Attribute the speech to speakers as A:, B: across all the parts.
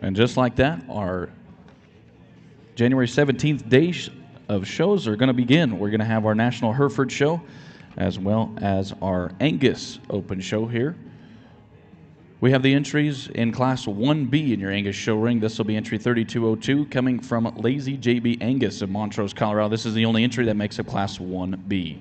A: And just like that, our January 17th day of shows are going to begin. We're going to have our National Hereford show as well as our Angus Open show here. We have the entries in Class 1B in your Angus show ring. This will be entry 3202 coming from Lazy JB Angus of Montrose, Colorado. This is the only entry that makes up Class 1B.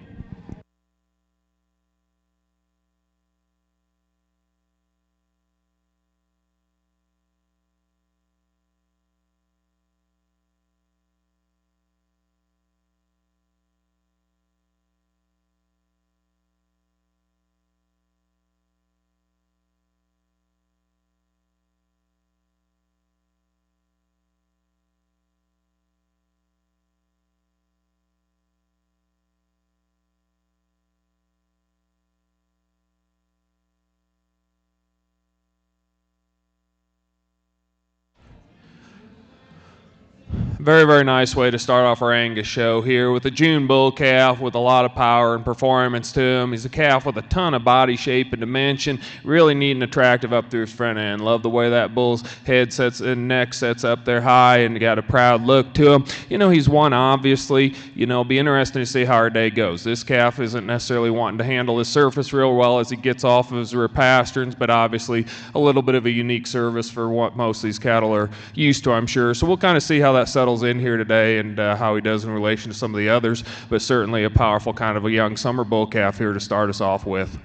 B: Very, very nice way to start off our Angus show here with a June bull calf with a lot of power and performance to him. He's a calf with a ton of body shape and dimension, really neat and attractive up through his front end. Love the way that bull's head sets and neck sets up there high and got a proud look to him. You know, he's one, obviously. You know, it'll be interesting to see how our day goes. This calf isn't necessarily wanting to handle his surface real well as he gets off of his rear pasterns, but obviously a little bit of a unique service for what most of these cattle are used to, I'm sure. So we'll kind of see how that settles in here today and how he does in relation to some of the others, but certainly a powerful kind of a young summer bull calf here to start us off with.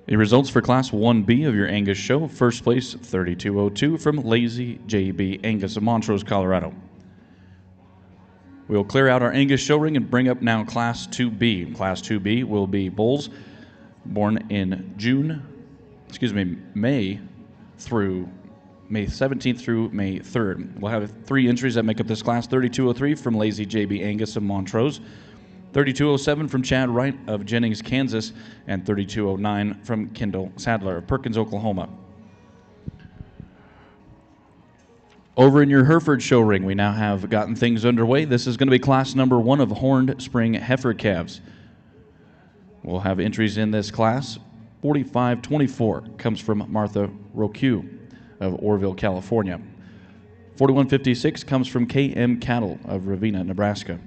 A: The results for Class 1B of your Angus show. First place, 3202 from Lazy JB Angus of Montrose, Colorado. We'll clear out our Angus show ring and bring up now Class 2B. Class 2B will be bulls born in May 17th through May 3rd. We'll have 3 entries that make up this class. 3203 from Lazy JB Angus of Montrose, 3207 from Chad Wright of Jennings, Kansas, and 3209 from Kendall Sadler of Perkins, Oklahoma. Over in your Hereford show ring, we now have gotten things underway. This is going to be class number 1 of horned spring heifer calves. We'll have entries in this class. 4524 comes from Martha Roque of Orville, California. 4156 comes from KM Cattle of Ravenna, Nebraska.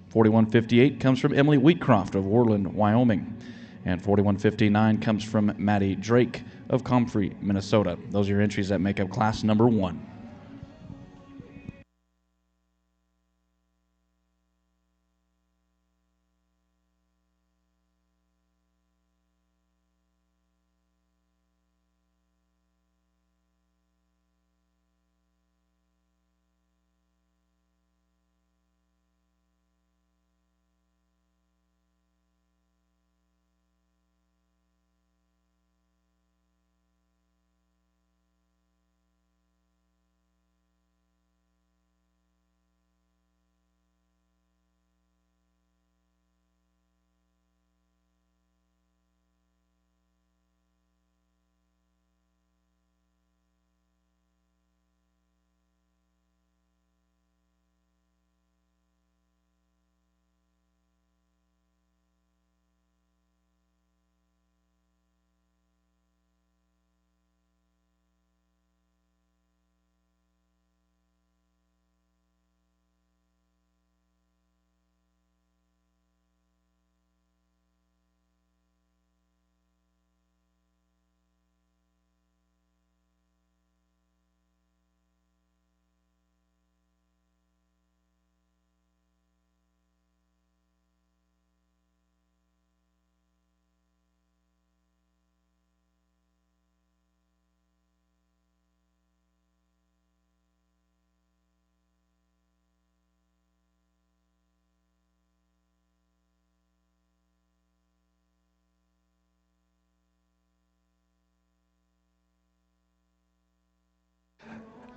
A: 4158 comes from Emily Wheatcroft of Worland, Wyoming. And 4159 comes from Maddie Drake of Comfrey, Minnesota. Those are your entries that make up class number 1.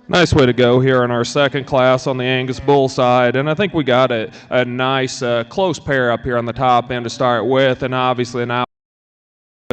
B: Nice way to go here in our second class on the Angus bull side, and I think we got a nice close pair up here on the top end to start with, and obviously now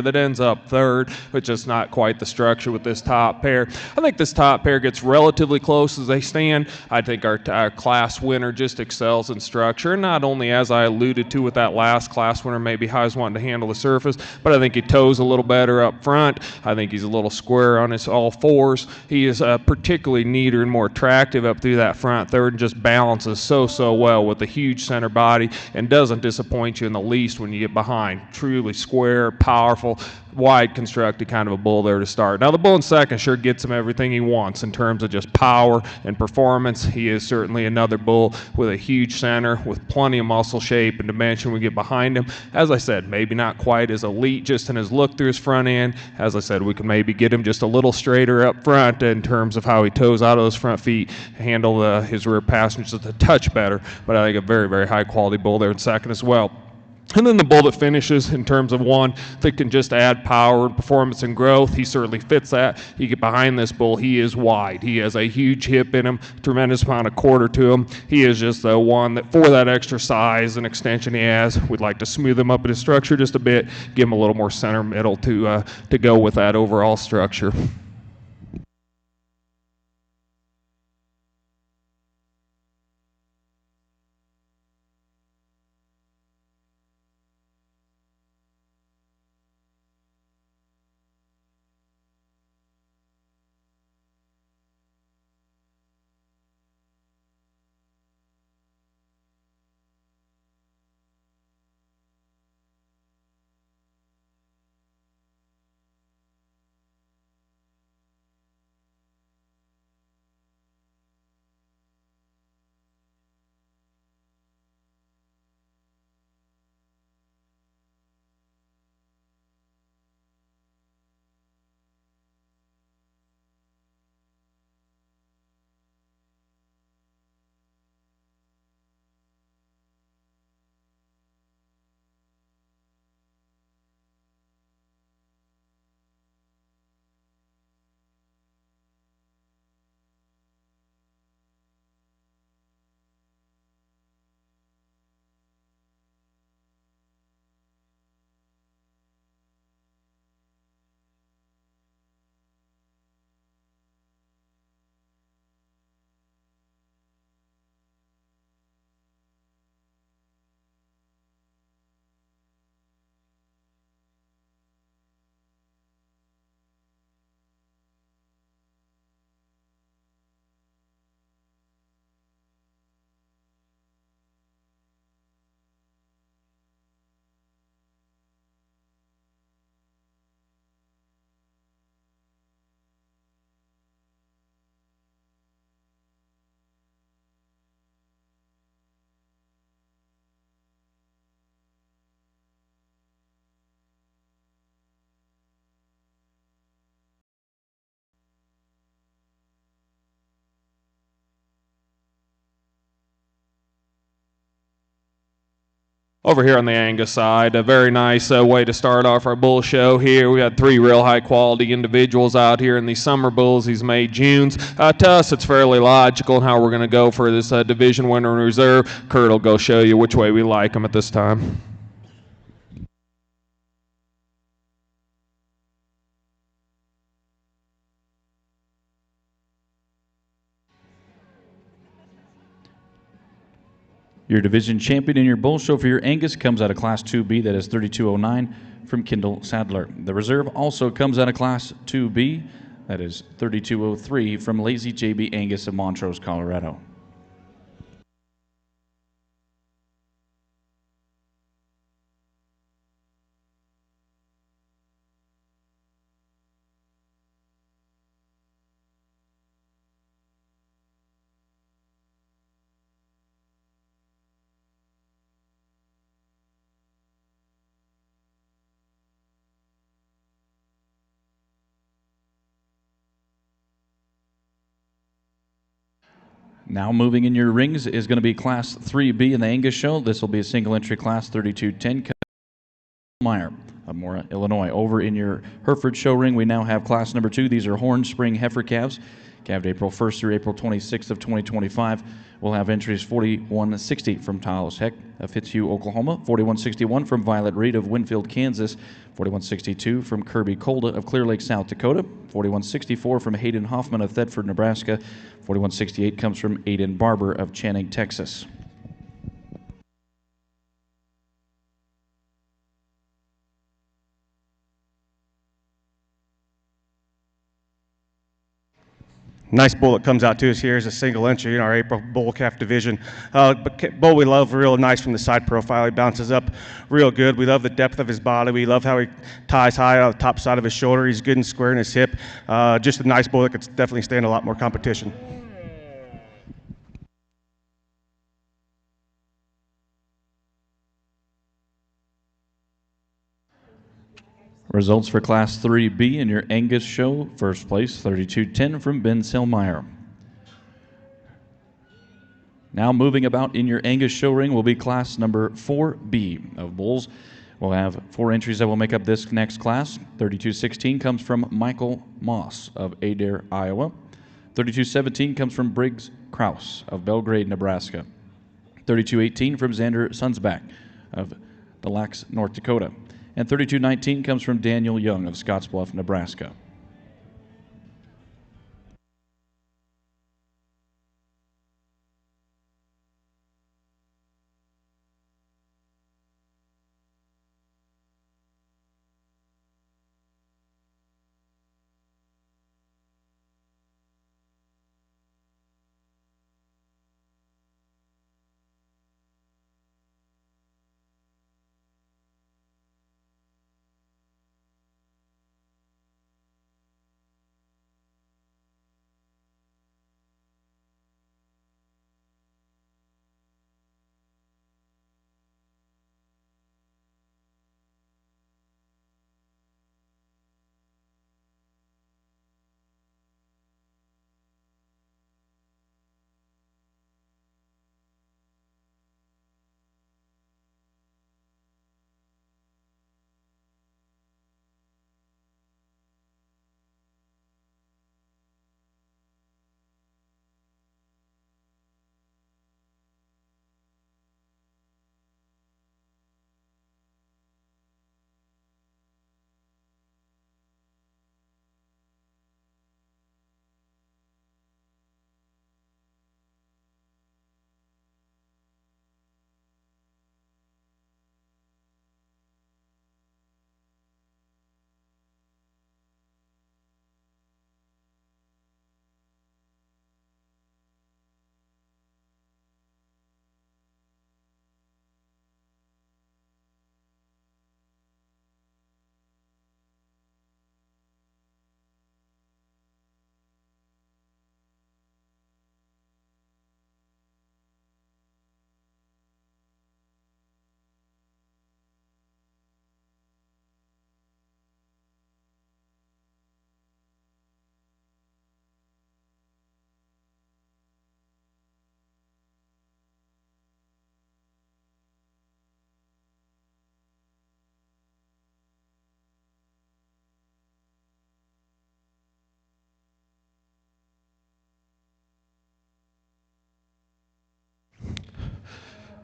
B: that ends up third, but just not quite the structure with this top pair. I think this top pair gets relatively close as they stand. I think our class winner just excels in structure, and not only, as I alluded to with that last class winner, maybe how he's wanting to handle the surface, but I think he toes a little better up front. I think he's a little square on his all fours. He is particularly neater and more attractive up through that front third, and just balances so well with a huge center body, and doesn't disappoint you in the least when you get behind. Truly square, powerful, wide constructed kind of a bull there to start. Now the bull in second sure gets him everything he wants in terms of just power and performance. He is certainly another bull with a huge center, with plenty of muscle shape and dimension when we get behind him. As I said, maybe not quite as elite just in his look through his front end. As I said, we can maybe get him just a little straighter up front in terms of how he toes out of those front feet, handle his rear passengers just a touch better, but I think a very high quality bull there in second as well. And then the bull that finishes in terms of one that can just add power and performance and growth, he certainly fits that. You get behind this bull, he is wide. He has a huge hip in him, tremendous amount of quarter to him. He is just the one that, for that extra size and extension he has, we'd like to smooth him up in his structure just a bit, give him a little more center middle to go with that overall structure. Over here on the Angus side, a very nice way to start off our bull show here. We had three real high quality individuals out here in these summer bulls, these May Junes. To us, it's fairly logical in how we're going to go for this division winner in reserve. Kurt will go show you which way we like them at this time.
A: Your division champion in your bull show for your Angus comes out of Class 2B, that is 3209 from Kendall Sadler. The reserve also comes out of Class 2B, that is 3203 from Lazy JB Angus of Montrose, Colorado. Now moving in your rings is going to be Class 3B in the Angus show. This will be a single entry class, 3210 Meyer of Mora, Illinois. Over in your Hereford show ring, we now have class number 2. These are horn spring heifer calves. Calved April 1st through April 26th of 2025. We'll have entries 4160 from Taos Heck of Fitzhugh, Oklahoma, 4161 from Violet Reed of Winfield, Kansas, 4162 from Kirby Kolda of Clear Lake, South Dakota, 4164 from Hayden Hoffman of Thetford, Nebraska, 4168 comes from Aiden Barber of Channing, Texas.
C: Nice bull that comes out to us here is a single entry in our April bull calf division. Bull we love, real nice from the side profile. He bounces up real good. We love the depth of his body. We love how he ties high on the top side of his shoulder. He's good and square in his hip. Just a nice bull that could definitely stand a lot more competition.
A: Results for Class 3B in your Angus show. First place, 3210 from Ben Selmeyer. Now moving about in your Angus show ring will be class number 4B of bulls. We'll have 4 entries that will make up this next class. 3216 comes from Michael Moss of Adair, Iowa. 3217 comes from Briggs Krause of Belgrade, Nebraska. 3218 from Xander Sunsback of Des Lacs, North Dakota. And 3219 comes from Daniel Young of Scottsbluff, Nebraska.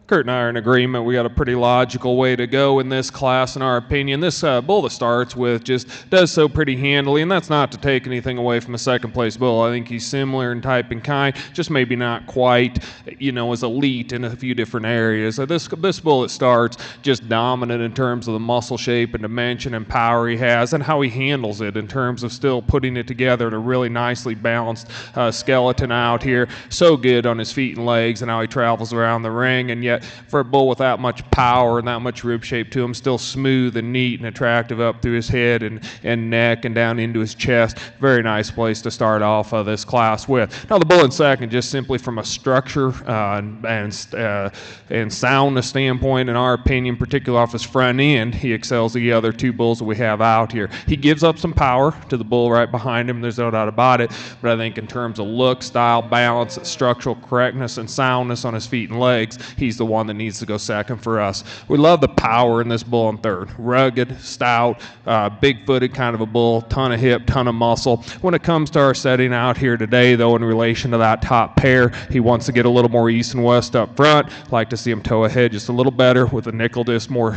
B: Kurt and I are in agreement. We got a pretty logical way to go in this class, in our opinion. This bull that starts with just does so pretty handily, and that's not to take anything away from a second place bull. I think he's similar in type and kind, just maybe not quite, as elite in a few different areas. This bull that starts just dominant in terms of the muscle shape and dimension and power he has, and how he handles it in terms of still putting it together in a really nicely balanced skeleton out here. So good on his feet and legs, and how he travels around the ring, and yet for a bull with that much power and that much rib shape to him, still smooth and neat and attractive up through his head and neck and down into his chest. Very nice place to start off this class with. Now the bull in second, just simply from a structure and soundness standpoint, in our opinion, particularly off his front end, he excels the other two bulls that we have out here. He gives up some power to the bull right behind him, there's no doubt about it, but I think in terms of look, style, balance, structural correctness, and soundness on his feet and legs, he's the one that needs to go second for us. We love the power in this bull in third. Rugged, stout, big-footed kind of a bull, ton of hip, ton of muscle. When it comes to our setting out here today, though, in relation to that top pair, he wants to get a little more east and west up front. Like to see him toe ahead just a little better with a nickel disc more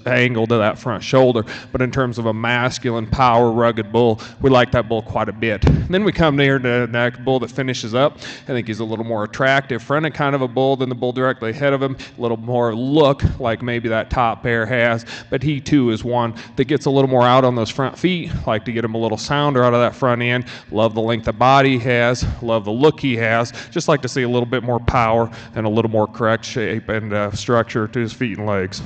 B: angle to that front shoulder. But in terms of a masculine, power, rugged bull, we like that bull quite a bit. And then we come near to the next bull that finishes up. I think he's a little more attractive, fronted kind of a bull than the bull directly ahead of him. A little more look like maybe that top pair has. But he too is one that gets a little more out on those front feet. Like to get him a little sounder out of that front end. Love the length of body he has. Love the look he has. Just like to see a little bit more power and a little more correct shape and structure to his feet and legs.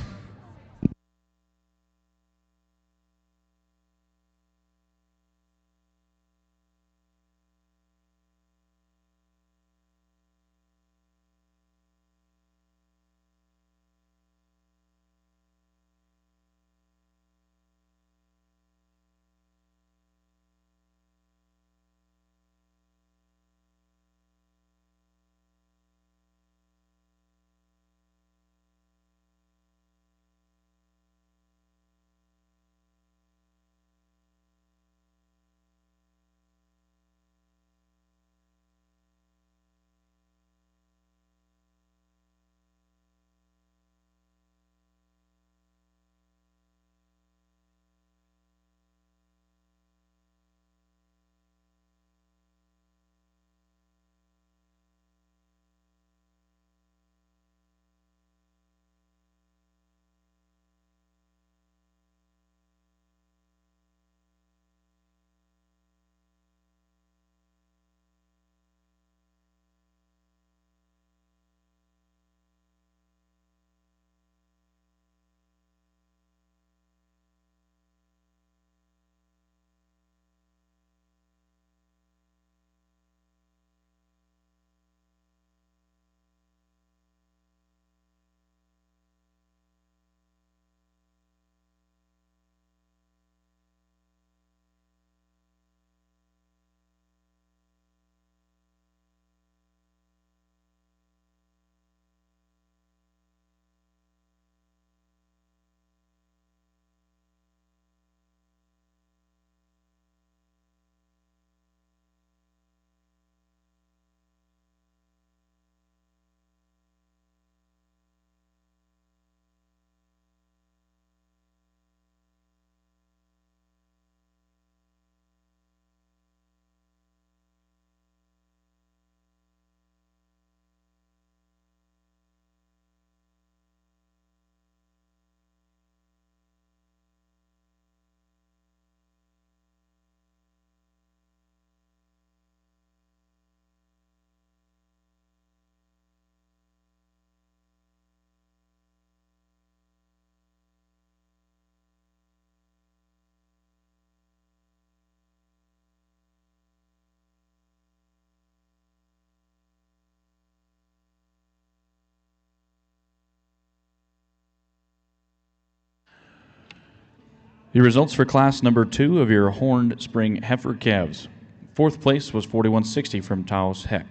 A: Your results for class number 2 of your Horned Spring Heifer calves. Fourth place was 4160 from Taos Heck.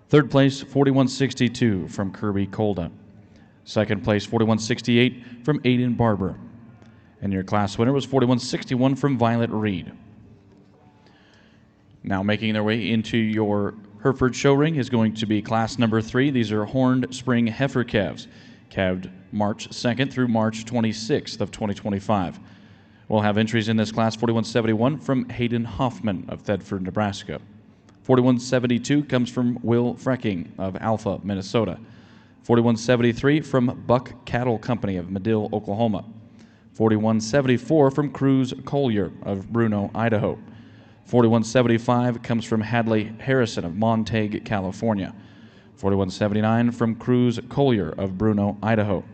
A: Third place, 4162 from Kirby Kolda. Second place, 4168 from Aiden Barber. And your class winner was 4161 from Violet Reed. Now making their way into your Hereford show ring is going to be class number 3. These are Horned Spring Heifer calves, calved March 2nd through March 26th of 2025. We'll have entries in this class. 4171 from Hayden Hoffman of Thedford, Nebraska. 4172 comes from Will Frecking of Alpha, Minnesota. 4173 from Buck Cattle Company of Medill, Oklahoma. 4174 from Cruz Collier of Bruno, Idaho. 4175 comes from Hadley Harrison of Montague, California. 4179 from Cruz Collier of Bruno, Idaho.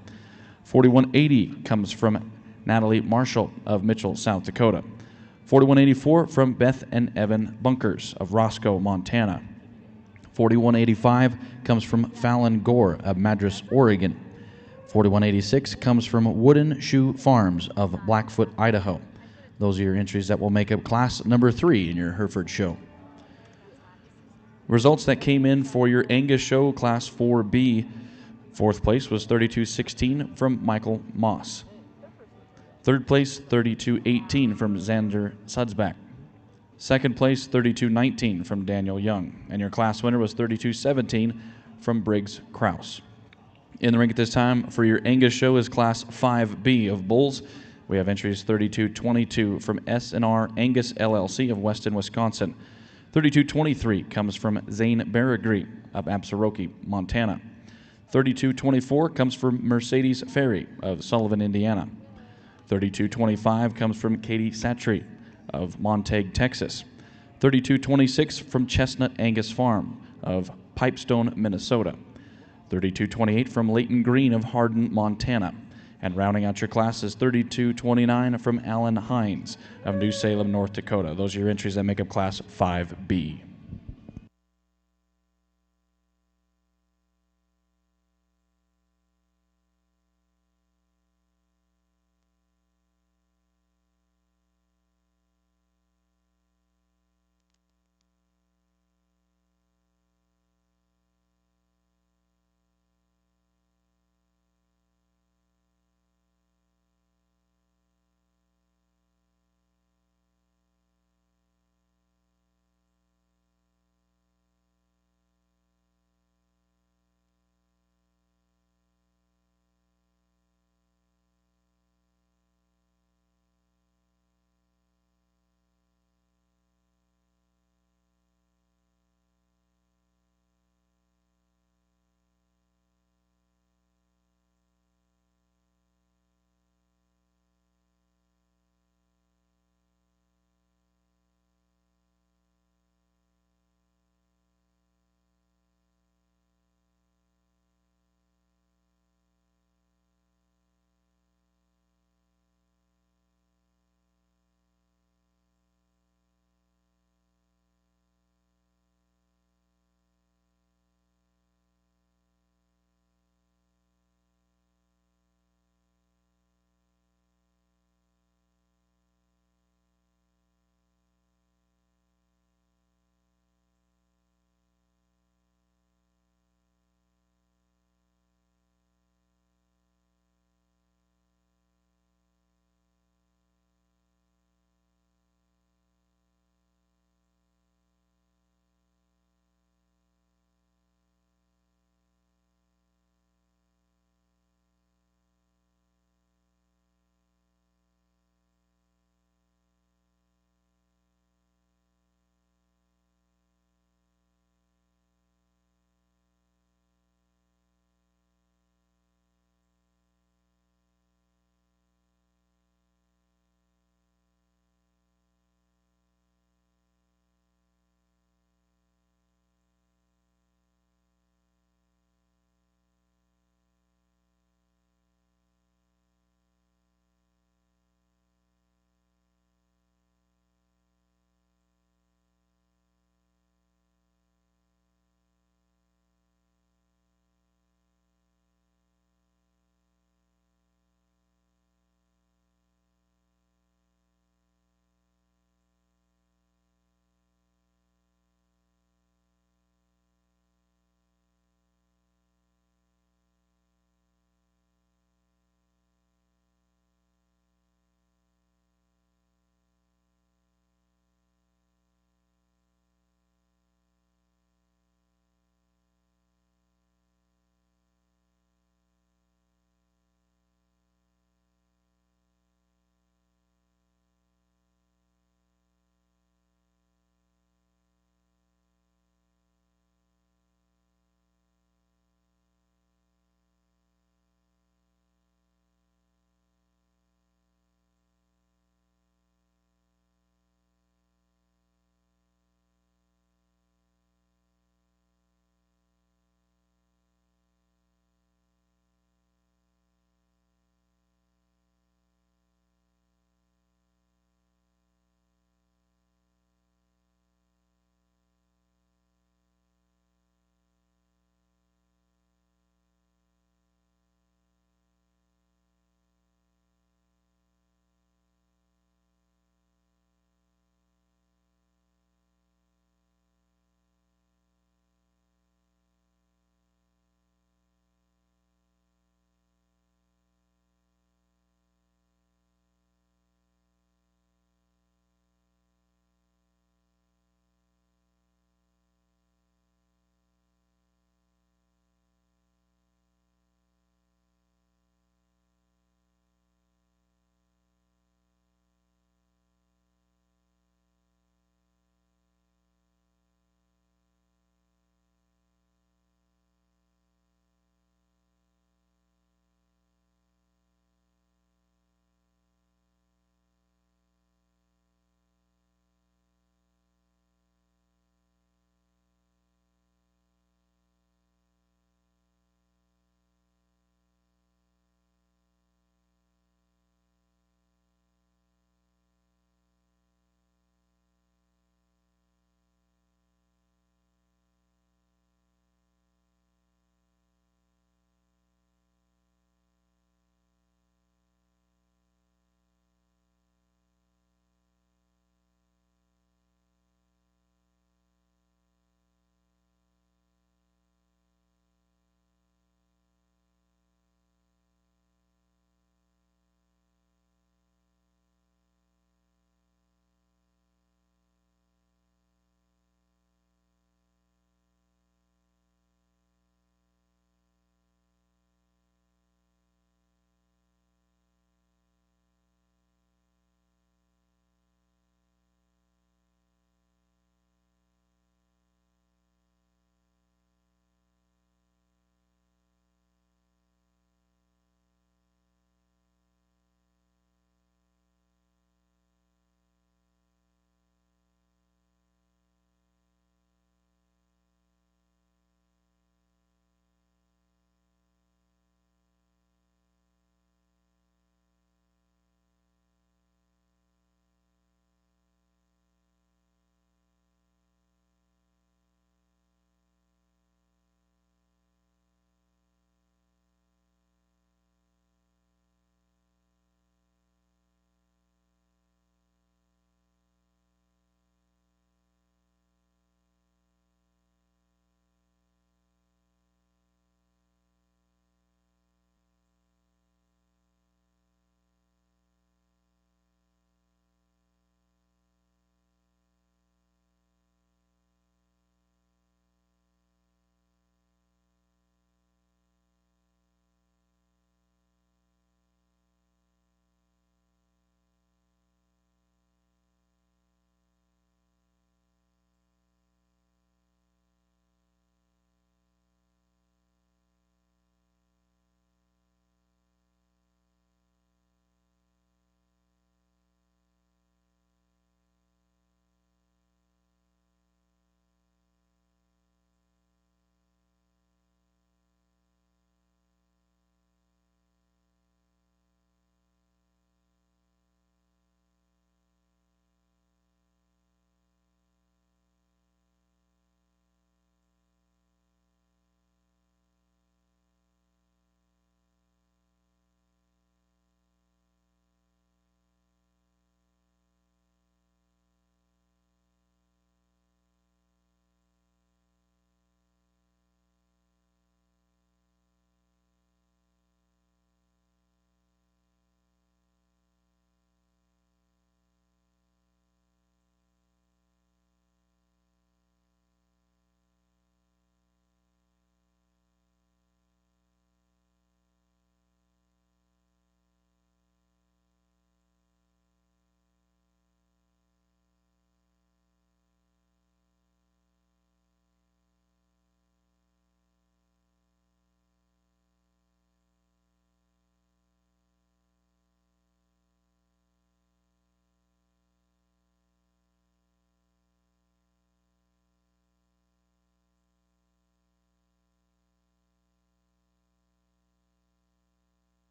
A: 4180 comes from Natalie Marshall of Mitchell, South Dakota. 4184 from Beth and Evan Bunkers of Roscoe, Montana. 4185 comes from Fallon Gore of Madras, Oregon. 4186 comes from Wooden Shoe Farms of Blackfoot, Idaho. Those are your entries that will make up class number 3 in your Hereford show. Results that came in for your Angus show, class 4B. Fourth place was 32-16 from Michael Moss. Third place, 32-18 from Xander Sudsback. Second place, 32-19 from Daniel Young. And your class winner was 32-17 from Briggs Kraus. In the ring at this time for your Angus show is Class 5B of bulls. We have entries 32-22 from S&R Angus LLC of Weston, Wisconsin. 32-23 comes from Zane Baragri of Absaroki, Montana. 32-24 comes from Mercedes Ferry of Sullivan, Indiana. 32-25 comes from Katie Satry of Montague, Texas. 32-26 from Chestnut Angus Farm of Pipestone, Minnesota. 32-28 from Leighton Green of Hardin, Montana. And rounding out your class is 32-29 from Alan Hines of New Salem, North Dakota. Those are your entries that make up Class 5B.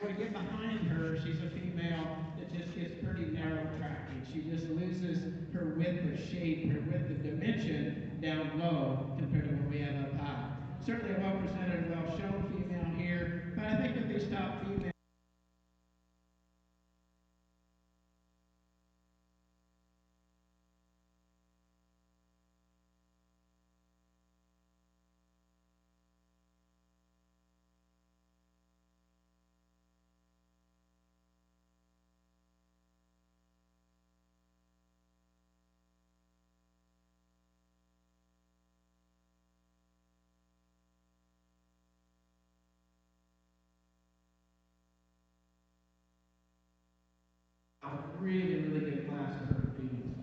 D: we get behind her, she's a female that just gets pretty narrow tracking. She just loses her width of shape, her width of dimension down low compared to what we have up high. Certainly a well-presented, well-shown female here, but I think with these top females, really good class of her females.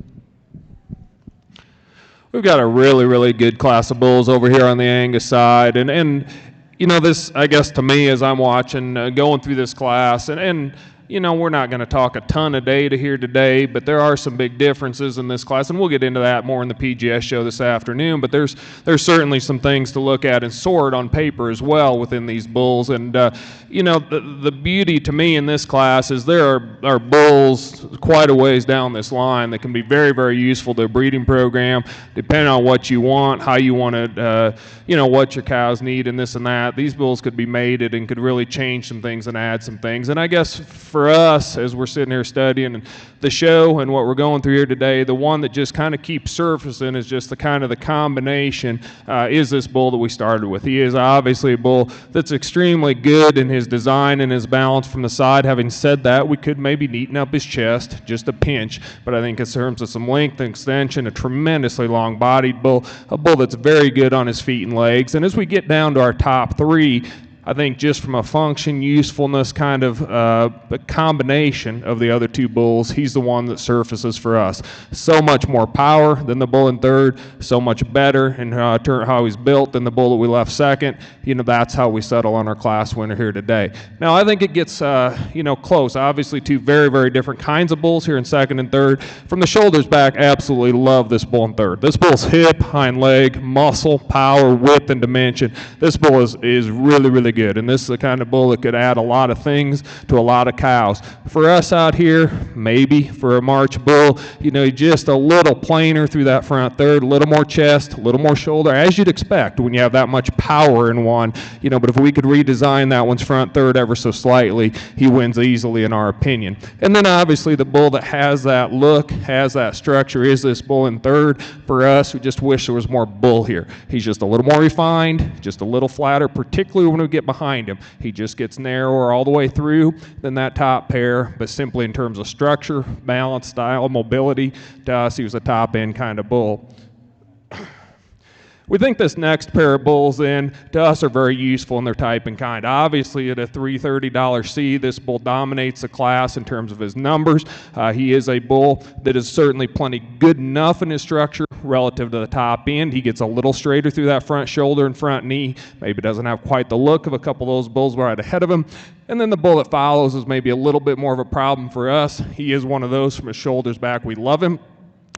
B: We've got a really good class of bulls over here on the Angus side, and you know, this, I guess, to me, as I'm watching, going through this class, and you know, we're not going to talk a ton of data here today, but there are some big differences in this class, and we'll get into that more in the PGS show this afternoon. But there's certainly some things to look at and sort on paper as well within these bulls. And you know, the beauty to me in this class is there are bulls quite a ways down this line that can be very useful to a breeding program, depending on what you want, how you want to, you know, what your cows need, and this and that. These bulls could be mated and could really change some things and add some things. And I guess for us, as we're sitting here studying the show and what we're going through here today, the one that just kind of keeps surfacing is just the kind of the combination is this bull that we started with. He is obviously a bull that's extremely good in his design and his balance from the side. Having said that, we could maybe neaten up his chest just a pinch, but I think in terms of some length and extension, a tremendously long-bodied bull, a bull that's very good on his feet and legs. And as we get down to our top three, I think just from a function, usefulness kind of a combination of the other two bulls, he's the one that surfaces for us. So much more power than the bull in third, so much better in how he's built than the bull that we left second. You know, that's how we settle on our class winner here today. Now, I think it gets, you know, close. Obviously, two very different kinds of bulls here in second and third. From the shoulders back, absolutely love this bull in third. This bull's hip, hind leg, muscle, power, width, and dimension. This bull is really good, and this is the kind of bull that could add a lot of things to a lot of cows. For us out here, maybe for a March bull, you know, just a little plainer through that front third, a little more chest, a little more shoulder, as you'd expect when you have that much power in one, you know. But if we could redesign that one's front third ever so slightly, he wins easily in our opinion. And then obviously the bull that has that look, has that structure, is this bull in third. For us, we just wish there was more bull here. He's just a little more refined, just a little flatter, particularly when we get behind him. He just gets narrower all the way through than that top pair, but simply in terms of structure, balance, style, mobility, to us, he was a top end kind of bull. We think this next pair of bulls in, to us, are very useful in their type and kind. Obviously, at a $330 C, this bull dominates the class in terms of his numbers. He is a bull that is certainly plenty good enough in his structure relative to the top end. He gets a little straighter through that front shoulder and front knee. Maybe doesn't have quite the look of a couple of those bulls right ahead of him. And then the bull that follows is maybe a little bit more of a problem for us. He is one of those from his shoulders back. We love him.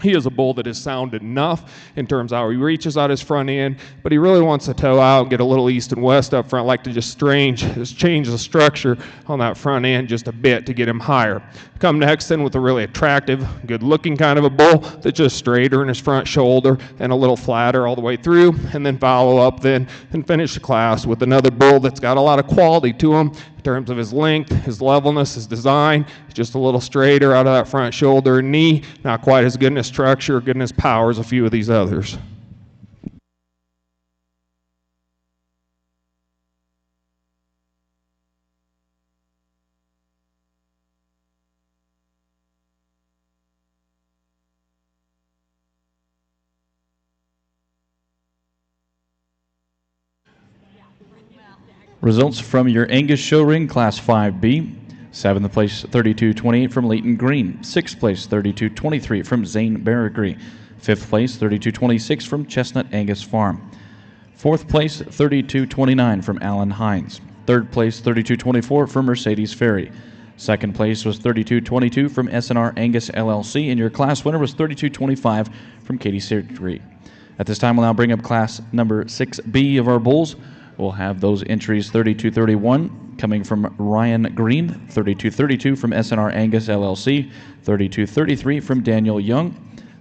B: He is a bull that is sound enough in terms of how he reaches out his front end, but he really wants to toe out and get a little east and west up front, like to just change the structure on that front end just a bit to get him higher. Come next then with a really attractive, good-looking kind of a bull that's just straighter in his front shoulder and a little flatter all the way through, and then follow up then and finish the class with another bull that's got a lot of quality to him in terms of his length, his levelness, his design. Just a little straighter out of that front shoulder and knee, not quite as good in his structure, good in his power as a few of these others.
A: Results from your Angus show ring, Class 5B. 7th place, 32.28 from Leighton Green. 6th place, 32.23 from Zane Baragry. 5th place, 32.26 from Chestnut Angus Farm. 4th place, 32.29 from Alan Hines. 3rd place, 32.24 from Mercedes Ferry. 2nd place was 32.22 from SNR Angus LLC, and your class winner was 32.25 from Katie Surgery. At this time, we'll now bring up class number 6B of our bulls. We'll have those entries 3231 coming from Ryan Green, 3232 from SNR Angus LLC, 3233 from Daniel Young,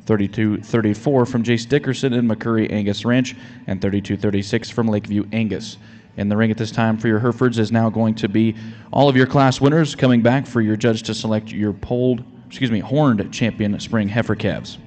A: 3234 from Jace Dickerson and McCurry Angus Ranch, and 3236 from Lakeview Angus. In the ring at this time for your Herefords is now going to be all of your class winners coming back for your judge to select your horned champion spring heifer calves.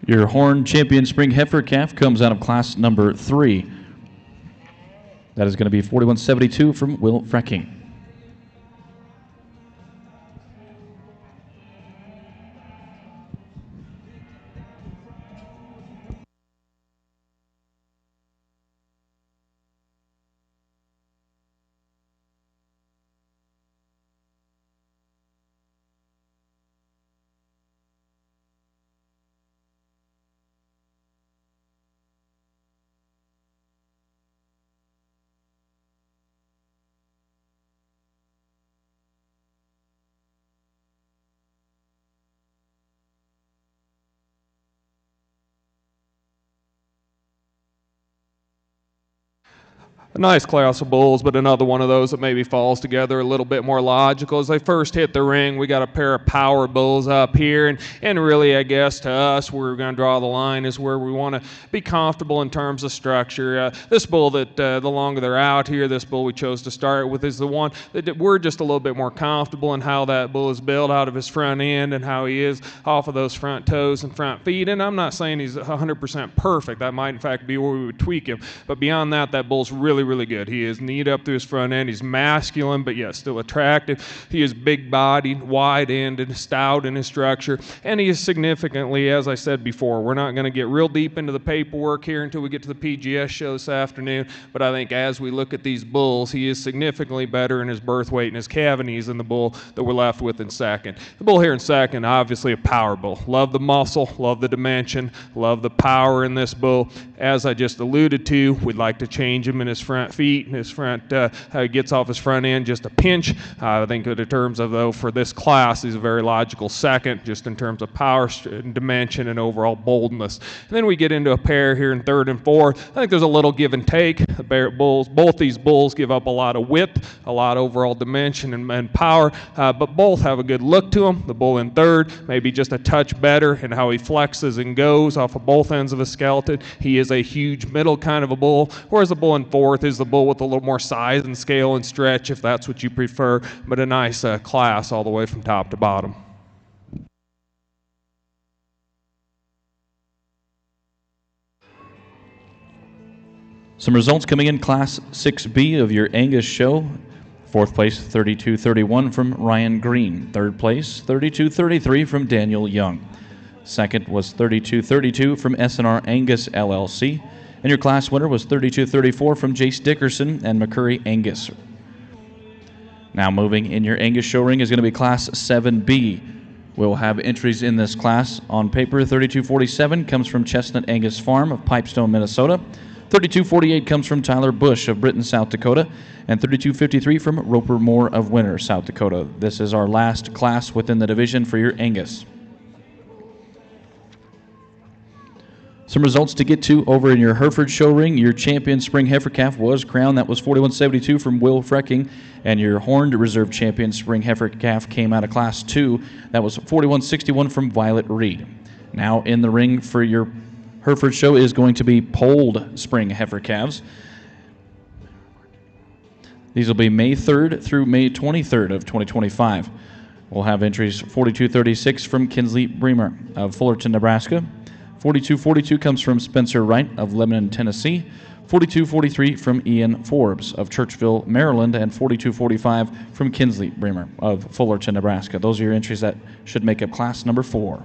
A: Your horned champion spring heifer calf comes out of class number 3. That is going to be 4172 from Will Frecking.
B: A nice class of bulls, but another one of those that maybe falls together a little bit more logical. As they first hit the ring, we got a pair of power bulls up here, and really, I guess, to us, we're going to draw the line is where we want to be comfortable in terms of structure. This bull that the longer they're out here, this bull we chose to start with is the one that we're just a little bit more comfortable in how that bull is built out of his front end and how he is off of those front toes and front feet. And I'm not saying he's 100% perfect. That might, in fact, be where we would tweak him. But beyond that, that bull's really good. He is neat up through his front end. He's masculine, but yet still attractive. He is big-bodied, wide-ended, stout in his structure, and he is significantly, as I said before, we're not going to get real deep into the paperwork here until we get to the PGS show this afternoon, but I think as we look at these bulls, he is significantly better in his birth weight and his cavities than the bull that we're left with in second. The bull here in second, obviously a power bull. Love the muscle, love the dimension, love the power in this bull. As I just alluded to, we'd like to change him in his front feet and his front, how he gets off his front end just a pinch. I think in terms of, though, for this class, he's a very logical second, just in terms of power and dimension and overall boldness. And then we get into a pair here in third and fourth. I think there's a little give and take. The bulls, both these bulls give up a lot of width, a lot of overall dimension and power, but both have a good look to them. The bull in third, maybe just a touch better in how he flexes and goes off of both ends of his skeleton. He is is a huge middle kind of a bull, whereas the bull in fourth is the bull with a little more size and scale and stretch, if that's what you prefer, but a nice class all the way from top to bottom.
A: Some results coming in Class 6B of your Angus show. Fourth place, 32-31 from Ryan Green. Third place, 32-33 from Daniel Young. Second was 32-32 from SNR Angus LLC. And your class winner was 32-34 from Jace Dickerson and McCurry Angus. Now moving in your Angus show ring is going to be Class 7B. We'll have entries in this class. On paper, 32-47 comes from Chestnut Angus Farm of Pipestone, Minnesota. 32-48 comes from Tyler Bush of Britton, South Dakota, and 32-53 from Roper Moore of Winter, South Dakota. This is our last class within the division for your Angus. Some results to get to over in your Hereford show ring. Your champion spring heifer calf was crowned. That was 41-72 from Will Frecking, and your horned reserve champion spring heifer calf came out of Class 2. That was 41-61 from Violet Reed. Now in the ring for your Hereford show is going to be polled spring heifer calves. These will be May 3rd through May 23rd of 2025. We'll have entries 42-36 from Kinsley Bremer of Fullerton, Nebraska. 42-42 comes from Spencer Wright of Lebanon, Tennessee. 42-43 from Ian Forbes of Churchville, Maryland, and 42-45 from Kinsley Bremer of Fullerton, Nebraska. Those are your entries that should make up class number 4.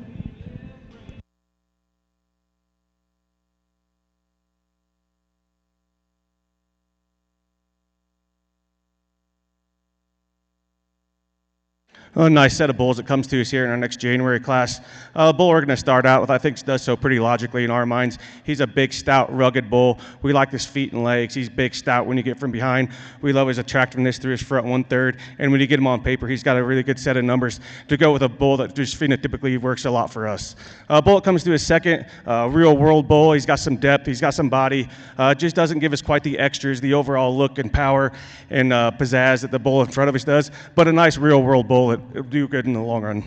C: A nice set of bulls that comes to us here in our next January class. Bull we're going to start out with, I think does so pretty logically in our minds. He's a big, stout, rugged bull. We like his feet and legs. He's big, stout when you get from behind. We love his attractiveness through his front 1/3. And when you get him on paper, he's got a really good set of numbers to go with a bull that just phenotypically works a lot for us. Bull that comes to his second, real world bull. He's got some depth. He's got some body. Just doesn't give us quite the extras, the overall look and power and pizzazz that the bull in front of us does. But a nice real world bull that it'll do good in the long run.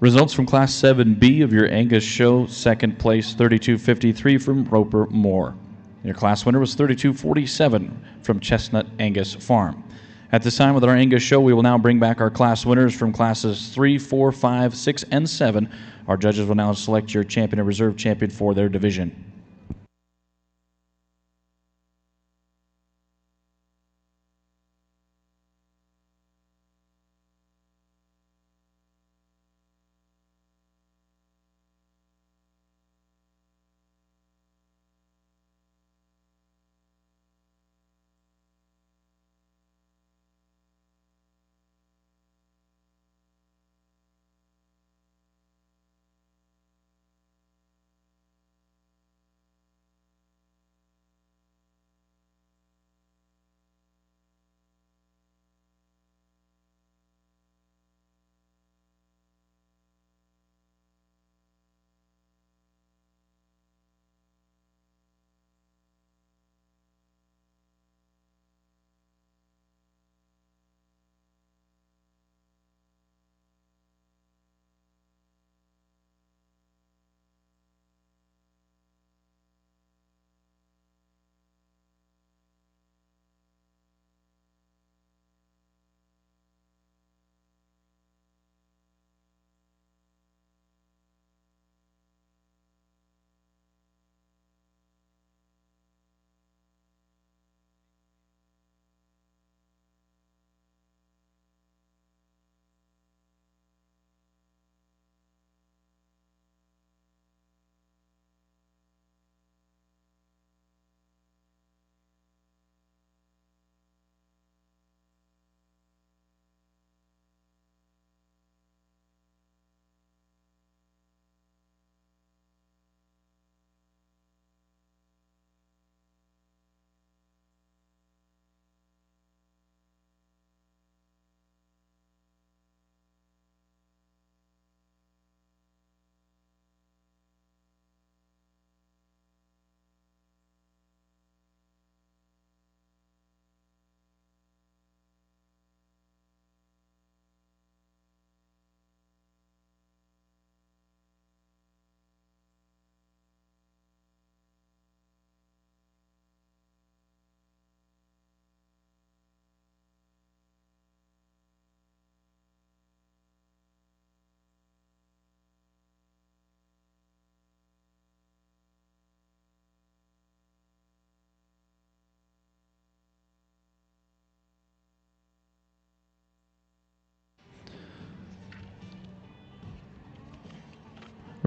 A: Results from Class 7B of your Angus show. Second place, 32-53 from Roper Moore. Your class winner was 32-47 from Chestnut Angus Farm. At this time with our Angus show, we will now bring back our class winners from classes 3, 4, 5, 6, and 7. Our judges will now select your champion and reserve champion for their division.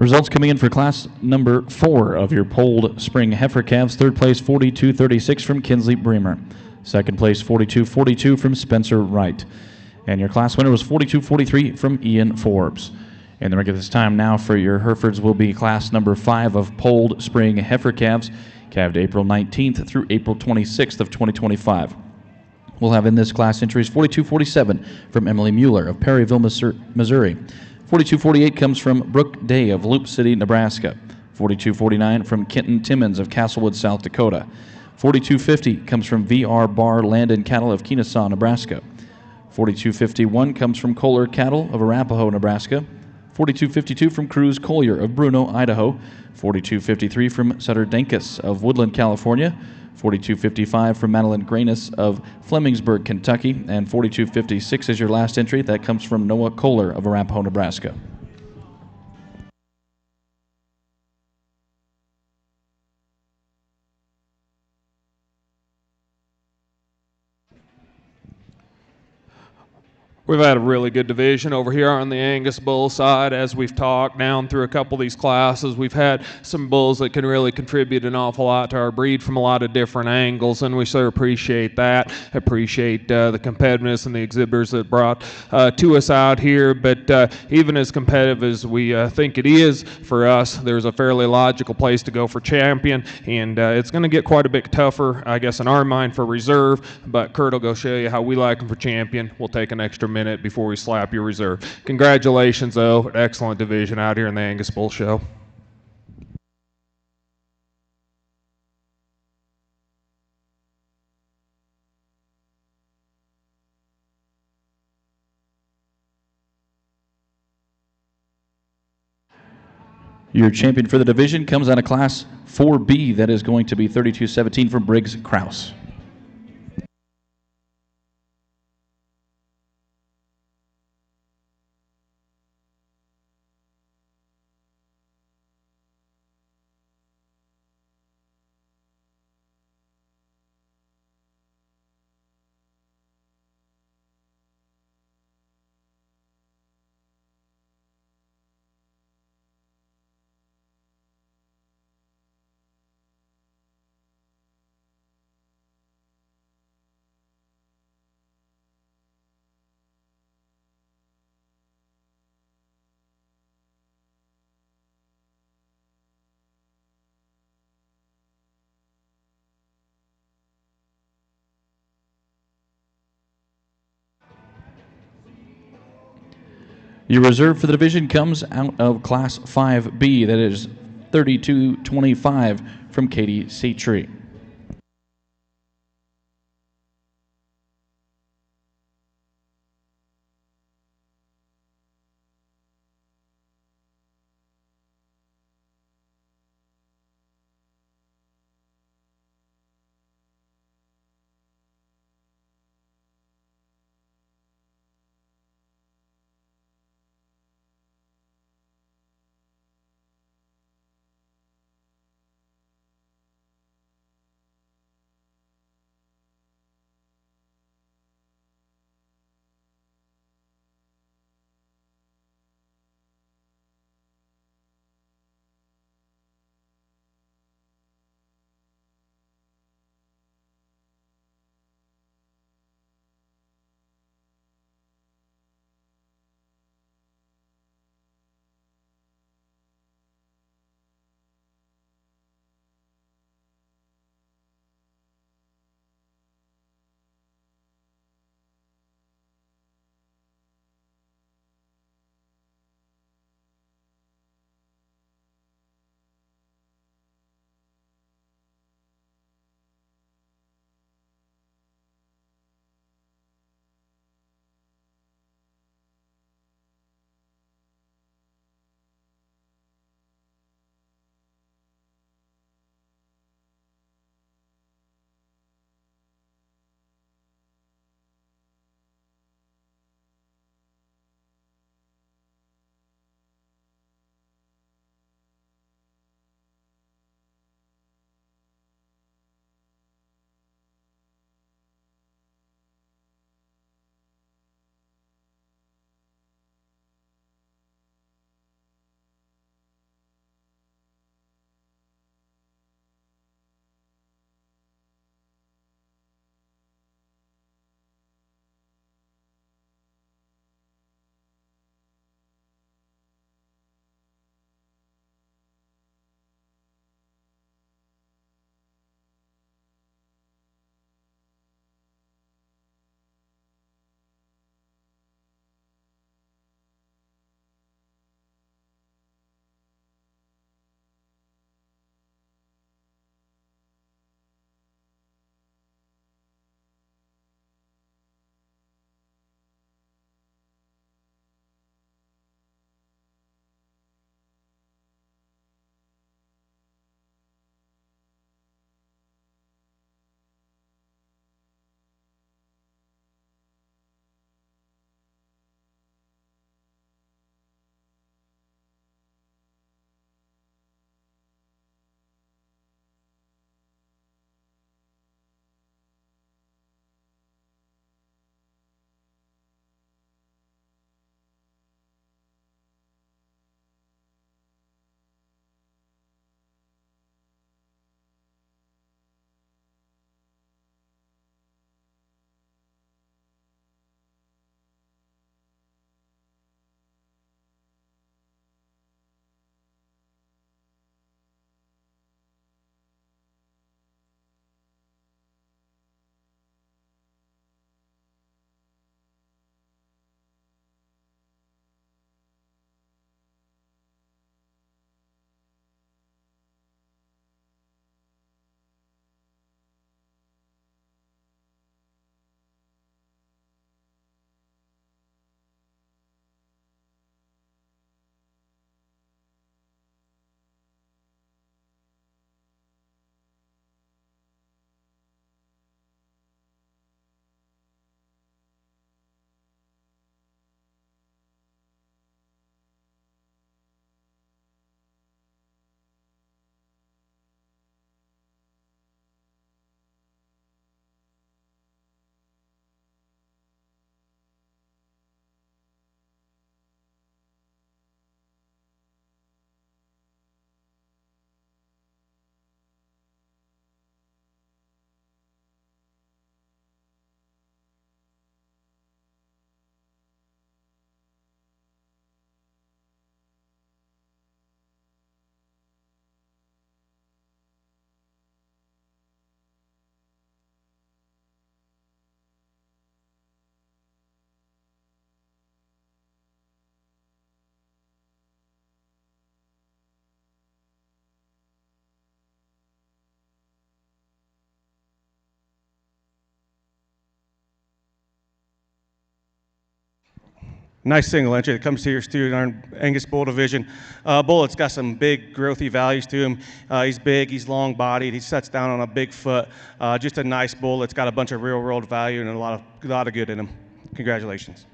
A: Results coming in for class number 4 of your polled spring heifer calves. Third place, 42-36 from Kinsley Bremer. Second place, 42-42 from Spencer Wright. And your class winner was 42-43 from Ian Forbes. And the rank at this time now for your Herefords will be class number 5 of polled spring heifer calves, calved April 19th through April 26th of 2025. We'll have in this class entries 42-47 from Emily Mueller of Perryville, Missouri. 42-48 comes from Brooke Day of Loop City, Nebraska. 42-49 from Kenton Timmons of Castlewood, South Dakota. 42-50 comes from VR Bar Land and Cattle of Kenesaw, Nebraska. 42-51 comes from Kohler Cattle of Arapahoe, Nebraska. 42-52 from Cruz Collier of Bruno, Idaho. 42-53 from Sutter Denkus of Woodland, California. 42-55 from Madeline Granus of Flemingsburg, Kentucky. And 42-56 is your last entry. That comes from Noah Kohler of Arapahoe, Nebraska.
B: We've had a really good division over here on the Angus bull side. As we've talked down through a couple of these classes, we've had some bulls that can really contribute an awful lot to our breed from a lot of different angles, and we so appreciate that. Appreciate the competitiveness and the exhibitors that brought to us out here. But even as competitive as we think it is for us, there's a fairly logical place to go for champion, and it's going to get quite a bit tougher, I guess, in our mind for reserve. But Kurt will go show you how we like them for champion. We'll take an extra minute before we slap your reserve. Congratulations, though. Excellent division out here in the Angus Bull Show.
A: Your champion for the division comes out of class 4B. That is going to be 32-17 from Briggs Krause. Your reserve for the division comes out of Class 5B. That is 32-25 from Katie Seatree.
C: Nice single entry that comes here too in our Angus bull division. Bull that's got some big growthy values to him. He's big, he's long bodied, he sets down on a big foot. Just a nice bull that's got a bunch of real world value and a lot of good in him. Congratulations.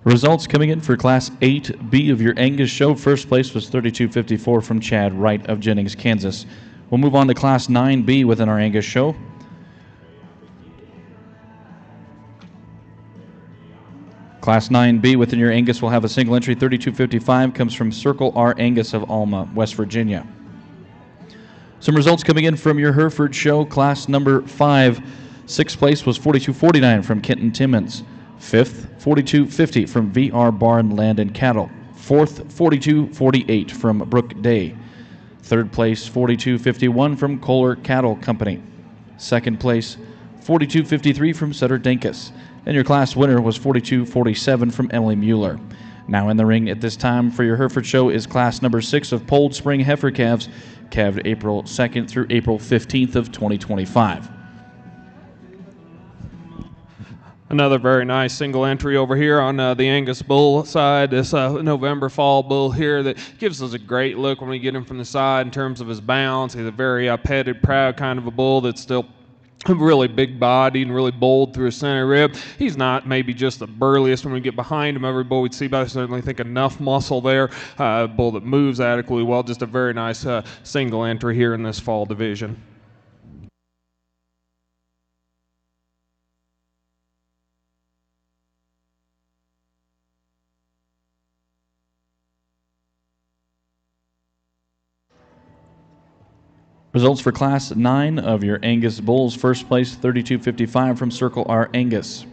A: Results coming in for Class 8B of your Angus show. First place was 32.54 from Chad Wright of Jennings, Kansas. We'll move on to Class 9B within our Angus show. Class 9B within your Angus will have a single entry. 32.55 comes from Circle R Angus of Alma, West Virginia. Some results coming in from your Hereford show. Class number 5. Sixth place was 42.49 from Kenton Timmons. Fifth, 42.50 from VR Barn Land and Cattle. Fourth, 42.48 from Brook Day. Third place, 42.51 from Kohler Cattle Company. Second place, 42.53 from Sutter Dinkus. And your class winner was 42.47 from Emily Mueller. Now in the ring at this time for your Hereford show is class number 6 of polled spring heifer calves, calved April 2nd through April 15th of 2025.
B: Another very nice single entry over here on the Angus bull side. This November fall bull here that gives us a great look when we get him from the side in terms of his balance. He's a very petted, proud kind of a bull that's still really big body and really bold through his center rib. He's not maybe just the burliest when we get behind him. Every bull we'd see, but I certainly think enough muscle there. A bull that moves adequately well. Just a very nice single entry here in this fall division.
A: Results for Class 9 of your Angus bulls. First place, 32.55 from Circle R Angus.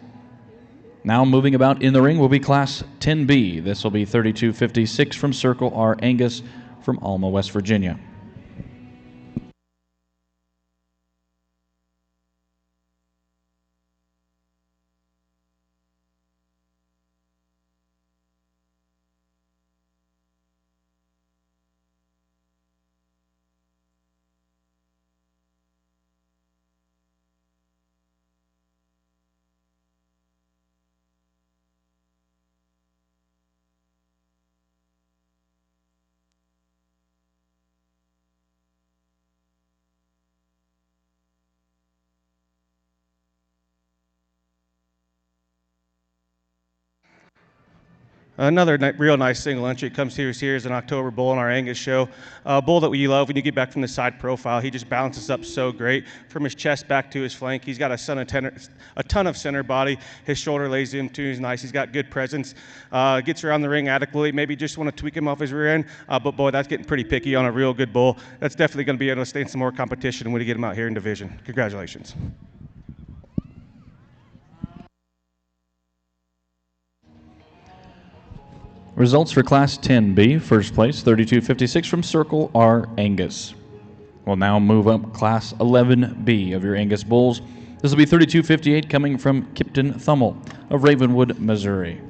A: Now moving about in the ring will be Class 10B. This will be 32.56 from Circle R Angus from Alma, West Virginia.
C: Another real nice single entry comes here is an October bull in our Angus show. A bull that we love when you get back from the side profile. He just balances up so great from his chest back to his flank. He's got a ton of center body. His shoulder lays into him. He's nice. He's got good presence. Gets around the ring adequately. Maybe just want to tweak him off his rear end. But boy, that's getting pretty picky on a real good bull. That's definitely going to be able to stay in some more competition when we get him out here in division. Congratulations.
A: Results for Class 10B. First place, 32.56 from Circle R Angus. We'll now move up Class 11B of your Angus bulls. This will be 32.58 coming from Kipton Thummel of Ravenwood, Missouri.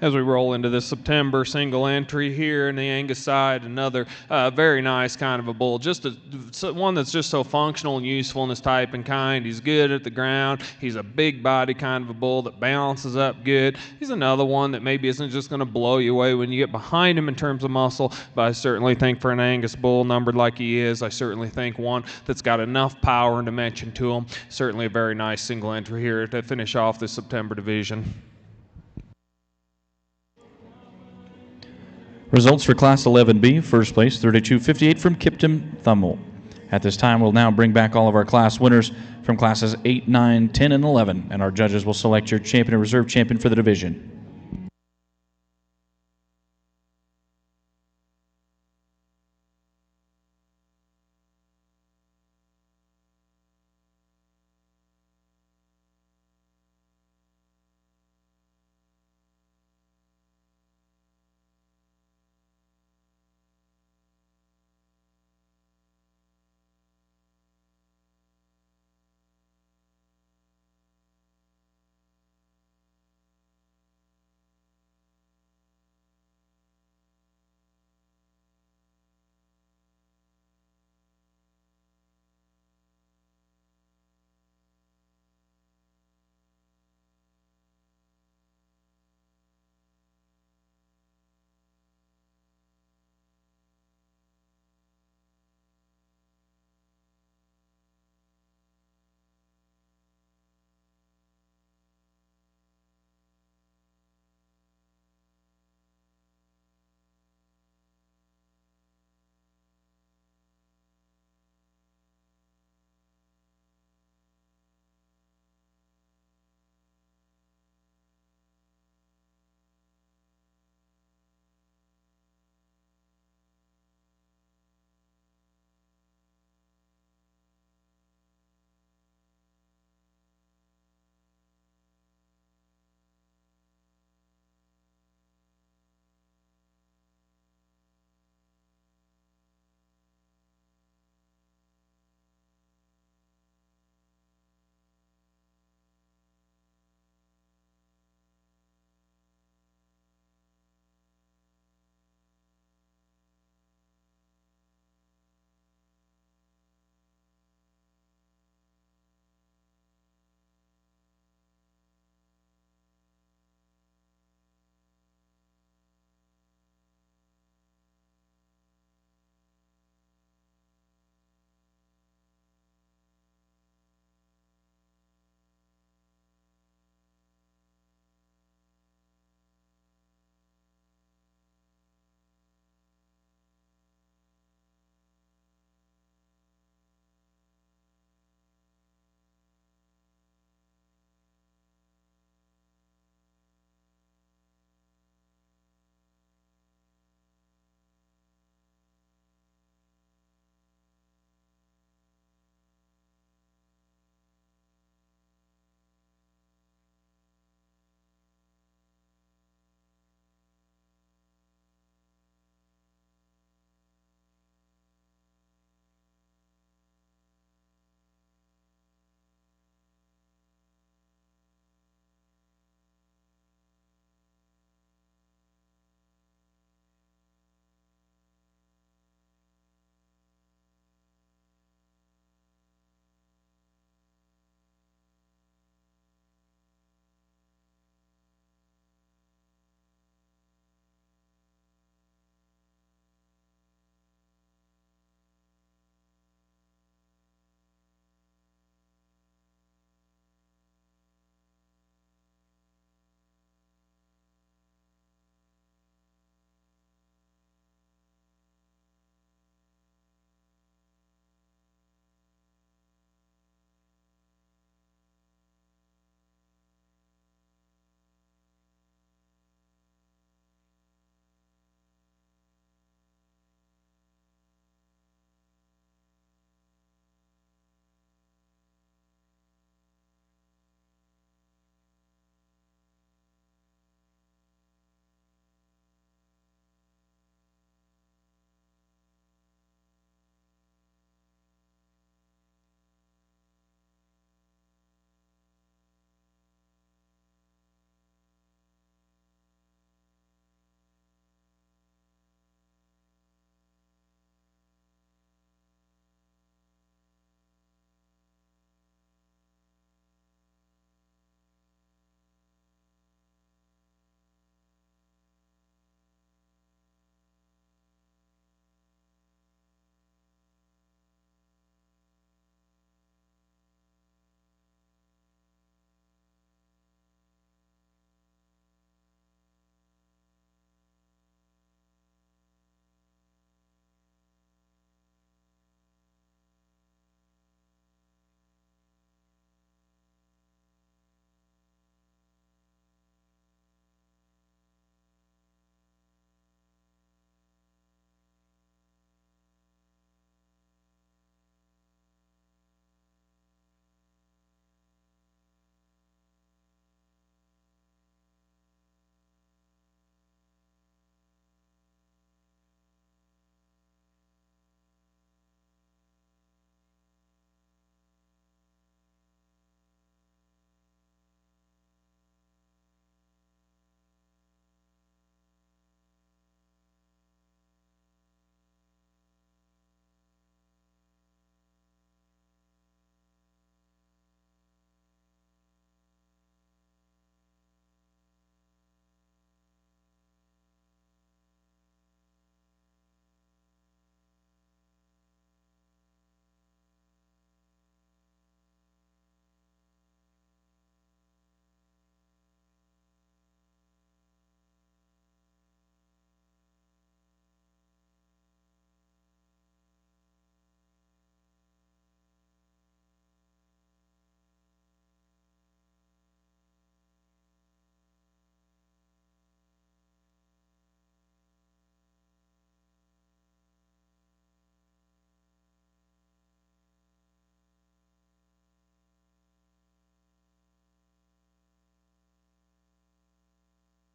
B: As we roll into this September single entry here in the Angus side, another very nice kind of a bull. Just one that's just so functional and useful in his type and kind. He's good at the ground. He's a big body kind of a bull that balances up good. He's another one that maybe isn't just going to blow you away when you get behind him in terms of muscle, but I certainly think for an Angus bull numbered like he is, I certainly think one that's got enough power and dimension to him. Certainly a very nice single entry here to finish off this September division.
A: Results for Class 11B. First place, 32.58 from Kipton Thummel. At this time, we'll now bring back all of our class winners from classes 8, 9, 10, and 11, and our judges will select your champion and reserve champion for the division.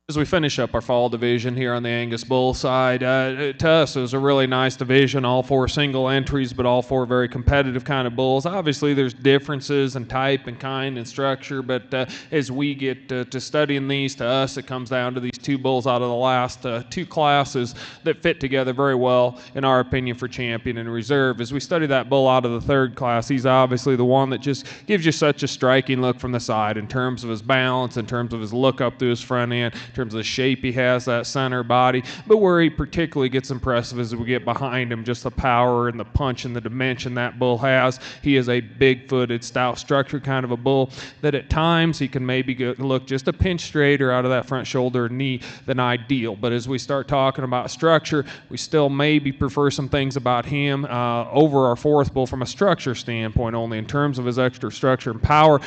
B: As we finish up our fall division here on the Angus Bull side, to us it was a really nice division, all 4 single entries, but all 4 very competitive kind of bulls. Obviously there's differences in type and kind and structure, but as we get to studying these, to us it comes down to these 2 bulls out of the last 2 classes that fit together very well, in our opinion, for champion and reserve. As we study that bull out of the 3rd class, he's obviously the one that just gives you such a striking look from the side in terms of his balance, in terms of his look up through his front end, in terms of the shape he has, that center body. But where he particularly gets impressive is as we get behind him, just the power and the punch and the dimension that bull has. He is a big-footed, stout structure kind of a bull that at times he can maybe look just a pinch straighter out of that front shoulder and knee than ideal. But as we start talking about structure, we still maybe prefer some things about him over our 4th bull from a structure standpoint only. In terms of his extra structure and power,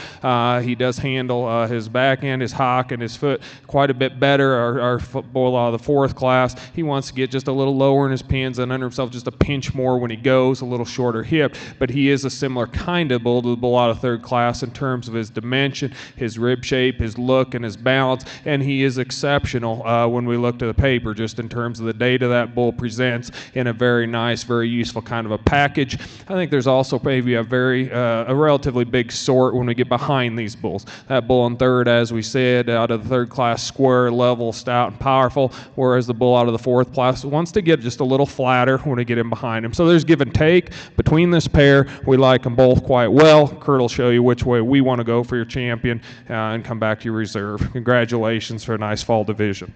B: he does handle his back end, his hock, and his foot quite a bit better. Our bull out of the 4th class, he wants to get just a little lower in his pins and under himself just a pinch more when he goes, a little shorter hip, but he is a similar kind of bull to the bull out of 3rd class in terms of his dimension, his rib shape, his look, and his balance, and he is exceptional when we look to the paper, just in terms of the data that bull presents in a very nice, very useful kind of a package. I think there's also maybe a relatively big sort when we get behind these bulls. That bull in 3rd, as we said, out of the 3rd class, square, level, stout, and powerful, whereas the bull out of the 4th class wants to get just a little flatter when we get in behind him. So there's give and take between this pair. We like them both quite well. Kurt will show you which way we want to go for your champion and come back to your reserve. Congratulations for a nice fall division.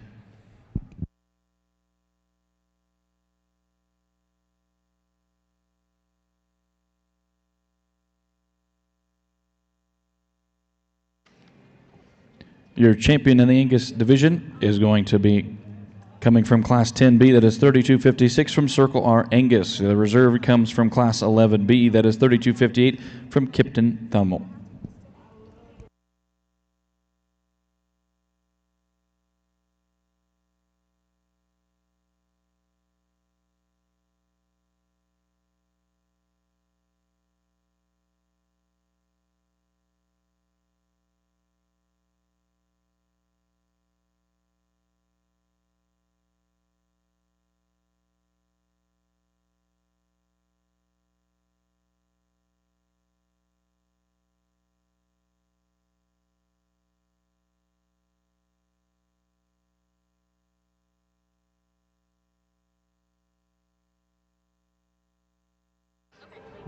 A: Your champion in the Angus division is going to be coming from Class 10B, that is 3256 from Circle R Angus. The reserve comes from Class 11B, that is 3258 from Kipton Thummel.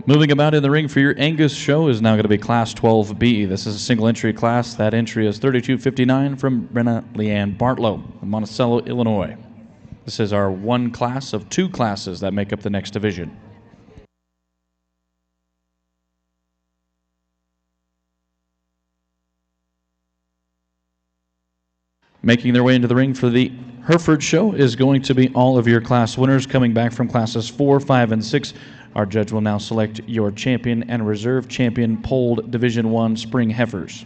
A: Moving about in the ring for your Angus show is now going to be Class 12B. This is a single entry class. That entry is 3259 from Brenna Leanne Bartlow of Monticello, Illinois. This is our 1 class of 2 classes that make up the next division. Making their way into the ring for the Hereford show is going to be all of your class winners coming back from classes 4, 5, and 6. Our judge will now select your champion and reserve champion polled Division I spring heifers.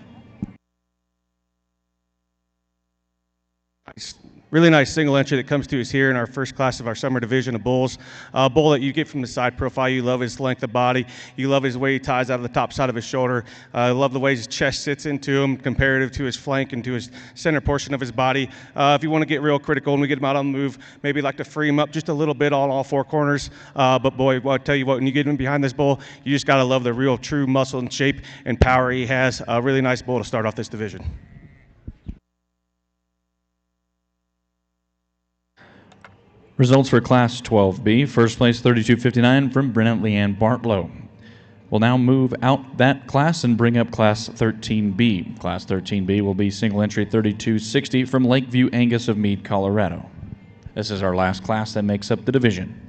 C: Really nice single entry that comes to us here in our 1st class of our summer division of bulls. A bull that you get from the side profile. You love his length of body. You love his way he ties out of the top side of his shoulder. Love the way his chest sits into him comparative to his flank and to his center portion of his body. If you want to get real critical and we get him out on the move, maybe like to free him up just a little bit on all 4 corners. But boy, I'll tell you what, when you get him behind this bull, you just got to love the real true muscle and shape and power he has. A really nice bull to start off this division.
A: Results for Class 12B. First place, 3259 from Brenna Leanne Bartlow. We'll now move out that class and bring up Class 13B. Class 13B will be single entry 3260 from Lakeview Angus of Meade, Colorado. This is our last class that makes up the division.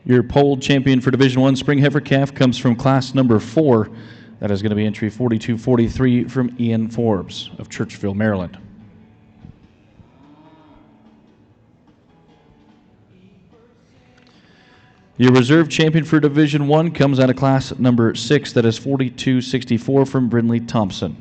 A: Your pole champion for Division I spring heifer calf comes from class number 4. That is going to be entry 4243 from Ian Forbes of Churchville, Maryland. Your reserve champion for Division I comes out of class number 6. That is 4264 from Brindley Thompson.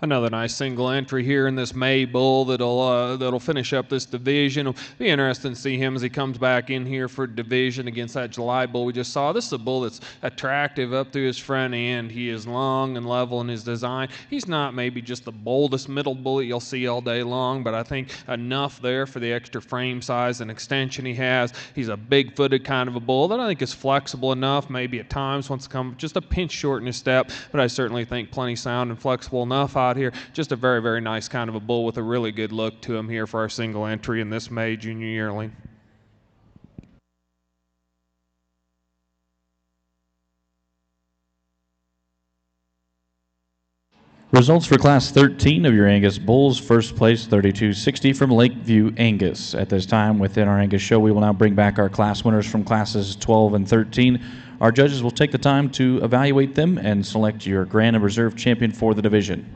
B: Another nice single entry here in this May bull that'll finish up this division. It'll be interesting to see him as he comes back in here for division against that July bull we just saw. This is a bull that's attractive up through his front end. He is long and level in his design. He's not maybe just the boldest middle bull that you'll see all day long, but I think enough there for the extra frame size and extension he has. He's a big-footed kind of a bull that I think is flexible enough. Maybe at times wants to come just a pinch short in his step, but I certainly think plenty sound and flexible enough out here. Just a very, very nice kind of a bull with a really good look to him here for our single entry in this May junior yearling.
A: Results for Class 13 of your Angus Bulls. First place, 3260 from Lakeview Angus. At this time, within our Angus show, we will now bring back our class winners from classes 12 and 13. Our judges will take the time to evaluate them and select your Grand and Reserve champion for the division.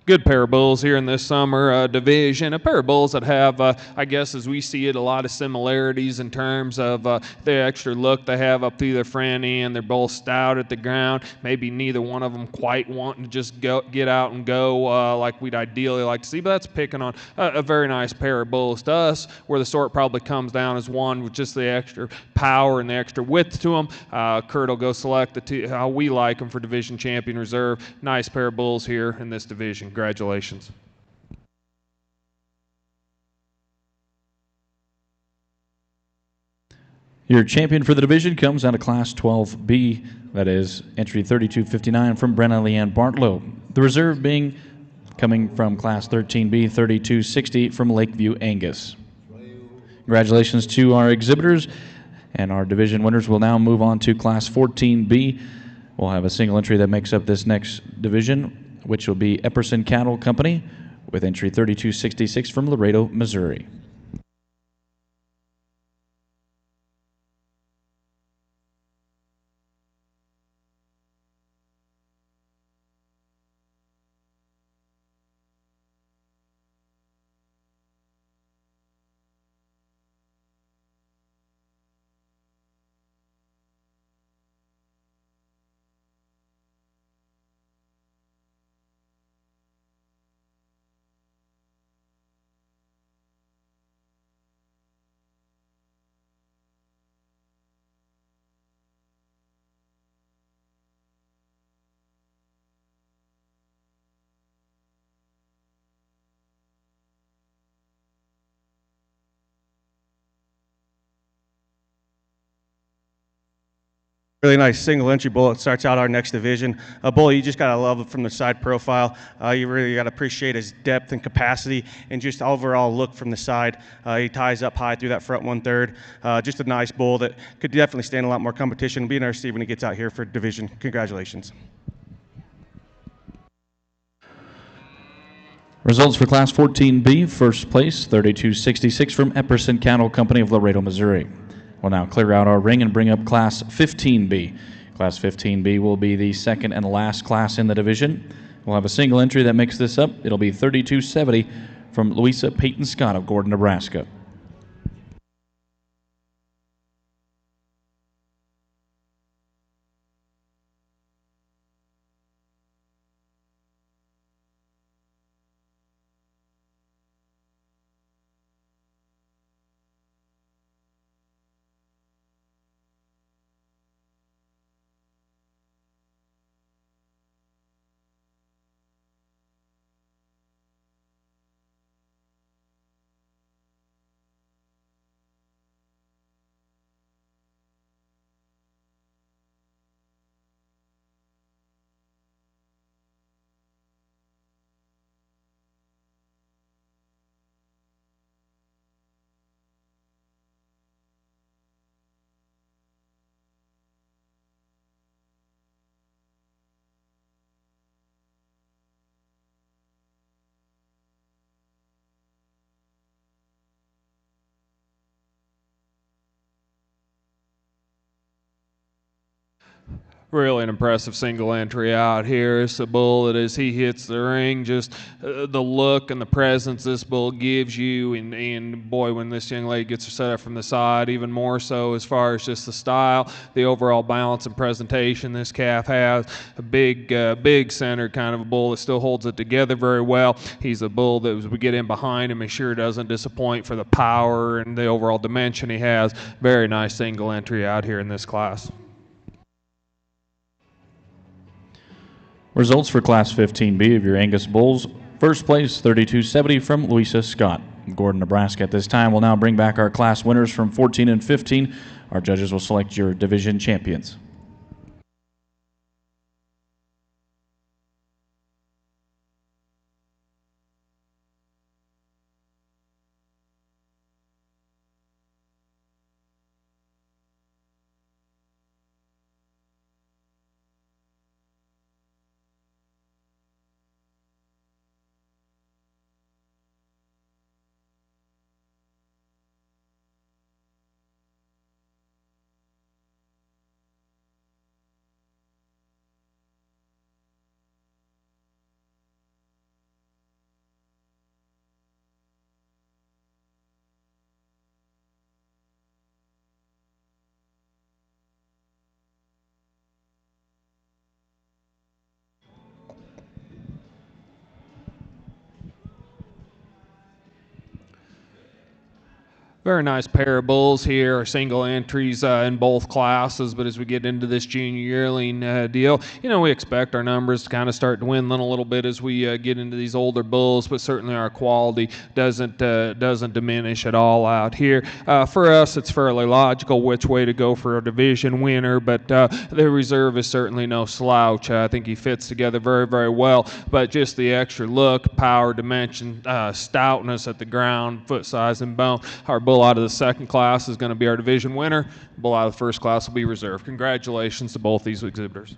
B: Good pair of bulls here in this summer division. A pair of bulls that have, I guess as we see it, a lot of similarities in terms of the extra look they have up through their front end. They're both stout at the ground. Maybe neither one of them quite wanting to just get out and go like we'd ideally like to see, but that's picking on a very nice pair of bulls. To us, where the sort probably comes down as one with just the extra power and the extra width to them. Kurt will go select the two, how we like them for Division Champion Reserve. Nice pair of bulls here in this division. Congratulations.
A: Your champion for the division comes out of Class 12B. That is entry 3259 from Brenna Leanne Bartlow. The reserve being coming from Class 13B, 3260 from Lakeview Angus. Congratulations to our exhibitors, and our division winners will now move on to Class 14B. We'll have a single entry that makes up this next division, which will be Epperson Cattle Company with entry 3266 from Laredo, Missouri.
C: Really nice single entry bull that starts out our next division. A bull you just got to love it from the side profile. You really got to appreciate his depth and capacity and just overall look from the side. He ties up high through that front 1/3. Just a nice bull that could definitely stand a lot more competition. Be interested to see when he gets out here for division. Congratulations.
A: Results for Class 14B. First place, 3266 from Epperson Cattle Company of Laredo, Missouri. We'll now clear out our ring and bring up Class 15B. Class 15B will be the second and last class in the division. We'll have a single entry that makes this up. It'll be 3270 from Louisa Peyton Scott of Gordon, Nebraska.
B: Really an impressive single entry out here. It's a bull that as he hits the ring, just the look and the presence this bull gives you, and boy, when this young lady gets her set up from the side, even more so as far as just the style, the overall balance and presentation this calf has. A big center kind of a bull that still holds it together very well. He's a bull that as we get in behind him, he sure doesn't disappoint for the power and the overall dimension he has. Very nice single entry out here in this class.
A: Results for Class 15B of your Angus Bulls. First place, 3270 from Louisa Scott. Gordon, Nebraska at this time will now bring back our class winners from 14 and 15. Our judges will select your division champions.
B: Very nice pair of bulls here, single entries in both classes, but as we get into this junior yearling deal, we expect our numbers to kind of start dwindling a little bit as we get into these older bulls, but certainly our quality doesn't diminish at all out here. For us, it's fairly logical which way to go for a division winner, but the reserve is certainly no slouch. I think he fits together very, very well, but just the extra look, power, dimension, stoutness at the ground, foot size, and bone. Our bull out of the second class is going to be our division winner. Bull out of the first class will be reserve. Congratulations to both these exhibitors.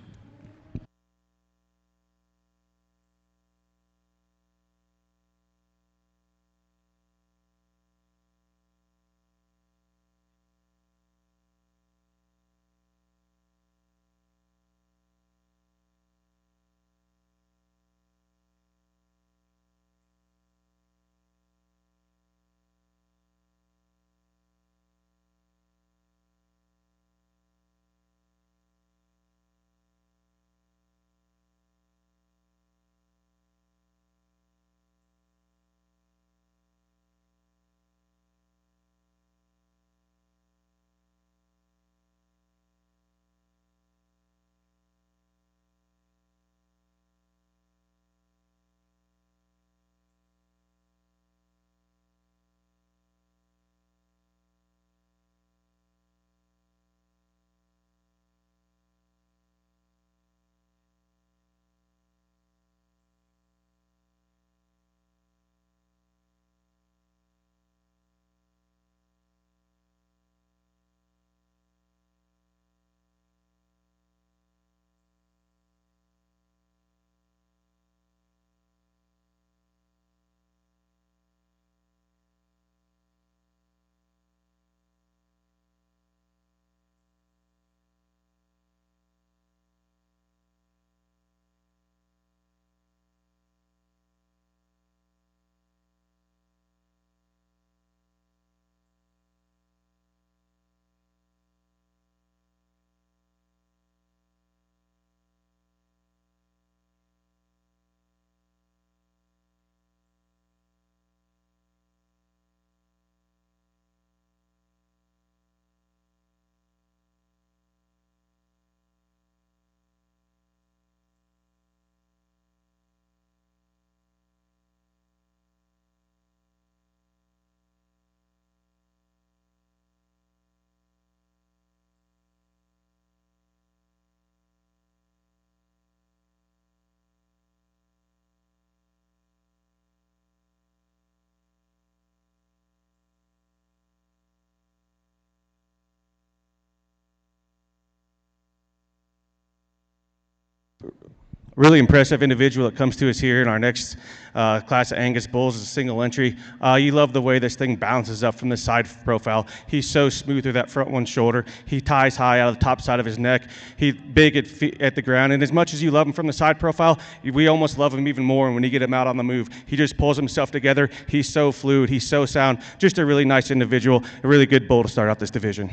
C: Really impressive individual that comes to us here in our next class of Angus bulls is a single entry. You love the way this thing bounces up from the side profile. He's so smooth through that front one shoulder. He ties high out of the top side of his neck. He's big at the ground. And as much as you love him from the side profile, we almost love him even more when you get him out on the move. He just pulls himself together. He's so fluid. He's so sound. Just a really nice individual. A really good bull to start out this division.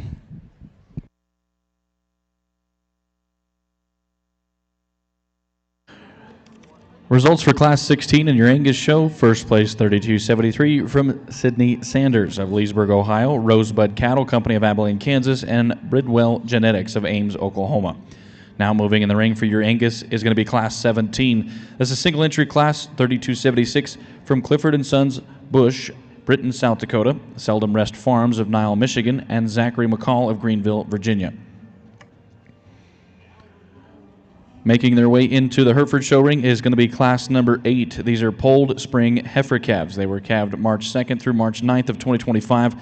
A: Results for Class 16 in your Angus show. First place, 3273 from Sydney Sanders of Leesburg, Ohio, Rosebud Cattle Company of Abilene, Kansas, and Bridwell Genetics of Ames, Oklahoma. Now moving in the ring for your Angus is going to be Class 17. That's a single entry class, 3276 from Clifford & Sons, Bush, Britton, South Dakota, Seldom Rest Farms of Niles, Michigan, and Zachary McCall of Greenville, Virginia. Making their way into the Hereford show ring is going to be class number 8. These are polled spring heifer calves. They were calved March 2nd through March 9th of 2025.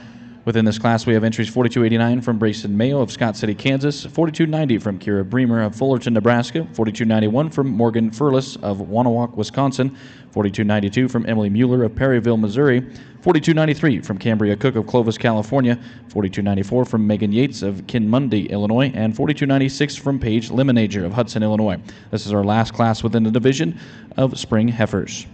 A: Within this class, we have entries 4289 from Brayson Mayo of Scott City, Kansas, 4290 from Kira Bremer of Fullerton, Nebraska, 4291 from Morgan Furless of Wanawak, Wisconsin, 4292 from Emily Mueller of Perryville, Missouri, 4293 from Cambria Cook of Clovis, California, 4294 from Megan Yates of Kinmundy, Illinois, and 4296 from Paige Lemonager of Hudson, Illinois. This is our last class within the division of spring heifers.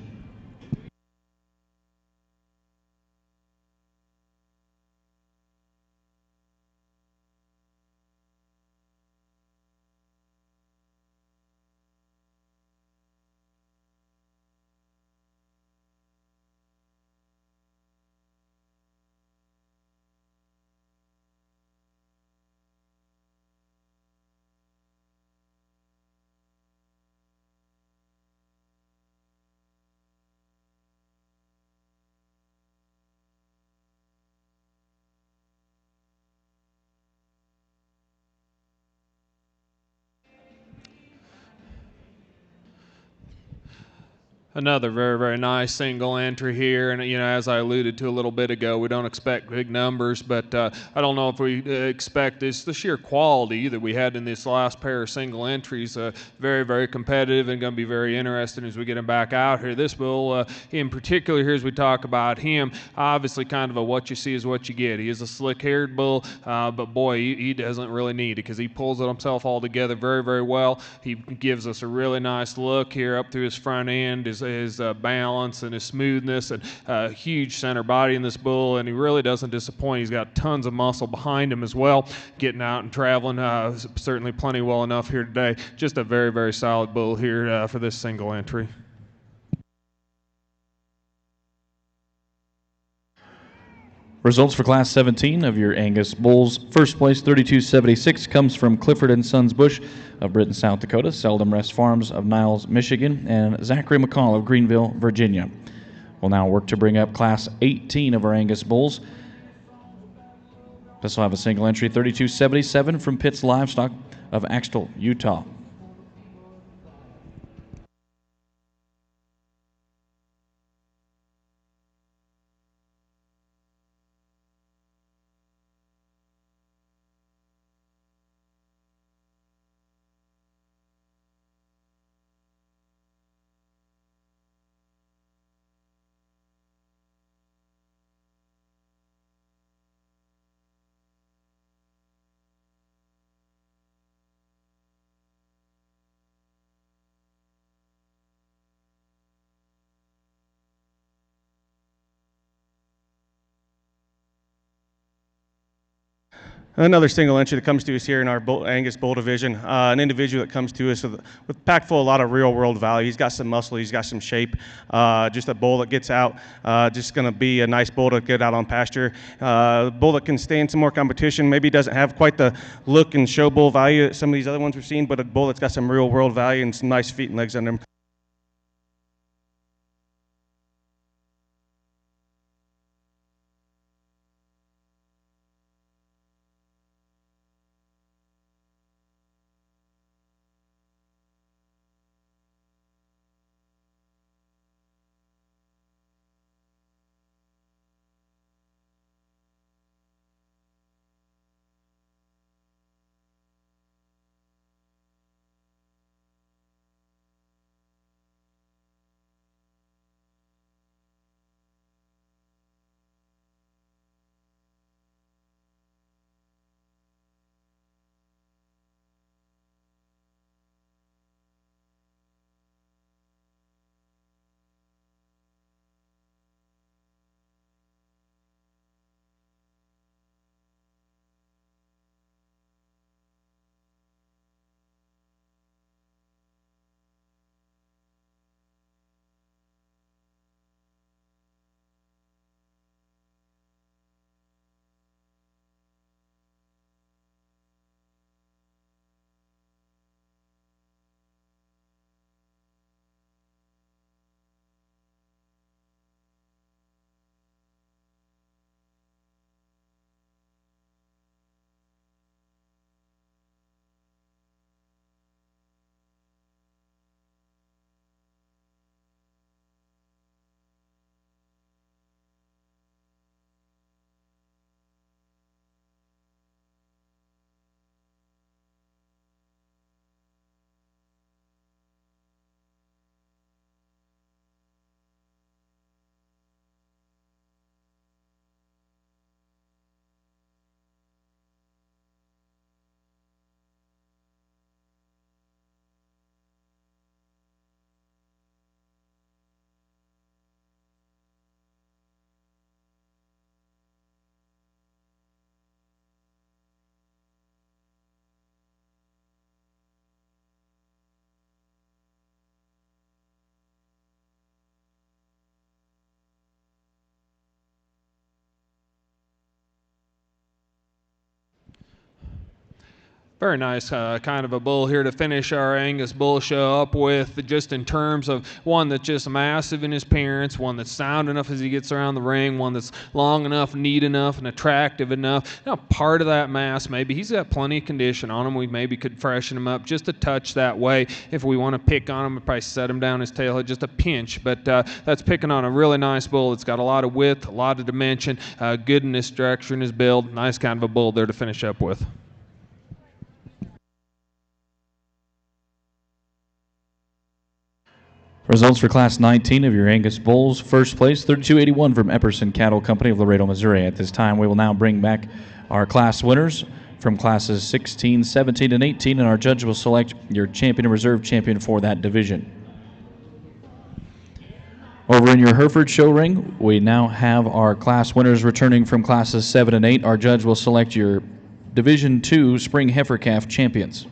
B: Another very, very nice single entry here. And, as I alluded to a little bit ago, we don't expect big numbers, but I don't know if we expect this. The sheer quality that we had in this last pair of single entries, very, very competitive and going to be very interesting as we get him back out here. This bull, in particular, here as we talk about him, obviously kind of a what you see is what you get. He is a slick-haired bull, but boy, he doesn't really need it because he pulls it himself all together very, very well. He gives us a really nice look here up through his front end, his balance and his smoothness, and huge center body in this bull, and he really doesn't disappoint. He's got tons of muscle behind him as well, getting out and traveling, certainly plenty well enough here today. Just a very, very solid bull here for this single entry.
A: Results for Class 17 of your Angus bulls. First place, 3276, comes from Clifford & Sons Bush of Britton, South Dakota, Seldom Rest Farms of Niles, Michigan, and Zachary McCall of Greenville, Virginia. We'll now work to bring up Class 18 of our Angus bulls. This will have a single entry, 3277 from Pitts Livestock of Axtell, Utah.
C: Another single entry that comes to us here in our Angus bull division, an individual that comes to us with packed full a lot of real-world value. He's got some muscle, he's got some shape, just a bull that gets out, just going to be a nice bull to get out on pasture. Bull that can stand some more competition, maybe doesn't have quite the look and show bull value that some of these other ones we've seen, but a bull that's got some real-world value and some nice feet and legs under him.
B: Very nice kind of a bull here to finish our Angus bull show up with, just in terms of one that's just massive in his appearance, one that's sound enough as he gets around the ring, one that's long enough, neat enough, and attractive enough. Now, part of that mass, maybe he's got plenty of condition on him. We maybe could freshen him up just a touch that way. If we want to pick on him, we'd probably set him down his tailhead just a pinch. But that's picking on a really nice bull. It's got a lot of width, a lot of dimension, good in his structure and his build. Nice kind of a bull there to finish up with.
A: Results for Class 19 of your Angus Bulls. First place, 3281 from Epperson Cattle Company of Laredo, Missouri. At this time, we will now bring back our class winners from classes 16, 17, and 18, and our judge will select your champion and reserve champion for that division. Over in your Hereford show ring, we now have our class winners returning from classes 7 and 8. Our judge will select your Division II Spring Heifer Calf champions.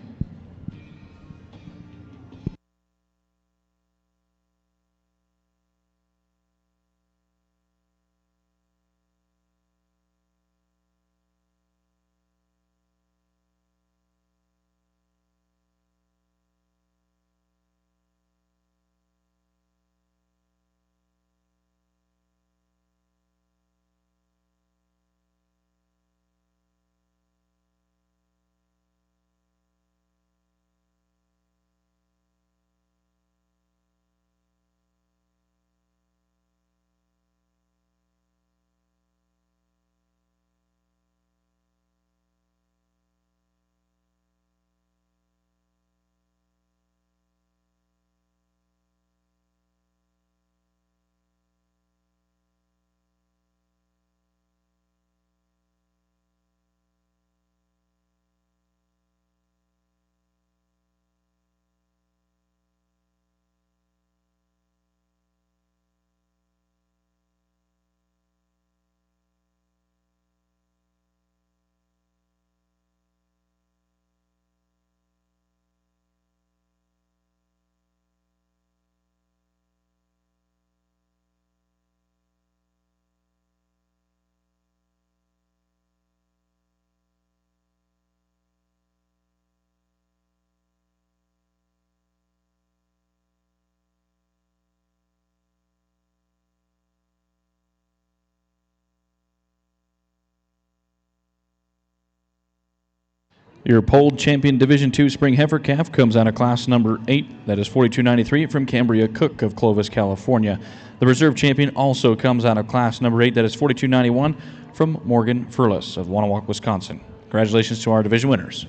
A: Your polled champion Division II Spring Heifer Calf comes out of class number 8. That is 4293 from Cambria Cook of Clovis, California. The reserve champion also comes out of class number 8. That is 4291 from Morgan Furless of Wanawak, Wisconsin. Congratulations to our division winners.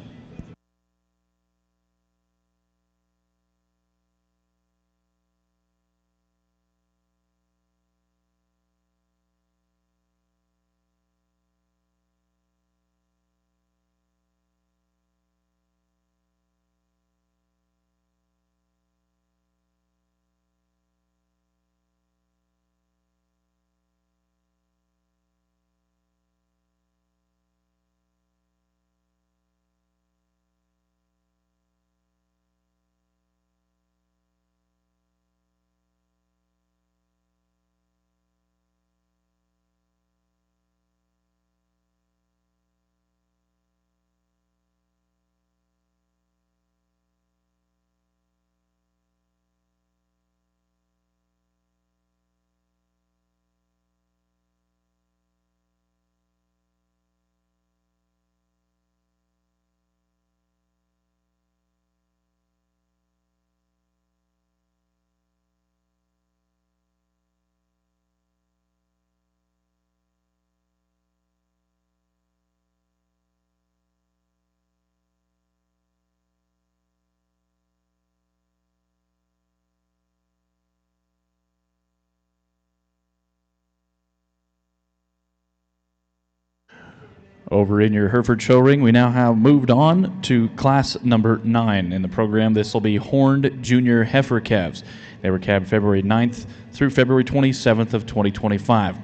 A: Over in your Hereford show ring, we now have moved on to class number 9 in the program. This will be Horned Junior Heifer Calves. They were calved February 9th through February 27th of 2025.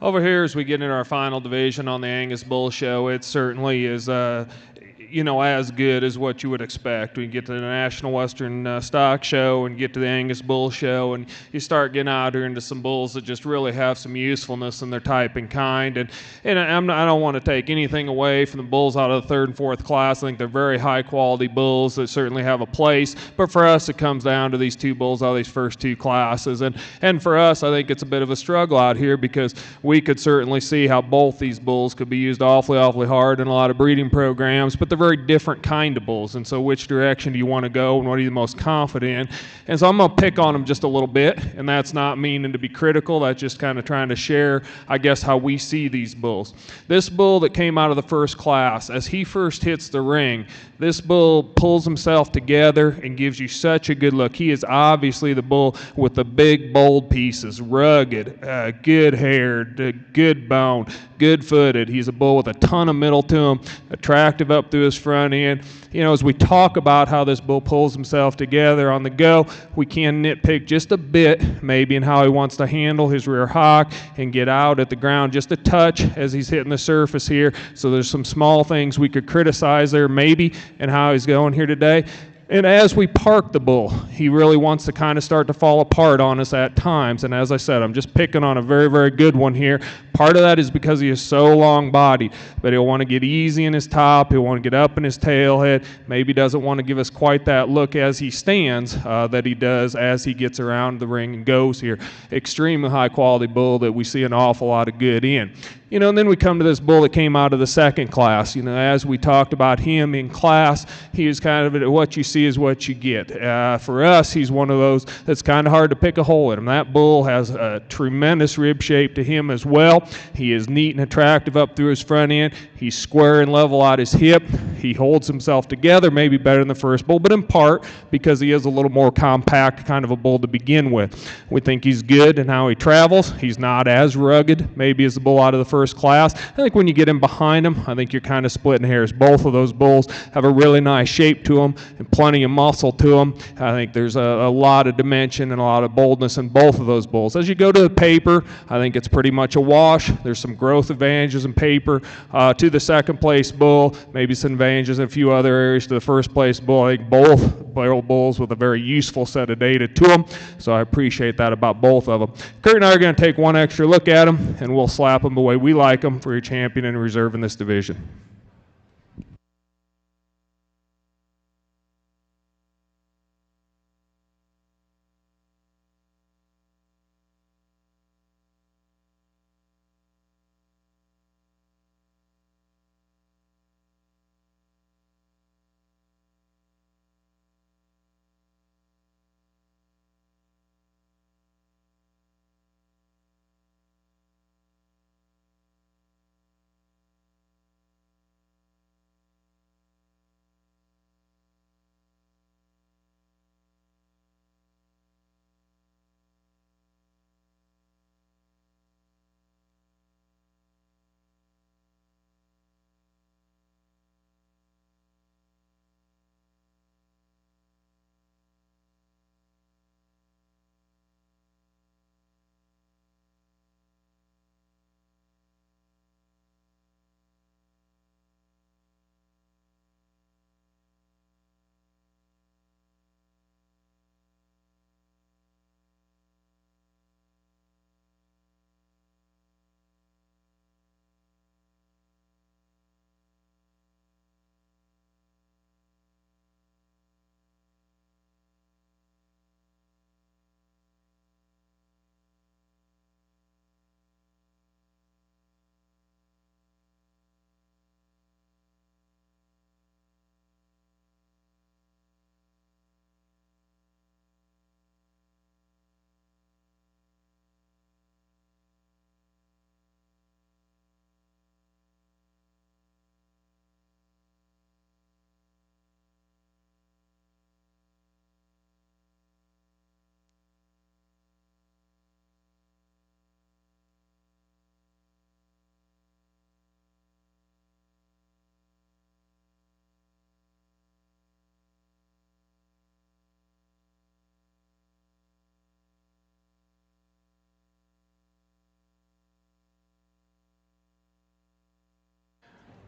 B: Over here, as we get into our final division on the Angus Bull Show, it certainly is, as good as what you would expect. We get to the National Western Stock Show and get to the Angus Bull Show, and you start getting out here into some bulls that just really have some usefulness in their type and kind. And I don't want to take anything away from the bulls out of the third and fourth class. I think they're very high quality bulls that certainly have a place. But for us, it comes down to these two bulls out of these first two classes. And for us, I think it's a bit of a struggle out here because we could certainly see how both these bulls could be used awfully hard in a lot of breeding programs, but they're very different kind of bulls. And so which direction do you want to go and what are you the most confident in? And so I'm going to pick on them just a little bit, and that's not meaning to be critical. That's just kind of trying to share, I guess, how we see these bulls. This bull that came out of the first class, as he first hits the ring, this bull pulls himself together and gives you such a good look. He is obviously the bull with the big, bold pieces, rugged, good haired, good bone, good footed. He's a bull with a ton of middle to him, attractive up through his front end. As we talk about how this bull pulls himself together on the go, we can nitpick just a bit maybe in how he wants to handle his rear hock and get out at the ground just a touch as he's hitting the surface here. So there's some small things we could criticize there maybe and how he's going here today. And as we park the bull, he really wants to kind of start to fall apart on us at times. And as I said, I'm just picking on a very, very good one here. Part of that is because he is so long-bodied, but he'll want to get easy in his top. He'll want to get up in his tail head. Maybe doesn't want to give us quite that look as he stands that he does as he gets around the ring and goes here. Extremely high-quality bull that we see an awful lot of good in. And then we come to this bull that came out of the second class. As we talked about him in class, he is kind of what you see is what you get. For us, he's one of those that's kind of hard to pick a hole in him. That bull has a tremendous rib shape to him as well. He is neat and attractive up through his front end. He's square and level out his hip. He holds himself together maybe better than the first bull, but in part because he is a little more compact kind of a bull to begin with. We think he's good in how he travels. He's not as rugged maybe as the bull out of the first class. I think when you get in behind him, I think you're kind of splitting hairs. Both of those bulls have a really nice shape to them and plenty of muscle to them. I think there's a lot of dimension and a lot of boldness in both of those bulls. As you go to the paper, I think it's pretty much a wash. There's some growth advantages in paper to the second place bull, maybe some advantages in a few other areas to the first place bull. I think both bulls with a very useful set of data to them, so I appreciate that about both of them. Kurt and I are going to take one extra look at them, and we'll slap them the way we like them for your champion and reserve in this division.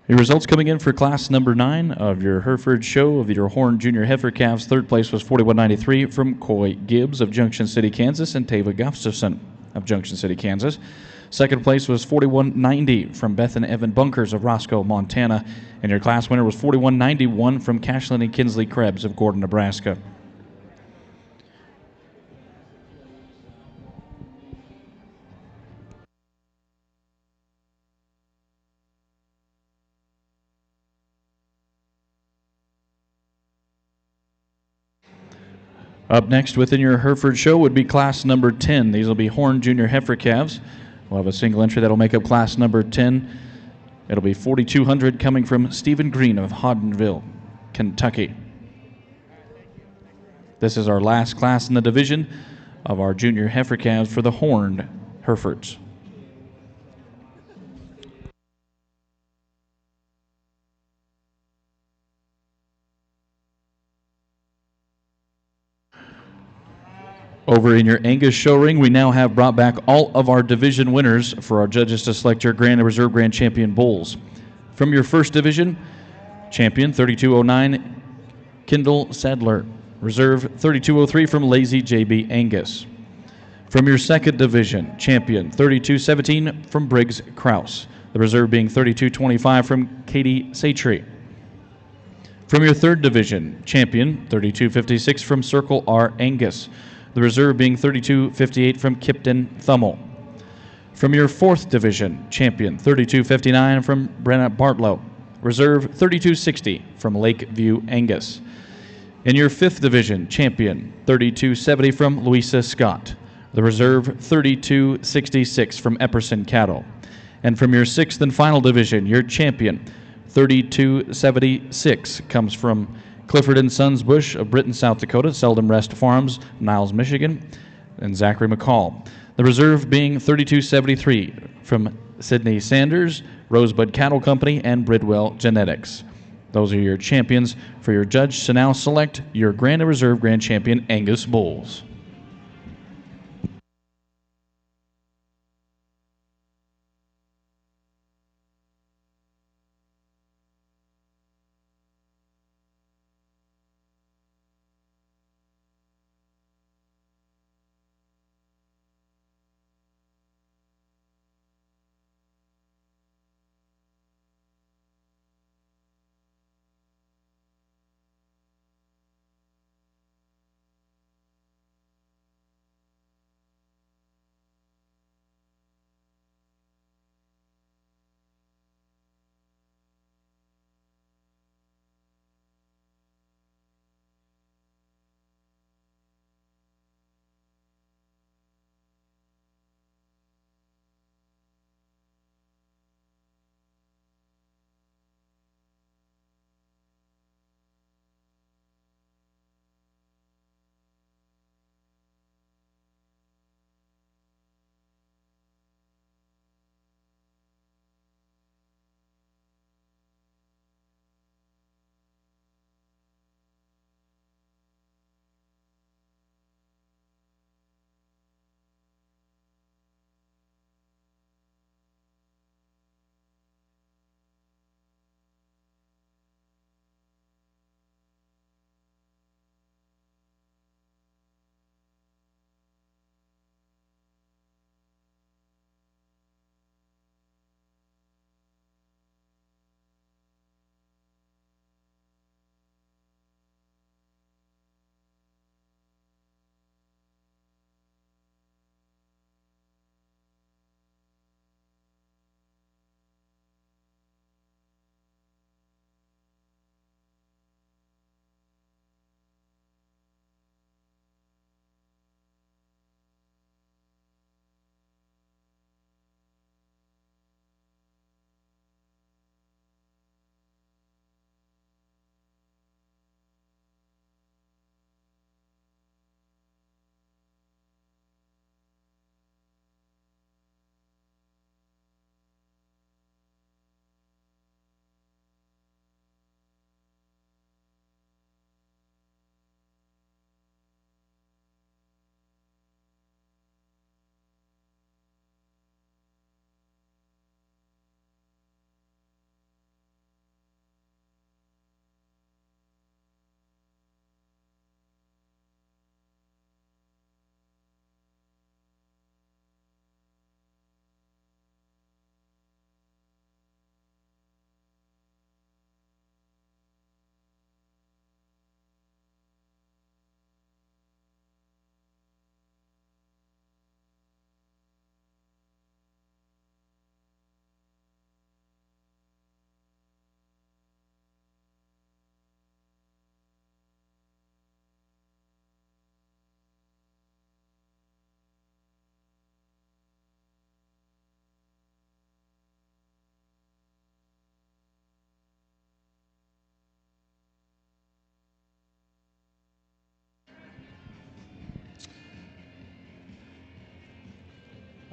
A: Your results coming in for class number 9 of your Hereford show of your Horn Junior Heifer Calves. Third place was 41.93 from Coy Gibbs of Junction City, Kansas, and Tava Gustafson of Junction City, Kansas. Second place was 41.90 from Beth and Evan Bunkers of Roscoe, Montana. And your class winner was 41.91 from Cashlin and Kinsley Krebs of Gordon, Nebraska. Up next within your Hereford show would be class number 10. These will be Horn Junior Heifer Calves. We'll have a single entry that'll make up class number 10. It'll be 4,200 coming from Stephen Green of Hoddenville, Kentucky. This is our last class in the division of our Junior Heifer Calves for the Horned Herefords. Over in your Angus show ring, we now have brought back all of our division winners for our judges to select your Grand and Reserve Grand Champion bulls. From your first division, champion 3209, Kendall Sadler. Reserve 3203 from Lazy JB Angus. From your second division, champion 3217 from Briggs Krause. The reserve being 3225 from Katie Satry. From your third division, champion 3256 from Circle R Angus. The reserve being 3258 from Kipton Thummel. From your fourth division, champion 3259 from Brenna Bartlow. Reserve 3260 from Lakeview Angus. In your fifth division, champion 3270 from Louisa Scott. The reserve 3266 from Epperson Cattle. And from your sixth and final division, your champion 3276 comes from Clifford and Sons Bush of Britton, South Dakota, Seldom Rest Farms, Niles, Michigan, and Zachary McCall. The reserve being 3273 from Sidney Sanders, Rosebud Cattle Company, and Bridwell Genetics. Those are your champions for your judge to now select your Grand and Reserve Grand Champion Angus bulls.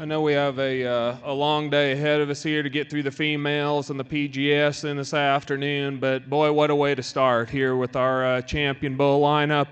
B: I know we have a long day ahead of us here to get through the females and the PGS in this afternoon, but boy, what a way to start here with our champion bull lineup.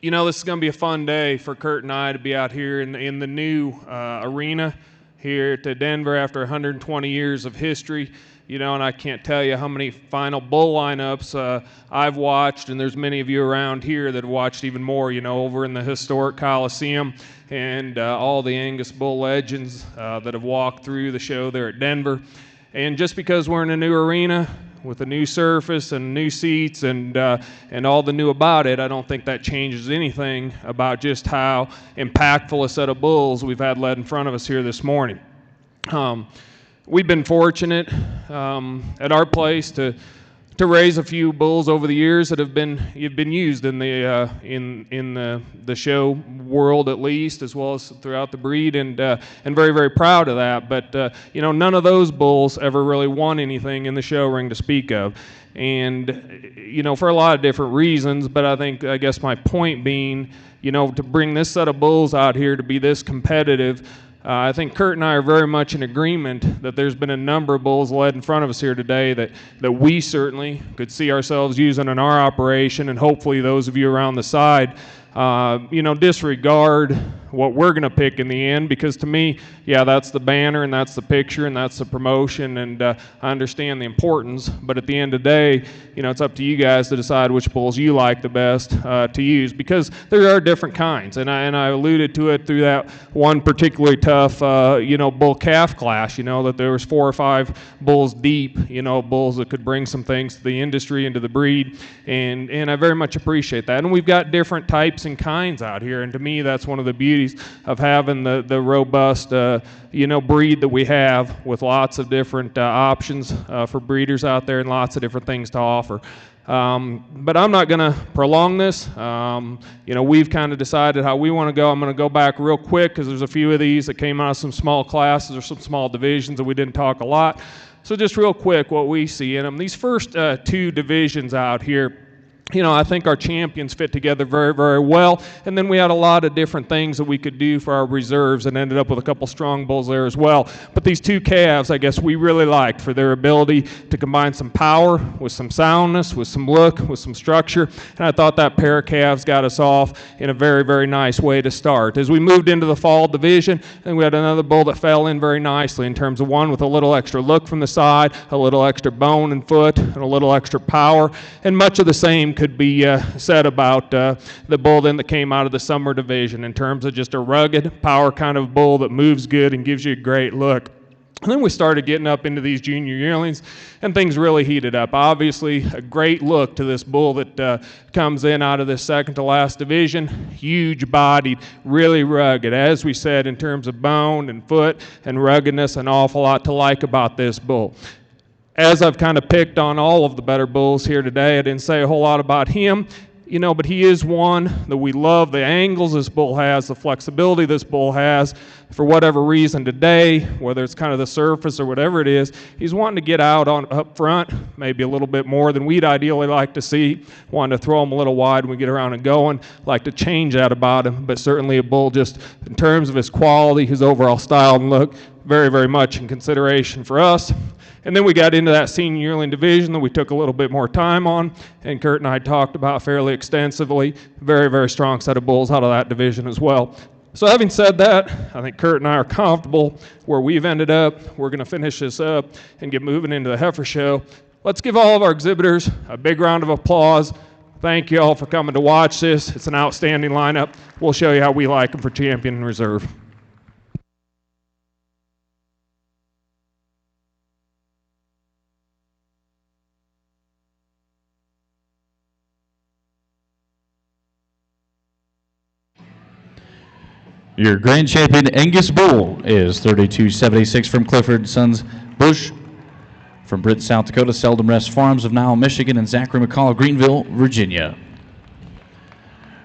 B: You know, this is going to be a fun day for Kurt and I to be out here in the new arena here to Denver after 120 years of history. You know, and I can't tell you how many final bull lineups I've watched, and there's many of you around here that have watched even more, you know, over in the historic Coliseum, and all the Angus bull legends that have walked through the show there at Denver. And just because we're in a new arena with a new surface and new seats and all the new about it, I don't think that changes anything about just how impactful a set of bulls we've had led in front of us here this morning. We've been fortunate at our place to raise a few bulls over the years that have been used in the show world, at least, as well as throughout the breed, and very, very proud of that. But you know, none of those bulls ever really won anything in the show ring to speak of, and you know, for a lot of different reasons. But I guess my point being, you know, to bring this set of bulls out here to be this competitive. I think Kurt and I are very much in agreement that there's been a number of bulls led in front of us here today that we certainly could see ourselves using in our operation, and hopefully those of you around the side, you know, disregard what we're going to pick in the end, because to me, yeah, that's the banner and that's the picture and that's the promotion, and I understand the importance, but at the end of the day, you know, it's up to you guys to decide which bulls you like the best to use, because there are different kinds, and I alluded to it through that one particularly tough, you know, bull calf class, you know, that there was 4 or 5 bulls deep, you know, bulls that could bring some things to the industry and to the breed, and I very much appreciate that. And we've got different types and kinds out here, and to me, that's one of the beauties of having the robust, you know, breed that we have, with lots of different options for breeders out there and lots of different things to offer. But I'm not going to prolong this. You know, we've kind of decided how we want to go. I'm going to go back real quick because there's a few of these that came out of some small classes or some small divisions that we didn't talk a lot. So just real quick what we see in them. These first 2 divisions out here, you know, I think our champions fit together very, very well. And then we had a lot of different things that we could do for our reserves and ended up with a couple strong bulls there as well. But these 2 calves, I guess we really liked for their ability to combine some power with some soundness, with some look, with some structure. And I thought that pair of calves got us off in a very, very nice way to start. As we moved into the fall division, I think we had another bull that fell in very nicely in terms of one with a little extra look from the side, a little extra bone and foot, and a little extra power. And much of the same could be said about the bull then that came out of the summer division in terms of just a rugged power kind of bull that moves good and gives you a great look. And then we started getting up into these junior yearlings, and things really heated up. Obviously, a great look to this bull that comes in out of this second to last division. Huge bodied, really rugged. As we said, in terms of bone and foot and ruggedness, an awful lot to like about this bull. As I've kind of picked on all of the better bulls here today, I didn't say a whole lot about him, you know, but he is one that we love. The angles this bull has, the flexibility this bull has, for whatever reason today, whether it's kind of the surface or whatever it is, he's wanting to get out on up front, maybe a little bit more than we'd ideally like to see, wanting to throw him a little wide when we get around and going, like to change that about him, but certainly a bull just in terms of his quality, his overall style and look, very, very much in consideration for us. And then we got into that senior yearling division that we took a little bit more time on, and Kurt and I talked about fairly extensively. Very, very strong set of bulls out of that division as well. So having said that, I think Kurt and I are comfortable where we've ended up. We're going to finish this up and get moving into the heifer show. Let's give all of our exhibitors a big round of applause. Thank you all for coming to watch this. It's an outstanding lineup. We'll show you how we like them for champion and reserve.
A: Your grand champion Angus bull is 3276 from Clifford Sons Bush. From Britt, South Dakota, Seldom Rest Farms of Nile, Michigan, and Zachary McCall of Greenville, Virginia.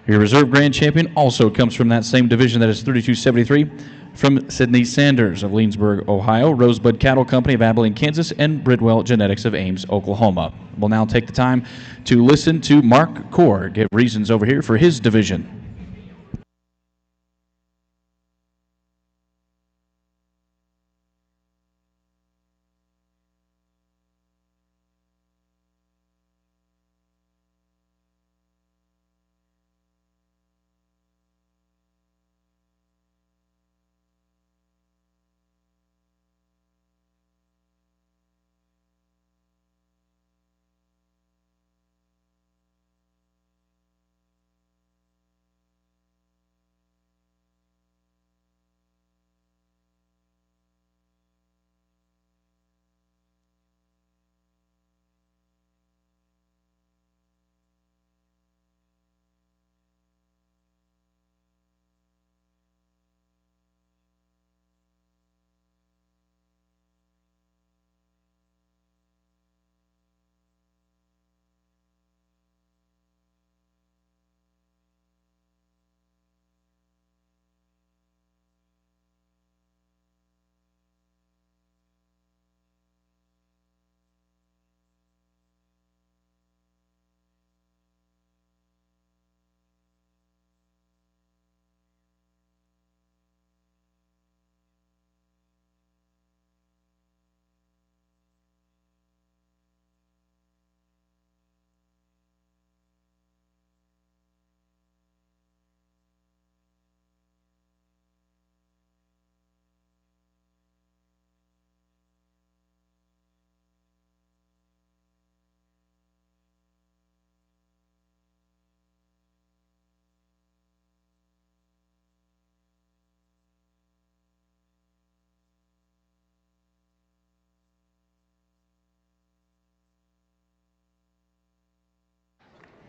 A: Your reserve grand champion also comes from that same division, that is 3273, from Sydney Sanders of Leensburg, Ohio, Rosebud Cattle Company of Abilene, Kansas, and Bridwell Genetics of Ames, Oklahoma. We'll now take the time to listen to Mark Core give reasons over here for his division.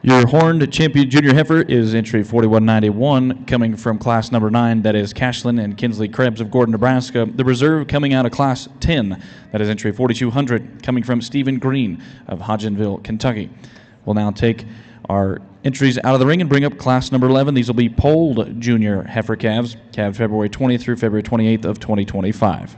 A: Your horned champion junior heifer is entry 4191, coming from class number 9, that is Cashlin and Kinsley Krebs of Gordon, Nebraska. The reserve coming out of class 10, that is entry 4200, coming from Stephen Green of Hodgenville, Kentucky. We'll now take our entries out of the ring and bring up class number 11. These will be polled junior heifer calves, calved February 20th through February 28th of 2025.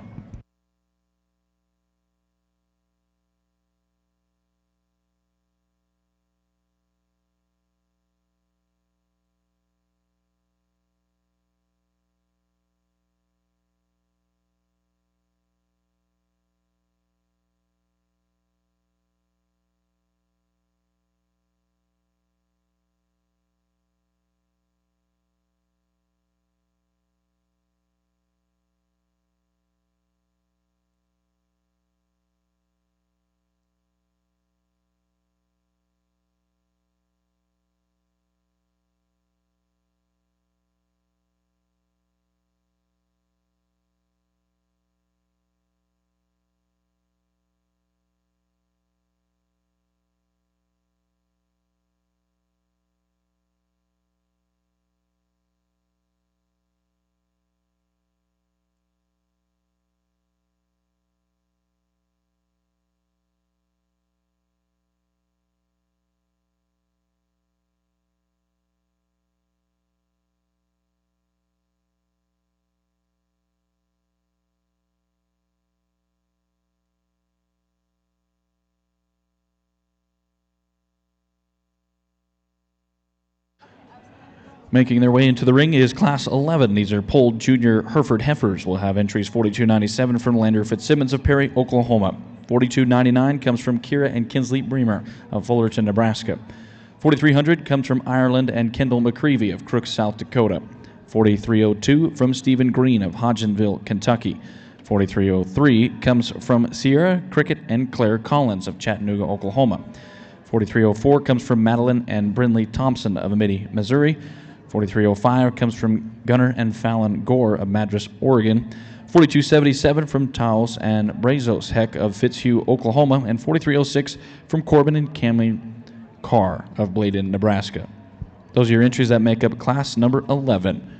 A: Making their way into the ring is Class 11. These are polled junior Hereford heifers. We'll have entries 4297 from Lander Fitzsimmons of Perry, Oklahoma. 4299 comes from Kira and Kinsley Bremer of Fullerton, Nebraska. 4300 comes from Ireland and Kendall McCreevy of Crooks, South Dakota. 4302 from Stephen Green of Hodgenville, Kentucky. 4303 comes from Sierra Cricket and Claire Collins of Chattanooga, Oklahoma. 4304 comes from Madeline and Brinley Thompson of Amity, Missouri. 4305 comes from Gunnar and Fallon Gore of Madras, Oregon. 4277 from Taos and Brazos Heck of Fitzhugh, Oklahoma. And 4306 from Corbin and Cammy Carr of Bladen, Nebraska. Those are your entries that make up class number 11.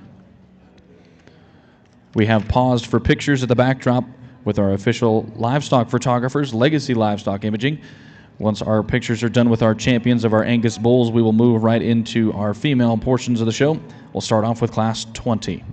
A: We have paused for pictures of the backdrop with our official livestock photographers, Legacy Livestock Imaging. Once our pictures are done with our champions of our Angus bulls, we will move right into our female portions of the show. We'll start off with class 20.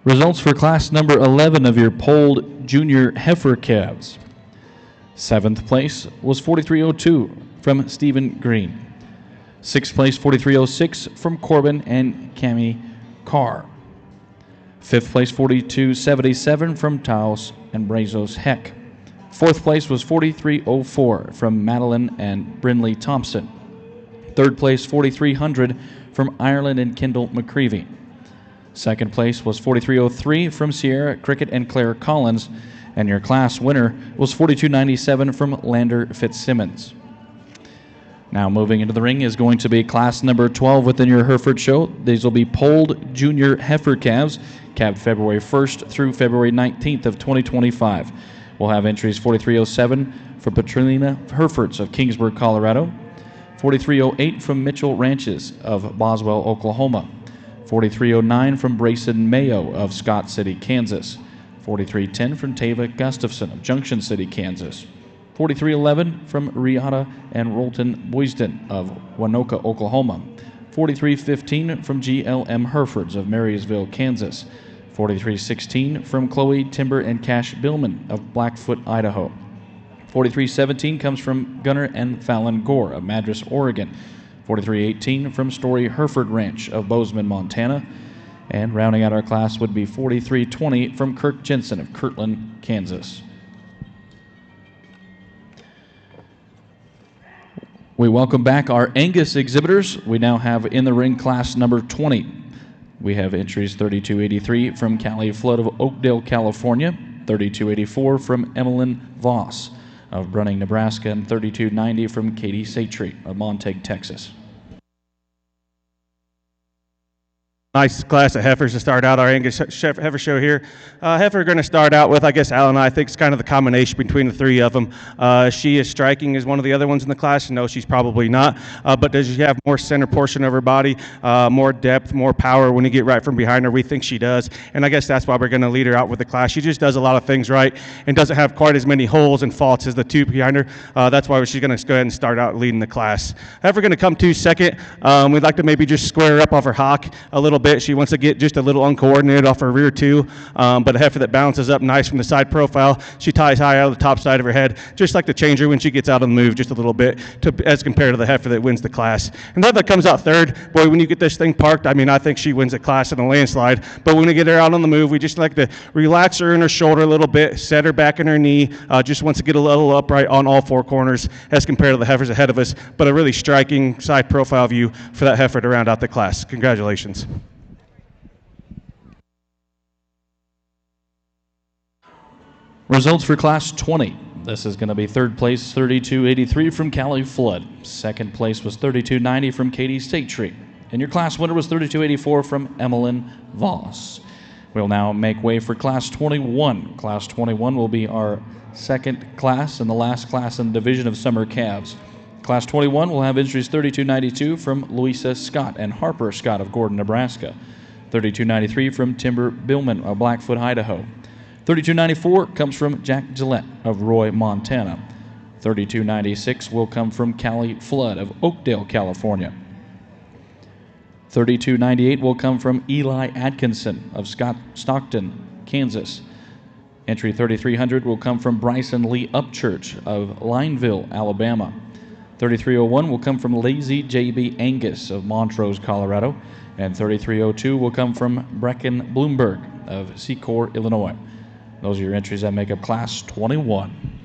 A: Results for class number 11 of your polled junior heifer calves. 7th place was 4302 from Stephen Green. 6th place 4306 from Corbin and Cami Carr. 5th place 4277 from Taos and Brazos Heck. 4th place was 4304 from Madeline and Brinley Thompson. 3rd place 4300 from Ireland and Kendall McCreevy. 2nd place was 4303 from Sierra Cricket and Claire Collins, and your class winner was 4297 from Lander Fitzsimmons. Now moving into the ring is going to be class number 12 within your Hereford show. These will be polled junior heifer calves, calved February 1st through February 19th of 2025. We'll have entries 4307 from Petrina Herefords of Kingsburg, Colorado, 4308 from Mitchell Ranches of Boswell, Oklahoma, 4309 from Brayson Mayo of Scott City, Kansas, 4310 from Tava Gustafson of Junction City, Kansas, 4311 from Riata and Rolton Boysden of Wanoka, Oklahoma, 4315 from GLM Herefords of Marysville, Kansas, 4316 from Chloe Timber and Cash Billman of Blackfoot, Idaho, 4317 comes from Gunnar and Fallon Gore of Madras, Oregon, 4318 from Story Hereford Ranch of Bozeman, Montana, and rounding out our class would be 4320 from Kirk Jensen of Kirtland, Kansas. We welcome back our Angus exhibitors. We now have in the ring class number 20. We have entries 3283 from Callie Flood of Oakdale, California, 3284 from Emmeline Voss of Brunning, Nebraska, and 3290 from Katie Satry of Montague, Texas.
C: Nice class of heifers to start out our Angus heifer show here. Heifer are going to start out with, I guess, Alan and I think it's kind of the combination between the three of them. She is striking as one of the other ones in the class. No, she's probably not. But does she have more center portion of her body, more depth, more power when you get right from behind her? We think she does. And I guess that's why we're going to lead her out with the class. She just does a lot of things right and doesn't have quite as many holes and faults as the two behind her. That's why she's going to go ahead and start out leading the class. Heifer going to come to second. We'd like to maybe just square her up off her hock a little bit. She wants to get just a little uncoordinated off her rear too, but a heifer that bounces up nice from the side profile. She ties high out of the top side of her head, just like the changer when she gets out on the move just a little bit as compared to the heifer that wins the class. And that comes out third. Boy, when you get this thing parked, I mean, I think she wins the class in a landslide, but when we get her out on the move, we just like to relax her in her shoulder a little bit, set her back in her knee, just wants to get a little upright on all four corners as compared to the heifers ahead of us, but a really striking side profile view for that heifer to round out the class. Congratulations.
A: Results for class 20. This is going to be third place 3283 from Callie Flood. Second place was 3290 from Katie Satry. And your class winner was 3284 from Emmeline Voss. We'll now make way for class 21. Class 21 will be our second class and the last class in the division of summer calves. Class 21 will have entries 3292 from Louisa Scott and Harper Scott of Gordon, Nebraska. 3293 from Timber Billman of Blackfoot, Idaho. 3294 comes from Jack Gillette of Roy, Montana. 3296 will come from Callie Flood of Oakdale, California. 3298 will come from Eli Atkinson of Stockton, Kansas. Entry 3300 will come from Bryson Lee Upchurch of Lineville, Alabama. 3301 will come from Lazy J.B. Angus of Montrose, Colorado. And 3302 will come from Brecken Bloomberg of Secor, Illinois. Those are your entries that make up class 21.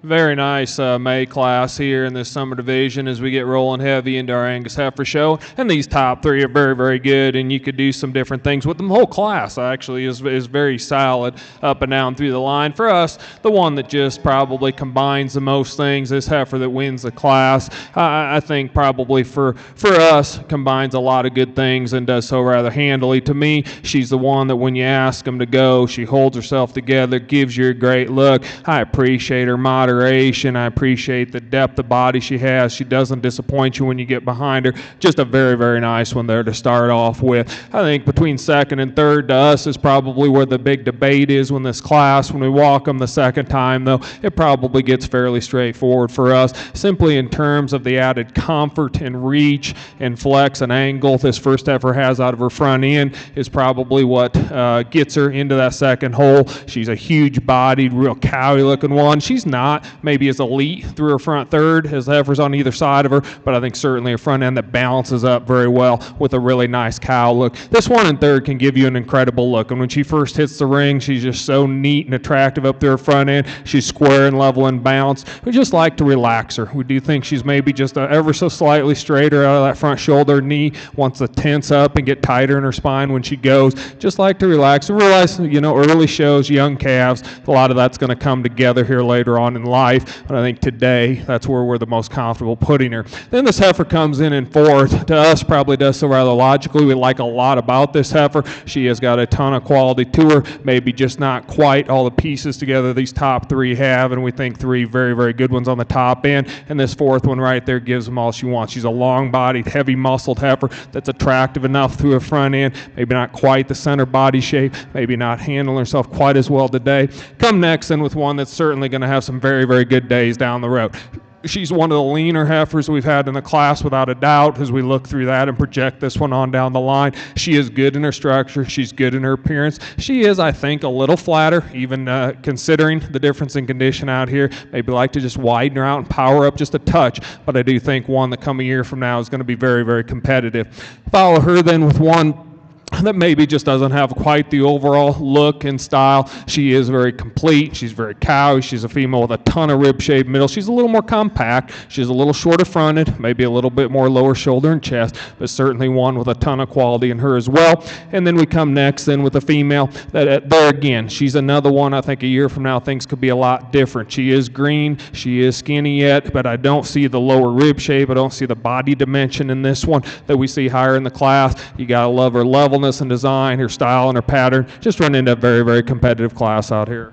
B: Very nice May class here in this summer division as we get rolling heavy into our Angus Heifer show. And these top three are very, very good, and you could do some different things with them. The whole class actually is very solid up and down through the line. For us, the one that just probably combines the most things is heifer that wins the class. I think probably for us combines a lot of good things and does so rather handily. To me, she's the one that when you ask them to go, she holds herself together, gives you a great look. I appreciate her moderation. I appreciate the depth of body she has. She doesn't disappoint you when you get behind her. Just a very, very nice one there to start off with. I think between second and third to us is probably where the big debate is when this class, when we walk them the second time, though, it probably gets fairly straightforward for us. Simply in terms of the added comfort and reach and flex and angle this first heifer has out of her front end is probably what gets her into that second hole. She's a huge-bodied, real cowy looking one. She's not maybe as elite through her front third as the heifers on either side of her, but I think certainly a front end that balances up very well with a really nice cow look. This one in third can give you an incredible look, and when she first hits the ring, she's just so neat and attractive up through her front end. She's square and level and balanced. We just like to relax her. We do think she's maybe just ever so slightly straighter out of that front shoulder knee, wants to tense up and get tighter in her spine when she goes. Just like to relax and realize, early shows, young calves, a lot of that's going to come together here later on in life, but I think today that's where we're the most comfortable putting her. Then this heifer comes in fourth. To us, probably does so rather logically. We like a lot about this heifer. She has got a ton of quality to her, maybe just not quite all the pieces together these top three have, and we think three very, very good ones on the top end, and this fourth one right there gives them all she wants. She's a long-bodied, heavy-muscled heifer that's attractive enough through her front end, maybe not quite the center body shape, maybe not handling herself quite as well today. Come next in with one that's certainly going to have some very, very good days down the road. She's one of the leaner heifers we've had in the class without a doubt as we look through that and project this one on down the line. She is good in her structure. She's good in her appearance. She is, I think, a little flatter, even considering the difference in condition out here. Maybe like to just widen her out and power up just a touch, but I do think one that come a year from now is going to be very, very competitive. Follow her then with one that maybe just doesn't have quite the overall look and style. She is very complete. She's very cowy. She's a female with a ton of rib shaped middle. She's a little more compact. She's a little shorter fronted, maybe a little bit more lower shoulder and chest, but certainly one with a ton of quality in her as well. And then we come next then with a female that there again, she's another one I think a year from now things could be a lot different. She is green. She is skinny yet, but I don't see the lower rib shape. I don't see the body dimension in this one that we see higher in the class. You got to love her levelness and design, her style and her pattern. Just run into a very, very competitive class out here.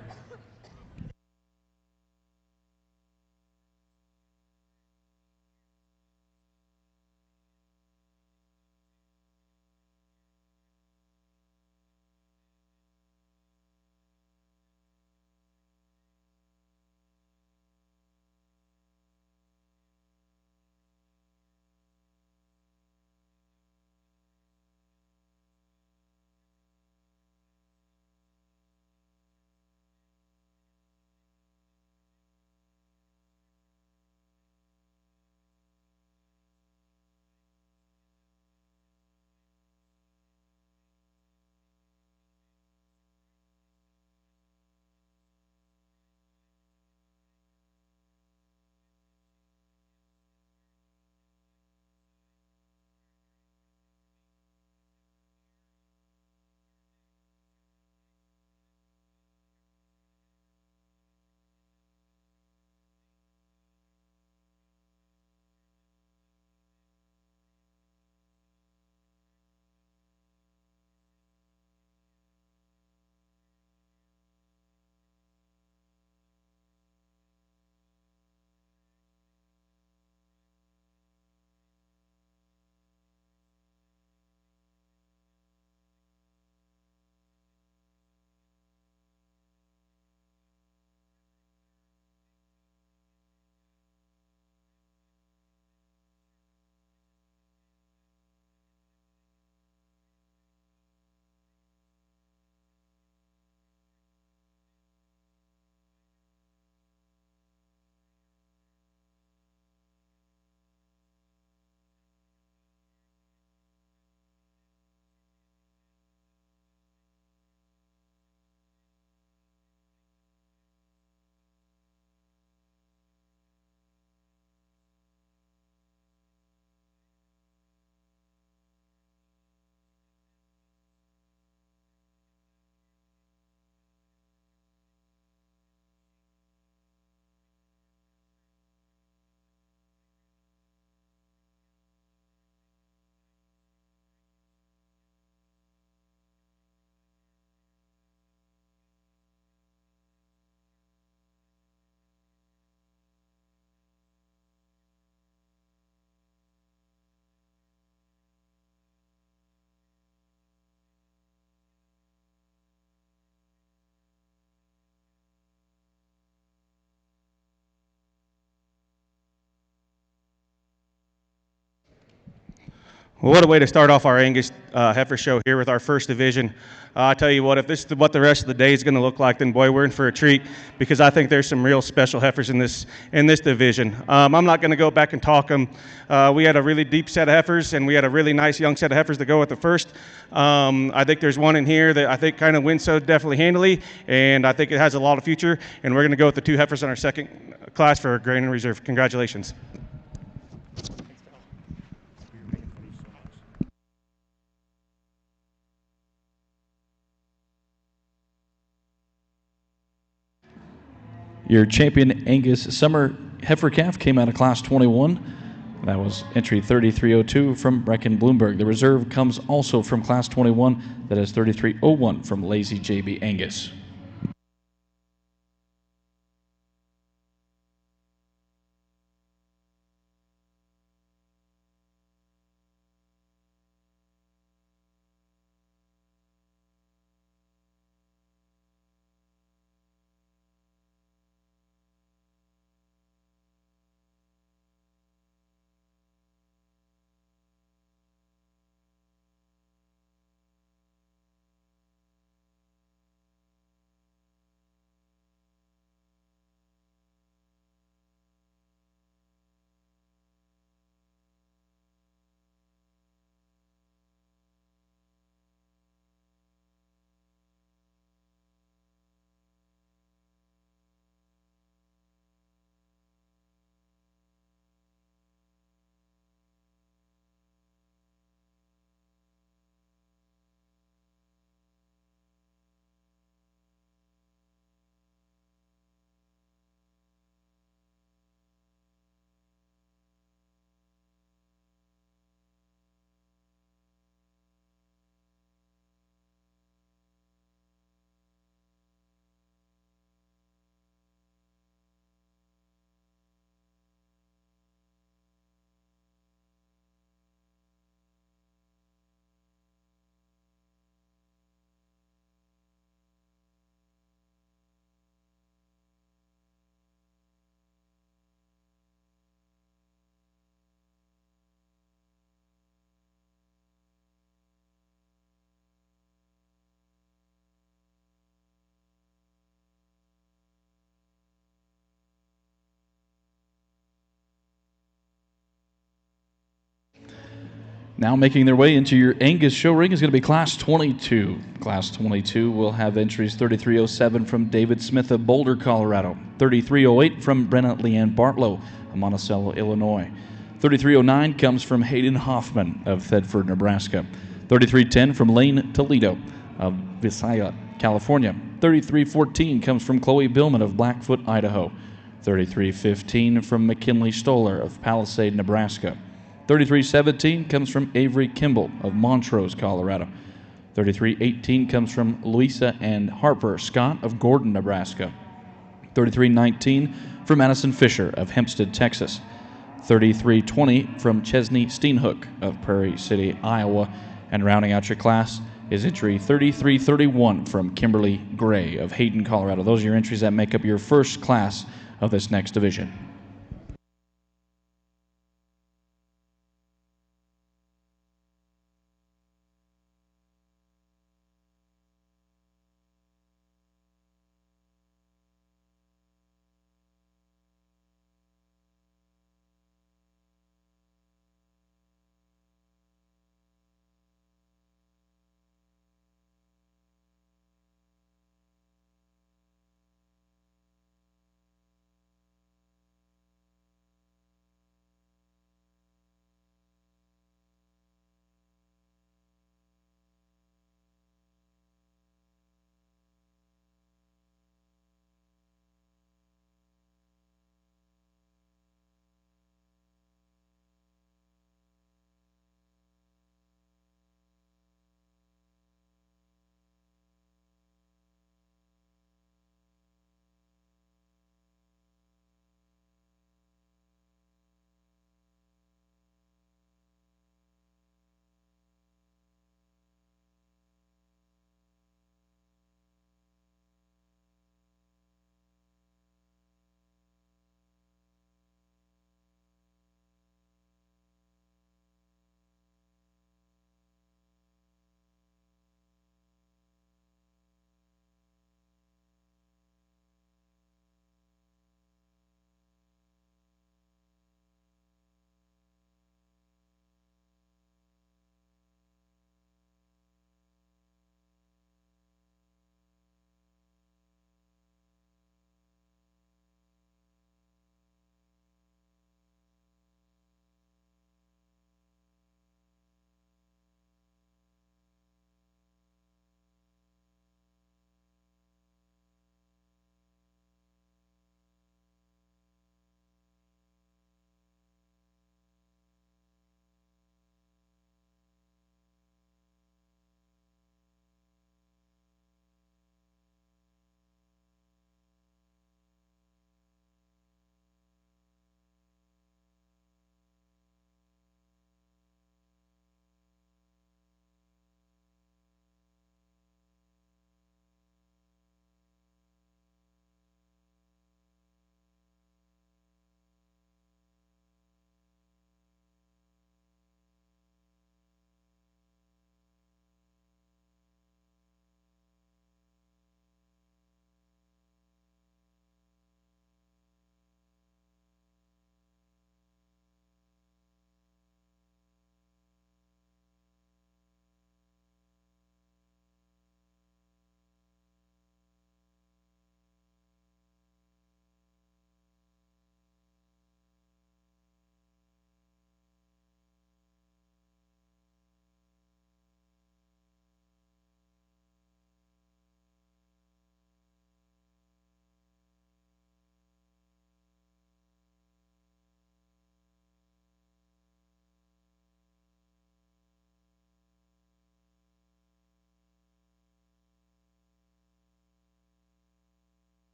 C: Well, what a way to start off our Angus heifer show here with our first division. I tell you what, if this is what the rest of the day is going to look like, then boy, we're in for a treat, because I think there's some real special heifers in this division. I'm not going to go back and talk them. We had a really deep set of heifers, and we had a really nice young set of heifers to go with the first. I think there's one in here that I think kind of wins so definitely handily, and I think it has a lot of future. And we're going to go with the 2 heifers in our second class for Grain and Reserve. Congratulations.
A: Your champion Angus Summer Heifer Calf came out of Class 21. That was entry 3302 from Brecken Bloomberg. The reserve comes also from Class 21. That is 3301 from Lazy JB Angus. Now making their way into your Angus show ring is going to be Class 22. Class 22 will have entries 3307 from David Smith of Boulder, Colorado, 3308 from Brenna Leanne Bartlow of Monticello, Illinois. 3309 comes from Hayden Hoffman of Thedford, Nebraska. 3310 from Lane Toledo of Visaya, California. 3314 comes from Chloe Billman of Blackfoot, Idaho. 3315 from McKinley Stoller of Palisade, Nebraska. 3317 comes from Avery Kimball of Montrose, Colorado. 3318 comes from Louisa and Harper Scott of Gordon, Nebraska. 3319 from Madison Fisher of Hempstead, Texas. 3320 from Chesney Steenhook of Prairie City, Iowa. And rounding out your class is entry 3331 from Kimberly Gray of Hayden, Colorado. Those are your entries that make up your first class of this next division.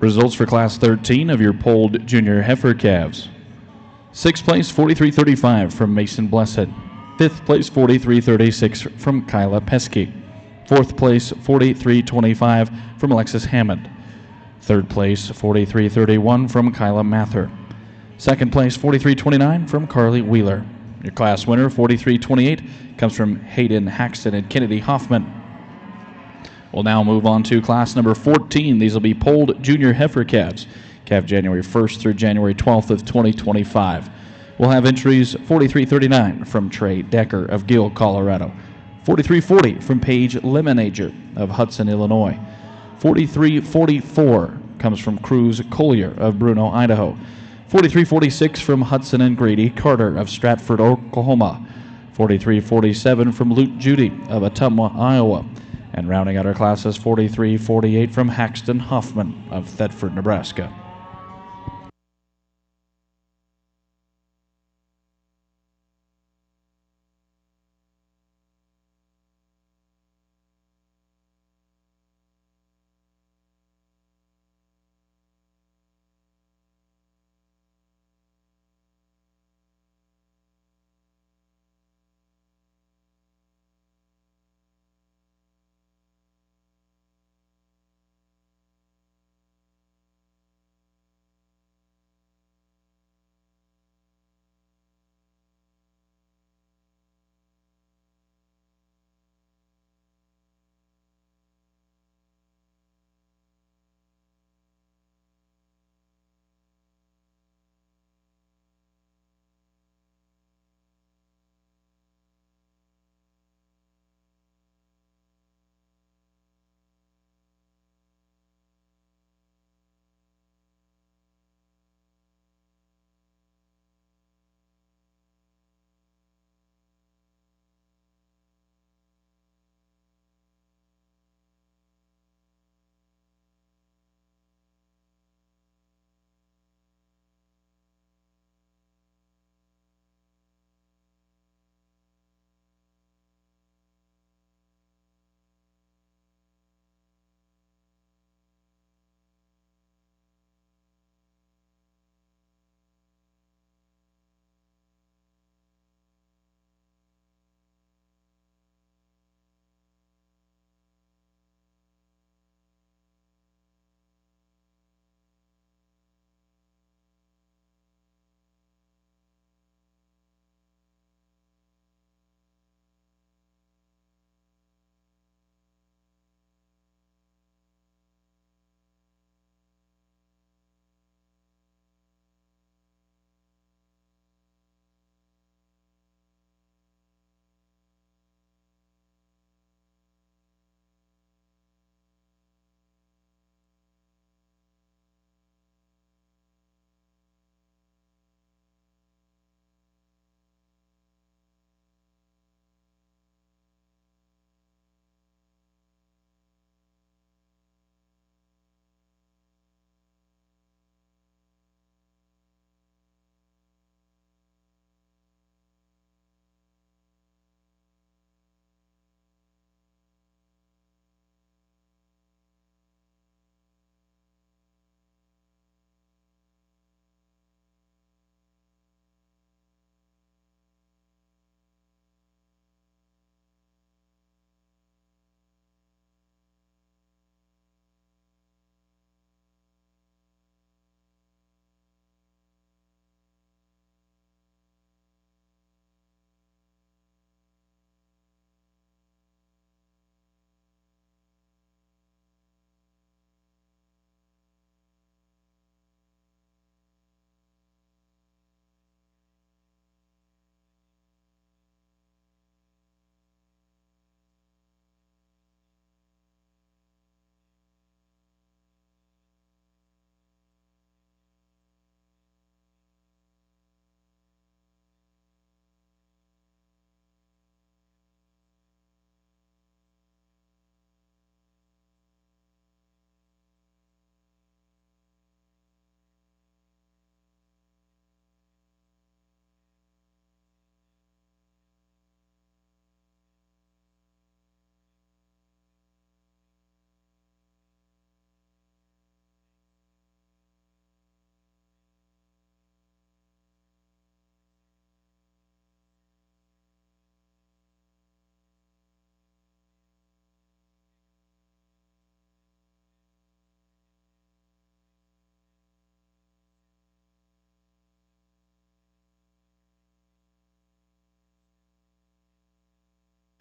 A: Results for Class 13 of your polled junior heifer calves. 6th place, 43.35 from Mason Blessed. 5th place, 43.36 from Kyla Pesky. 4th place, 43.25 from Alexis Hammond. 3rd place, 43.31 from Kyla Mather. 2nd place, 43.29 from Carly Wheeler. Your class winner, 43.28, comes from Hayden Haxton and Kennedy Hoffman. We'll now move on to class number 14. These will be polled junior heifer calves, calf January 1st through January 12th of 2025. We'll have entries 43.39 from Trey Decker of Gill, Colorado. 43.40 from Paige Lemonager of Hudson, Illinois. 43.44 comes from Cruz Collier of Bruno, Idaho. 43.46 from Hudson and Grady Carter of Stratford, Oklahoma. 43.47 from Luke Judy of Ottumwa, Iowa. And rounding out our classes, 43.48 from Haxton Hoffman of Thetford, Nebraska.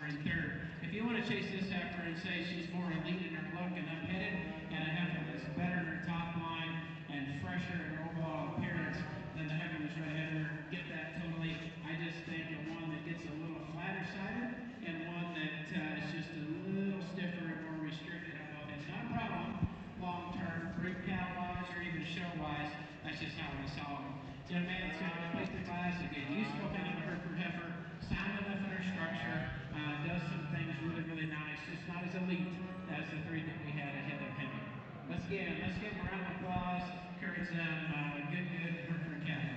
D: in third. If you want to chase this heifer and say she's more elite in her look and up-headed, and a heifer that's better in her top line and fresher in her overall appearance than the heifer that's right ahead of her, get that totally. I just think of one that gets a little flatter sided and one that is just a little stiffer and more restricted on both ends. Not a problem long term, brood cow wise or even show wise. That's just how we saw them. Young man that's going to replace the class, again, useful kind of a Hereford heifer, sound enough in her structure, does some things really, really nice, just not as elite as the three that we had ahead of him. Let's give him a round of applause. Encourage them, good Hereford cattle.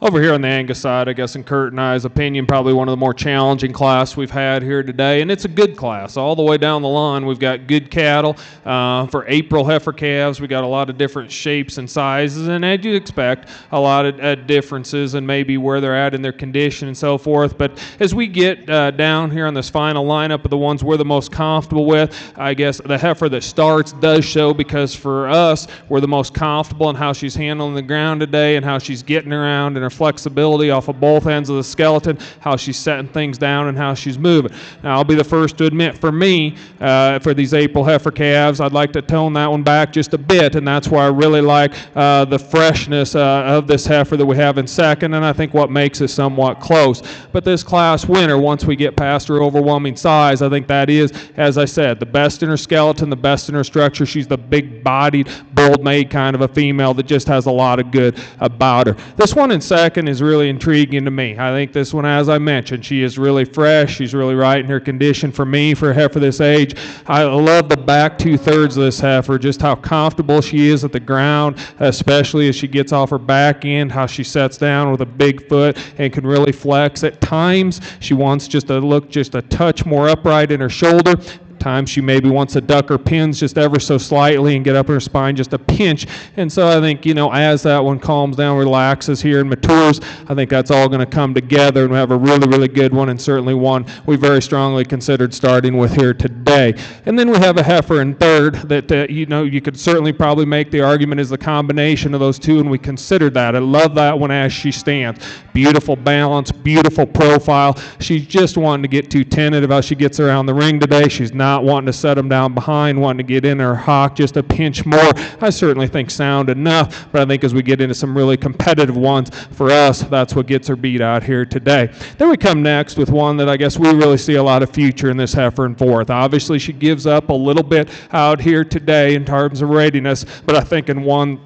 B: Over here on the Angus side, I guess in Kurt and I's opinion, probably one of the more challenging class we've had here today, and it's a good class. All the way down the line, we've got good cattle. For April heifer calves, we got a lot of different shapes and sizes, and as you'd expect, a lot of differences and maybe where they're at in their condition and so forth. But as we get down here on this final lineup of the ones we're the most comfortable with, I guess the heifer that starts does show, because for us, we're the most comfortable in how she's handling the ground today and how she's getting around and her flexibility off of both ends of the skeleton, how she's setting things down and how she's moving. Now, I'll be the first to admit, for me, for these April heifer calves, I'd like to tone that one back just a bit, and that's why I really like the freshness of this heifer that we have in second, and I think what makes it somewhat close. But this class winner, once we get past her overwhelming size, I think that is, as I said, the best in her skeleton, the best in her structure. She's the big-bodied, bold-made kind of a female that just has a lot of good about her. This one in second is really intriguing to me. I think this one, as I mentioned, she is really fresh. She's really right in her condition for me, for a heifer this age. I love the back 2/3 of this heifer, just how comfortable she is at the ground, especially as she gets off her back end, how she sets down with a big foot and can really flex. At times, she wants just to look just a touch more upright in her shoulder. Times she maybe wants to duck her pins just ever so slightly and get up her spine just a pinch. And so I think, as that one calms down, relaxes here and matures, I think that's all going to come together and we have a really, really good one, and certainly one we very strongly considered starting with here today. And then we have a heifer in third that, you could certainly probably make the argument is the combination of those two, and we considered that. I love that one as she stands. Beautiful balance, beautiful profile. She's just wanting to get too tentative how she gets around the ring today. She's not wanting to set them down behind, wanting to get in her hock just a pinch more. I certainly think sound enough, but I think as we get into some really competitive ones, for us, that's what gets her beat out here today. Then we come next with one that I guess we really see a lot of future in this heifer in fourth. Obviously, she gives up a little bit out here today in terms of readiness, but I think in one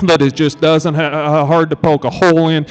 B: that it just doesn't hard to poke a hole in.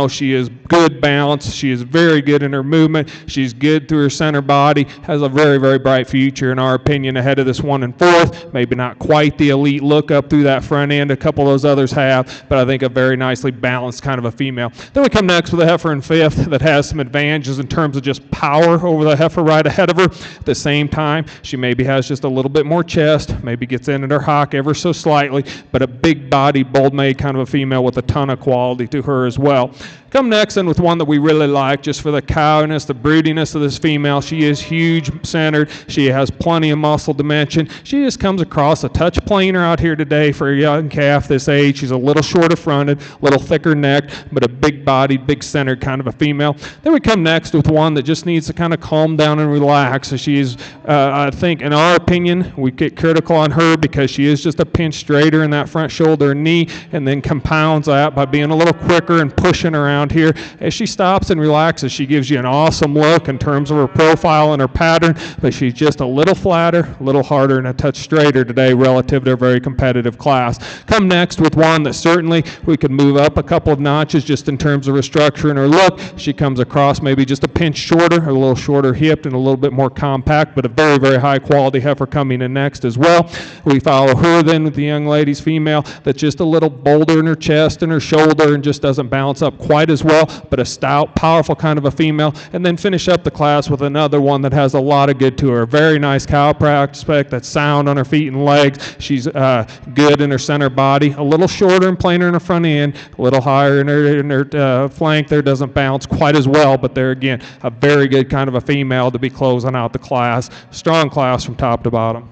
B: She is good balance. She is very good in her movement. She's good through her center body. Has a very, very bright future, in our opinion, ahead of this one in fourth. Maybe not quite the elite look up through that front end a couple of those others have, but I think a very nicely balanced kind of a female. Then we come next with a heifer in fifth that has some advantages in terms of just power over the heifer right ahead of her. At the same time, she maybe has just a little bit more chest, maybe gets in at her hock ever so slightly, but a big body, bold-made kind of a female with a ton of quality to her as well. Come next in with one that we really like, just for the cowiness, the broodiness of this female. She is huge centered. She has plenty of muscle dimension. She just comes across a touch plainer out here today for a young calf this age. She's a little shorter fronted, a little thicker necked, but a big bodied, big centered kind of a female. Then we come next with one that just needs to kind of calm down and relax. So she's, I think, in our opinion, we get critical on her because she is just a pinch straighter in that front shoulder and knee, and then compounds that by being a little quicker and pushing around here. As she stops and relaxes, she gives you an awesome look in terms of her profile and her pattern, but she's just a little flatter, a little harder, and a touch straighter today relative to a very competitive class. Come next with one that certainly we could move up a couple of notches just in terms of her structure and her look. She comes across maybe just a pinch shorter, a little shorter hipped, and a little bit more compact, but a very, very high quality heifer coming in next as well. We follow her then with the young lady's female that's just a little bolder in her chest and her shoulder and just doesn't balance up quite as well, but a stout, powerful kind of a female. And then finish up the class with another one that has a lot of good to her. A very nice cow prospect that's sound on her feet and legs. She's good in her center body, a little shorter and plainer in her front end, a little higher in her flank there, doesn't bounce quite as well, but there again, a very good kind of a female to be closing out the class. Strong class from top to bottom.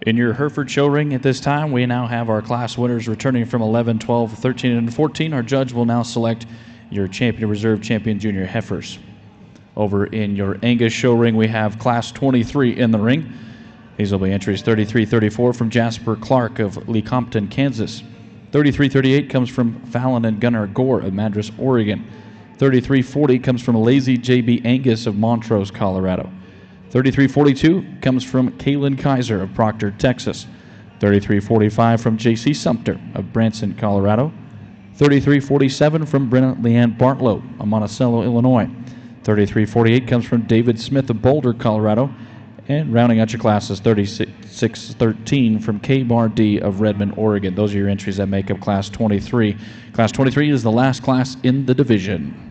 A: In your Hereford show ring at this time, we now have our class winners returning from 11, 12, 13, and 14. Our judge will now select your champion reserve champion junior heifers. Over in your Angus show ring, we have class 23 in the ring. These will be entries 33-34 from Jasper Clark of Lecompton, Kansas. 33-38 comes from Fallon and Gunnar Gore of Madras, Oregon. 33-40 comes from Lazy JB Angus of Montrose, Colorado. 33-42 comes from Kaylin Kaiser of Proctor, Texas. 33-45 from JC Sumter of Branson, Colorado. 33-47 from Brenna Leanne Bartlow of Monticello, Illinois. 33-48 comes from David Smith of Boulder, Colorado. And rounding out your classes, 36-13 from K. Bar D of Redmond, Oregon. Those are your entries that make up Class 23. Class 23 is the last class in the division.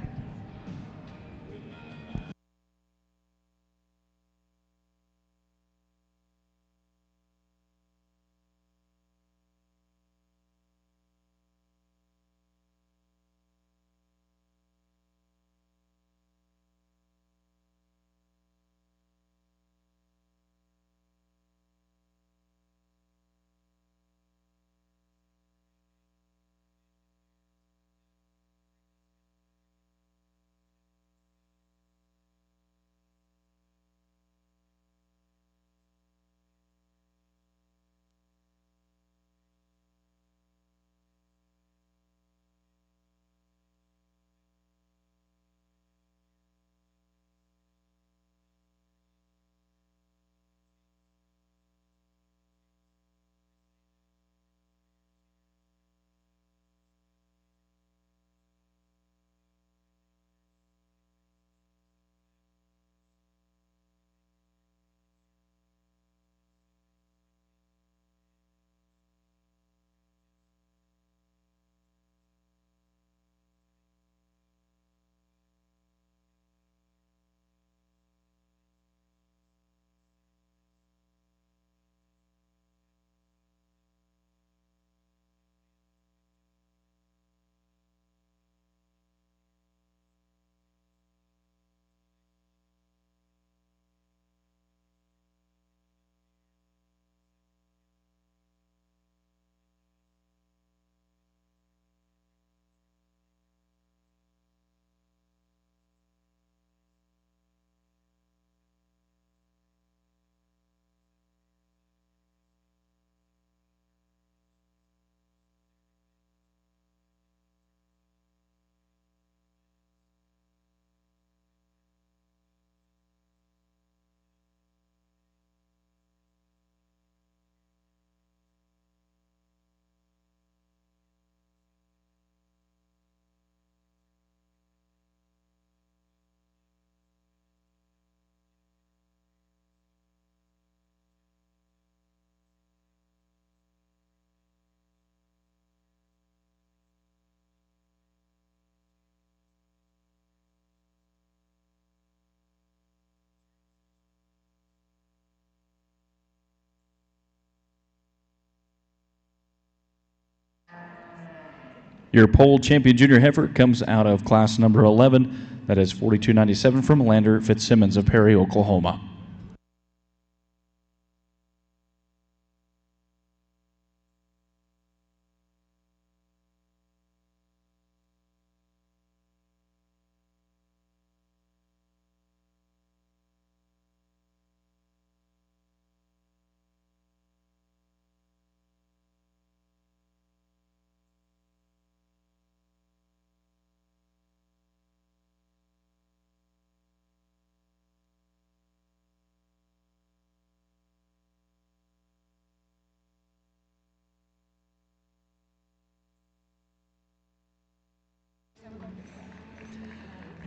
A: Your pole champion junior heifer comes out of class number 11. That is 42.97 from Lander Fitzsimmons of Perry, Oklahoma.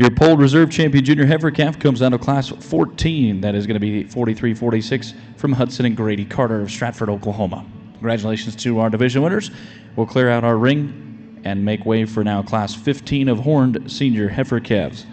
A: Your pole reserve champion junior heifer calf comes out of class 14. That is going to be 43-46 from Hudson and Grady Carter of Stratford, Oklahoma. Congratulations to our division winners. We'll clear out our ring and make way for now class 15 of horned senior heifer calves.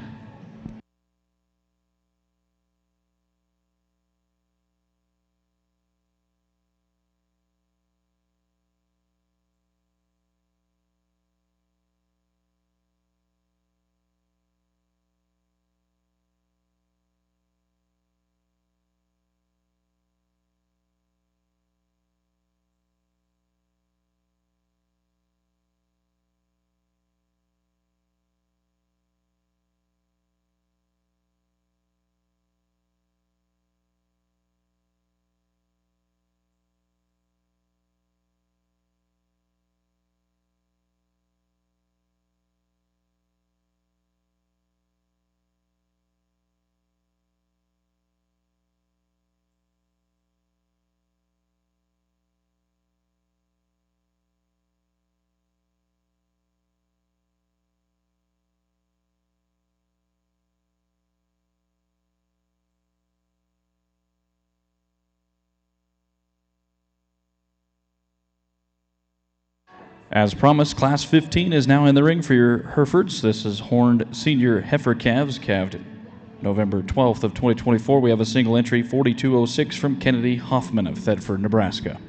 A: As promised, Class 15 is now in the ring for your Herefords. This is horned senior heifer calves, calved November 12th of 2024. We have a single entry, 4206 from Kennedy Hoffman of Thedford, Nebraska.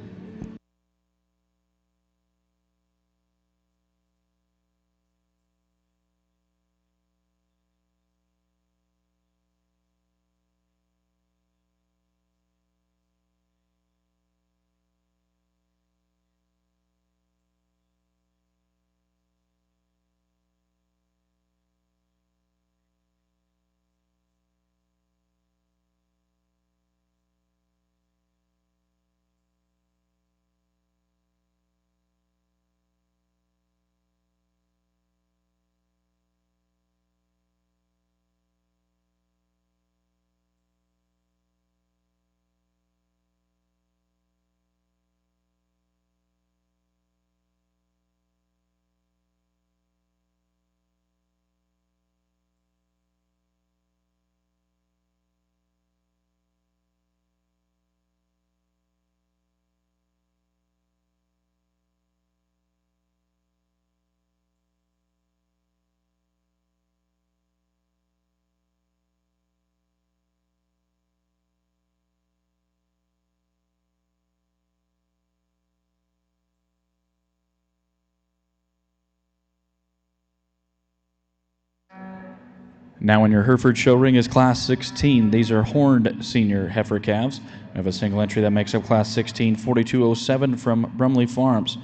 A: Now in your Hereford show ring is Class 16. These are horned senior heifer calves. We have a single entry that makes up Class 16, 4207 from Brumley Farms.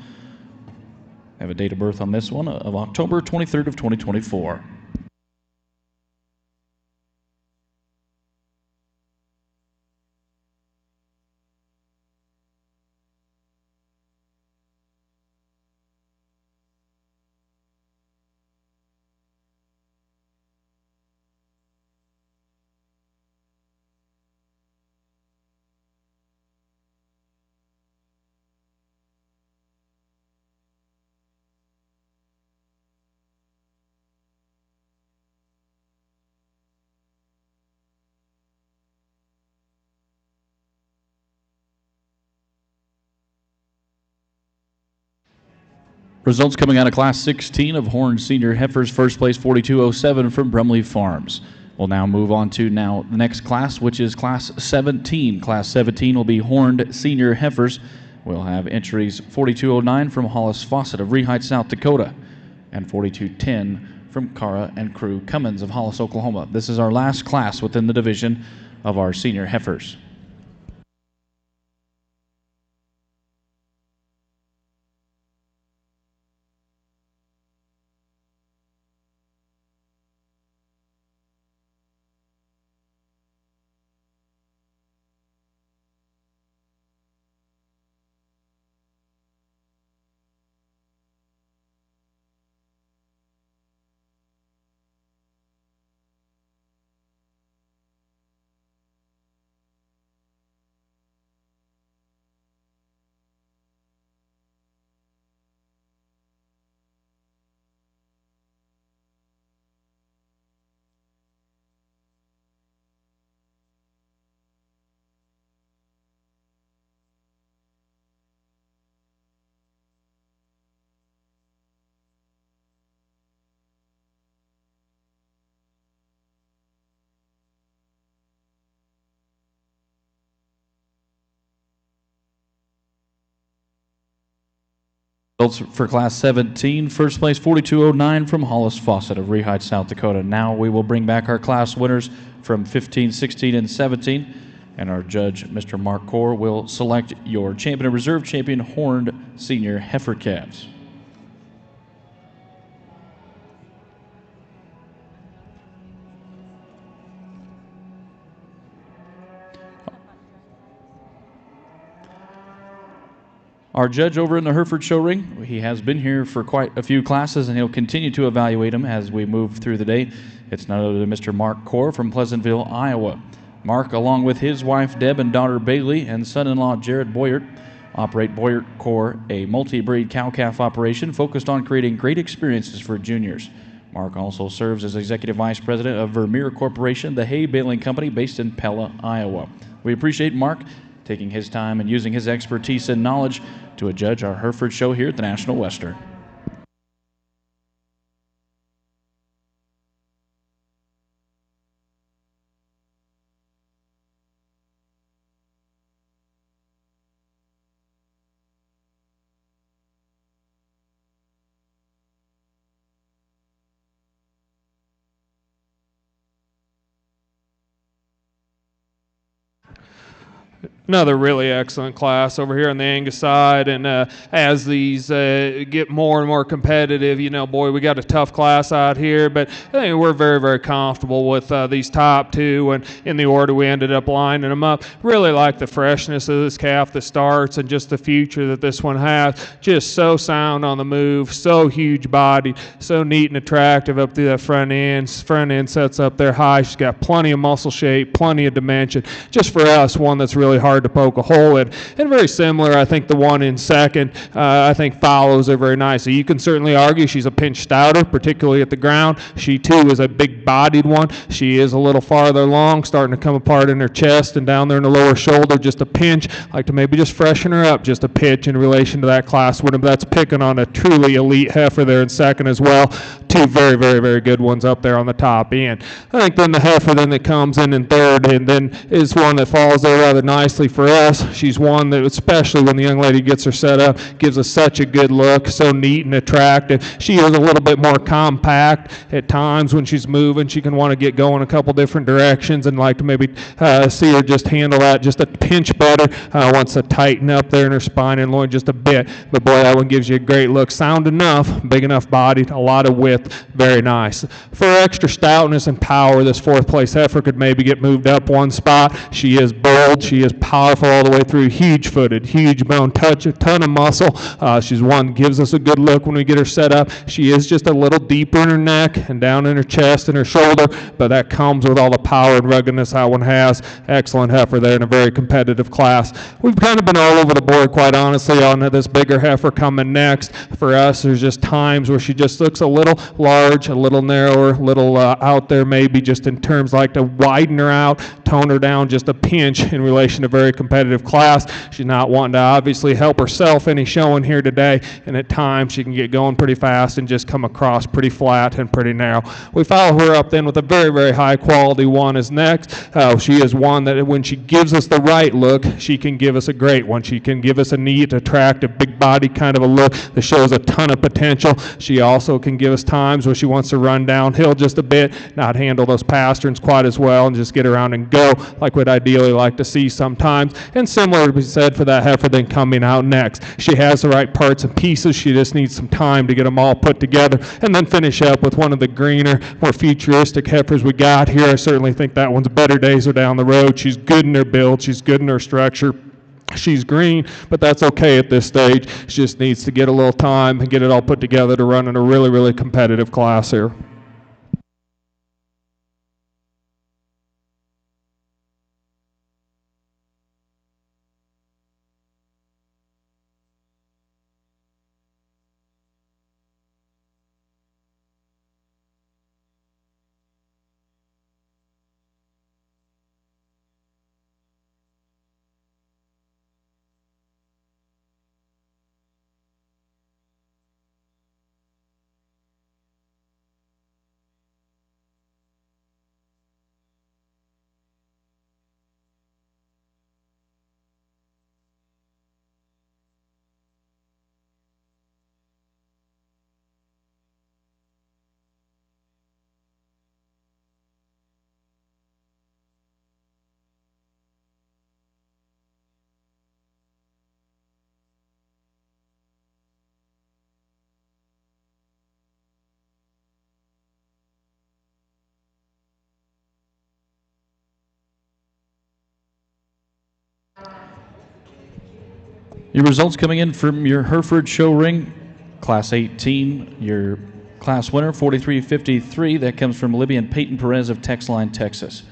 A: I have a date of birth on this one of October 23rd of 2024. Results coming out of Class 16 of horned senior heifers. First place, 4207 from Brumley Farms. We'll now move on to the next class, which is Class 17. Class 17 will be horned senior heifers. We'll have entries 4209 from Hollis Fawcett of Rehite, South Dakota, and 4210 from Cara and Crew Cummins of Hollis, Oklahoma. This is our last class within the division of our senior heifers. Results for Class 17, first place 4209 from Hollis Fawcett of Rehite, South Dakota. Now we will bring back our class winners from 15, 16, and 17, and our judge, Mr. Mark Core, will select your champion and reserve champion horned senior heifer calves. Our judge over in the Hereford show ring, he has been here for quite a few classes, and he'll continue to evaluate them as we move through the day. It's none other than Mr. Mark Core from Pleasantville, Iowa. Mark, along with his wife Deb and daughter Bailey and son-in-law Jared Boyert, operate Boyert Core, a multi-breed cow-calf operation focused on creating great experiences for juniors. Mark also serves as Executive Vice President of Vermeer Corporation, the hay baling company based in Pella, Iowa. We appreciate Mark taking his time and using his expertise and knowledge to adjudge our Hereford show here at the National Western.
B: Another really excellent class over here on the Angus side, and as these get more and more competitive, you know, boy, we got a tough class out here, but I think we're very, very comfortable with these top two, and in the order we ended up lining them up. Really like the freshness of this calf, the starts, and just the future that this one has. Just so sound on the move, so huge body, so neat and attractive up through that front end. Front end sets up there high. She's got plenty of muscle shape, plenty of dimension. Just for us, one that's really hard to poke a hole in. And very similar, I think the one in second, I think follows her very nicely. You can certainly argue she's a pinch stouter, particularly at the ground. She too is a big-bodied one. She is a little farther along, starting to come apart in her chest and down there in the lower shoulder, just a pinch. Like to maybe just freshen her up just a pitch in relation to that class winner. That's picking on a truly elite heifer there in second as well. Two very, very, very good ones up there on the top end. I think then the heifer then that comes in third and then is one that falls there rather nicely for us. She's one that, especially when the young lady gets her set up, gives us such a good look, so neat and attractive. She is a little bit more compact at times when she's moving. She can want to get going a couple different directions and like to maybe see her just handle that just a pinch better. Wants to tighten up there in her spine and loin just a bit. But boy, that one gives you a great look. Sound enough, big enough bodied, a lot of width, very nice. For extra stoutness and power, this fourth place heifer could maybe get moved up one spot. She is bold, she is powerful all the way through, huge footed, huge bone touch, a ton of muscle. She's one that gives us a good look when we get her set up. She is just a little deeper in her neck and down in her chest and her shoulder, but that comes with all the power and ruggedness that one has. Excellent heifer there in a very competitive class. We've kind of been all over the board, quite honestly, on this bigger heifer coming next. For us, there's just times where she just looks a little large, a little narrower, a little out there maybe just in terms like to widen her out, tone her down just a pinch in relation to very competitive class. She's not wanting to obviously help herself any showing here today, and at times she can get going pretty fast and just come across pretty flat and pretty narrow. We follow her up then with a very, very high quality one is next. She is one that when she gives us the right look, she can give us a great one. She can give us a neat, attractive, big body kind of a look that shows a ton of potential. She also can give us times where she wants to run downhill just a bit, not handle those pasterns quite as well, and just get around and go like we'd ideally like to see sometimes. And similar to be said for that heifer then coming out next. She has the right parts and pieces. She just needs some time to get them all put together and then finish up with one of the greener, more futuristic heifers we got here. I certainly think that one's better days are down the road. She's good in her build. She's good in her structure. She's green, but that's okay at this stage. She just needs to get a little time and get it all put together to run in a really, really competitive class here.
A: Your results coming in from your Hereford show ring, Class 18, your class winner, 43.53. That comes from Libby and Peyton Perez of Texline, Texas.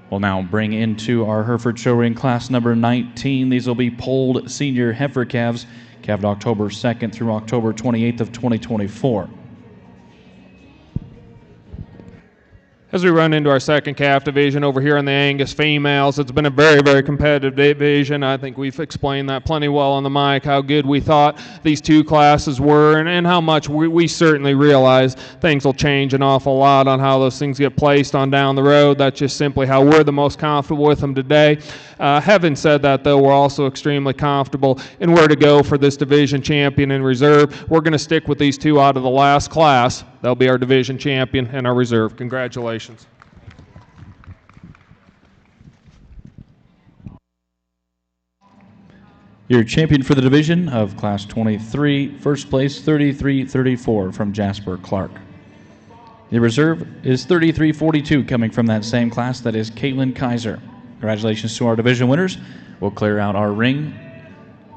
A: We'll now bring into our Hereford show ring class number 19. These will be polled senior heifer calves, calved October 2nd through October 28th of 2024.
B: As we run into our second calf division over here in the Angus females, it's been a very, very competitive division. I think we've explained that plenty well on the mic, how good we thought these two classes were, and how much we certainly realize things will change an awful lot on how those things get placed on down the road. That's just simply how we're the most comfortable with them today. Having said that, though, we're also extremely comfortable in where to go for this division champion in reserve. We're going to stick with these two out of the last class. They'll be our division champion and our reserve. Congratulations.
A: Your champion for the division of Class 23, first place 33-34 from Jasper Clark. The reserve is 33-42 coming from that same class. That is Caitlin Kaiser. Congratulations to our division winners. We'll clear out our ring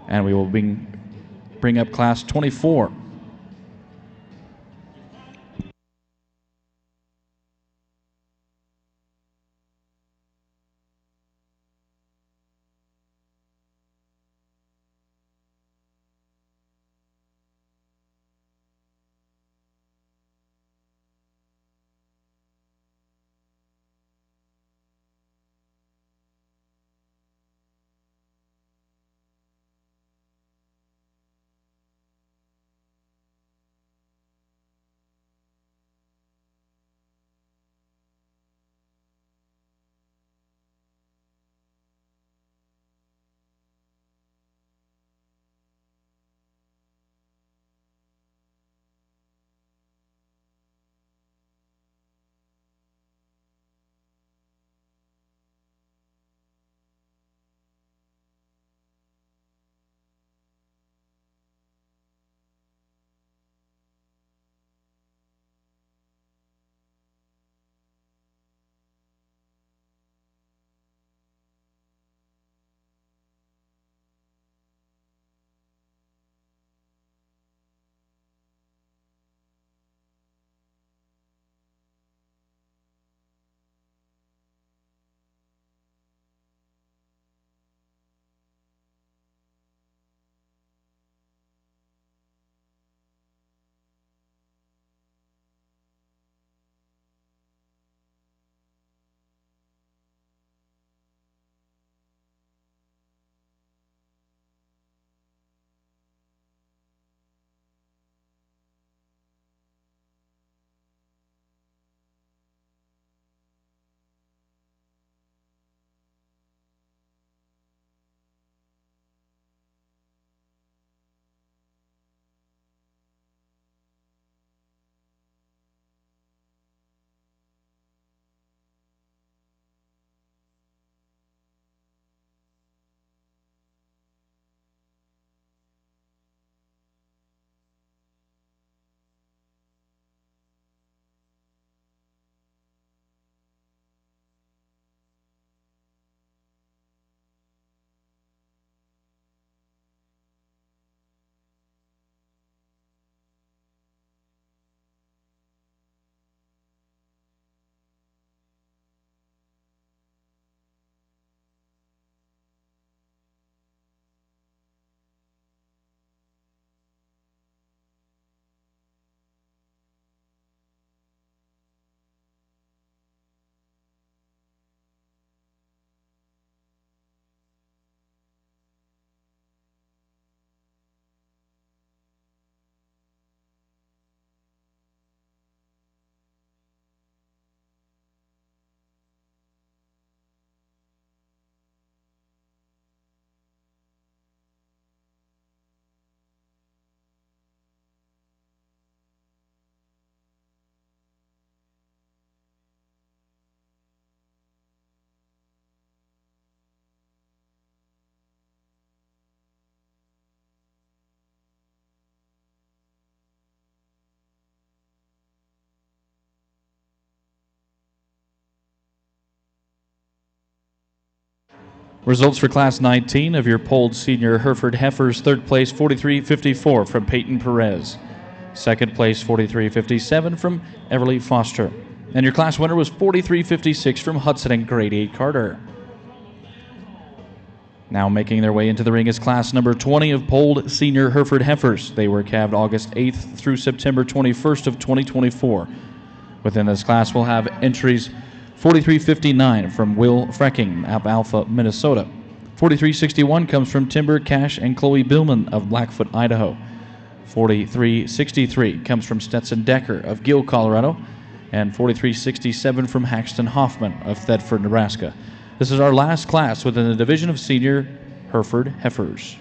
A: and we will bring up Class 24. Results for Class 19 of your polled senior Hereford Heifers. Third place, 43-54 from Peyton Perez. Second place, 43-57 from Everly Foster. And your class winner was 43-56 from Hudson and Grade 8 Carter. Now making their way into the ring is class number 20 of polled senior Hereford Heifers. They were calved August 8th through September 21st of 2024. Within this class, we'll have entries 4359 from Will Frecking of Alpha, Minnesota. 4361 comes from Timber Cash and Chloe Billman of Blackfoot, Idaho. 4363 comes from Stetson Decker of Gill, Colorado. And 4367 from Haxton Hoffman of Thedford, Nebraska. This is our last class within the division of senior Hereford heifers.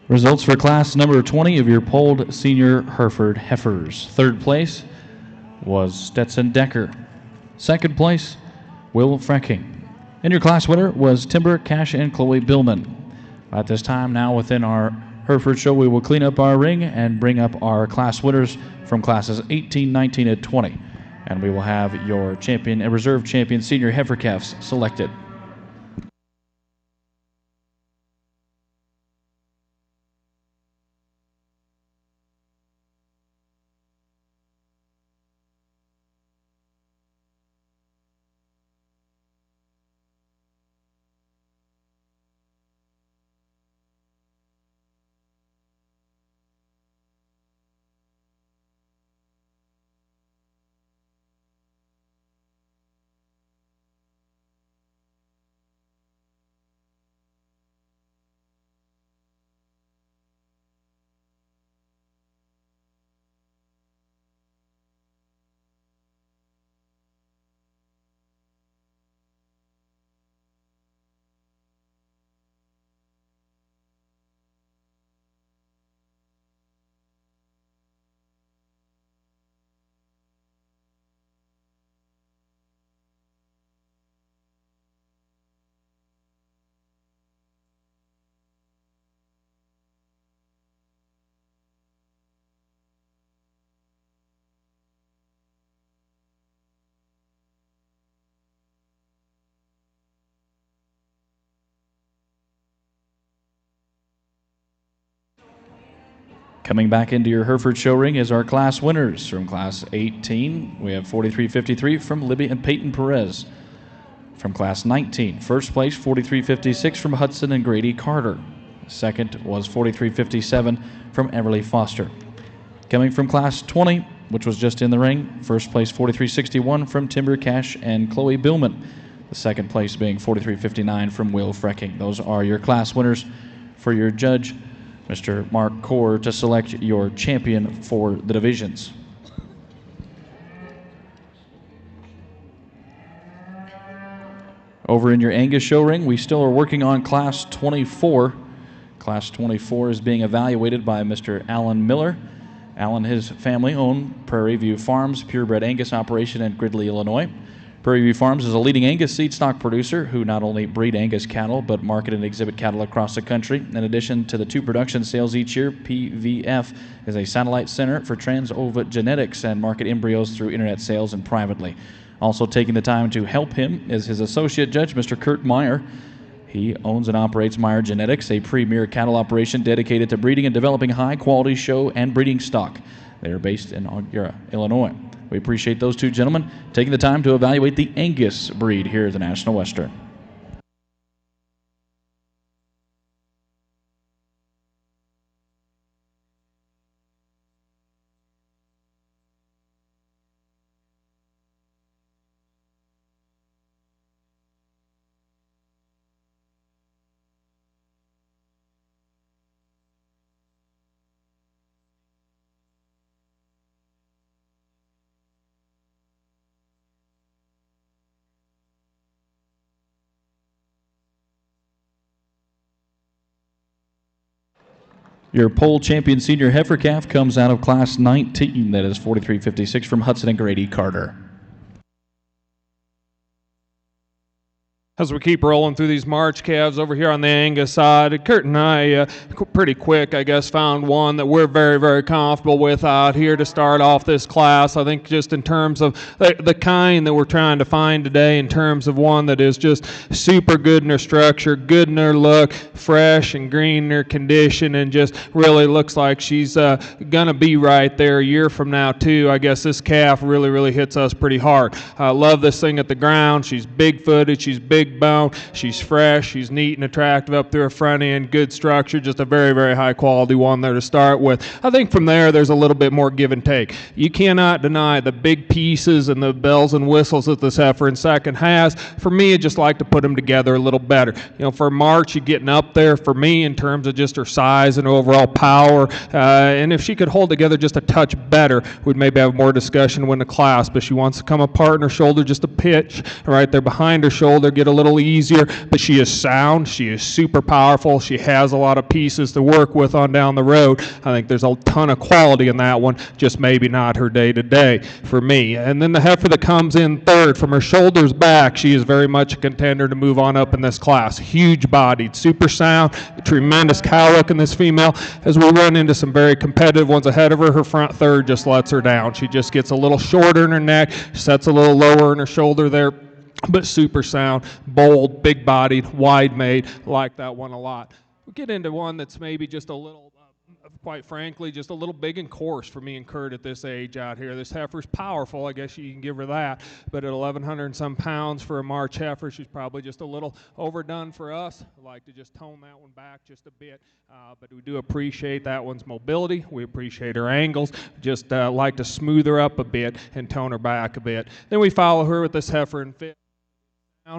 A: Results for class number 20 of your polled senior Hereford heifers. Third place was Stetson Decker. Second place, Will Frecking. And your class winner was Timber Cash and Chloe Billman. At this time, now within our Hereford show, we will clean up our ring and bring up our class winners from classes 18, 19, and 20. And we will have your champion and reserve champion senior heifer calves selected. Coming back into your Hereford show ring is our class winners. From Class 18, we have 43.53 from Libby and Peyton Perez. From Class 19, first place 43.56 from Hudson and Grady Carter. Second was 43.57 from Everly Foster. Coming from Class 20, which was just in the ring, first place 43.61 from Timber Cash and Chloe Billman. The second place being 43.59 from Will Frecking. Those are your class winners. For your judge, Mr. Mark Core, to select your champion for the divisions. Over in your Angus show ring, we still are working on Class 24. Class 24 is being evaluated by Mr. Alan Miller. Alan and his family own Prairie View Farms, purebred Angus operation in Gridley, Illinois. Prairie View Farms is a leading Angus seed stock producer who not only breed Angus cattle but market and exhibit cattle across the country. In addition to the 2 production sales each year, PVF is a satellite center for trans-ova genetics and market embryos through internet sales and privately. Also taking the time to help him is his associate judge, Mr. Kurt Meyer. He owns and operates Meyer Genetics, a premier cattle operation dedicated to breeding and developing high-quality show and breeding stock. They are based in Augura, Illinois. We appreciate those two gentlemen taking the time to evaluate the Angus breed here at the National Western. Your pole champion senior heifer calf comes out of Class 19. That is 43.56 from Hudson and Grady Carter.
B: As we keep rolling through these March calves over here on the Angus side, Kurt and I, pretty quick, I guess, found one that we're very, very comfortable with out here to start off this class. I think just in terms of the kind that we're trying to find today, in terms of one that is just super good in her structure, good in her look, fresh and green in her condition, and just really looks like she's going to be right there a year from now, too. I guess this calf really, really hits us pretty hard. I love this thing at the ground. She's big-footed. She's big bone, she's fresh, she's neat and attractive up through her front end, good structure, just a very, very high quality one there to start with. I think from there's a little bit more give and take. You cannot deny the big pieces and the bells and whistles that this heifer in second has. For me, I just like to put them together a little better. You know, for March, you're getting up there for me in terms of just her size and overall power, and if she could hold together just a touch better, we'd maybe have more discussion to win the class, but she wants to come apart in her shoulder just a pitch right there behind her shoulder, get a little easier, but she is sound, she is super powerful, she has a lot of pieces to work with on down the road. I think there's a ton of quality in that one, just maybe not her day-to-day for me. And then the heifer that comes in third, from her shoulders back, she is very much a contender to move on up in this class. Huge bodied, super sound, tremendous cow look in this female. As we run into some very competitive ones ahead of her, her front third just lets her down. She just gets a little shorter in her neck, sets a little lower in her shoulder there, but super sound, bold, big-bodied, wide-made. Like that one a lot. We'll get into one that's maybe just a little, quite frankly, just a little big and coarse for me and Kurt at this age out here. This heifer's powerful, I guess you can give her that, but at 1,100 and some pounds for a March heifer, she's probably just a little overdone for us. I'd like to just tone that one back just a bit, but we do appreciate that one's mobility. We appreciate her angles. Just like to smooth her up a bit and tone her back a bit. Then we follow her with this heifer in fifth.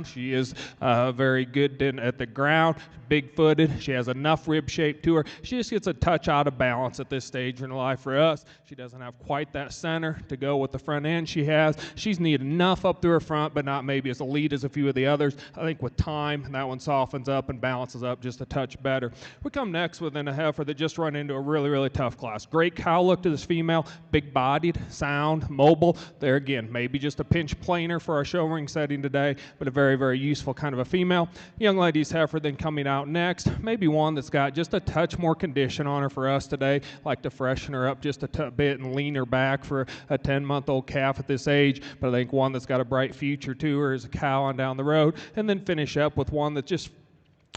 B: She is very good at the ground, big-footed. She has enough rib shape to her. She just gets a touch out of balance at this stage in her life for us. She doesn't have quite that center to go with the front end she has. She's neat enough up through her front, but not maybe as elite as a few of the others. I think with time, that one softens up and balances up just a touch better. We come next within a heifer that just run into a really, really tough class. Great cow look to this female, big-bodied, sound, mobile. There again, maybe just a pinch planer for our show ring setting today, but a very, very useful kind of a female. Young lady's heifer then coming out next, maybe one that's got just a touch more condition on her for us today. Like to freshen her up just a bit and lean her back for a 10-month-old calf at this age, but I think one that's got a bright future to her as a cow on down the road. And then finish up with one that just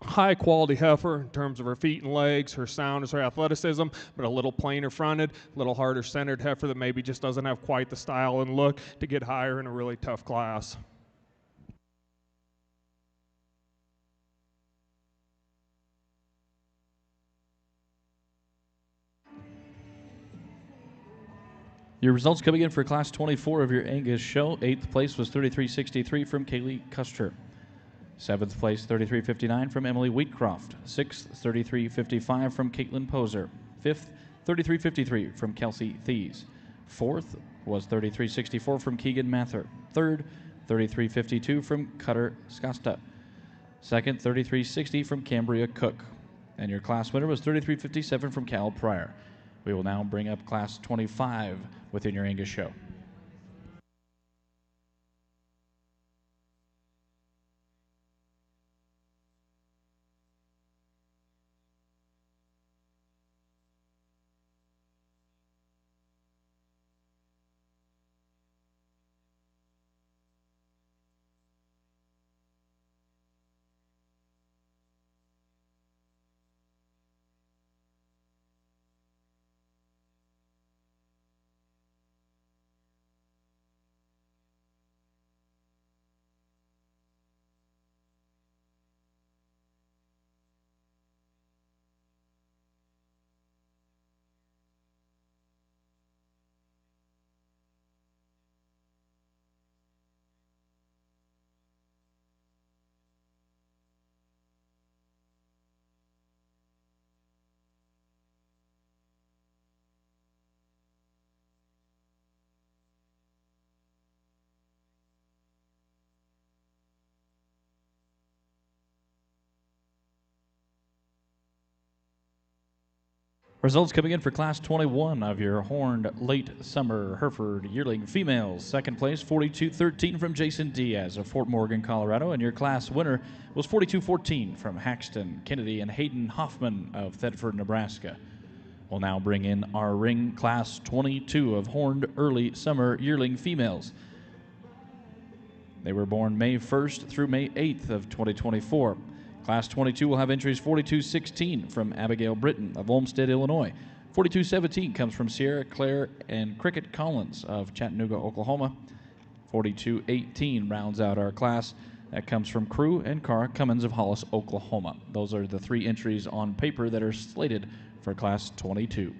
B: high quality heifer in terms of her feet and legs, her soundness, her athleticism, but a little plainer fronted, a little harder centered heifer that maybe just doesn't have quite the style and look to get higher in a really tough class.
A: Your results coming in for Class 24 of your Angus show. 8th place was 33.63 from Kaylee Custer. 7th place, 33.59 from Emily Wheatcroft. 6th, 33.55 from Caitlin Poser. 5th, 33.53 from Kelsey Thies. 4th was 33.64 from Keegan Mather. 3rd, 33.52 from Cutter Skosta. 2nd, 33.60 from Cambria Cook. And your class winner was 33.57 from Cal Pryor. We will now bring up Class 25 within your Angus show. Results coming in for Class 21 of your horned late summer Hereford yearling females. 2nd place, 42.13 from Jason Diaz of Fort Morgan, Colorado. And your class winner was 42.14 from Haxton, Kennedy, and Hayden Hoffman of Thedford, Nebraska. We'll now bring in our ring Class 22 of horned early summer yearling females. They were born May 1st through May 8th of 2024. Class 22 will have entries 42.16 from Abigail Britton of Olmsted, Illinois. 42.17 comes from Sierra Claire and Cricket Collins of Chattanooga, Oklahoma. 42.18 rounds out our class. That comes from Crew and Cara Cummins of Hollis, Oklahoma. Those are the 3 entries on paper that are slated for Class 22.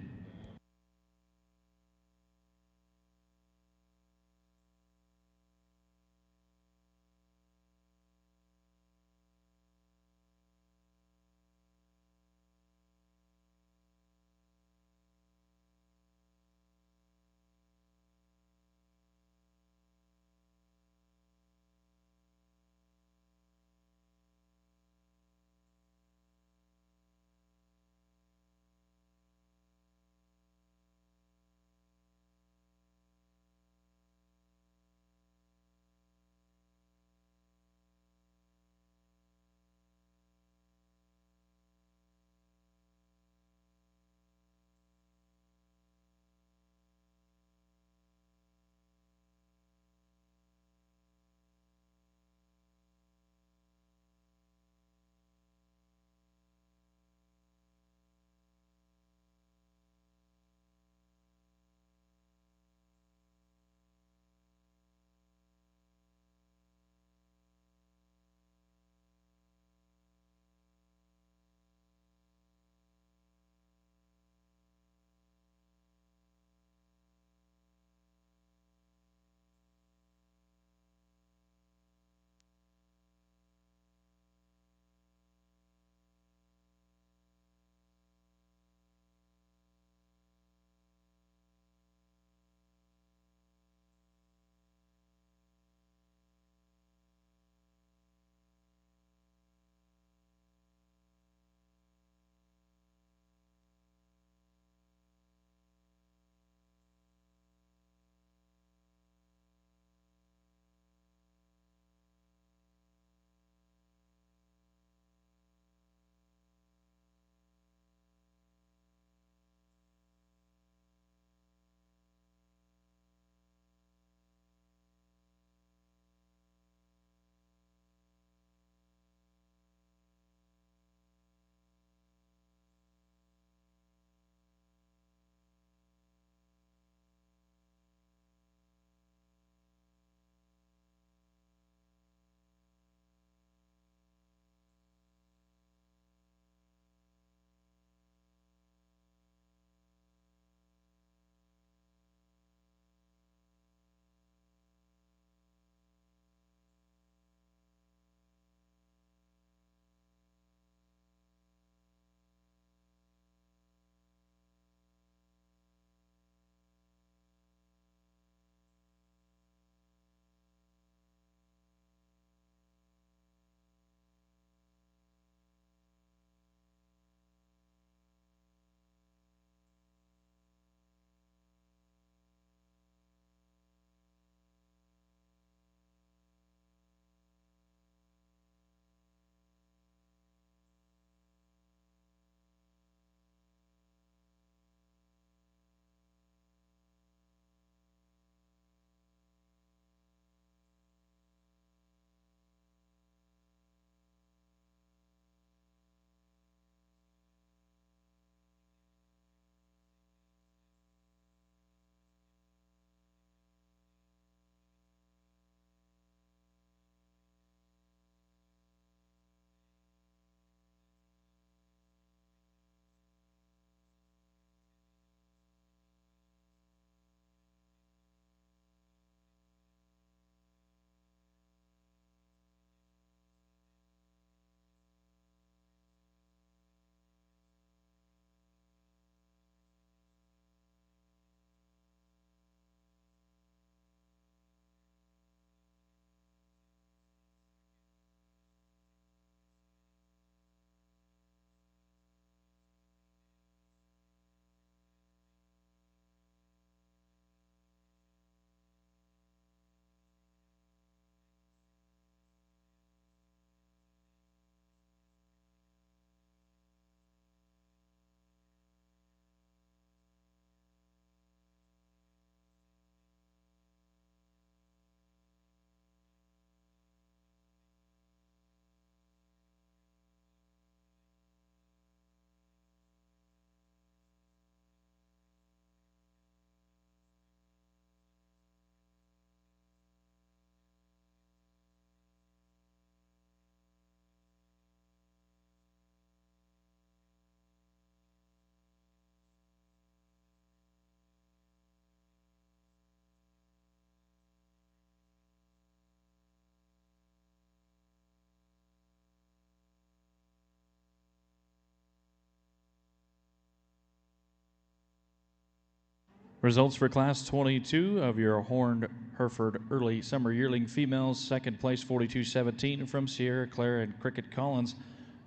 A: Results for Class 22 of your Horned Hereford Early Summer Yearling Females. Second place, 42-17 from Sierra Claire and Cricket Collins.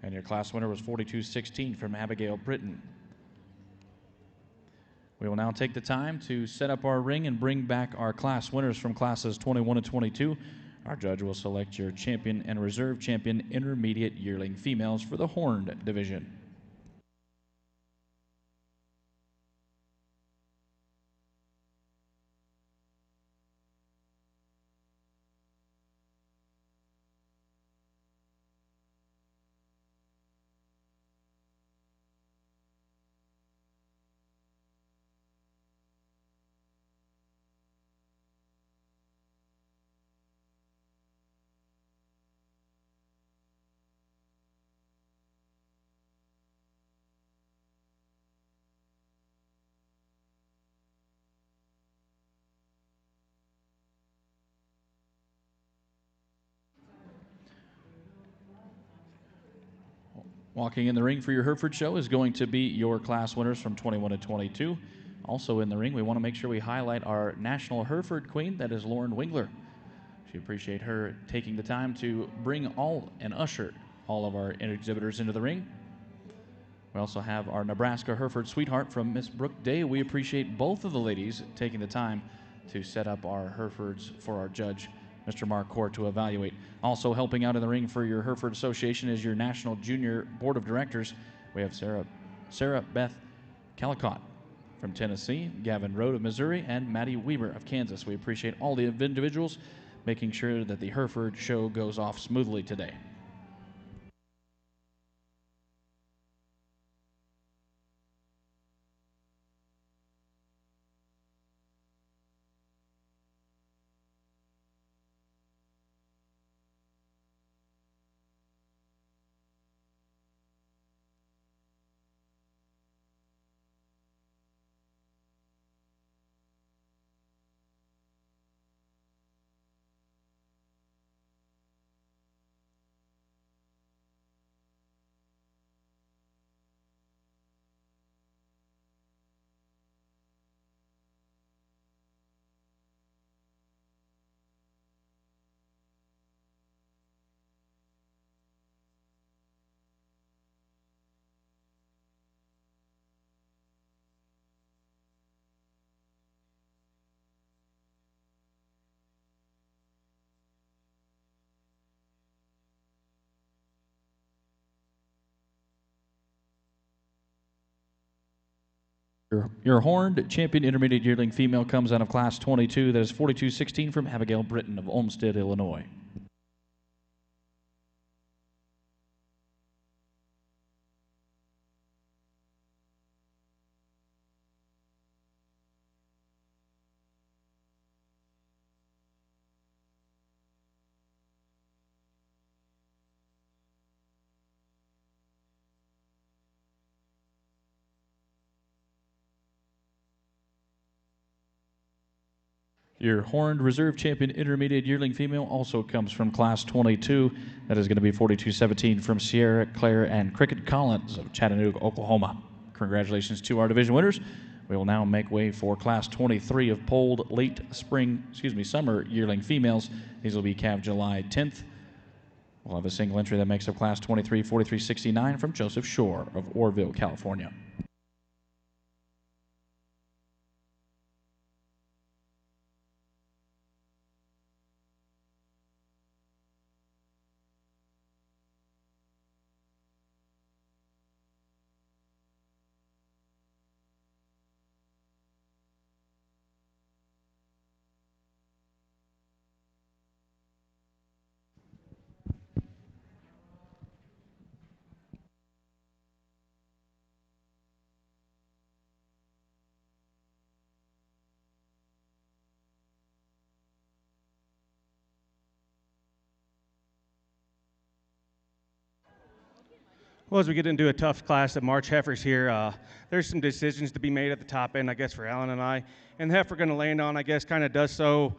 A: And your class winner was 42-16 from Abigail Britton. We will now take the time to set up our ring and bring back our class winners from classes 21 and 22. Our judge will select your champion and reserve champion intermediate yearling females for the Horned division. Walking in the ring for your Hereford show is going to be your class winners from 21 to 22. Also in the ring, we want to make sure we highlight our national Hereford queen, that is Lauren Wingler. We appreciate her taking the time to bring and usher all of our exhibitors into the ring. We also have our Nebraska Hereford sweetheart from Miss Brooke Day. We appreciate both of the ladies taking the time to set up our Herefords for our judge, Mr. Mark Court, to evaluate. Also helping out in the ring for your Hereford Association is your National Junior Board of Directors. We have Sarah Beth Calicott from Tennessee, Gavin Road of Missouri, and Maddie Weber of Kansas. We appreciate all the individuals making sure that the Hereford show goes off smoothly today. Your Horned Champion Intermediate Yearling Female comes out of Class 22. That is 42-16 from Abigail Britton of Olmsted, Illinois. Your Horned Reserve Champion Intermediate Yearling Female also comes from Class 22. That is going to be 42-17 from Sierra Claire and Cricket Collins of Chattanooga, Oklahoma. Congratulations to our division winners. We will now make way for Class 23 of polled summer yearling females. These will be calved July 10th. We'll have a single entry that makes up Class 23, 43-69 from Joseph Shore of Orville, California.
C: Well, as we get into a tough class of March heifers here, there's some decisions to be made at the top end, I guess, for Alan and I. And the heifer going to land on, I guess, kind of does so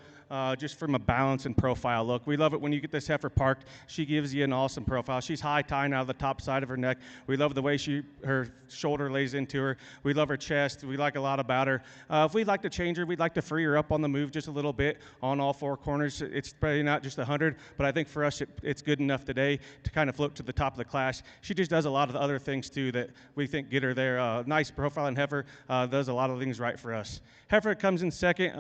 C: just from a balance and profile look. We love it when you get this heifer parked. She gives you an awesome profile. She's high tying out of the top side of her neck. We love the way her shoulder lays into her. We love her chest. We like a lot about her. If we'd like to change her, we'd like to free her up on the move just a little bit on all four corners. It's probably not just 100, but I think for us it's good enough today to kind of float to the top of the class. She just does a lot of the other things too that we think get her there. Nice profile, and heifer does a lot of things right for us. Heifer comes in second,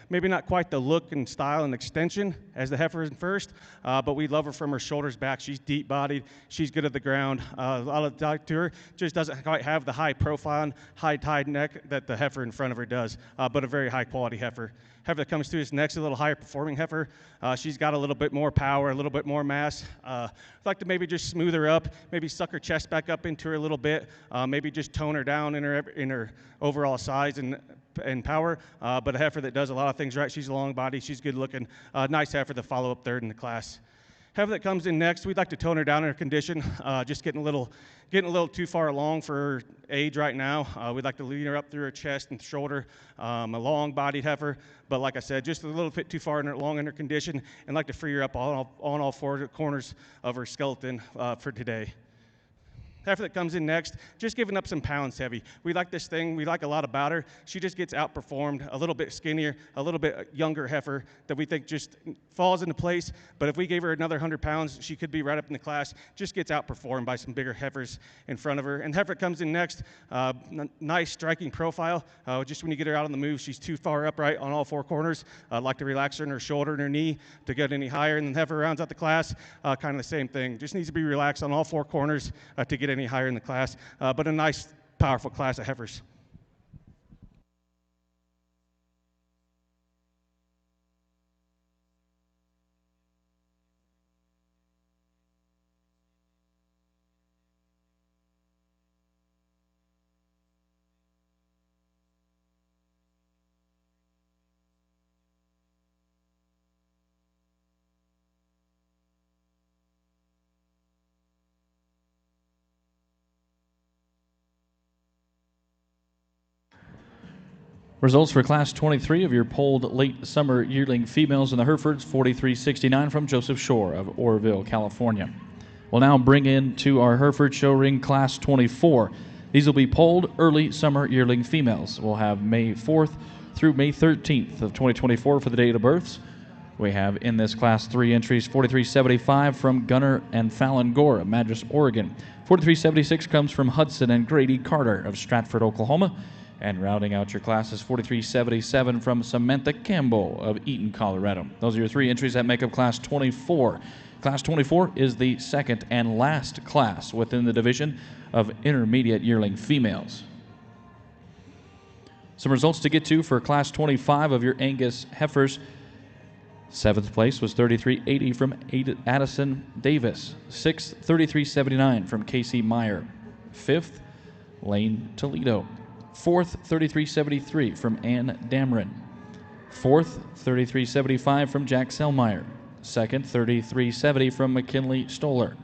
C: maybe not quite the look and style and extension as the heifer is in first, but we love her from her shoulders back. She's deep-bodied. She's good at the ground. A lot of dive to her. Just doesn't quite have the high profile and high-tied neck that the heifer in front of her does, but a very high-quality heifer. Heifer that comes to us next, a little higher-performing heifer. She's got a little bit more power, a little bit more mass. I'd like to maybe just smooth her up, maybe suck her chest back up into her a little bit, maybe just tone her down in her overall size and power, but a heifer that does a lot of things right. She's a long body. She's good looking. Nice heifer to follow up third in the class. Heifer that comes in next, we'd like to tone her down in her condition. Just getting a little too far along for her age right now. We'd like to lean her up through her chest and shoulder. A long-bodied heifer, but like I said, just a little bit too far along in her condition, and like to free her up on all four corners of her skeleton for today. Heifer that comes in next, just giving up some pounds heavy. We like this thing. We like a lot about her. She just gets outperformed, a little bit skinnier, a little bit younger heifer that we think just falls into place. But if we gave her another 100 pounds, she could be right up in the class. Just gets outperformed by some bigger heifers in front of her. And heifer comes in next, nice striking profile. Just when you get her out on the move, she's too far upright on all four corners. Like to relax her in her shoulder and her knee to get any higher. And then heifer rounds out the class, kind of the same thing. Just needs to be relaxed on all four corners to get any higher in the class, but a nice, powerful class of heifers.
A: Results for Class 23 of your polled late summer yearling females in the Herefords, 4369 from Joseph Shore of Oroville, California. We'll now bring in to our Hereford show ring Class 24. These will be polled early summer yearling females. We'll have May 4th through May 13th of 2024 for the date of births. We have in this class 3 entries, 4375 from Gunnar and Fallon Gore of Madras, Oregon. 4376 comes from Hudson and Grady Carter of Stratford, Oklahoma. And rounding out your class is 4377 from Samantha Campbell of Eaton, Colorado. Those are your 3 entries that make up Class 24. Class 24 is the second and last class within the division of intermediate yearling females. Some results to get to for Class 25 of your Angus heifers. 7th place was 3380 from Addison Davis. 6th, 3379 from Casey Meyer. 5th, Lane Toledo. 4th, 3373 from Ann Dameron. 4th, 3375 from Jack Selmeyer. 2nd, 3370 from McKinley Stoller.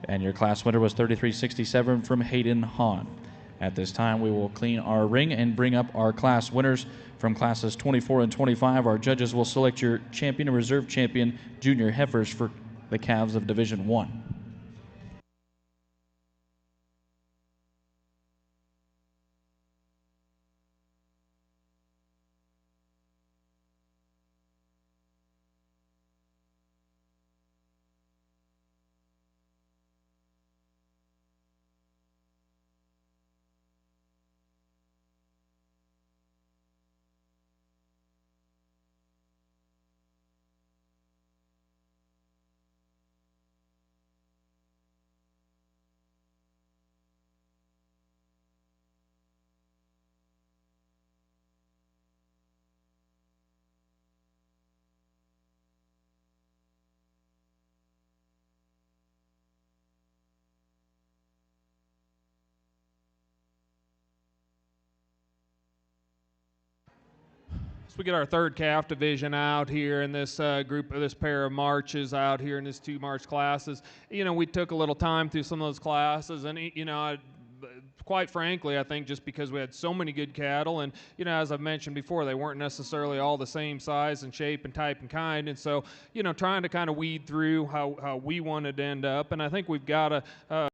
A: And your class winner was 3367 from Hayden Hahn. At this time, we will clean our ring and bring up our class winners from classes 24 and 25. Our judges will select your champion and reserve champion junior heifers for the calves of Division 1.
B: We get our third calf division out here in this group of this pair of marches out here in these 2 March classes. You know, we took a little time through some of those classes, and you know, quite frankly, I think just because we had so many good cattle, and as I've mentioned before, they weren't necessarily all the same size and shape and type and kind, and so trying to kind of weed through how we wanted to end up, and I think we've got a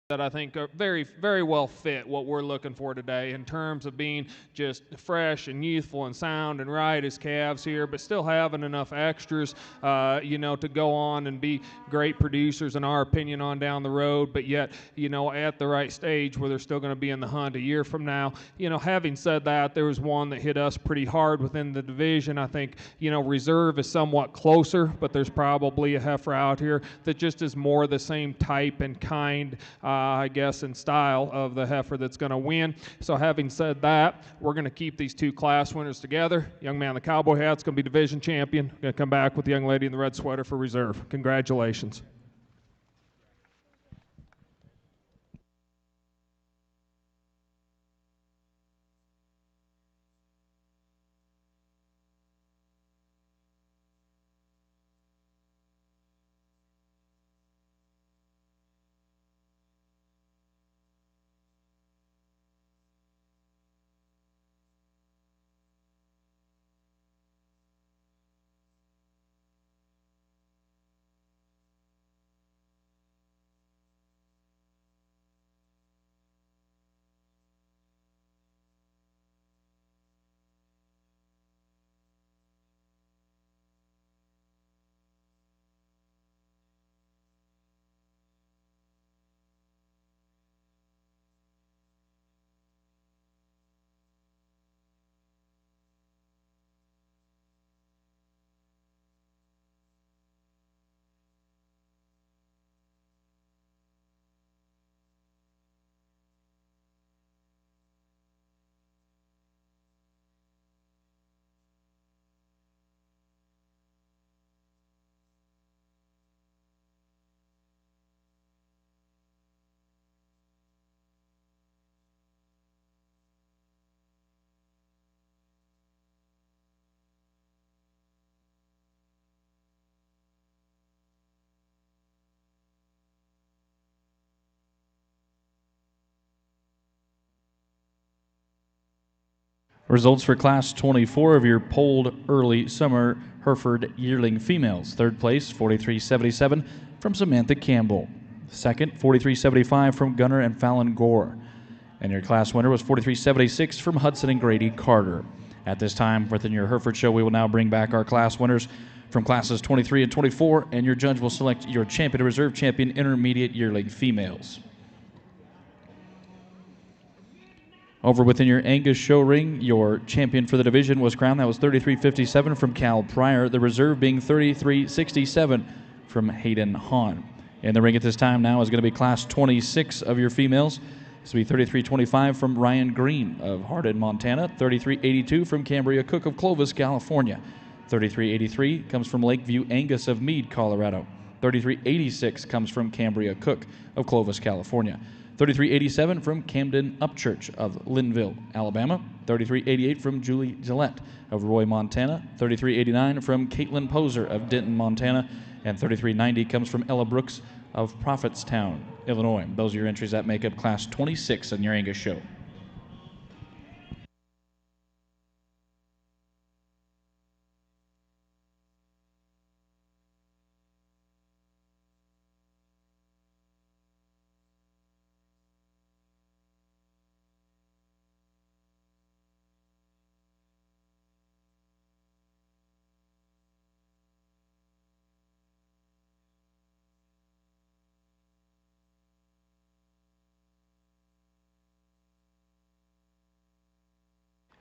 B: that I think are very, very well fit what we're looking for today in terms of being just fresh and youthful and sound and right as calves here, but still having enough extras, to go on and be great producers in our opinion on down the road, but yet, at the right stage where they're still going to be in the hunt a year from now. Having said that, there was one that hit us pretty hard within the division. I think, reserve is somewhat closer, but there's probably a heifer out here that just is more the same type and kind, I guess, and style of the heifer that's going to win. So having said that, we're going to keep these two class winners together. Young man in the cowboy hat's going to be division champion. Going to come back with the young lady in the red sweater for reserve. Congratulations.
A: Results for Class 24 of your polled early summer Hereford yearling females. Third place, 43.77 from Samantha Campbell. Second, 43.75 from Gunnar and Fallon Gore. And your class winner was 43.76 from Hudson and Grady Carter. At this time, within your Hereford show, we will now bring back our class winners from classes 23 and 24, and your judge will select your champion and reserve champion intermediate yearling females. Over within your Angus show ring, your champion for the division was crowned. That was 33.57 from Cal Pryor, the reserve being 33.67 from Hayden Hahn. In the ring at this time now is going to be class 26 of your females. This will be 33.25 from Ryan Green of Hardin, Montana, 33.82 from Cambria Cook of Clovis, California. 33.83 comes from Lakeview Angus of Meade, Colorado. 33.86 comes from Cambria Cook of Clovis, California. 33.87 from Camden Upchurch of Linville, Alabama. 33.88 from Julie Gillette of Roy, Montana. 33.89 from Caitlin Poser of Denton, Montana. And 33.90 comes from Ella Brooks of Prophetstown, Illinois. Those are your entries that make up Class 26 in your Angus show.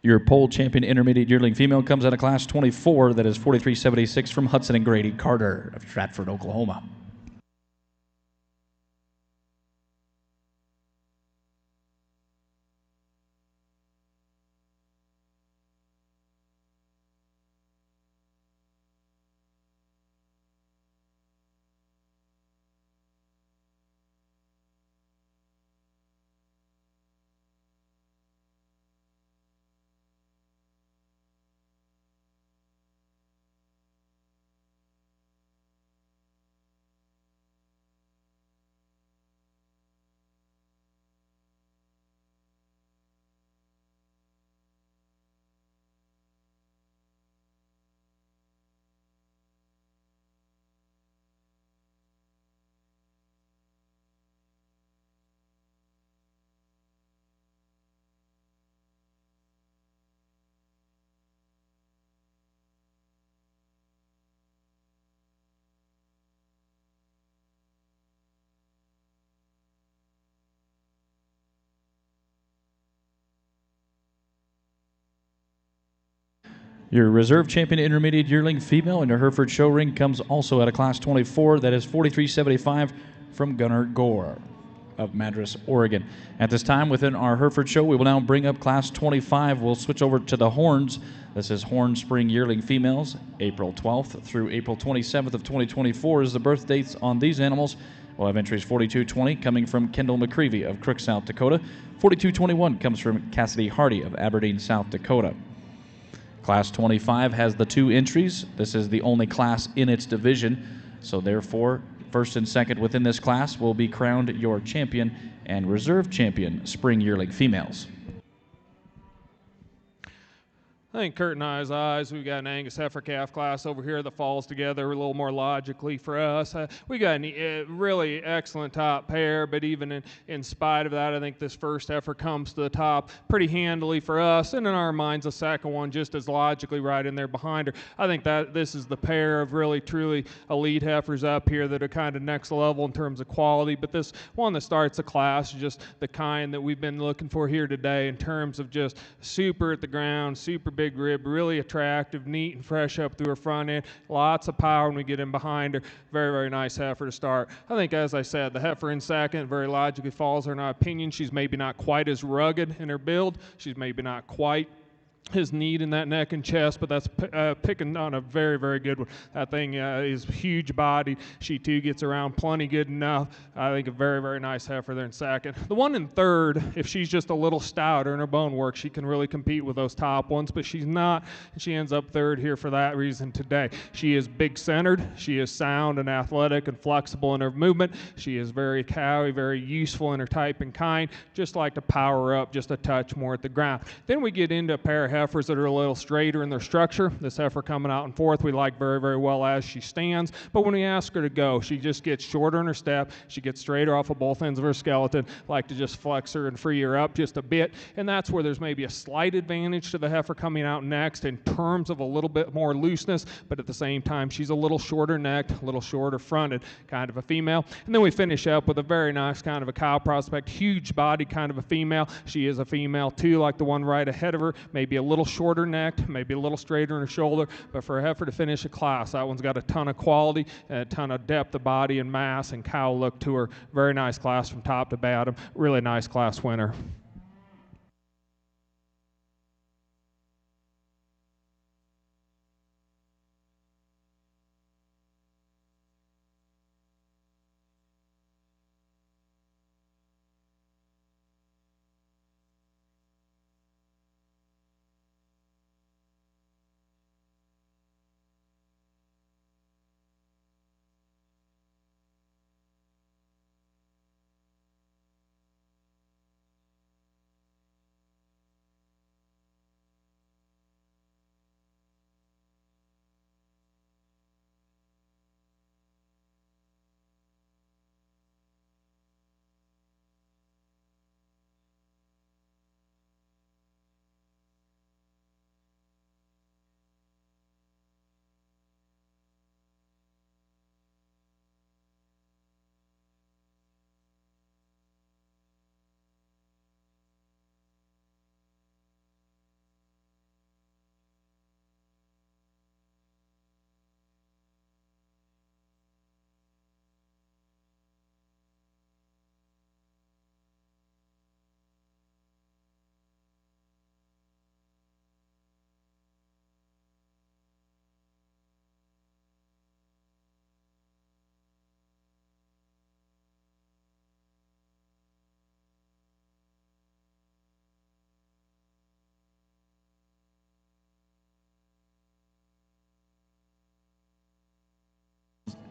A: Your pole champion intermediate yearling female comes out of Class 24. That is 43.76 from Hudson and Grady Carter of Stratford, Oklahoma. Your reserve champion intermediate yearling female in the Hereford show ring comes also at a class 24. That is 43.75 from Gunnar Gore of Madras, Oregon. At this time within our Hereford show, we will now bring up class 25. We'll switch over to the horns. This is Horn Spring yearling females. April 12th through April 27th of 2024 is the birth dates on these animals. We'll have entries 4220 coming from Kendall McCreevy of Crook, South Dakota. 4221 comes from Cassidy Hardy of Aberdeen, South Dakota. Class 25 has the 2 entries. This is the only class in its division, so therefore first and second within this class will be crowned your champion and reserve champion spring yearling females.
B: I think Kurt and I's eyes, we've got an Angus heifer calf class over here that falls together a little more logically for us. We got a really excellent top pair, but even in spite of that, I think this first heifer comes to the top pretty handily for us, and in our minds, the second one just as logically right in there behind her. I think that this is the pair of really, truly elite heifers up here that are kind of next level in terms of quality, but this one that starts the class is just the kind that we've been looking for here today in terms of just super at the ground, super big rib, really attractive, neat and fresh up through her front end. Lots of power when we get in behind her. Very, very nice heifer to start. I think, as I said, the heifer in second very logically falls her in our opinion. She's maybe not quite as rugged in her build. She's maybe not quite his need in that neck and chest, but that's picking on a very, very good one. That thing is huge bodied. She too gets around plenty good enough. I think a very, very nice heifer there in second. The one in third, if she's just a little stouter in her bone work, she can really compete with those top ones, but she's not, and she ends up third here for that reason today. She is big centered. She is sound and athletic and flexible in her movement. She is very cowy, very useful in her type and kind, just like to power up just a touch more at the ground. Then we get into a pair of heifers that are a little straighter in their structure. This heifer coming out in fourth we like very, very well as she stands, but when we ask her to go, she just gets shorter in her step. She gets straighter off of both ends of her skeleton. Like to just flex her and free her up just a bit, and that's where there's maybe a slight advantage to the heifer coming out next in terms of a little bit more looseness, but at the same time she's a little shorter necked, a little shorter fronted, kind of a female. And then we finish up with a very nice kind of a cow prospect, huge body kind of a female. She is a female too, like the one right ahead of her, maybe a little shorter necked, maybe a little straighter in her shoulder, but for a heifer to finish a class, that one's got a ton of quality, and a ton of depth of body and mass and cow look to her. Very nice class from top to bottom. Really nice class winner.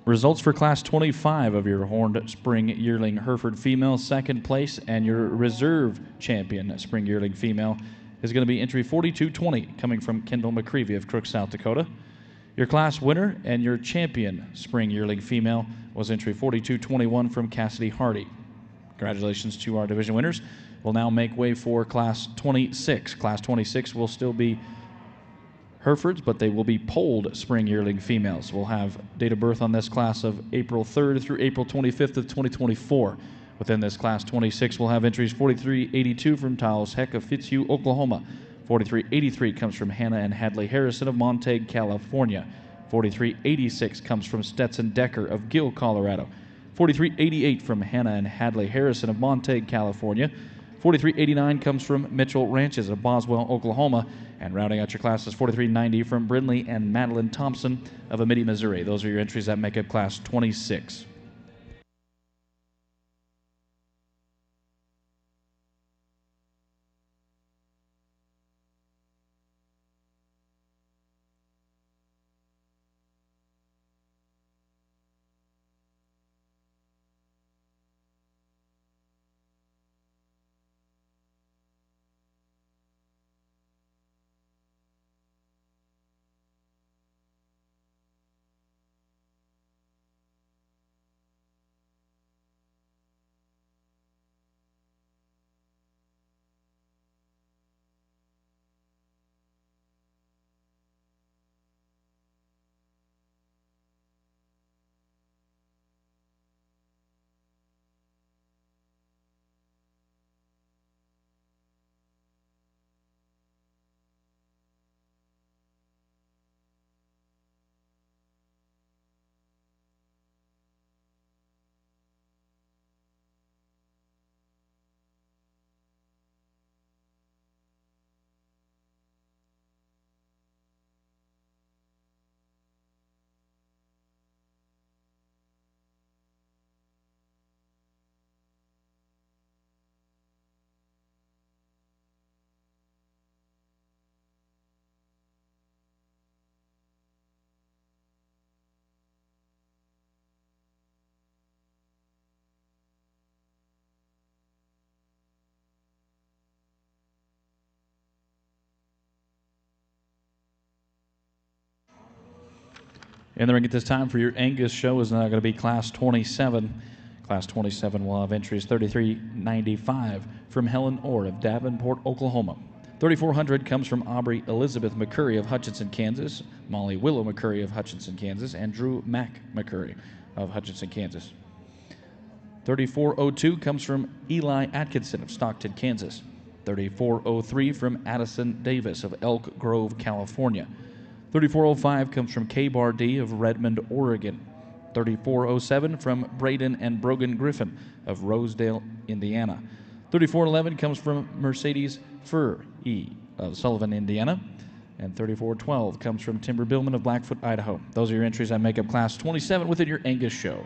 A: Results for Class 25 of your Horned Spring Yearling Hereford female, second place, and your reserve champion Spring Yearling female is going to be entry 4220 coming from Kendall McCreevy of Crook, South Dakota. Your class winner and your champion Spring Yearling female was entry 4221 from Cassidy Hardy. Congratulations to our division winners. We'll now make way for Class 26. Class 26 will still be Herefords, but they will be polled spring yearling females. We'll have date of birth on this class of April 3rd through April 25th of 2024. Within this class 26, we'll have entries 4382 from Taos Heck of Fitzhugh, Oklahoma, 4383 comes from Hannah and Hadley Harrison of Montague, California. 4386 comes from Stetson Decker of Gill, Colorado. 4388 from Hannah and Hadley Harrison of Montague, California. 4389 comes from Mitchell Ranches of Boswell, Oklahoma. And rounding out your class is 4390 from Brindley and Madeline Thompson of Amity, Missouri. Those are your entries that make up Class 26. In the ring at this time for your Angus show is now going to be Class 27. Class 27 will have entries 3395 from Helen Orr of Davenport, Oklahoma. 3400 comes from Aubrey Elizabeth McCurry of Hutchinson, Kansas, Molly Willow McCurry of Hutchinson, Kansas, and Drew Mack McCurry of Hutchinson, Kansas. 3402 comes from Eli Atkinson of Stockton, Kansas. 3403 from Addison Davis of Elk Grove, California. 3405 comes from K-Bar D of Redmond, Oregon. 3407 from Braden and Brogan Griffin of Rosedale, Indiana. 3411 comes from Mercedes Fur E of Sullivan, Indiana. And 3412 comes from Timber Billman of Blackfoot, Idaho. Those are your entries that make up Class 27 within your Angus show.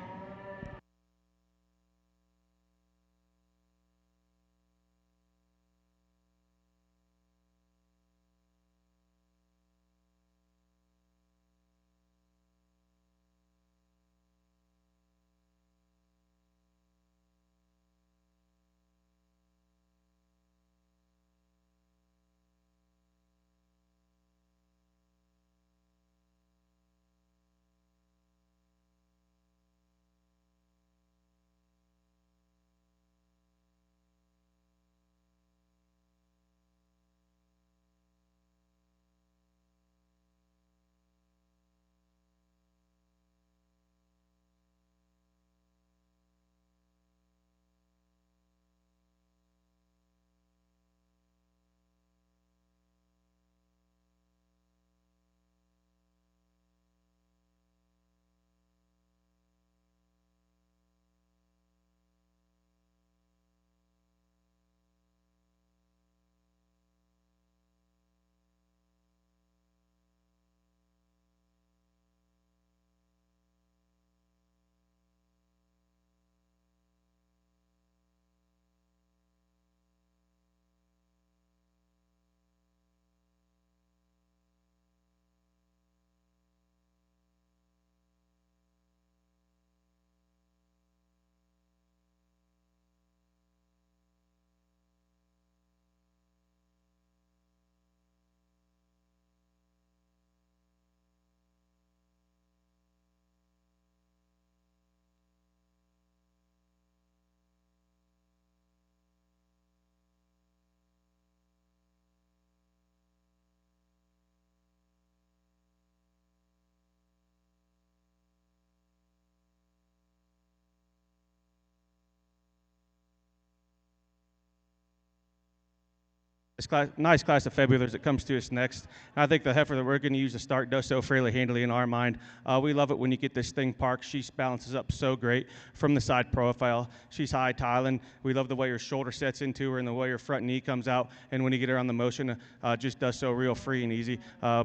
C: nice class of Februarys that comes to us next. And I think the heifer that we're going to use to start does so fairly handily in our mind. We love it when you get this thing parked. She balances up so great from the side profile. She's high tiling. We love the way her shoulder sets into her and the way her front knee comes out. And when you get her on the motion, just does so real free and easy.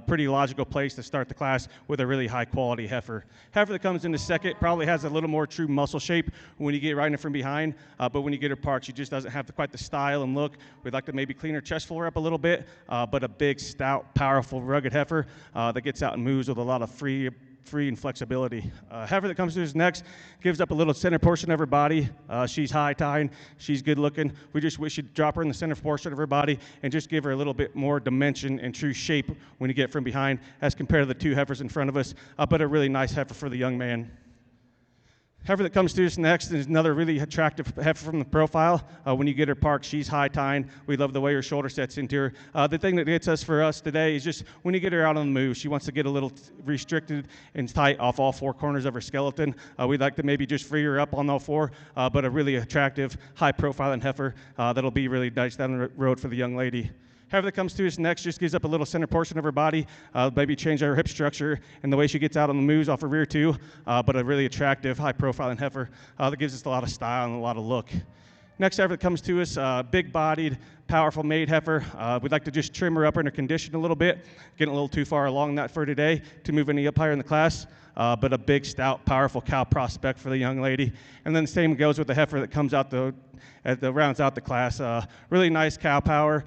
C: Pretty logical place to start the class with a really high quality heifer. Heifer that comes into second probably has a little more true muscle shape when you get riding her from behind. But when you get her parked, she just doesn't have quite the style and look. We'd like to maybe clean her chest floor up a little bit, but a big, stout, powerful, rugged heifer that gets out and moves with a lot of free and flexibility. Heifer that comes to us next gives up a little center portion of her body. She's high tying, she's good looking. We just wish you'd drop her in the center portion of her body and just give her a little bit more dimension and true shape when you get from behind as compared to the two heifers in front of us, but a really nice heifer for the young man. Heifer that comes to us next is another really attractive heifer from the profile. When you get her parked, she's high tying. We love the way her shoulder sets into her. The thing that gets us for us today is just when you get her out on the move, she wants to get a little restricted and tight off all four corners of her skeleton. We'd like to maybe just free her up on all four, but a really attractive, high profiling heifer that'll be really nice down the road for the young lady. Heifer that comes to us next just gives up a little center portion of her body, maybe change her hip structure and the way she gets out on the moves off her rear too, but a really attractive, high-profiling heifer that gives us a lot of style and a lot of look. Next heifer that comes to us, big-bodied, powerful maid heifer. We'd like to just trim her up in her condition a little bit, getting a little too far along that for today to move any up higher in the class. But a big, stout, powerful cow prospect for the young lady. And then the same goes with the heifer that comes out rounds out the class. Really nice cow power.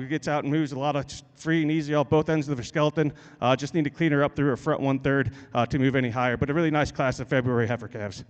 C: Gets out and moves a lot of free and easy off both ends of her skeleton. Just need to clean her up through her front 1/3 to move any higher. But a really nice class of February heifer calves.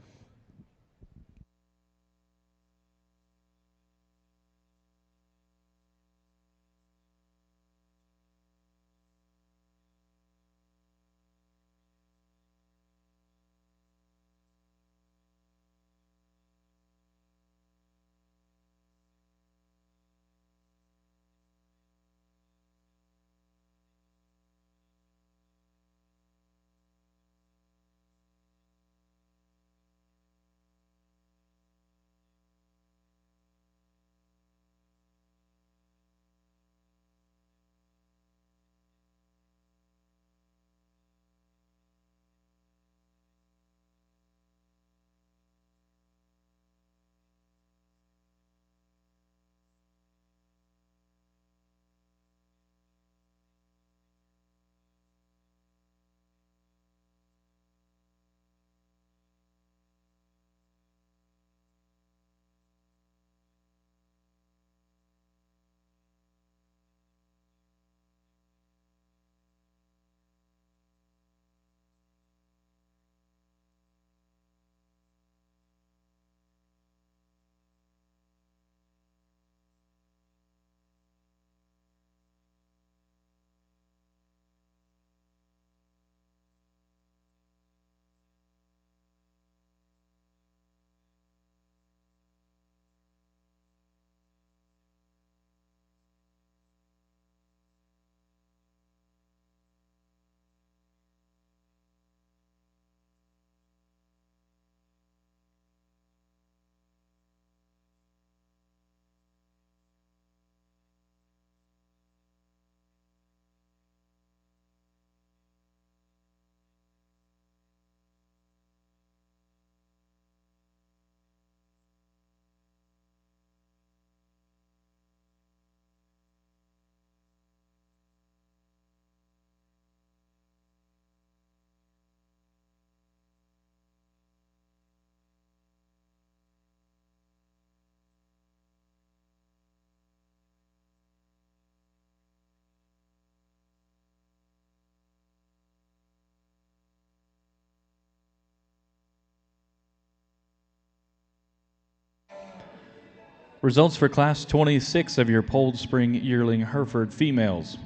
A: Results for Class 26 of your Polled Spring yearling Hereford females.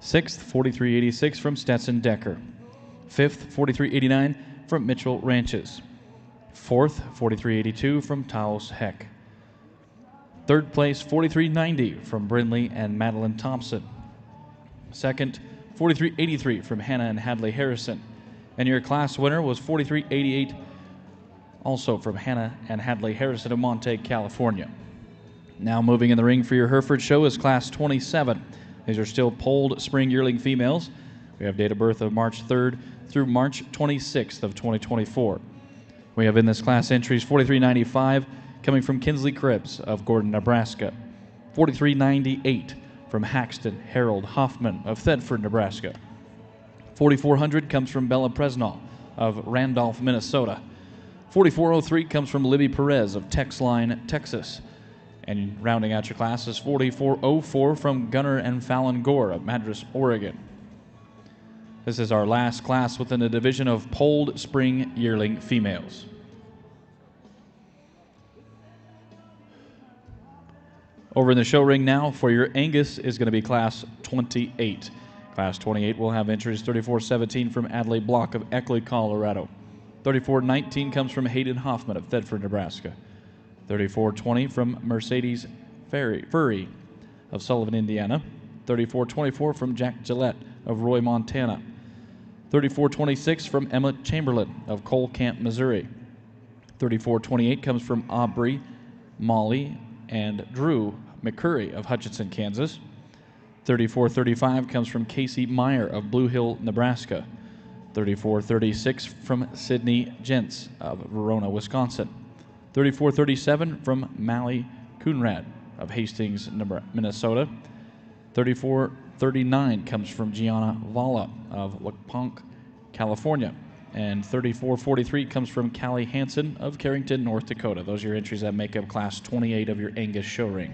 A: 6th, 4386 from Stetson Decker. 5th, 4389 from Mitchell Ranches. 4th, 4382 from Taos Heck. 3rd place, 4390 from Brindley and Madeline Thompson. 2nd, 4383 from Hannah and Hadley Harrison. And your class winner was 4388, also from Hannah and Hadley Harrison of Montague, California. Now moving in the ring for your Hereford show is Class 27. These are still polled spring yearling females. We have date of birth of March 3rd through March 26th of 2024. We have in this class entries 4395 coming from Kinsley Cribbs of Gordon, Nebraska. 4398 from Haxton Harold Hoffman of Thedford, Nebraska. 4400 comes from Bella Presnall of Randolph, Minnesota. 4403 comes from Libby Perez of Texline, Texas. And rounding out your class is 4404 from Gunnar and Fallon Gore of Madras, Oregon. This is our last class within the division of polled spring yearling females. Over in the show ring now for your Angus is going to be Class 28. Class 28 will have entries 3417 from Adelaide Block of Eckley, Colorado. 3419 comes from Hayden Hoffman of Thedford, Nebraska. 3420 from Mercedes Furry of Sullivan, Indiana. 3424 from Jack Gillette of Roy, Montana. 3426 from Emma Chamberlain of Cole Camp, Missouri. 3428 comes from Aubrey, Molly, and Drew McCurry of Hutchinson, Kansas. 3435 comes from Casey Meyer of Blue Hill, Nebraska. 3436 from Sydney Gentz of Verona, Wisconsin. 3437 from Mally Coonrad of Hastings, Minnesota. 3439 comes from Gianna Valla of LaPonk, California. And 3443 comes from Callie Hansen of Carrington, North Dakota. Those are your entries that make up Class 28 of your Angus show ring.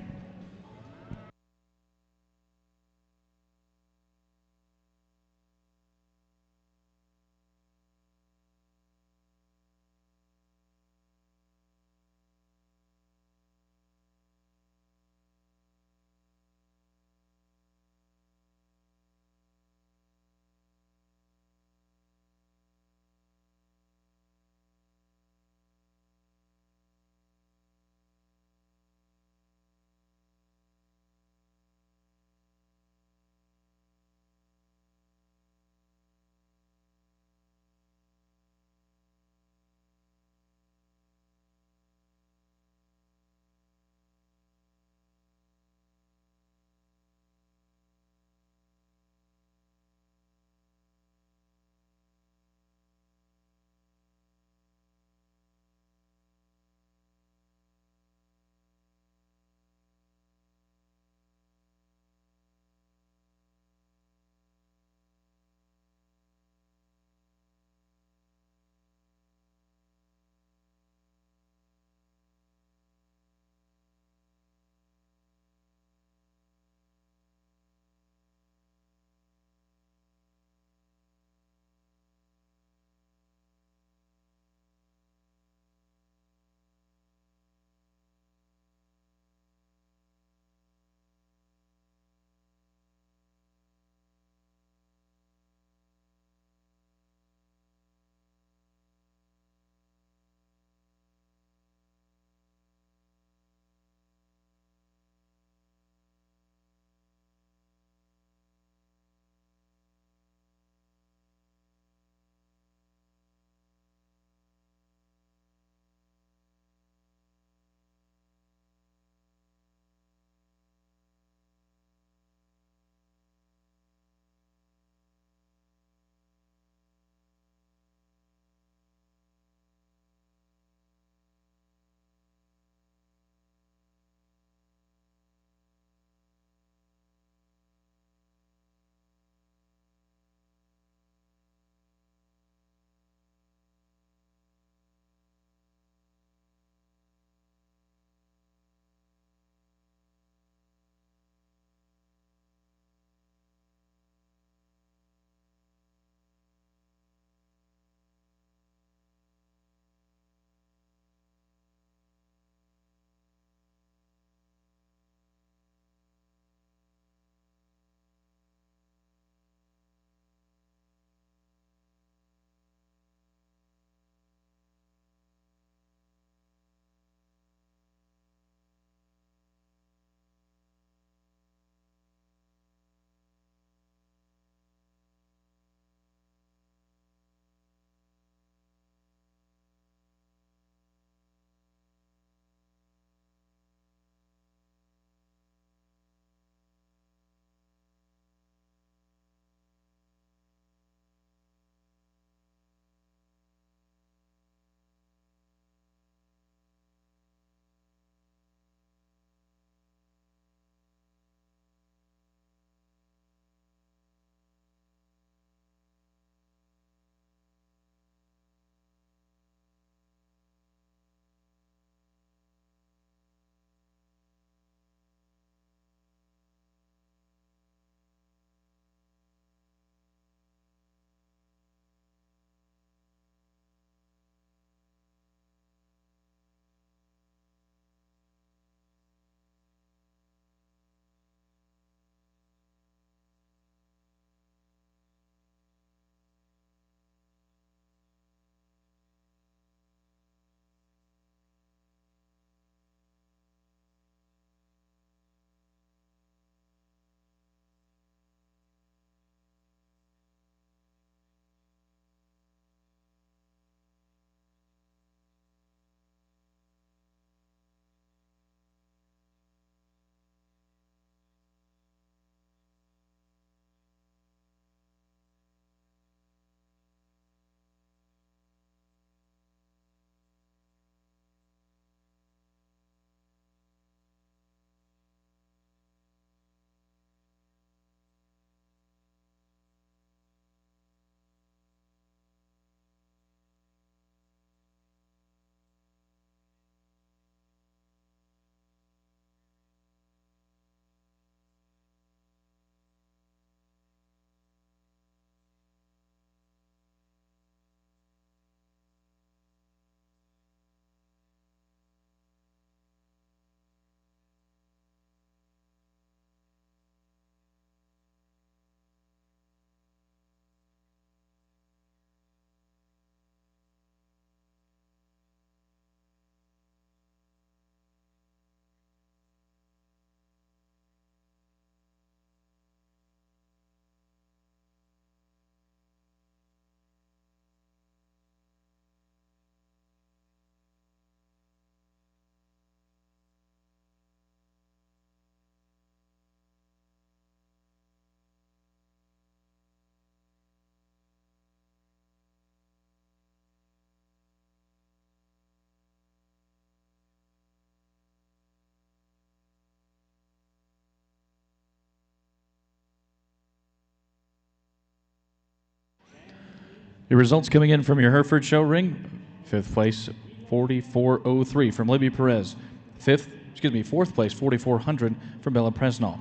A: Your results coming in from your Hereford show ring. Fifth place, 4403 from Libby Perez. Fourth place, 4400 from Bella Presnall.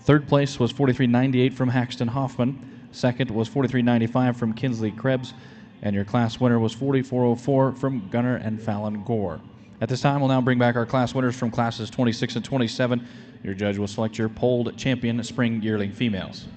A: Third place was 4398 from Haxton Hoffman. Second was 4395 from Kinsley Krebs. And your class winner was 4404 from Gunnar and Fallon Gore. At this time, we'll now bring back our class winners from classes 26 and 27. Your judge will select your polled champion spring yearling females.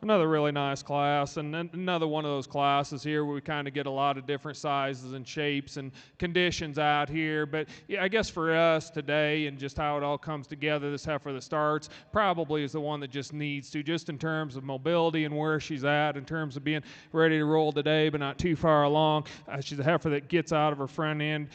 B: Another really nice class, and another one of those classes here where we kind of get a lot of different sizes and shapes and conditions out here. But yeah, I guess for us today and just how it all comes together, this heifer that starts probably is the one that just needs to, just in terms of mobility and where she's at, in terms of being ready to roll today but not too far along. She's a heifer that gets out of her front end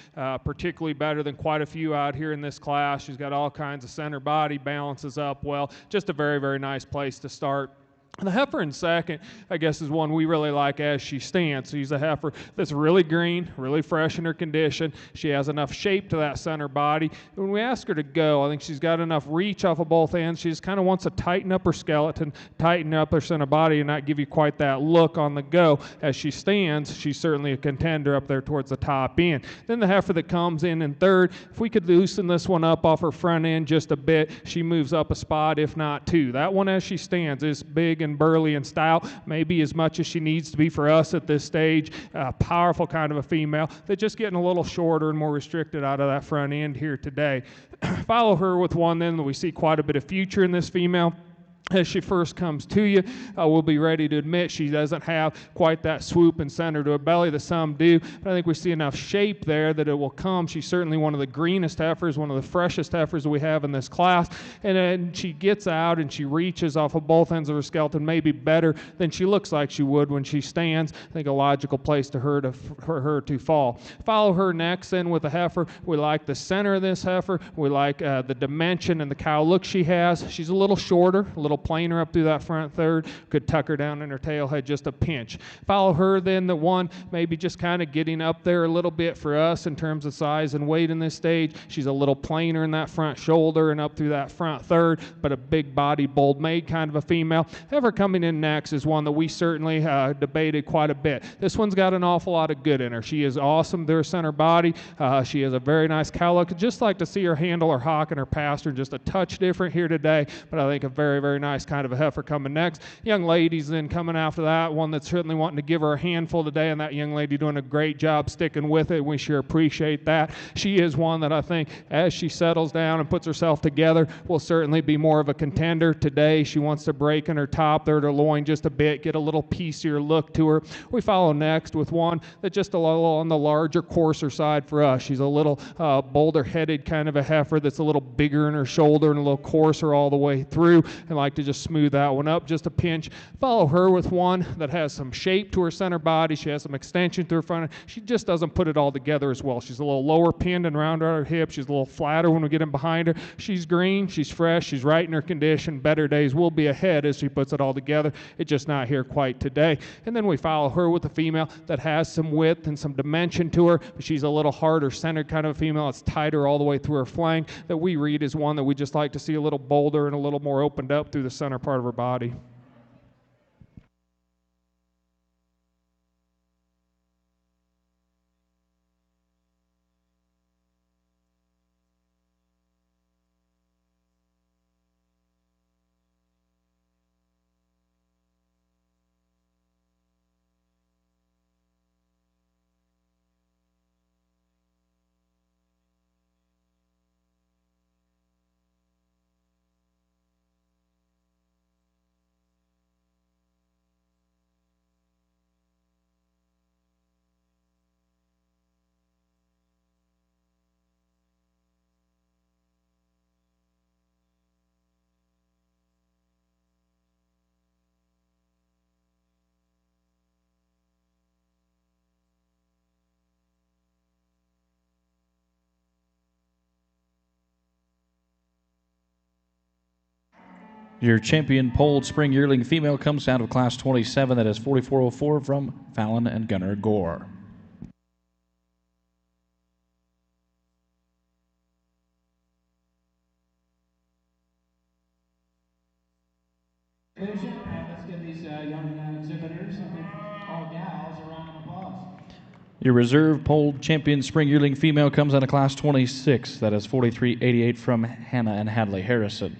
B: particularly better than quite a few out here in this class. She's got all kinds of center body, balances up well. Just a very, very nice place to start. The heifer in second, I guess, is one we really like as she stands. She's a heifer that's really green, really fresh in her condition. She has enough shape to that center body. When we ask her to go, I think she's got enough reach off of both ends. She just kind of wants to tighten up her skeleton, tighten up her center body, and not give you quite that look on the go. As she stands, she's certainly a contender up there towards the top end. Then the heifer that comes in third, if we could loosen this one up off her front end just a bit, she moves up a spot, if not two. That one as she stands is big and burly and stout, maybe as much as she needs to be for us at this stage. Powerful kind of a female that's just getting a little shorter and more restricted out of that front end here today. Follow her with one then that we see quite a bit of future in this female. As she first comes to you, we'll be ready to admit she doesn't have quite that swoop and center to her belly that some do, but I think we see enough shape there that it will come. She's certainly one of the greenest heifers, one of the freshest heifers that we have in this class, and then she gets out and she reaches off of both ends of her skeleton maybe better than she looks like she would when she stands. I think a logical place for her to fall. Follow her next then with a heifer. We like the center of this heifer. We like the dimension and the cow look she has. She's a little shorter, a little planer up through that front third. Could tuck her down in her tail head just a pinch. Follow her then the one maybe just kind of getting up there a little bit for us in terms of size and weight in this stage. She's a little plainer in that front shoulder and up through that front third, but a big body, bold made kind of a female. Heifer coming in next is one that we certainly debated quite a bit. This one's got an awful lot of good in her. She is awesome through her center body. She has a very nice cow look. Just like to see her handle her hock and her pasture just a touch different here today, but I think a very, very nice kind of a heifer coming next. Young ladies then coming after that, one that's certainly wanting to give her a handful today, and that young lady doing a great job sticking with it. We sure appreciate that. She is one that I think as she settles down and puts herself together will certainly be more of a contender today. She wants to break in her top there to loin just a bit, get a little piecier look to her. We follow next with one that's just a little on the larger, coarser side for us. She's a little boulder-headed kind of a heifer that's a little bigger in her shoulder and a little coarser all the way through, and like to just smooth that one up just a pinch. Follow her with one that has some shape to her center body. She has some extension to her front. She just doesn't put it all together as well. She's a little lower pinned and round at her hip. She's a little flatter when we get in behind her. She's green. She's fresh. She's right in her condition. Better days will be ahead as she puts it all together. It's just not here quite today. And then we follow her with a female that has some width and some dimension to her, but she's a little harder centered kind of a female. It's tighter all the way through her flank that we read as one that we just like to see a little bolder and a little more opened up through the center part of her body.
A: Your champion polled spring yearling female comes out of class 27. That is 4404 from Fallon and Gunnar Gore.
D: Let's give these young exhibitors, all gals, a round of applause.
A: Your reserve polled champion spring yearling female comes out of class 26. That is 4388 from Hannah and Hadley Harrison.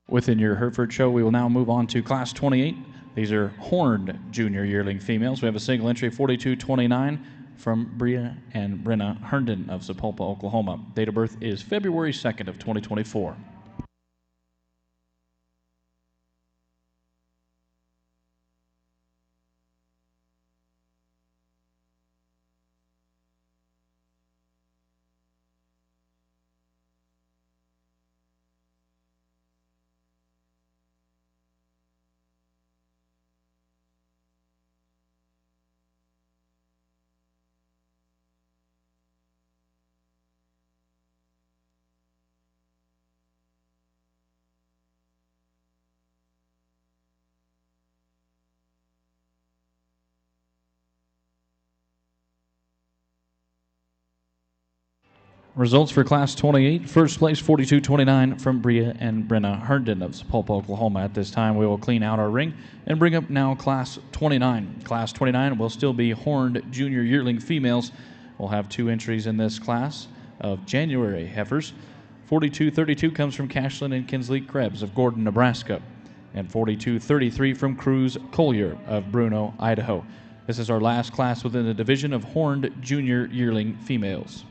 A: Within your Hereford show, we will now move on to class 28. These are horned junior yearling females. We have a single entry 4229 from Bria and Brenna Herndon of Sapulpa, Oklahoma. Date of birth is February 2nd of 2024. Results for class 28. First place 4229 from Bria and Brenna Herndon of Sapulpa, Oklahoma. At this time, we will clean out our ring and bring up now class 29. Class 29 will still be horned junior yearling females. We'll have 2 entries in this class of January heifers. 4232 comes from Cashlin and Kinsley Krebs of Gordon, Nebraska, and 4233 from Cruz Collier of Bruno, Idaho. This is our last class within the division of horned junior yearling females.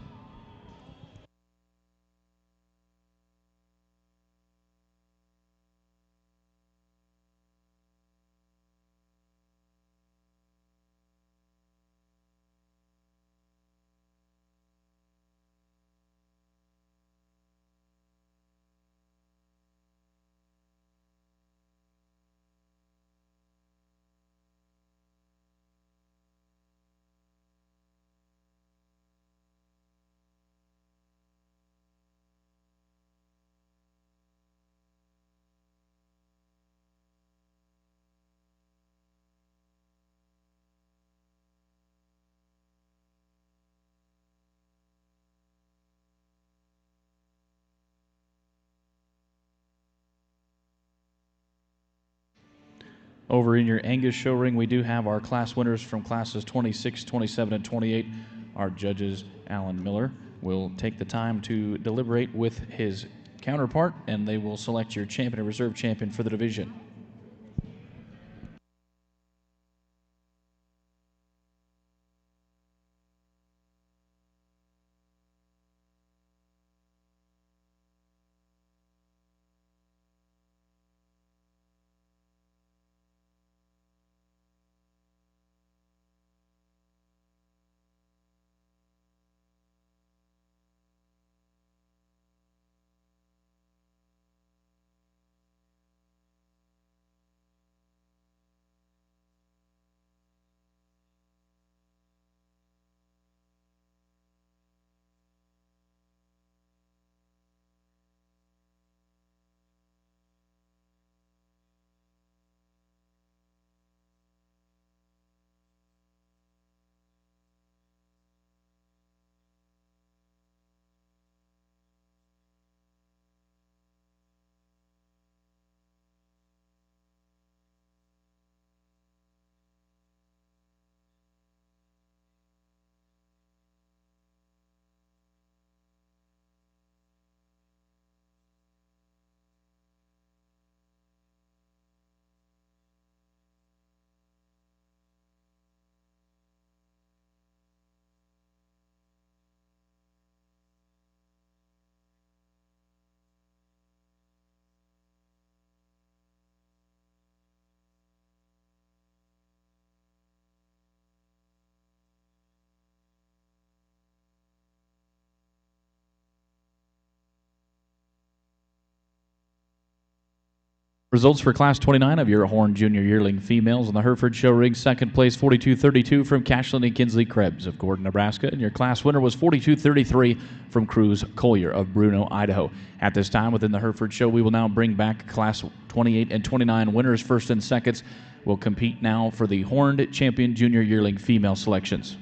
A: Over in your Angus show ring, we do have our class winners from classes 26, 27, and 28. Our judges, Alan Miller, will take the time to deliberate with his counterpart, and they will select your champion and reserve champion for the division. Results for Class 29 of your Horn Junior Yearling females on the Hereford Show Ring. Second place, 42-32 from Cashlin and Kinsley Krebs of Gordon, Nebraska. And your class winner was 42-33 from Cruz Collier of Bruno, Idaho. At this time, within the Hereford Show, we will now bring back Class 28 and 29 winners. First and seconds will compete now for the Horned Champion Junior Yearling female selections.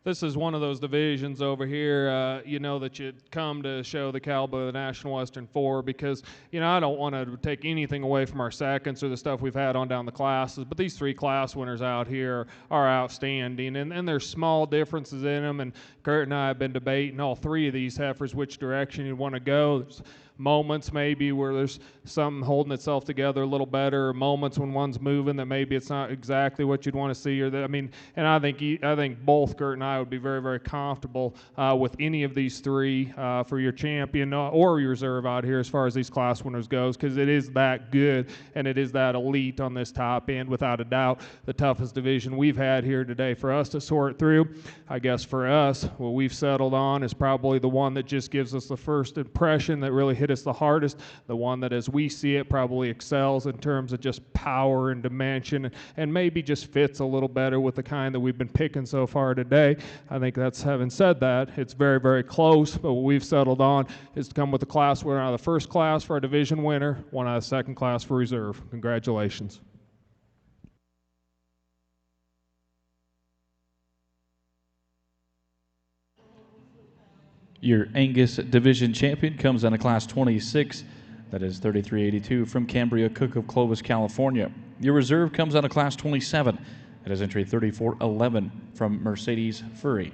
B: This is one of those divisions over here, you know, that you come to show the caliber of the National Western 4 because, you know, I don't want to take anything away from our seconds or the stuff we've had on down the classes, but these three class winners out here are outstanding, and there's small differences in them, and Kurt and I have been debating all three of these heifers, which direction you want to go. There's moments maybe where there's something holding itself together a little better, or moments when one's moving that maybe it's not exactly what you'd want to see, or that, I mean, and I think both Kurt and I would be very, very comfortable with any of these three for your champion or your reserve out here as far as these class winners goes, because it is that good and it is that elite on this top end, without a doubt. The toughest division we've had here today for us to sort through. I guess for us, what we've settled on is probably the one that just gives us the first impression that really hit us the hardest, the one that as we see it probably excels in terms of just power and dimension, and maybe just fits a little better with the kind that we've been picking so far today. I think that's, having said that, it's very, very close, but what we've settled on is to come with the class winner out of the first class for our division winner, one out of the second class for reserve. Congratulations.
A: Your Angus Division Champion comes in a Class 26. That is 3382 from Cambria Cook of Clovis, California. Your reserve comes out of Class 27. That is entry 3411 from Mercedes Furry.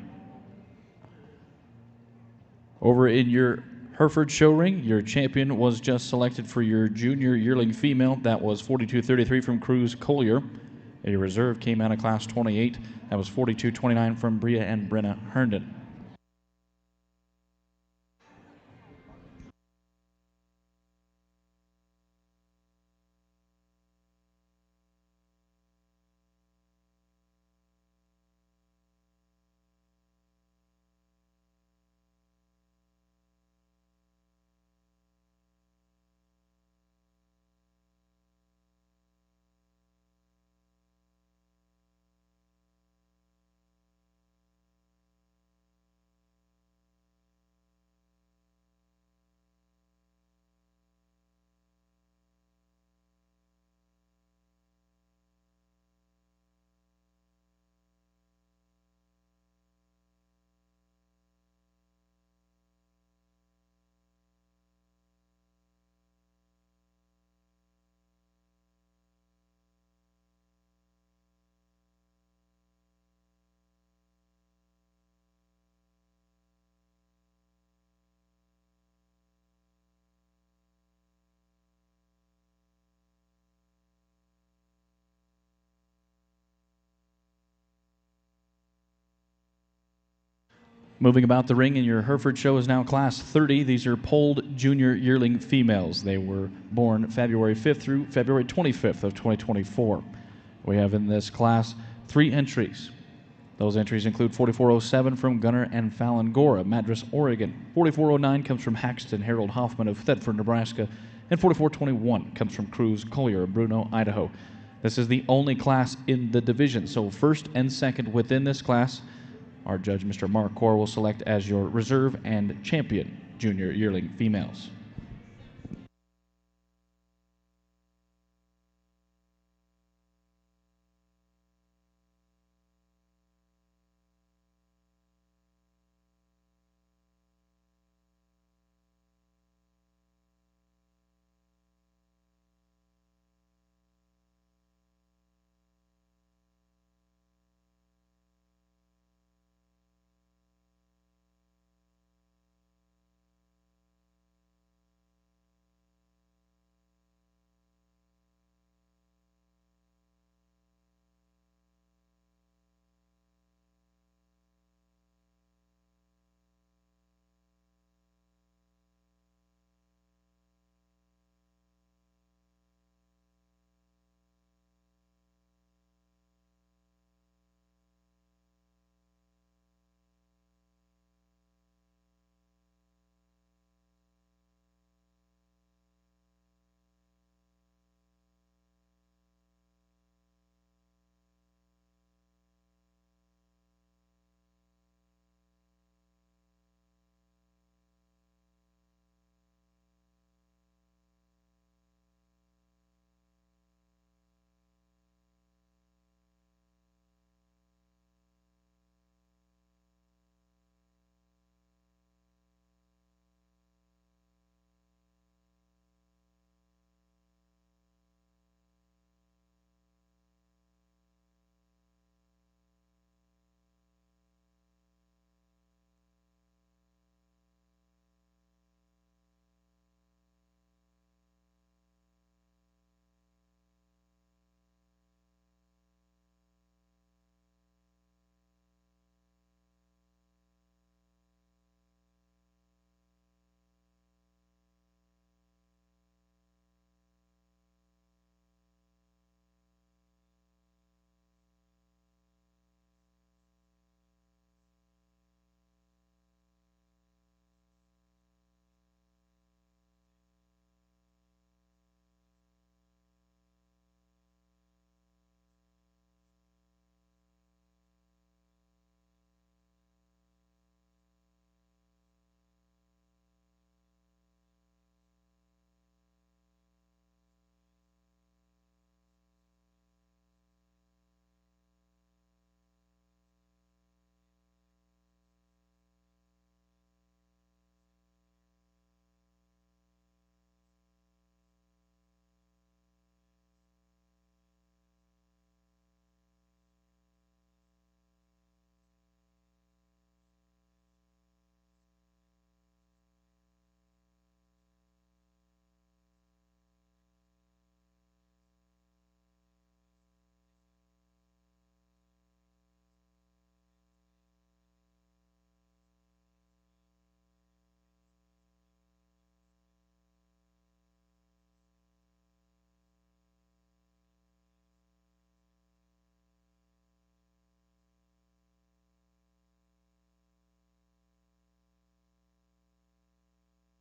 A: Over in your Hereford show ring, your champion was just selected for your junior yearling female. That was 4233 from Cruz Collier. Your reserve came out of Class 28. That was 4229 from Bria and Brenna Herndon. Moving about the ring in your Hereford show is now Class 30. These are polled junior yearling females. They were born February 5th through February 25th of 2024. We have in this class 3 entries. Those entries include 4407 from Gunner and Fallon Gora, Madras, Oregon. 4409 comes from Haxton Harold Hoffman of Thetford, Nebraska. And 4421 comes from Cruz Collier of Bruno, Idaho. This is the only class in the division, so first and second within this class, our judge, Mr. Mark Core, will select as your reserve and champion junior yearling females.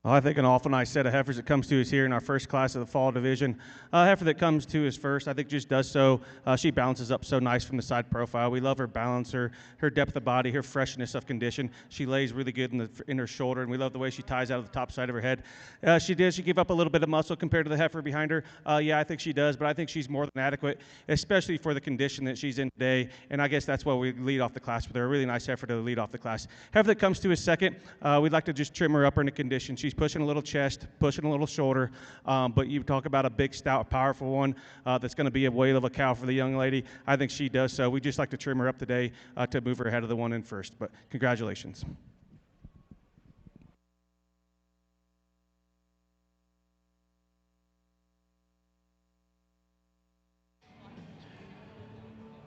C: Well, I think an awful nice set of heifers that comes to us here in our first class of the fall division. Heifer that comes to us first, I think just does so. She balances up so nice from the side profile. We love her balance, her depth of body, her freshness of condition. She lays really good in her shoulder, and we love the way she ties out of the top side of her head. She give up a little bit of muscle compared to the heifer behind her. Yeah, I think she does, but I think she's more than adequate, especially for the condition that she's in today. And I guess that's why we lead off the class with her. A really nice heifer to lead off the class. Heifer that comes to us second, we'd like to just trim her up into condition. She's pushing a little chest, pushing a little shoulder, but you talk about a big, stout, powerful one that's going to be a whale of a cow for the young lady. I think she does so. We just like to trim her up today to move her ahead of the one in first, but congratulations.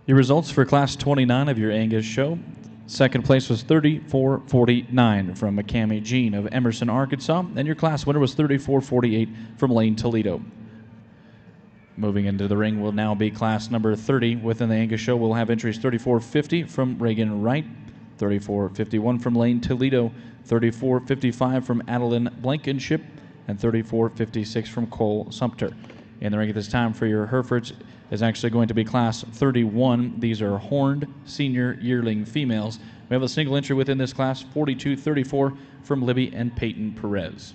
A: Your results for Class 29 of your Angus show. Second place was 34.49 from McCamey Jean of Emerson, Arkansas, and your class winner was 34.48 from Lane Toledo. Moving into the ring will now be class number 30. Within the Angus show, we'll have entries 34.50 from Reagan Wright, 34.51 from Lane Toledo, 34.55 from Adeline Blankenship, and 34.56 from Cole Sumter. In the ring at this time for your Herefords is actually going to be class 31. These are horned senior yearling females. We have a single entry within this class, 42.34 from Libby and Peyton Perez.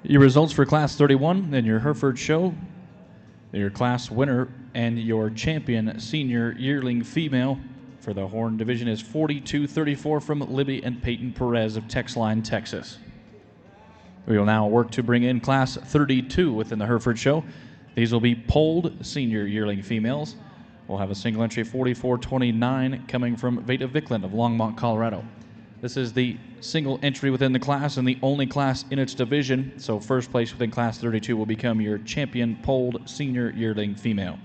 A: Your results for Class 31 in your Hereford show. Your class winner and your champion senior yearling female for the Horn division is 42.34 from Libby and Peyton Perez of Texline, Texas. We will now work to bring in Class 32 within the Hereford show. These will be polled senior yearling females. We'll have a single entry 44.29 coming from Veda Vickland of Longmont, Colorado. This is the single entry within the class and the only class in its division, so first place within Class 32 will become your champion polled senior yearling female.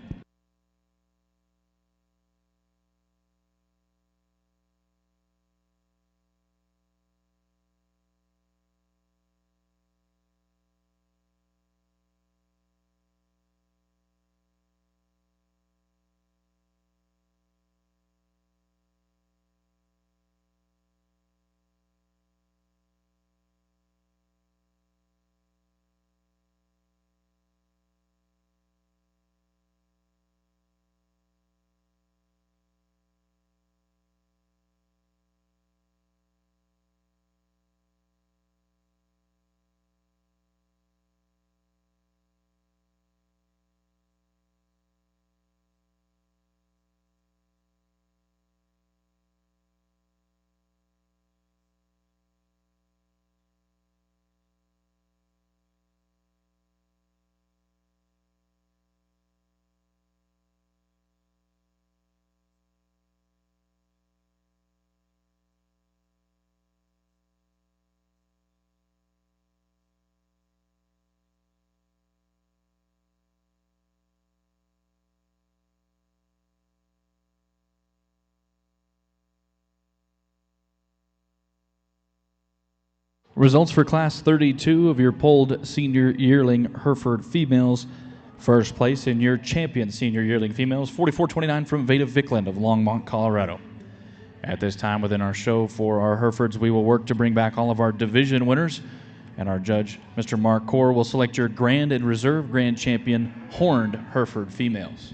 A: Results for Class 32 of your polled senior yearling Hereford females. First place in your champion senior yearling females, 44.29 from Veda Vickland of Longmont, Colorado. At this time within our show for our Herefords, we will work to bring back all of our division winners, and our judge, Mr. Mark Core, will select your grand and reserve grand champion horned Hereford females.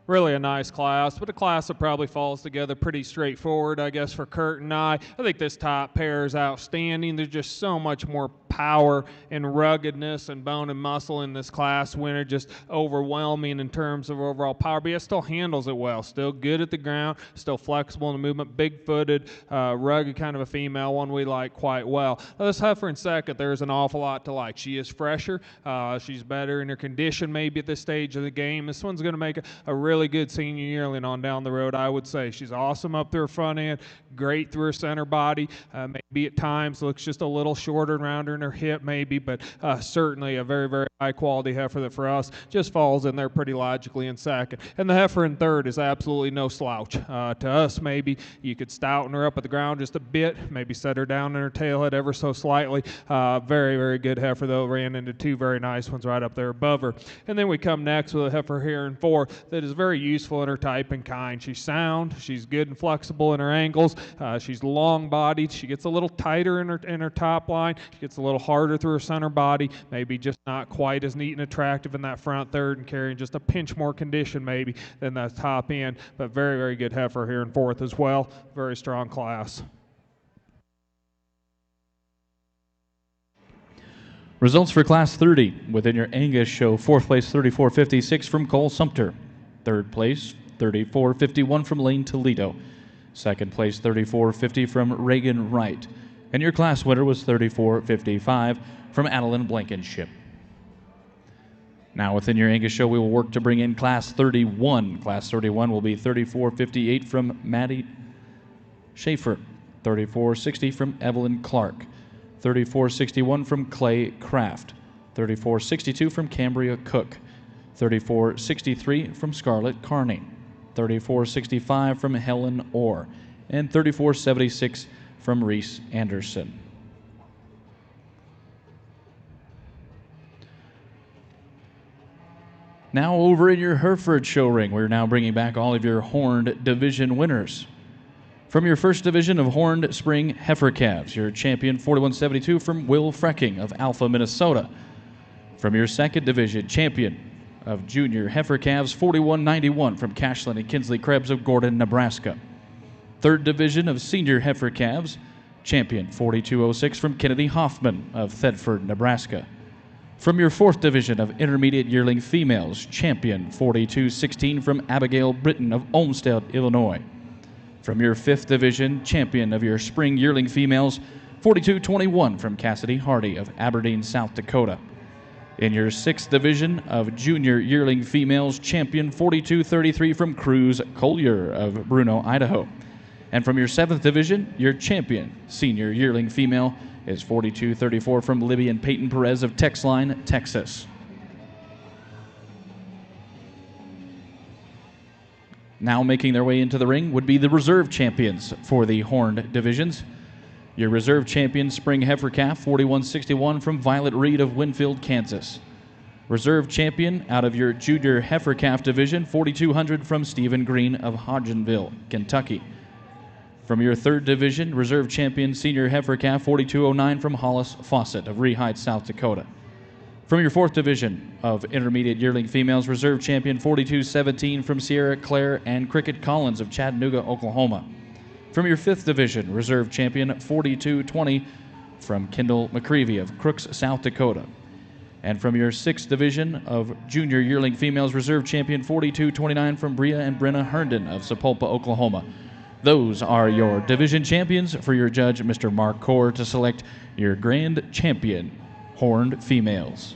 B: Really a nice class, but a class that probably falls together pretty straightforward, I guess, for Kurt and I. I think this top pair is outstanding. There's just so much more power and ruggedness and bone and muscle in this class winner, just overwhelming in terms of overall power, but it still handles it well. Still good at the ground, still flexible in the movement, big-footed, rugged kind of a female, one we like quite well. Now, this heifer in second, there's an awful lot to like. She is fresher. She's better in her condition maybe at this stage of the game. This one's going to make a really good senior yearling on down the road, I would say. She's awesome up through her front end, great through her center body, maybe at times looks just a little shorter and rounder in her hip maybe, but certainly a very, very high quality heifer that for us just falls in there pretty logically in second. And the heifer in third is absolutely no slouch. To us, maybe you could stouten her up at the ground just a bit, maybe set her down in her tailhead ever so slightly. Very, very good heifer, though. Ran into two very nice ones right up there above her. And then we come next with a heifer here in four that is very useful in her type and kind. She's sound. She's good and flexible in her angles. She's long-bodied. She gets a little tighter in her top line. She gets a little harder through her center body. Maybe just not quite as neat and attractive in that front third and carrying just a pinch more condition maybe than that top end. But very, very good heifer here in fourth as well. Very strong class.
A: Results for Class 30 within your Angus show. Fourth place, 34.56 from Cole Sumter. Third place, 34.51 from Lane Toledo. Second place, 34.50 from Reagan Wright. And your class winner was 34.55 from Adeline Blankenship. Now within your Angus show, we will work to bring in Class 31. Class 31 will be 34.58 from Maddie Schaefer. 34.60 from Evelyn Clark. 34.61 from Clay Kraft, 34.62 from Cambria Cook, 34.63 from Scarlett Carney, 34.65 from Helen Orr, and 34.76 from Reese Anderson. Now over in your Hereford show ring, we're now bringing back all of your horned division winners. From your first division of horned spring heifer calves, your champion 41.72 from Will Frecking of Alpha, Minnesota. From your second division, champion of junior heifer calves 41.91 from Cashlin and Kinsley Krebs of Gordon, Nebraska. Third division of senior heifer calves, champion 42.06 from Kennedy Hoffman of Thedford, Nebraska. From your fourth division of intermediate yearling females, champion 42.16 from Abigail Britton of Olmsted, Illinois. From your fifth division, champion of your spring yearling females, 42.21 from Cassidy Hardy of Aberdeen, South Dakota. In your sixth division of junior yearling females, champion 42.33 from Cruz Collier of Bruno, Idaho. And from your seventh division, your champion senior yearling female is 42.34 from Libby and Peyton Perez of Texline, Texas. Now making their way into the ring would be the reserve champions for the horned divisions. Your reserve champion spring heifer calf 41.61 from Violet Reed of Winfield, Kansas. Reserve champion out of your junior heifer calf division 4200 from Stephen Green of Hodgenville, Kentucky. From your third division, reserve champion senior heifer calf 4209 from Hollis Fawcett of Rehide, South Dakota. From your fourth division of intermediate yearling females, reserve champion 42.17 from Sierra Claire and Cricket Collins of Chattanooga, Oklahoma. From your fifth division, reserve champion 42.20 from Kendall McCreevy of Crooks, South Dakota. And from your sixth division of junior yearling females, reserve champion 42.29 from Bria and Brenna Herndon of Sapulpa, Oklahoma. Those are your division champions. For your judge, Mr. Mark Core, to select your grand champion horned females.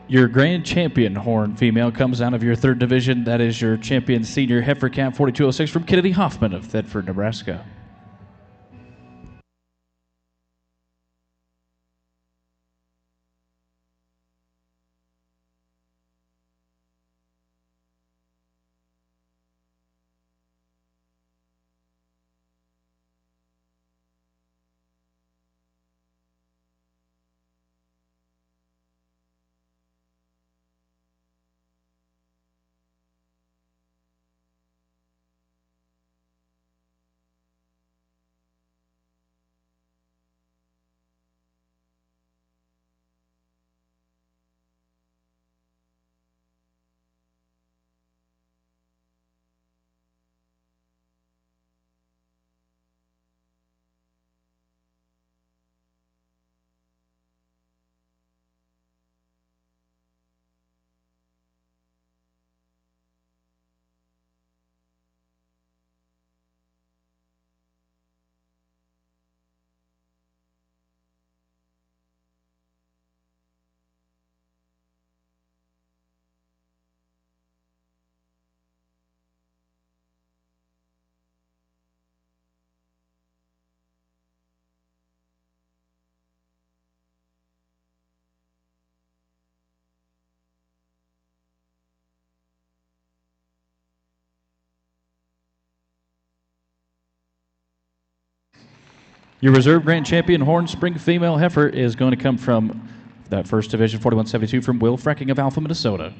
A: Your grand champion horn female comes out of your third division. That is your champion senior heifer calf 4206 from Kennedy Hoffman of Thedford, Nebraska. Your reserve grand champion horn spring female heifer is going to come from that first division 4172 from Will Frecking of Alpha, Minnesota.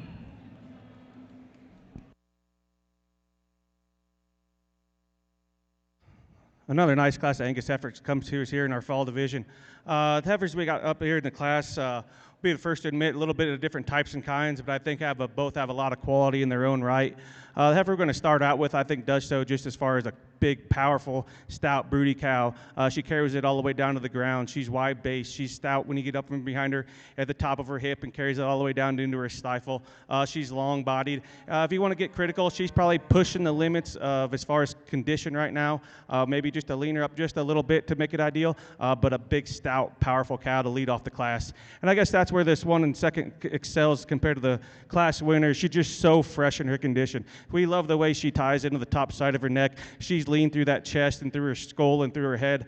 C: Another nice class of Angus heifers comes to us here in our fall division. The heifers we got up here in the class, will be the first to admit a little bit of different types and kinds, but I think both have a lot of quality in their own right. The heifer we're going to start out with, I think, does so just as far as a big, powerful, stout, broody cow. She carries it all the way down to the ground. She's wide-based. She's stout when you get up from behind her at the top of her hip and carries it all the way down into her stifle. She's long-bodied. If you want to get critical, she's probably pushing the limits of as far as condition right now. Maybe just to lean her up just a little bit to make it ideal, but a big, stout, powerful cow to lead off the class. And I guess that's where this one and second excels compared to the class winner. She's just so fresh in her condition. We love the way she ties into the top side of her neck. She's lean through that chest and through her skull and through her head.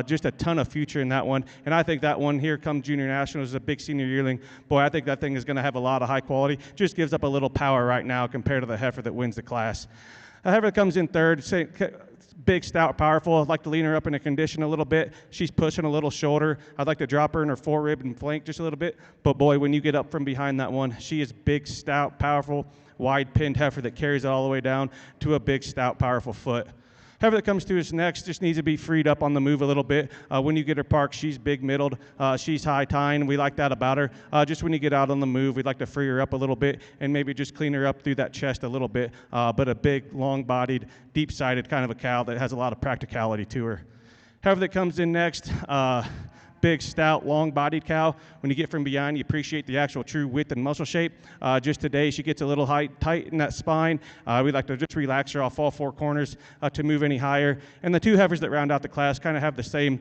C: Just a ton of future in that one. And I think that one here come Junior Nationals is a big senior yearling. Boy, I think that thing is going to have a lot of high quality. Just gives up a little power right now compared to the heifer that wins the class. The heifer that comes in third, big, stout, powerful. I'd like to lean her up in a condition a little bit. She's pushing a little shoulder. I'd like to drop her in her forerib and flank just a little bit. But boy, when you get up from behind that one, she is big, stout, powerful, wide-pinned heifer that carries it all the way down to a big, stout, powerful foot. Heifer that comes to us next just needs to be freed up on the move a little bit. When you get her parked, she's big middled. She's high tying. We like that about her. Just when you get out on the move, we'd like to free her up a little bit and maybe just clean her up through that chest a little bit. But a big, long-bodied, deep-sided kind of a cow that has a lot of practicality to her. Heifer that comes in next, big, stout, long-bodied cow. When you get from behind, you appreciate the actual true width and muscle shape. Just today, she gets a little tight in that spine. We like to just relax her off all four corners to move any higher. And the two heifers that round out the class kind of have the same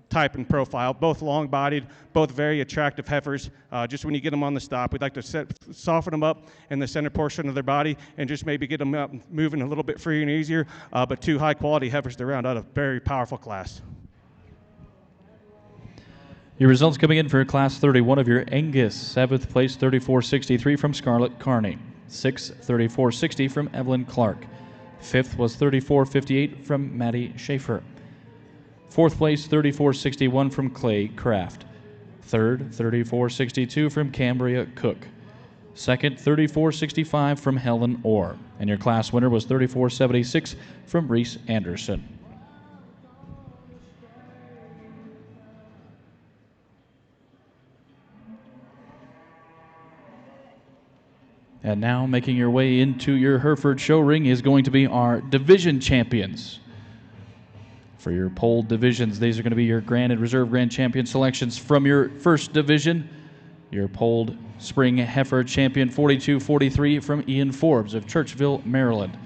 C: type and profile, both long-bodied, both very attractive heifers. Just when you get them on the stop, we'd like to soften them up in the center portion of their body and just maybe get them up moving a little bit freer and easier. But two high-quality heifers to round out a very powerful class.
A: Your results coming in for Class 31 of your Angus, 7th place 3463 from Scarlett Carney, 6th 3460 from Evelyn Clark, 5th was 3458 from Maddie Schaefer, 4th place 3461 from Clay Kraft, 3rd 3462 from Cambria Cook, 2nd 3465 from Helen Orr, and your class winner was 3476 from Reese Anderson. And now making your way into your Hereford show ring is going to be our division champions. For your polled divisions, these are going to be your grand and reserve grand champion selections. From your first division, your polled spring heifer champion 4243 from Ian Forbes of Churchville, Maryland.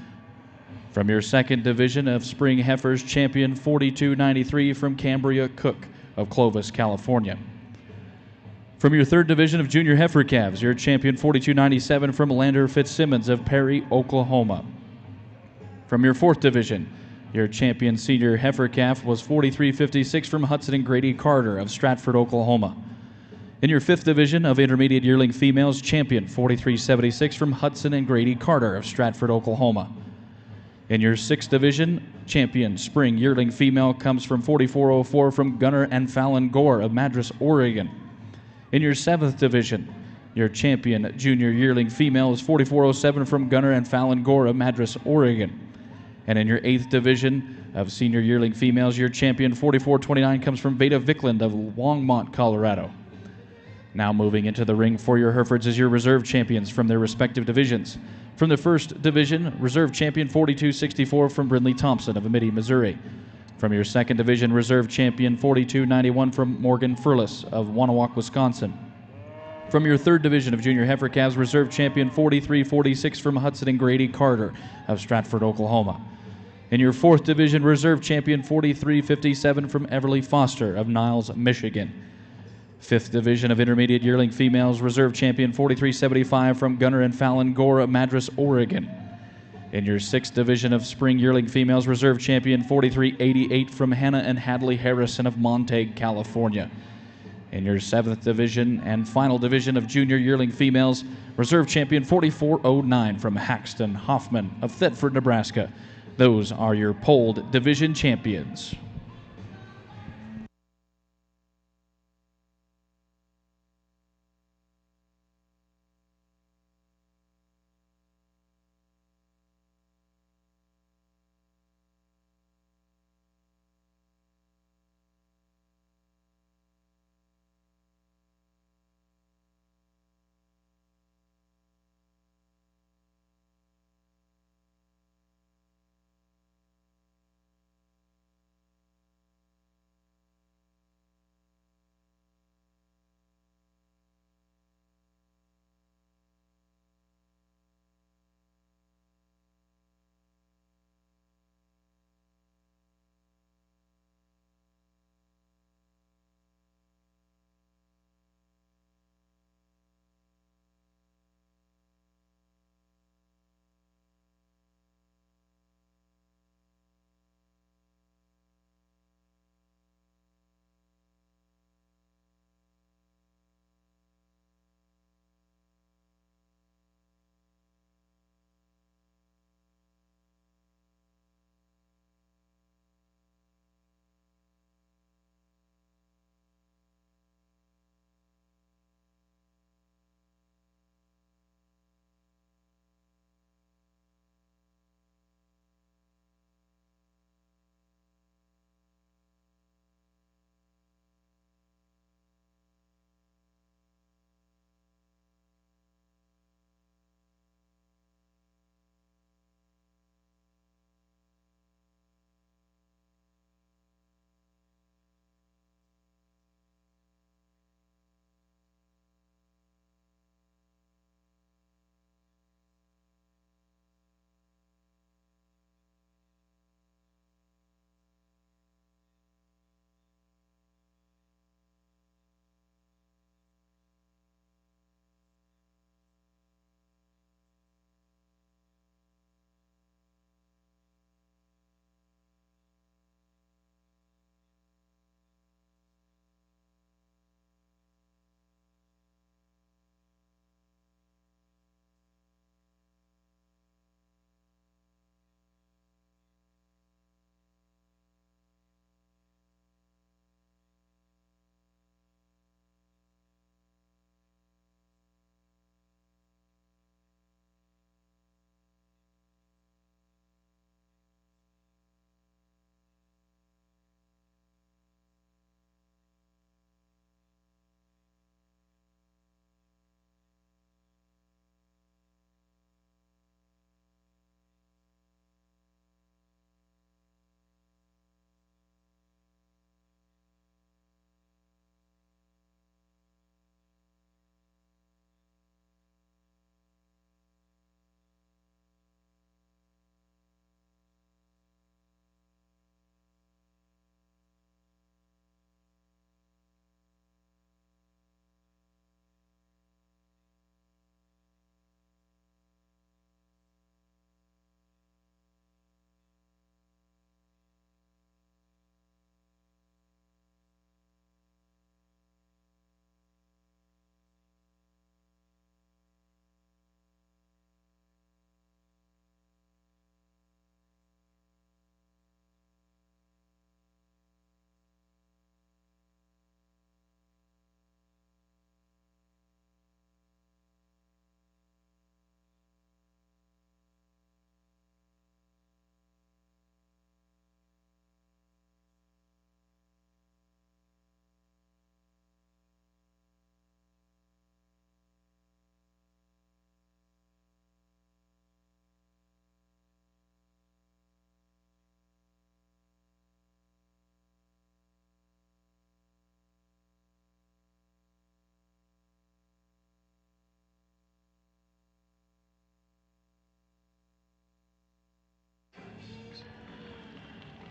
A: From your second division of spring heifers champion 4293 from Cambria Cook of Clovis, California. From your third division of junior heifer calves, your champion 4297 from Lander Fitzsimmons of Perry, Oklahoma. From your fourth division, your champion senior heifer calf was 4356 from Hudson and Grady Carter of Stratford, Oklahoma. In your fifth division of intermediate yearling females, champion 4376 from Hudson and Grady Carter of Stratford, Oklahoma. In your sixth division, champion spring yearling female comes from 4404 from Gunnar and Fallon Gore of Madras, Oregon. In your seventh division, your champion junior yearling female is 4407 from Gunnar and Fallon Gore of Madras, Oregon. And in your eighth division of senior yearling females, your champion 4429 comes from Veda Vickland of Longmont, Colorado. Now moving into the ring for your Herefords is your reserve champions from their respective divisions. From the first division, reserve champion 4264 from Brindley Thompson of Amity, Missouri. From your second division, reserve champion 4291 from Morgan Furlis of Wanawak, Wisconsin. From your third division of junior heifer calves, reserve champion 4346 from Hudson and Grady Carter of Stratford, Oklahoma. In your fourth division, reserve champion 4357 from Everly Foster of Niles, Michigan. Fifth division of intermediate yearling females, reserve champion 4375 from Gunnar and Fallon Gore of Madras, Oregon. In your sixth division of spring yearling females, reserve champion 4388 from Hannah and Hadley Harrison of Montague, California. In your seventh division and final division of junior yearling females, reserve champion 4409 from Haxton Hoffman of Thetford, Nebraska. Those are your polled division champions.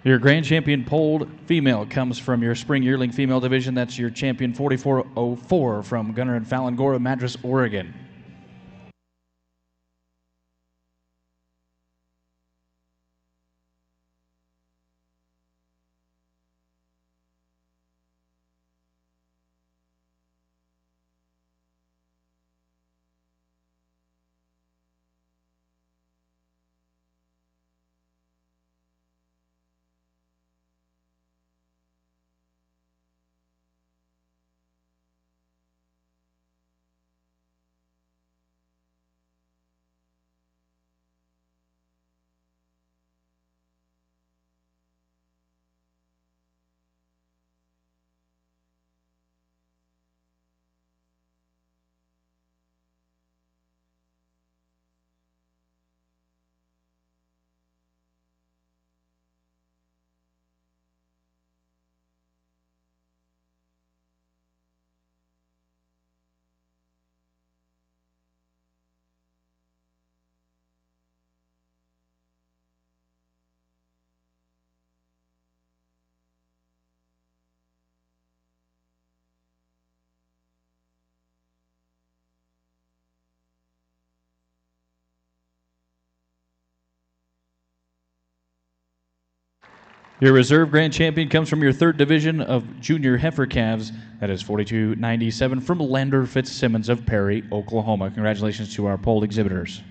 A: Your grand champion polled female comes from your spring yearling female division. That's your champion 4404 from Gunner and Falangora, Madras, Oregon. Your reserve grand champion comes from your third division of junior heifer calves. That is 4297 from Lander Fitzsimmons of Perry, Oklahoma. Congratulations to our polled exhibitors.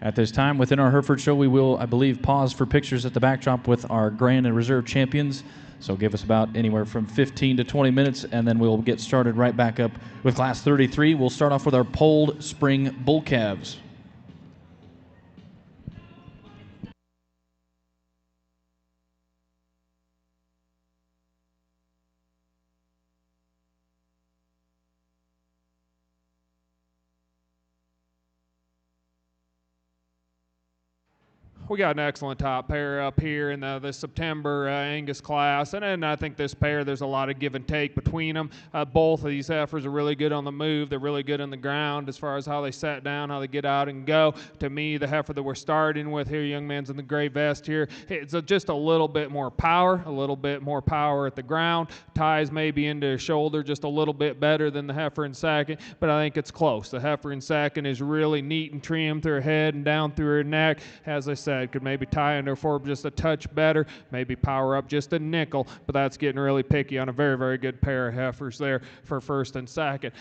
A: At this time, within our Hereford show, we will, I believe, pause for pictures at the backdrop with our grand and reserve champions. So give us about anywhere from 15 to 20 minutes, and then we'll get started right back up with Class 33. We'll start off with our polled spring bull calves.
B: We got an excellent top pair up here in the September Angus class, and then I think this pair, there's a lot of give and take between them. Both of these heifers are really good on the move. They're really good on the ground as far as how they set down, how they get out and go. To me, the heifer that we're starting with here, young man's in the gray vest here, it's just a little bit more power at the ground. Ties maybe into her shoulder just a little bit better than the heifer in second, but I think it's close. The heifer in second is really neat and trim through her head and down through her neck. As I said, could maybe tie into her forward just a touch better, maybe power up just a nickel, but that's getting really picky on a very, very good pair of heifers there for first and second.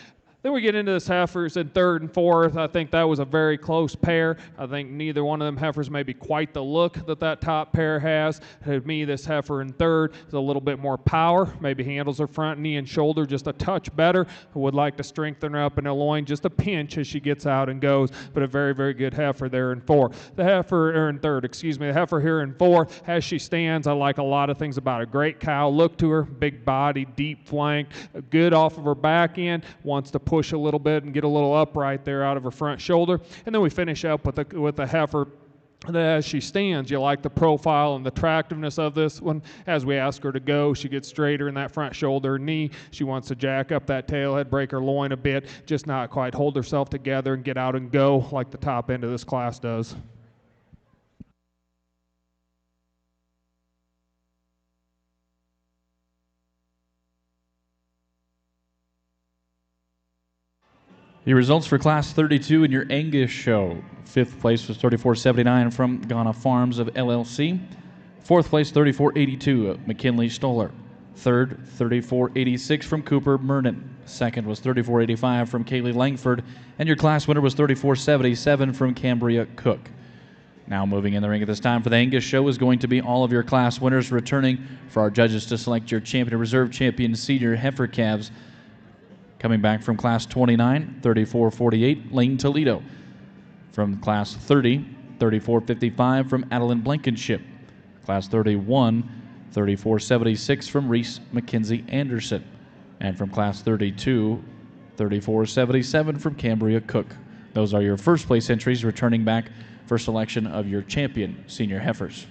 B: Then we get into this heifers in third and fourth. I think that was a very close pair. I think neither one of them heifers may be quite the look that top pair has. To me, this heifer in third is a little bit more power, maybe handles her front knee and shoulder just a touch better. I would like to strengthen her up in her loin just a pinch as she gets out and goes, but a very, very good heifer there in fourth. The heifer here in fourth, as she stands, I like a lot of things about her. Great cow look to her, big body, deep flank, good off of her back end, wants to push a little bit and get a little upright there out of her front shoulder. And then we finish up with the heifer that as she stands, you like the profile and the attractiveness of this one. As we ask her to go, she gets straighter in that front shoulder and knee. She wants to jack up that tail head, break her loin a bit, just not quite hold herself together and get out and go like the top end of this class does.
A: The results for Class 32 in your Angus show. Fifth place was 3479 from Ghana Farms of LLC. Fourth place, 3482 of McKinley Stoller. Third, 3486 from Cooper Mernon. Second was 3485 from Kaylee Langford. And your class winner was 3477 from Cambria Cook. Now moving in the ring at this time for the Angus show is going to be all of your class winners returning for our judges to select your champion and reserve champion senior heifer calves. Coming back from Class 29, 3448, Lane Toledo. From Class 30, 3455 from Adeline Blankenship. Class 31, 3476 from Reese McKenzie Anderson. And from Class 32, 3477 from Cambria Cook. Those are your first place entries, returning back for selection of your champion senior heifers.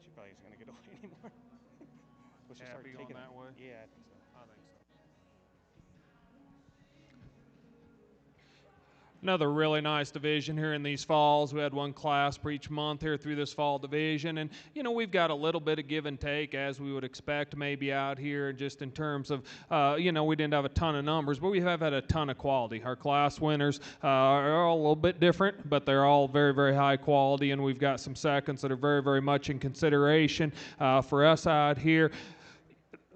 C: She probably isn't going to get away anymore. Will she start taking
B: that way?
C: Yeah, I think so.
B: I think so. Another really nice division here in these falls. We had one class per each month here through this fall division. And, you know, we've got a little bit of give and take as we would expect maybe out here just in terms of, you know, we didn't have a ton of numbers, but we have had a ton of quality. Our class winners are all a little bit different, but they're all very, very high quality. And we've got some seconds that are very, very much in consideration for us out here.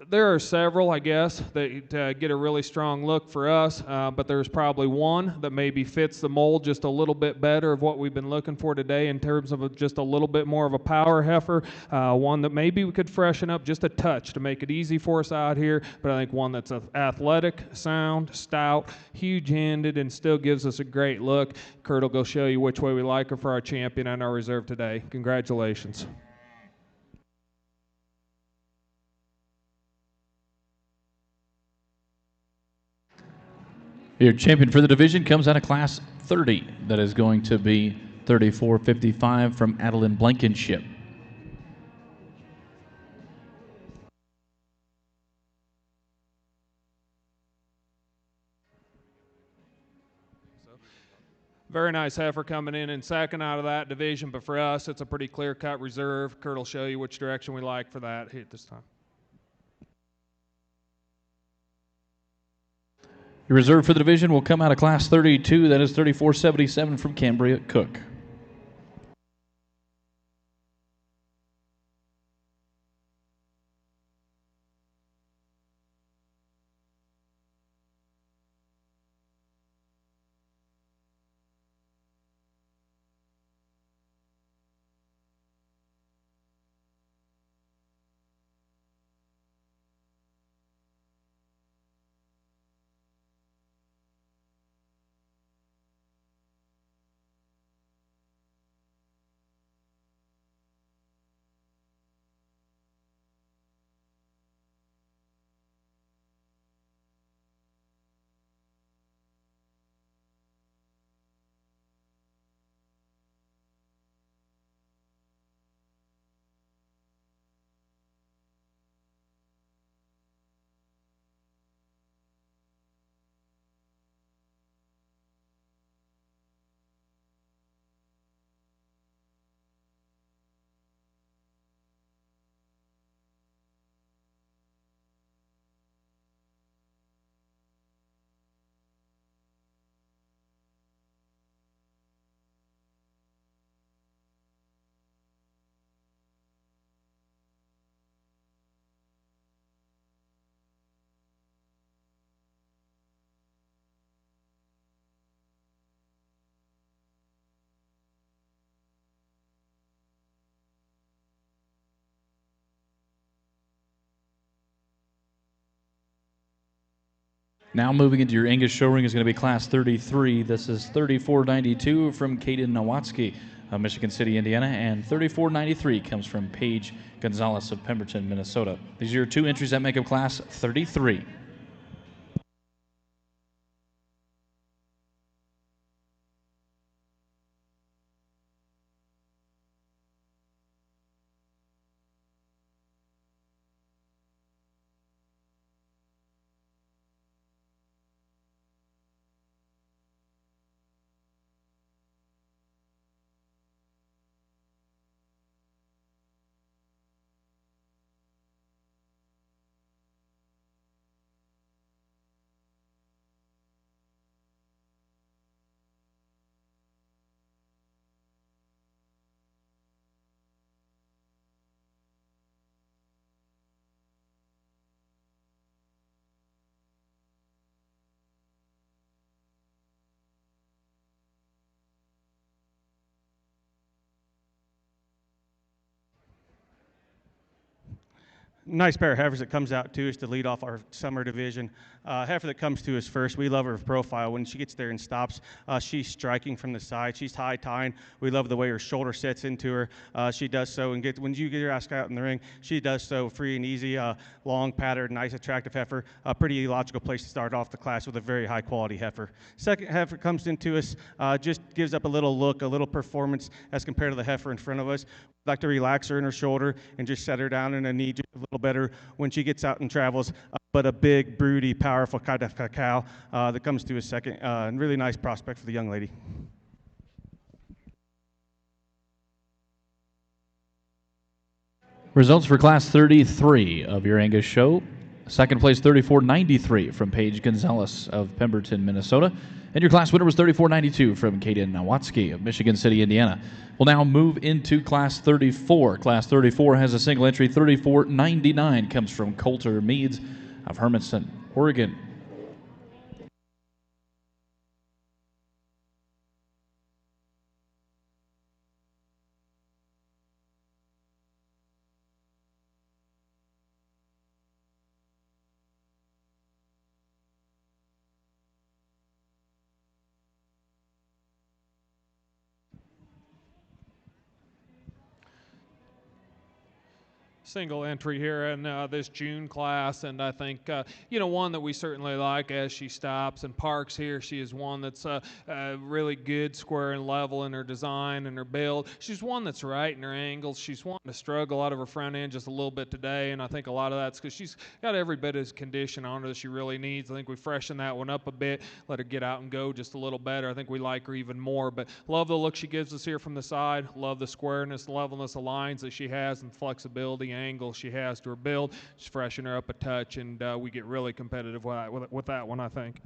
B: There are several, I guess, that get a really strong look for us, but there's probably one that maybe fits the mold just a little bit better of what we've been looking for today in terms of just a little bit more of a power heifer, one that maybe we could freshen up just a touch to make it easy for us out here, but I think one that's athletic, sound, stout, huge-handed, and still gives us a great look. Kurt will go show you which way we like her for our champion and our reserve today. Congratulations.
A: Your champion for the division comes out of class 30. That is going to be 34.55 from Adeline Blankenship.
B: Very nice heifer coming in second out of that division, but for us, it's a pretty clear-cut reserve. Kurt will show you which direction we like for that heat this time.
A: Your reserve for the division will come out of Class 32. That is 34.77 from Cambria Cook. Now moving into your Angus show ring is going to be Class 33. This is 34.92 from Kaden Nowatzki of Michigan City, Indiana, and 34.93 comes from Paige Gonzalez of Pemberton, Minnesota. These are your two entries that make up Class 33.
C: Nice pair of heifers that comes out to us to lead off our summer division. Heifer that comes to us first, we love her profile. When she gets there and stops, she's striking from the side. She's high tying. We love the way her shoulder sets into her. She does so, and when you get her ass out in the ring, she does so free and easy. Long pattern, nice attractive heifer. A pretty logical place to start off the class with a very high quality heifer. Second heifer comes into us, just gives up a little look, a little performance as compared to the heifer in front of us. We'd like to relax her in her shoulder and just set her down in a knee just a little better when she gets out and travels. But a big, broody, powerful kind of cow that comes to us second. And really nice prospect for the young lady.
A: Results for Class 33 of your Angus show. Second place, 34.93 from Paige Gonzalez of Pemberton, Minnesota. And your class winner was 34.92 from Kaden Nowatzki of Michigan City, Indiana. We'll now move into Class 34. Class 34 has a single entry. 34.99 comes from Coulter Meads of Hermanson, Oregon.
B: single entry here in this June class, and I think one that we certainly like as she stops and parks here. She is one that's really good, square and level in her design and her build. She's one that's right in her angles. She's wanting to struggle out of her front end just a little bit today, and I think a lot of that's because she's got every bit of condition on her that she really needs. I think we freshened that one up a bit, let her get out and go just a little better. I think we like her even more, but love the look she gives us here from the side. Love the squareness, levelness of lines that she has, and flexibility angle she has to her build. Just freshen her up a touch, and we get really competitive with that one, I think.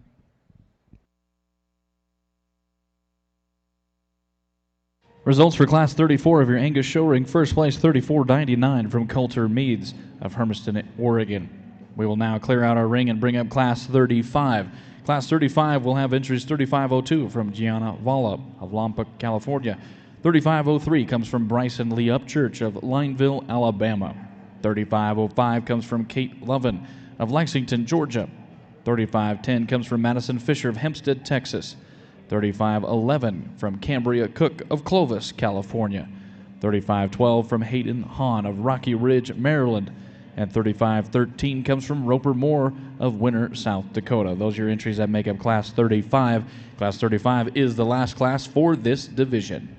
A: Results for Class 34 of your Angus show ring. First place, 34.99 from Coulter Meads of Hermiston, Oregon. We will now clear out our ring and bring up Class 35. Class 35 will have entries 3502 from Gianna Valla of Lompoc, California. 3503 comes from Bryson Lee Upchurch of Lineville, Alabama. 3505 comes from Kate Lovin of Lexington, Georgia. 3510 comes from Madison Fisher of Hempstead, Texas. 3511 from Cambria Cook of Clovis, California. 3512 from Hayden Hahn of Rocky Ridge, Maryland. And 3513 comes from Roper Moore of Winter, South Dakota. Those are your entries that make up Class 35. Class 35 is the last class for this division.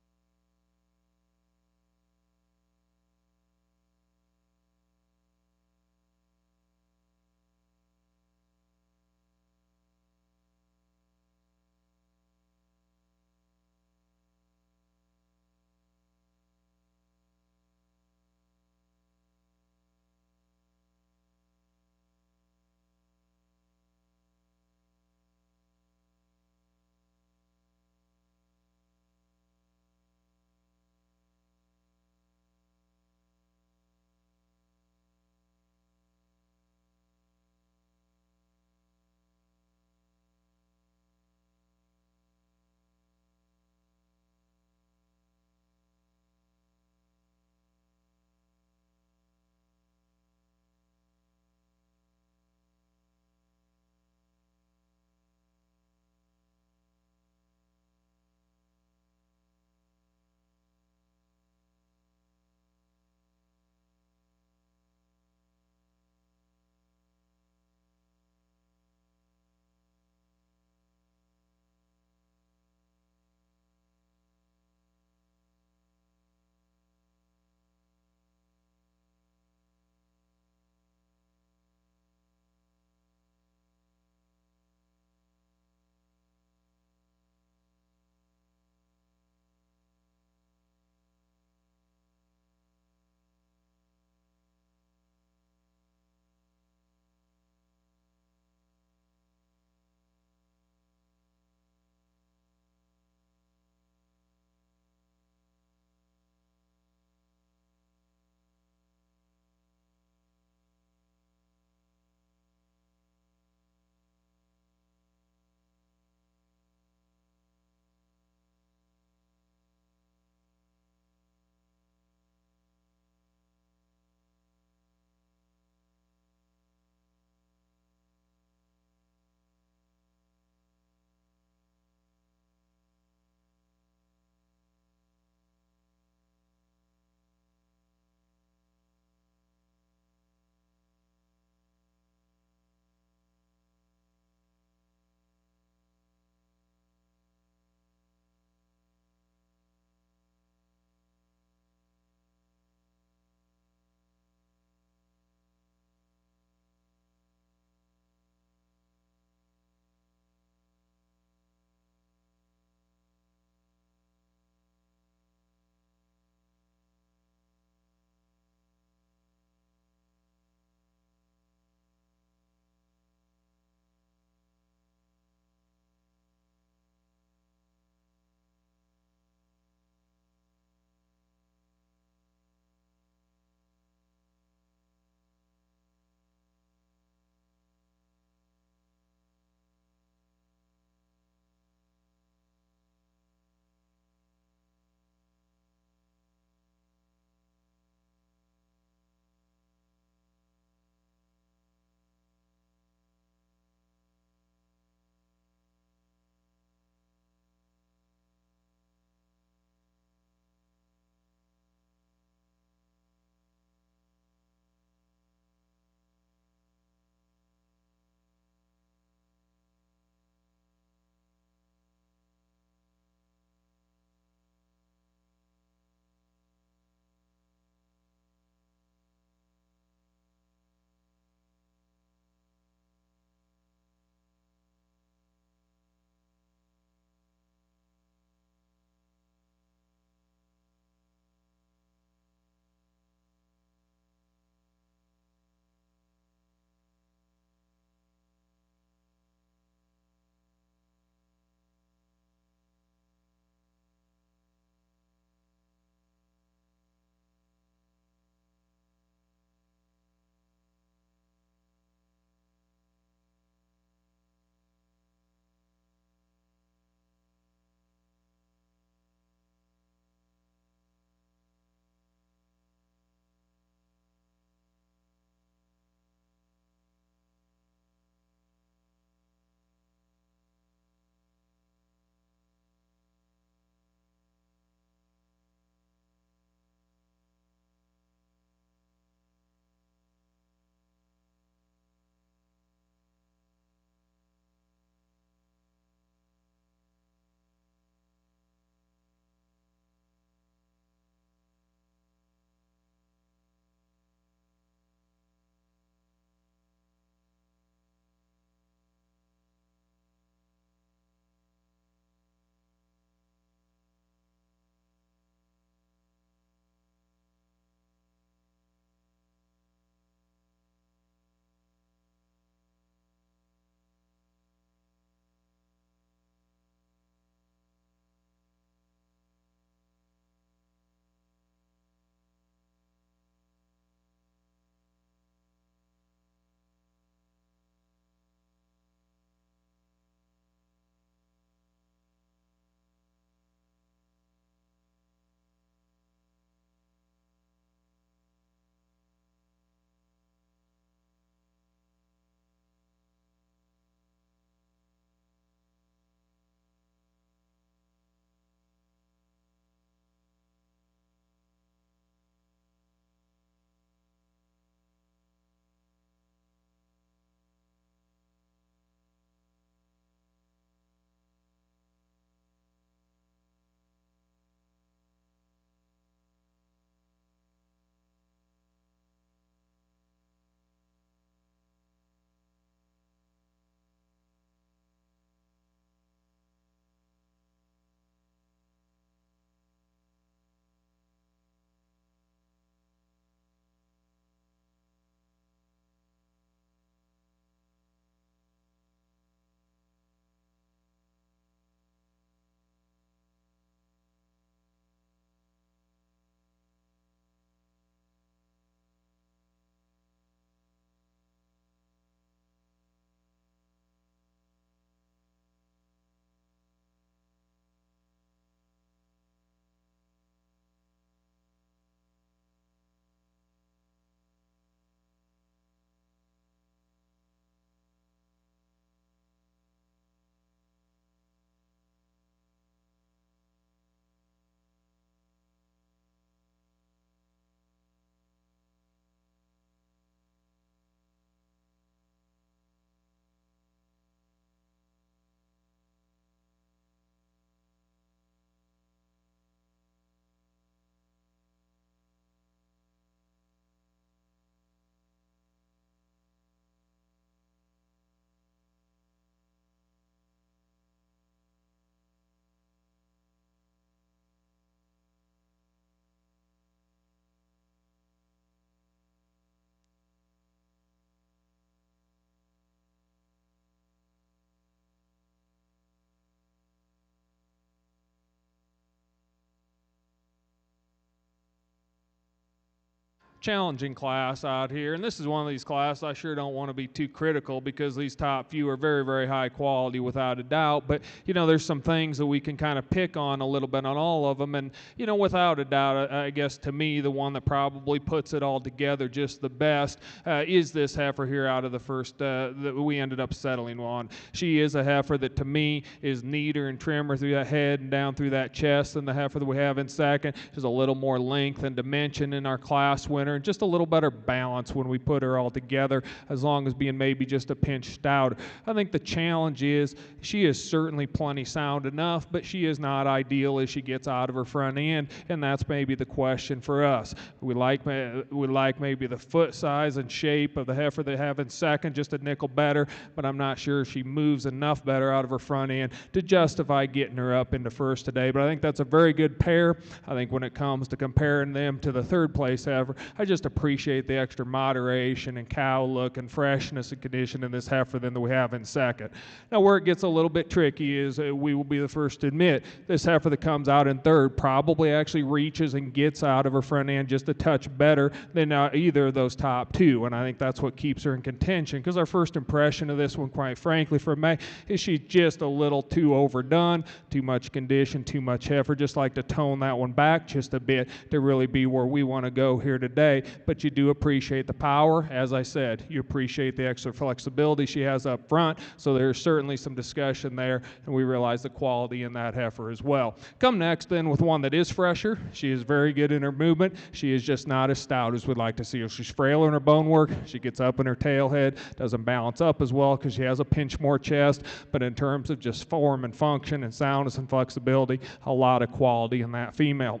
B: challenging class out here, and this is one of these classes I sure don't want to be too critical because these top few are very, very high quality without a doubt, but there's some things that we can kind of pick on a little bit on all of them, and without a doubt, I guess to me the one that probably puts it all together just the best is this heifer here out of the first that we ended up settling on. She is a heifer that to me is neater and trimmer through that head and down through that chest than the heifer that we have in second. There's a little more length and dimension in our class winner, and just a little better balance when we put her all together, as long as being maybe just a pinch stouter. I think the challenge is she is certainly plenty sound enough, but she is not ideal as she gets out of her front end, and that's maybe the question for us. We like maybe the foot size and shape of the heifer they have in second just a nickel better, but I'm not sure she moves enough better out of her front end to justify getting her up into first today. But I think that's a very good pair. I think when it comes to comparing them to the third place heifer, I just appreciate the extra moderation and cow look and freshness and condition in this heifer than we have in second. Now where it gets a little bit tricky is we will be the first to admit this heifer that comes out in third probably actually reaches and gets out of her front end just a touch better than either of those top two, and I think that's what keeps her in contention, because our first impression of this one, quite frankly, for me, is she's just a little too overdone, too much condition, too much heifer. Just like to tone that one back just a bit to really be where we want to go here today. But you do appreciate the power, as I said. You appreciate the extra flexibility she has up front, so there's certainly some discussion there, and we realize the quality in that heifer as well. Come next then with one that is fresher. She is very good in her movement. She is just not as stout as we'd like to see her. She's frail in her bone work. She gets up in her tail head, doesn't balance up as well because she has a pinch more chest, but in terms of just form and function and soundness and flexibility, a lot of quality in that female.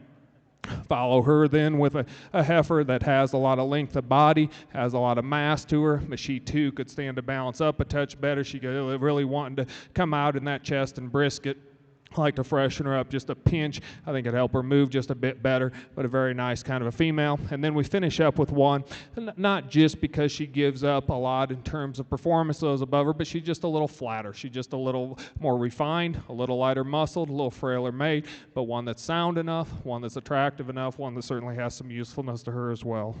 B: Follow her then with a heifer that has a lot of length of body, has a lot of mass to her, but she too could stand to balance up a touch better. She really wanting to come out in that chest and brisket. I like to freshen her up just a pinch. I think it'd help her move just a bit better, but a very nice kind of a female. And then we finish up with one, not just because she gives up a lot in terms of performance those above her, but she's just a little flatter. She's just a little more refined, a little lighter muscled, a little frailer made, but one that's sound enough, one that's attractive enough, one that certainly has some usefulness to her as well.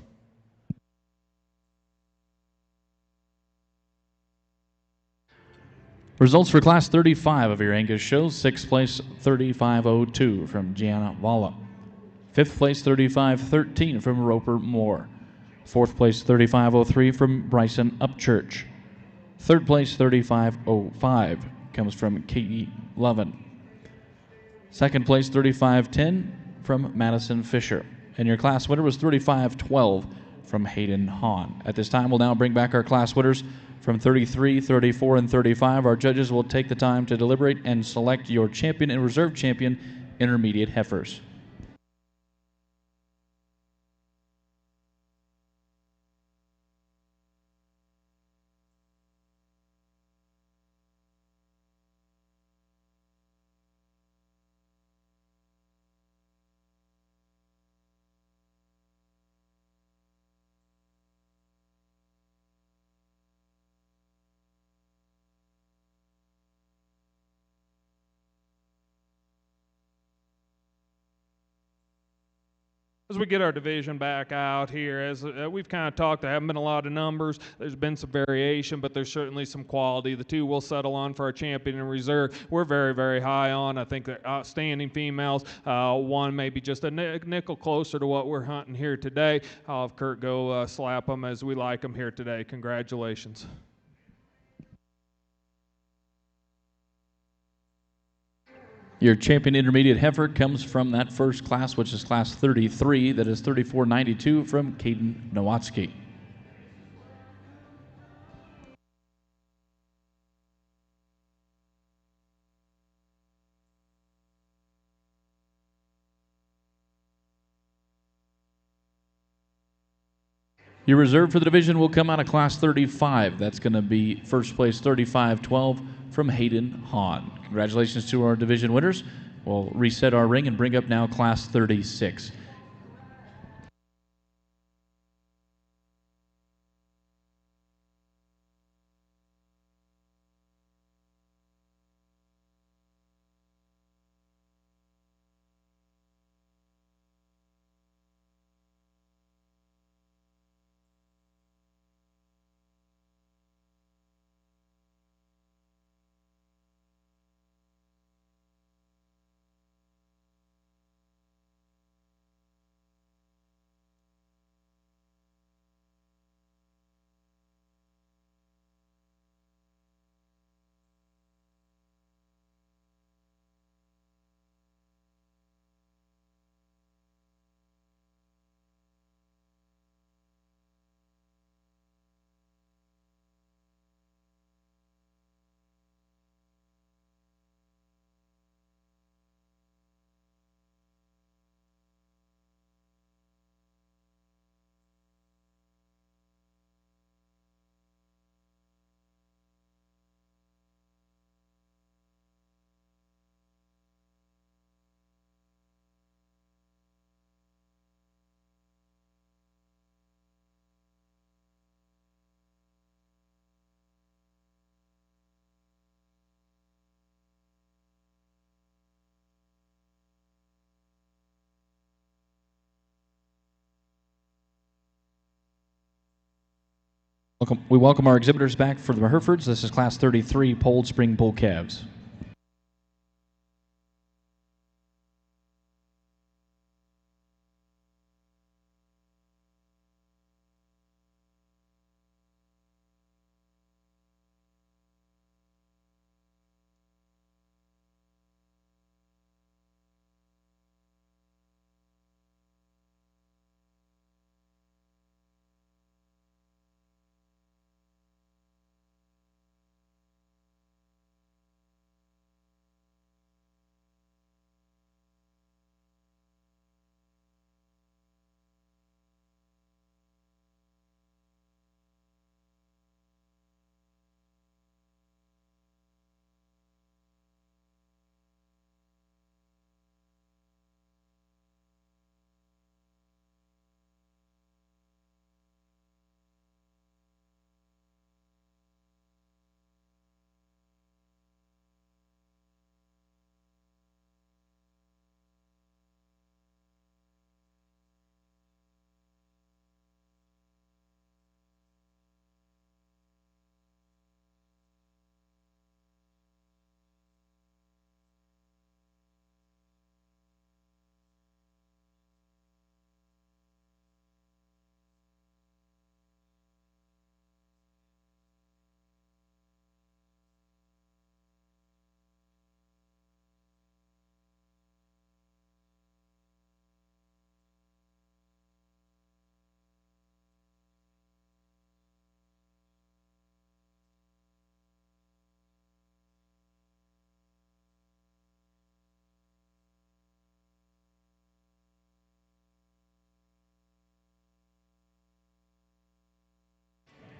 A: Results for Class 35 of your Angus shows: 6th place 3502 from Gianna Valla, 5th place 3513 from Roper Moore, 4th place 3503 from Bryson Upchurch, 3rd place 3505 comes from Katie Lovin, 2nd place 3510 from Madison Fisher, and your class winner was 3512 from Hayden Hahn. At this time, we'll now bring back our class winners from 33, 34, and 35. Our judges will take the time to deliberate and select your champion and reserve champion intermediate heifers.
B: As we get our division back out here, as we've kind of talked, there haven't been a lot of numbers. There's been some variation, but there's certainly some quality. The two we'll settle on for our champion and reserve, we're very, very high on. I think they're outstanding females. One maybe just a nickel closer to what we're hunting here today. I'll have Kurt go slap them as we like them here today. Congratulations.
A: Your champion intermediate heifer comes from that first class, which is class 33. That is 3492 from Caden Nowatzki. Your reserve for the division will come out of class 35. That's going to be first place 3512 from Hayden Hahn. Congratulations to our division winners. We'll reset our ring and bring up now class 36. We welcome our exhibitors back for the Herefords. This is Class 33 Polled Spring Bull Calves.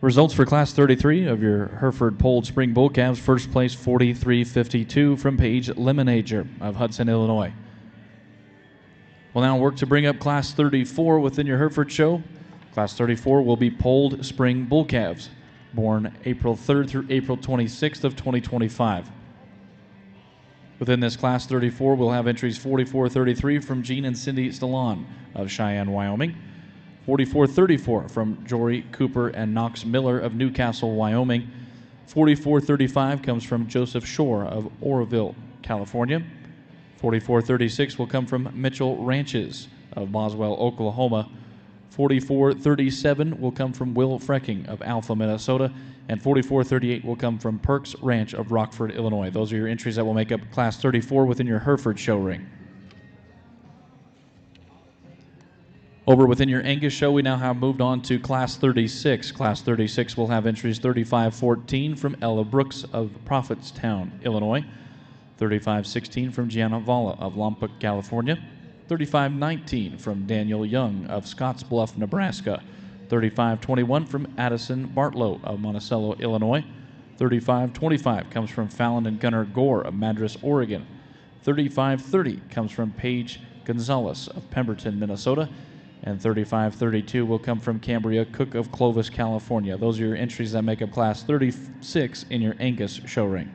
A: Results for Class 33 of your Hereford Polled Spring Bull Calves. First place, 43.52 from Paige Lemonager of Hudson, Illinois. We'll now work to bring up Class 34 within your Hereford show. Class 34 will be Polled Spring Bull Calves, born April 3rd through April 26th of 2025. Within this Class 34, we'll have entries 44.33 from Gene and Cindy Stallon of Cheyenne, Wyoming. 44.34 from Jory Cooper and Knox Miller of Newcastle, Wyoming. 44.35 comes from Joseph Shore of Oroville, California. 44.36 will come from Mitchell Ranches of Boswell, Oklahoma. 44.37 will come from Will Frecking of Alpha, Minnesota. And 44.38 will come from Perks Ranch of Rockford, Illinois. Those are your entries that will make up Class 34 within your Hereford show ring. Over within your Angus show, we now have moved on to Class 36. Class 36 will have entries 35.14 from Ella Brooks of Prophetstown, Illinois. 35.16 from Gianna Valla of Lompoc, California. 35.19 from Daniel Young of Scottsbluff, Nebraska. 35.21 from Addison Bartlow of Monticello, Illinois. 35.25 comes from Fallon and Gunnar Gore of Madras, Oregon. 35.30 comes from Paige Gonzalez of Pemberton, Minnesota. And 35.32 will come from Cambria Cook of Clovis, California. Those are your entries that make up Class 36 in your Angus show ring.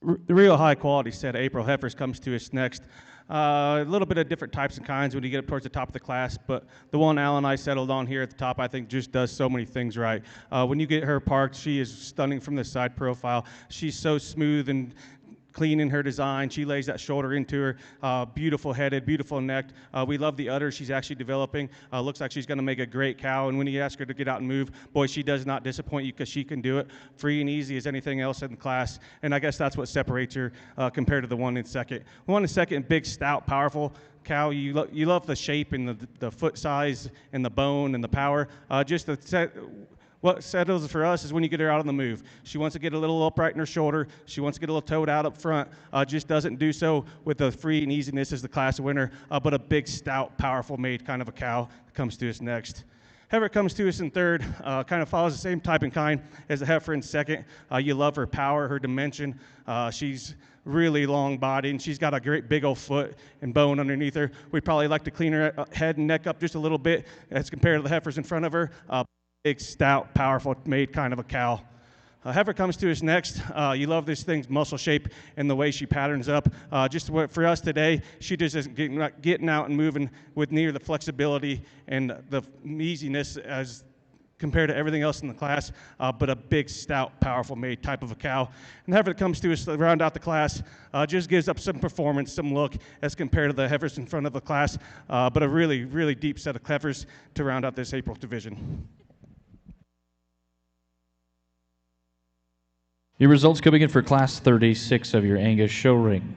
C: The real high quality set of April heifers comes to us next. A little bit of different types and kinds when you get up towards the top of the class, but the one Al and I settled on here at the top, I think just does so many things right. When you get her parked, she is stunning from the side profile. She's so smooth and clean in her design. She lays that shoulder into her. Beautiful headed, beautiful necked. We love the udder she's actually developing. Looks like she's going to make a great cow. And when you ask her to get out and move, boy, she does not disappoint you because she can do it free and easy as anything else in the class. And I guess that's what separates her compared to the one in second. The one in second, big, stout, powerful cow. You love the shape and the foot size and the bone and the power. Just the set. What settles for us is when you get her out on the move. She wants to get a little upright in her shoulder. She wants to get a little toed out up front. Just doesn't do so with the free and easiness as the class winner, but a big, stout, powerful made kind of a cow that comes to us next. Heifer comes to us in third, kind of follows the same type and kind as the heifer in second. You love her power, her dimension. She's really long body, and she's got a great big old foot and bone underneath her. We'd probably like to clean her head and neck up just a little bit as compared to the heifers in front of her. Big, stout, powerful, made kind of a cow. Heifer comes to us next. You love this thing's muscle shape and the way she patterns up. Just for us today, she just isn't getting out and moving with near the flexibility and the easiness as compared to everything else in the class, but a big, stout, powerful made type of a cow. And heifer that comes to us to round out the class just gives up some performance, some look as compared to the heifers in front of the class, but a really, really deep set of heifers to round out this April division.
A: Your results coming in for Class 36 of your Angus show ring.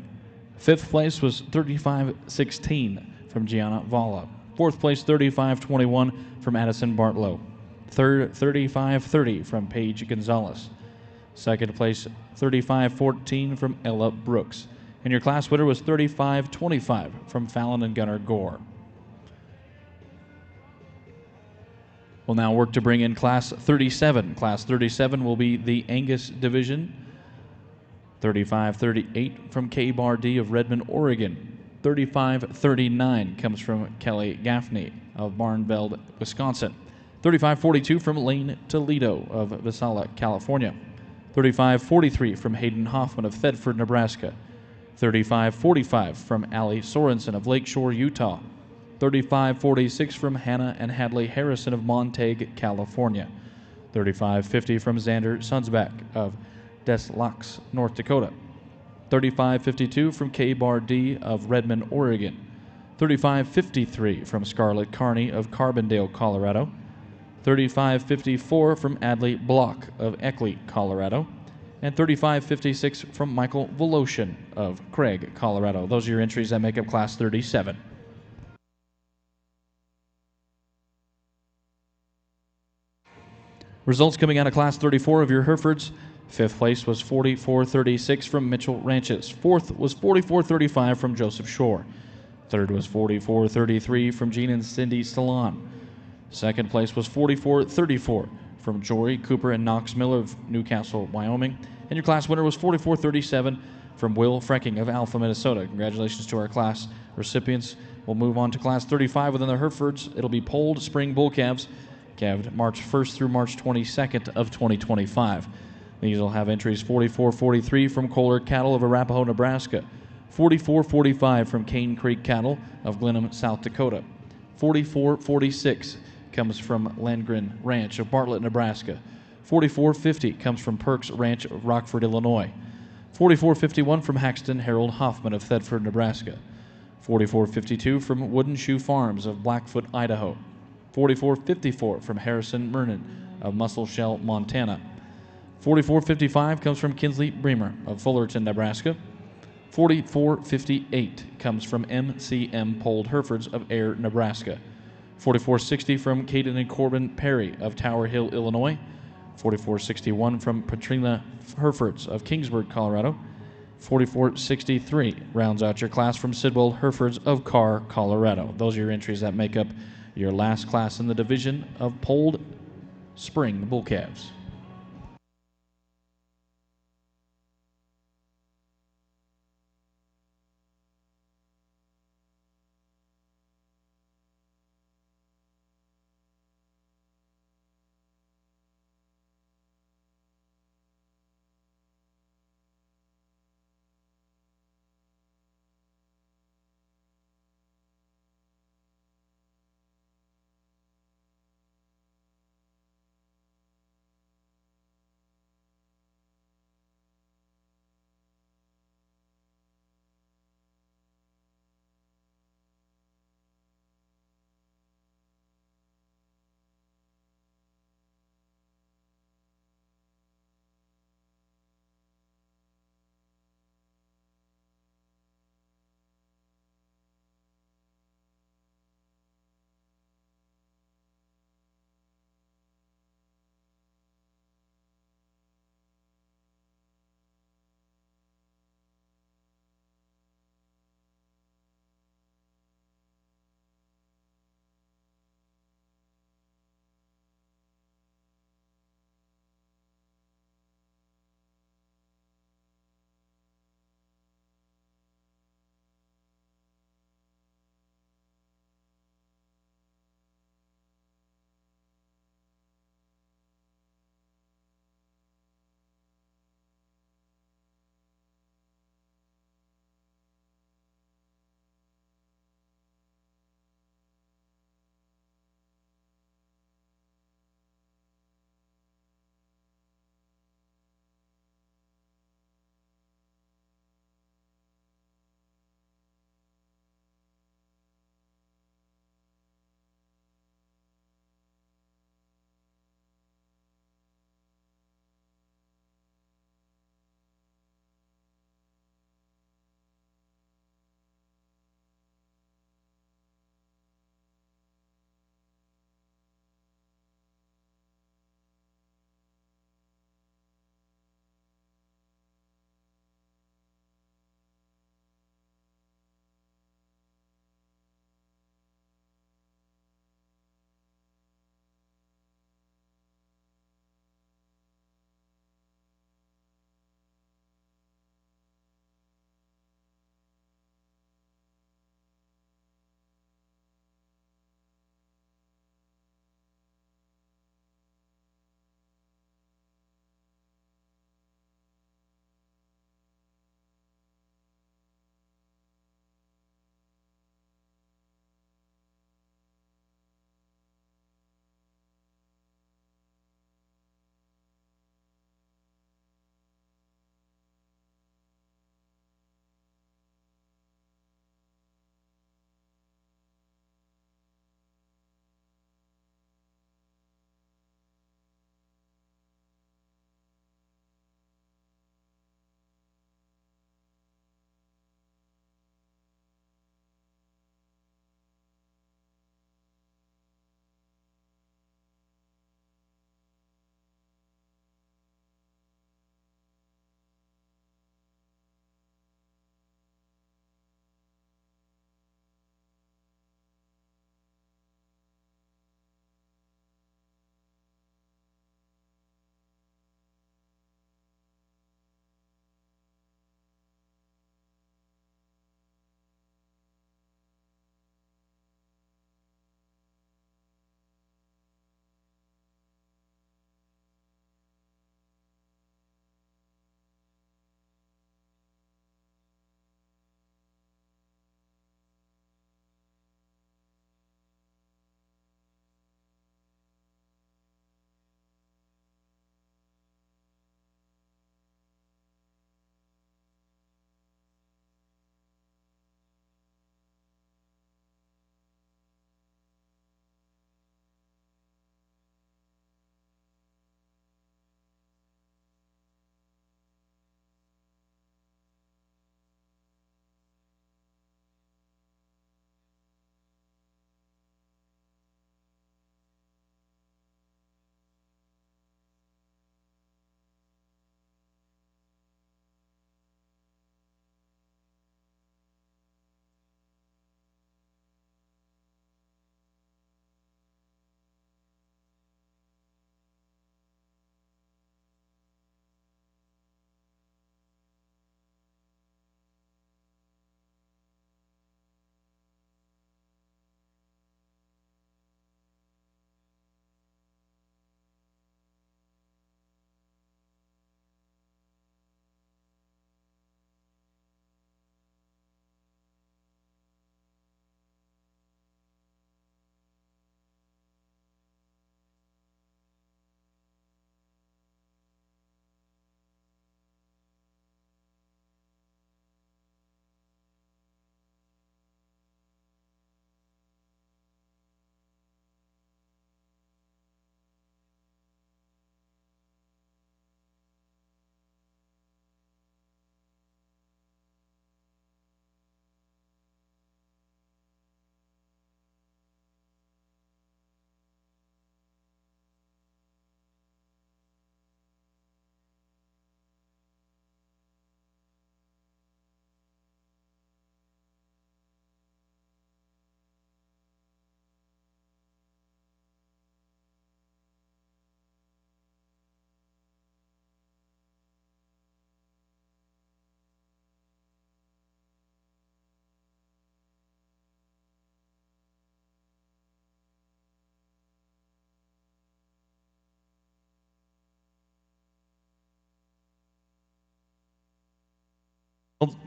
A: Fifth place was 35-16 from Gianna Valla. Fourth place, 35-21 from Addison Bartlow. Third, 35-30 from Paige Gonzalez. Second place, 35-14 from Ella Brooks. And your class winner was 35-25 from Fallon and Gunnar Gore. We'll now work to bring in Class 37. Class 37 will be the Angus division. 35-38 from Kay Bardee of Redmond, Oregon. 35-39 comes from Kelly Gaffney of Barnveld, Wisconsin. 35-42 from Lane Toledo of Visala, California. 35-43 from Hayden Hoffman of Thedford, Nebraska. 35-45 from Allie Sorensen of Lakeshore, Utah. 35-46 from Hannah and Hadley Harrison of Montague, California. 35-50 from Xander Sunsback of Des Lacs, North Dakota. 35-52 from Kay Bardee of Redmond, Oregon. 35-53 from Scarlett Carney of Carbondale, Colorado. 35-54 from Adley Block of Eckley, Colorado. And 35-56 from Michael Voloshin of Craig, Colorado. Those are your entries that make up Class 37. Results coming out of Class 34 of your Herefords. Fifth place was 44-36 from Mitchell Ranches. Fourth was 44-35 from Joseph Shore. Third was 44-33 from Gene and Cindy Stallon. Second place was 44-34 from Jory Cooper and Knox Miller of Newcastle, Wyoming. And your class winner was 44-37 from Will Frecking of Alpha, Minnesota. Congratulations to our class recipients. We'll move on to Class 35 within the Herefords. It'll be polled spring bull calves, calved March 1st through March 22nd of 2025. These will have entries 44-43 from Kohler Cattle of Arapahoe, Nebraska. 44-45 from Cane Creek Cattle of Glenham, South Dakota. 44-46 comes from Landgren Ranch of Bartlett, Nebraska. 44-50 comes from Perks Ranch of Rockford, Illinois. 44-51 from Haxton Harold Hoffman of Thedford, Nebraska. 44-52 from Wooden Shoe Farms of Blackfoot, Idaho. 44-54 from Harrison Mernon of Musselshell, Montana. 44-55 comes from Kinsley Bremer of Fullerton, Nebraska. 44-58 comes from MCM Polled Herefords of Ayer, Nebraska. 44-60 from Caden and Corbin Perry of Tower Hill, Illinois. 44-61 from Patrina Herefords of Kingsburg, Colorado. 44-63 rounds out your class from Sidwell Herefords of Carr, Colorado. Those are your entries that make up your last class in the division of polled spring bull calves.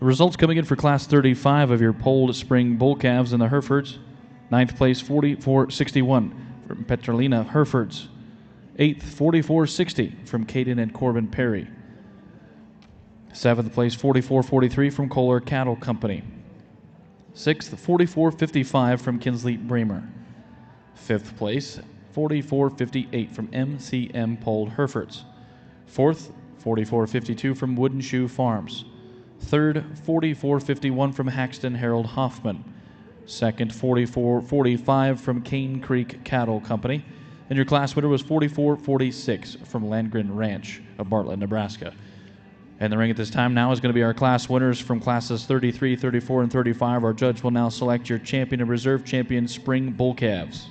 A: Results coming in for Class 35 of your polled spring bull calves in the Herefords. 9th place, 4461 from Petrolina Herefords. 8th, 4460 from Caden and Corbin Perry. 7th place, 4443 from Kohler Cattle Company. 6th, 4455 from Kinsley Bremer. 5th place, 4458 from MCM Polled Herefords. 4th, 4452 from Wooden Shoe Farms. 3rd, 4451 from Haxton Harold Hoffman. 2nd, 4445 from Cane Creek Cattle Company. And your class winner was 4446 from Landgren Ranch of Bartlett, Nebraska. And the ring at this time now is going to be our class winners from classes 33, 34, and 35. Our judge will now select your champion and reserve champion spring bull calves.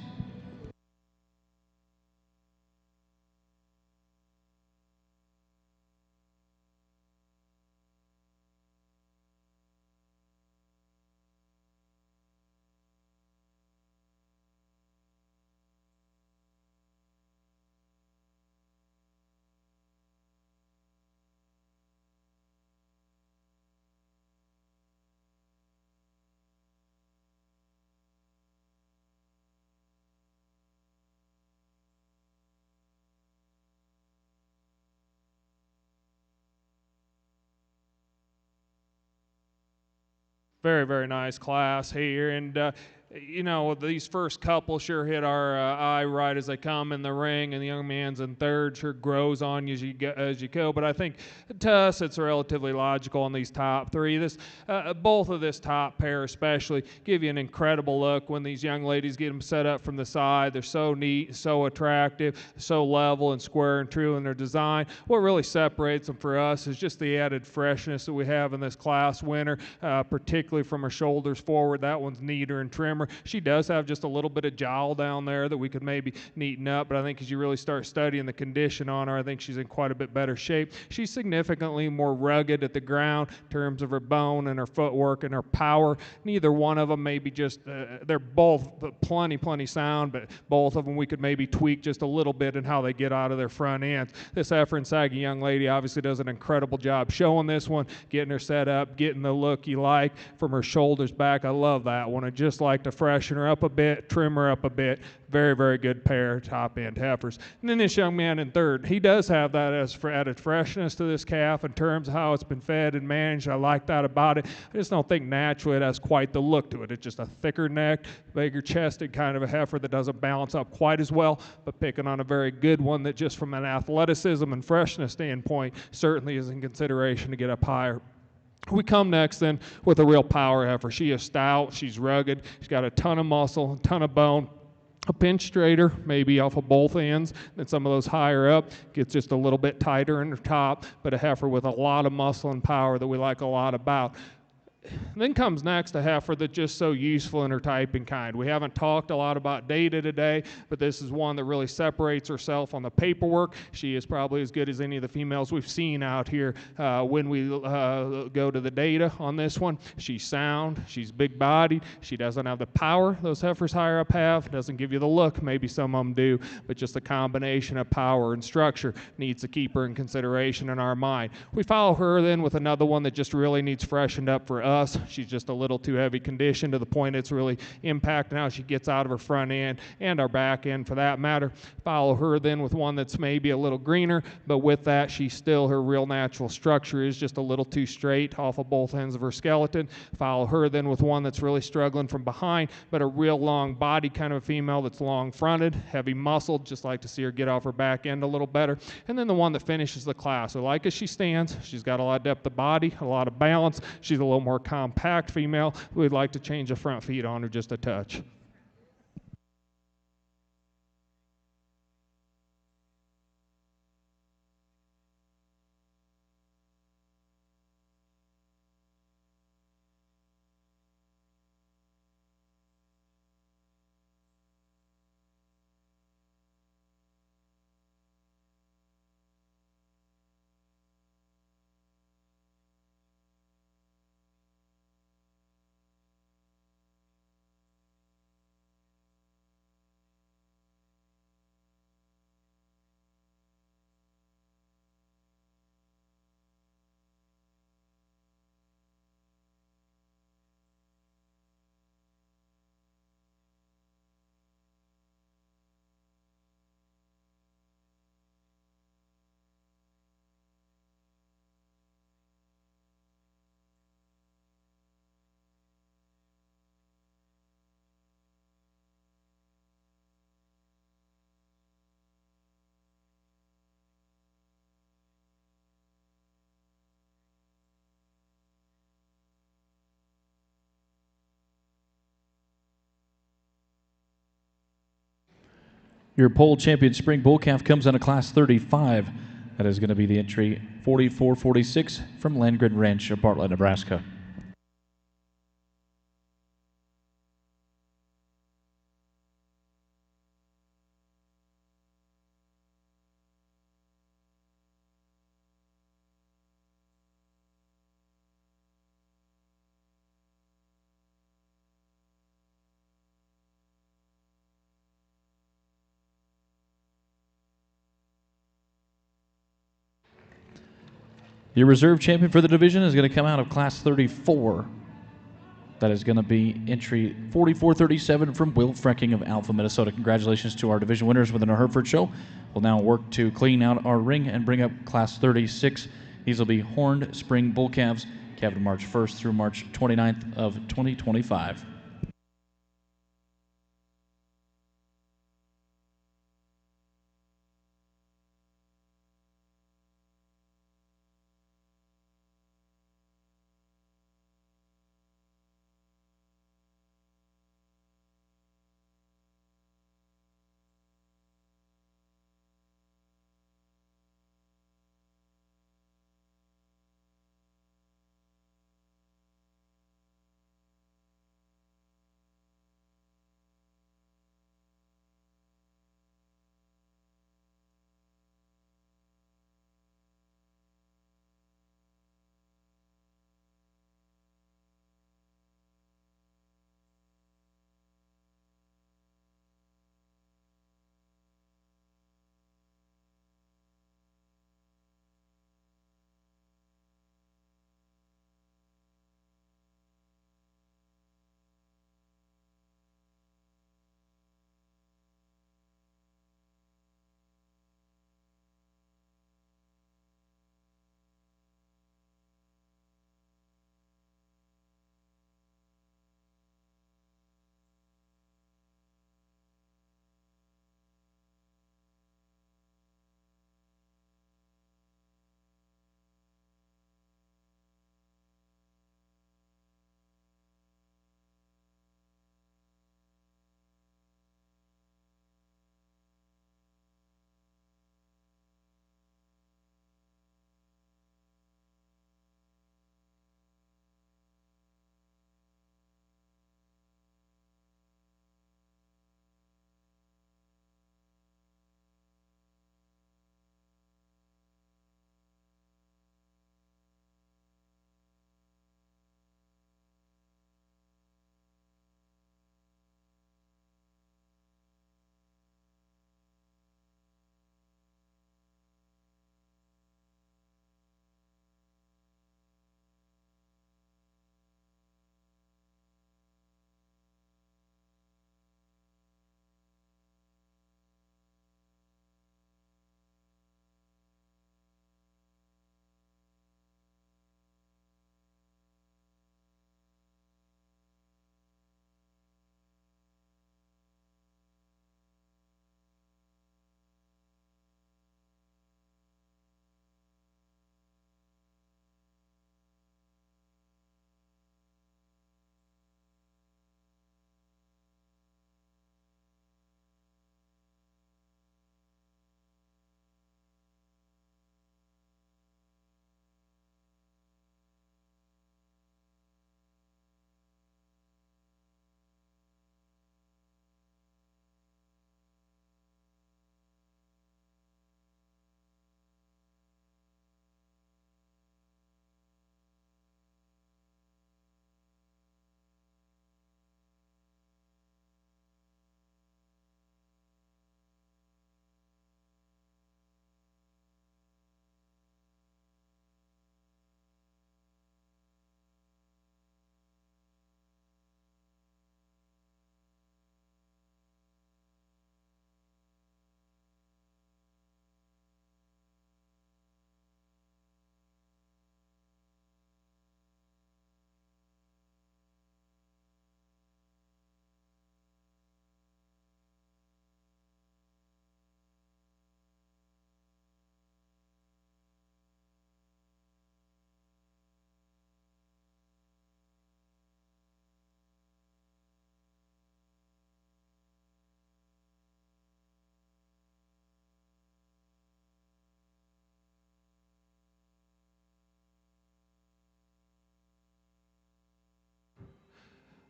B: Very, very nice class here. And, you know, these first couple sure hit our eye right as they come in the ring, and the young man's in third sure grows on you as you go. But I think to us it's relatively logical on these top three. Both of this top pair especially give you an incredible look when these young ladies get them set up from the side. They're so neat, so attractive, so level and square and true in their design. What really separates them for us is just the added freshness that we have in this class winner, particularly from her shoulders forward. That one's neater and trimmer. She does have just a little bit of jowl down there that we could maybe neaten up, but I think as you really start studying the condition on her, I think she's in quite a bit better shape. She's significantly more rugged at the ground in terms of her bone and her footwork and her power. Neither one of them maybe just, they're both plenty sound, but both of them we could maybe tweak just a little bit in how they get out of their front ends. This heifer and saggy young lady obviously does an incredible job showing this one, getting her set up, getting the look you like from her shoulders back. I love that one. I just like to freshen her up a bit, trim her up a bit. Very, very good pair, top-end heifers. And then this young man in third, he does have that as added freshness to this calf in terms of how it's been fed and managed. I like that about it. I just don't think naturally it has quite the look to it. It's just a thicker neck, bigger chested kind of a heifer that doesn't balance up quite as well, but picking on a very good one that just from an athleticism and freshness standpoint certainly is in consideration to get up higher. We come next then with a real power heifer. She is stout, she's rugged, she's got a ton of muscle, a ton of bone, a pinch straighter, maybe off of both ends, than some of those higher up. Gets just a little bit tighter in the top, but a heifer with a lot of muscle and power that we like a lot about. Then comes next a heifer that's just so useful in her type and kind. We haven't talked a lot about data today, but this is one that really separates herself on the paperwork. She is probably as good as any of the females we've seen out here when we go to the data on this one. She's sound, she's big-bodied, she doesn't have the power those heifers higher up have, doesn't give you the look, maybe some of them do, but just a combination of power and structure needs to keep her in consideration in our mind. We follow her then with another one that just really needs freshened up for us. She's just a little too heavy conditioned to the point it's really impacting how she gets out of her front end and our back end for that matter. Follow her then with one that's maybe a little greener, but with that she's still, her real natural structure is just a little too straight off of both ends of her skeleton. Follow her then with one that's really struggling from behind, but a real long body kind of female that's long fronted, heavy muscled, just like to see her get off her back end a little better. And then the one that finishes the class. So like as she stands, she's got a lot of depth of body, a lot of balance, she's a little more compact female. We'd like to change the front feet on her just a touch.
A: Your pole champion spring bull calf comes out of class 35. That is going to be the entry 4446 from Landgren Ranch of Bartlett, Nebraska. Your reserve champion for the division is going to come out of class 34. That is going to be entry 4437 from Will Frecking of Alpha, Minnesota. Congratulations to our division winners within our Hereford show. We'll now work to clean out our ring and bring up class 36. These will be horned spring bull calves, calved March 1st through March 29th of 2025.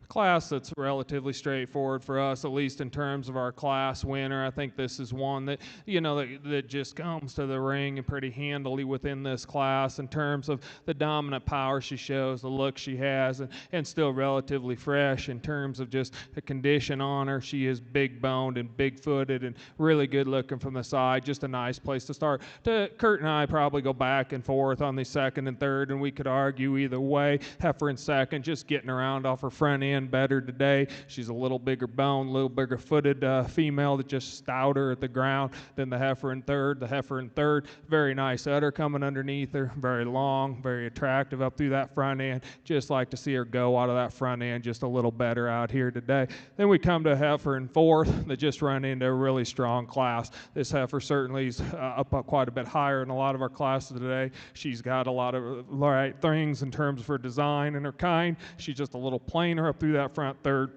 B: class that's relatively straightforward for us, at least in terms of our class winner. I think this is one that, that just comes to the ring and pretty handily within this class in terms of the dominant power she shows, the look she has, and still relatively fresh in terms of just the condition on her. She is big boned and big footed and really good looking from the side. Just a nice place to start. Kurt and I probably go back and forth on the second and third, and we could argue either way. Heifer in second, just getting around off her front end better today. She's a little bigger boned, a little bigger footed female that just stouter at the ground than the heifer in third. The heifer in third, very nice udder coming underneath her, very long, very attractive up through that front end. Just like to see her go out of that front end just a little better out here today. Then we come to a heifer in fourth that just run into a really strong class. This heifer certainly is up quite a bit higher in a lot of our classes today. She's got a lot of right things in terms of her design and her kind. She's just a little plainer up through that front third.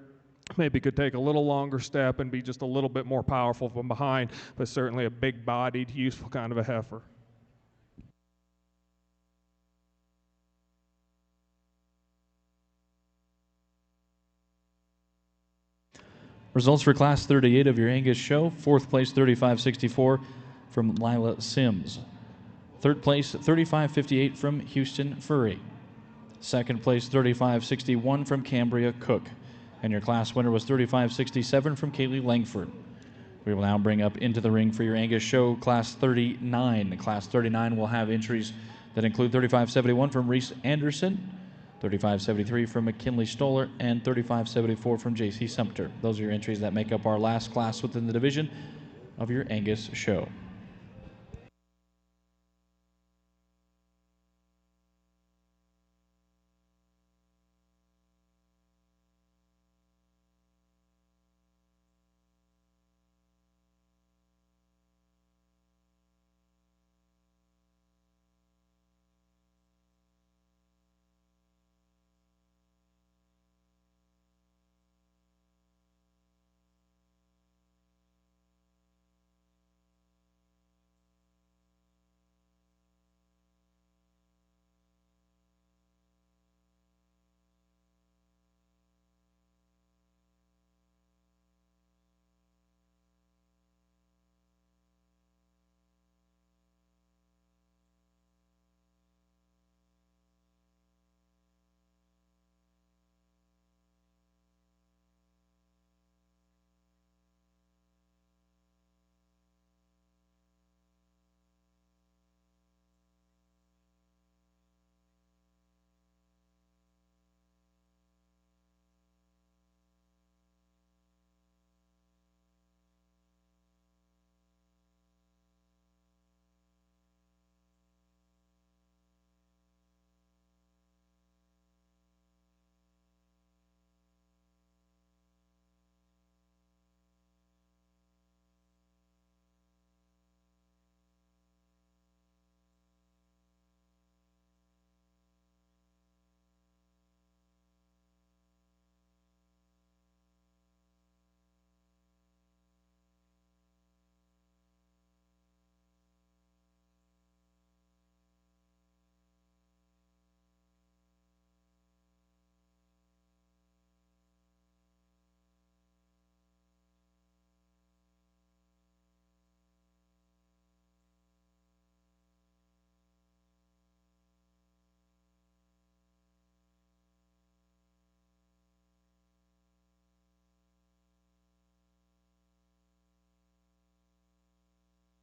B: Maybe could take a little longer step and be just a little bit more powerful from behind, but certainly a big-bodied, useful kind of a heifer.
A: Results for Class 38 of your Angus show. Fourth place, 35.64 from Lila Sims. Third place, 35.58 from Houston Furry. Second place, 35.61 from Cambria Cook. And your class winner was 35.67 from Kaylee Langford. We will now bring up into the ring for your Angus show, Class 39. Class 39 will have entries that include 35.71 from Reese Anderson, 35.73 from McKinley Stoller, and 35.74 from J.C. Sumter. Those are your entries that make up our last class within the division of your Angus show.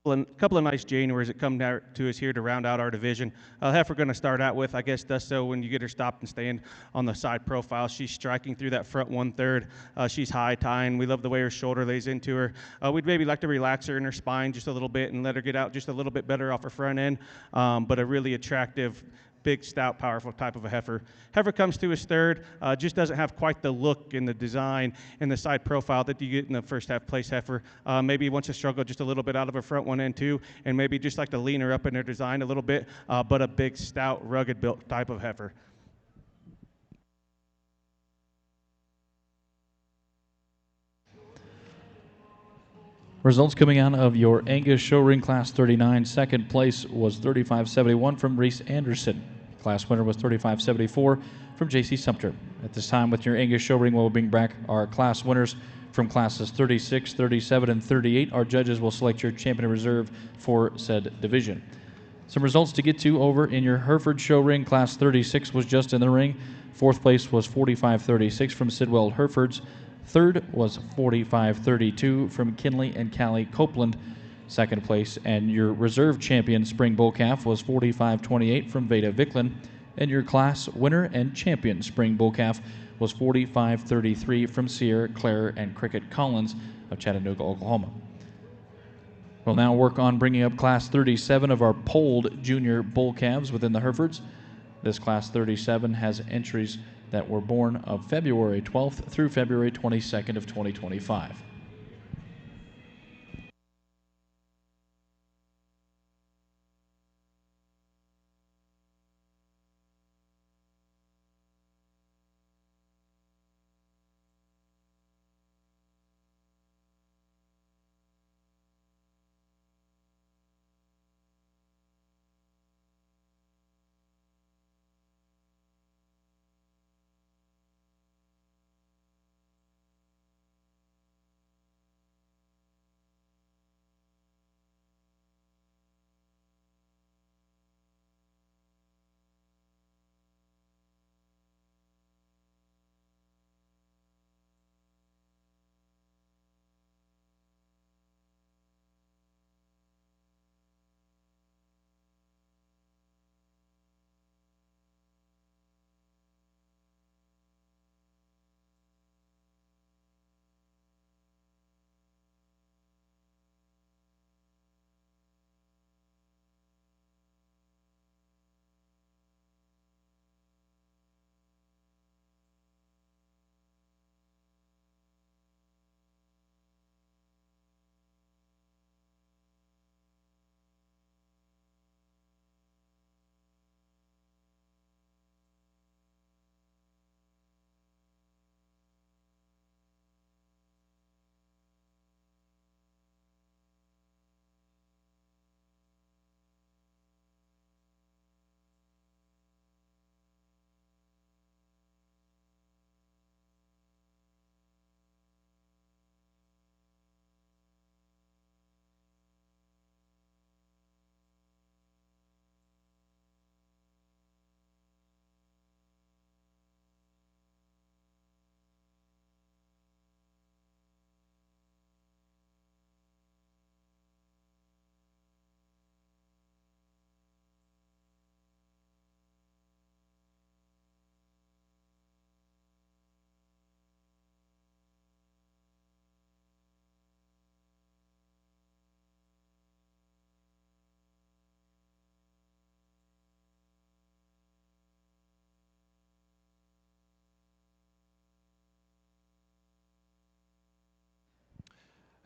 C: A couple of nice Januaries that come down to us here to round out our division. Heifer going to start out with, I guess, does so when you get her stopped and staying on the side profile. She's striking through that front 1/3. She's high tying. We love the way her shoulder lays into her. We'd maybe like to relax her in her spine just a little bit and let her get out just a little bit better off her front end, but a really attractive, big, stout, powerful type of a heifer. Heifer comes to his third, just doesn't have quite the look and the design and the side profile that you get in the first half place heifer. Maybe wants to struggle just a little bit out of her front 1 and 2, and maybe just like to lean her up in her design a little bit, but a big, stout, rugged built type of heifer.
A: Results coming out of your Angus show ring Class 39. Second place was 35.71 from Reese Anderson. Class winner was 35.74 from J.C. Sumter. At this time, with your Angus show ring, we'll bring back our class winners from classes 36, 37, and 38. Our judges will select your champion in reserve for said division. Some results to get to over in your Hereford show ring. Class 36 was just in the ring. Fourth place was 45.36 from Sidwell Herefords. Third was 45.32 from Kinley and Callie Copeland. Second place, and your reserve champion spring bull calf was 45.28 from Veda Vicklin. And your class winner and champion spring bull calf was 45.33 from Sierra, Claire, and Cricket Collins of Chattanooga, Oklahoma. We'll now work on bringing up Class 37 of our polled junior bull calves within the Herefords. This Class 37 has entries that were born of February 12th through February 22nd of 2025.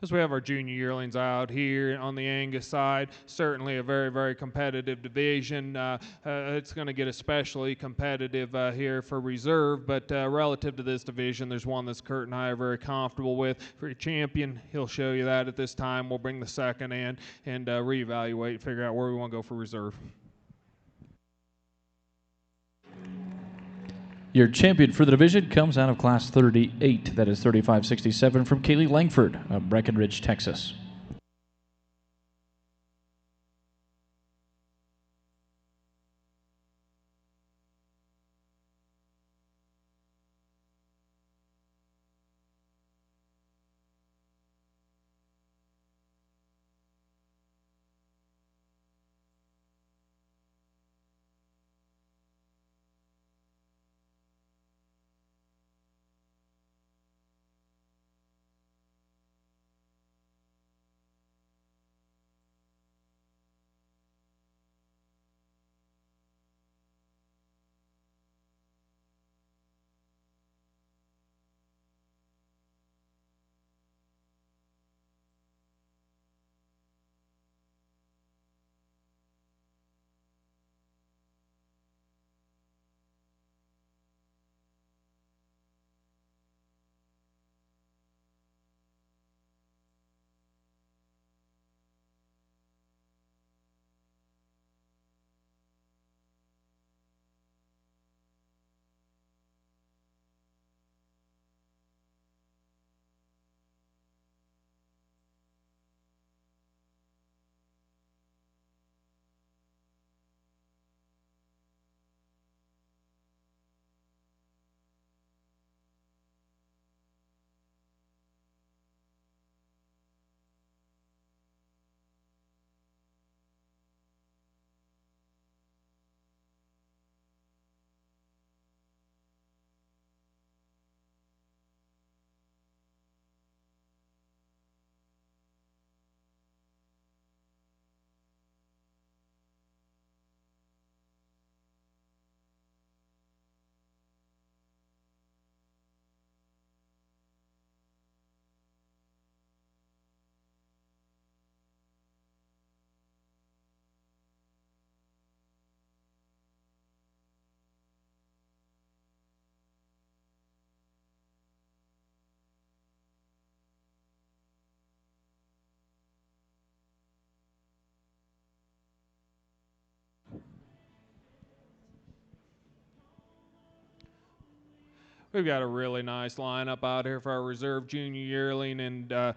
B: As we have our junior yearlings out here on the Angus side, certainly a very, very competitive division. It's going to get especially competitive here for reserve, but relative to this division, there's one that's Kurt and I are very comfortable with. For your champion, he'll show you that at this time. We'll bring the second in and reevaluate, figure out where we want to go for reserve.
A: Your champion for the division comes out of Class 38. That is 35.67 from Kaylee Langford of Breckenridge, Texas.
B: We've got a really nice lineup out here for our reserve junior yearling, and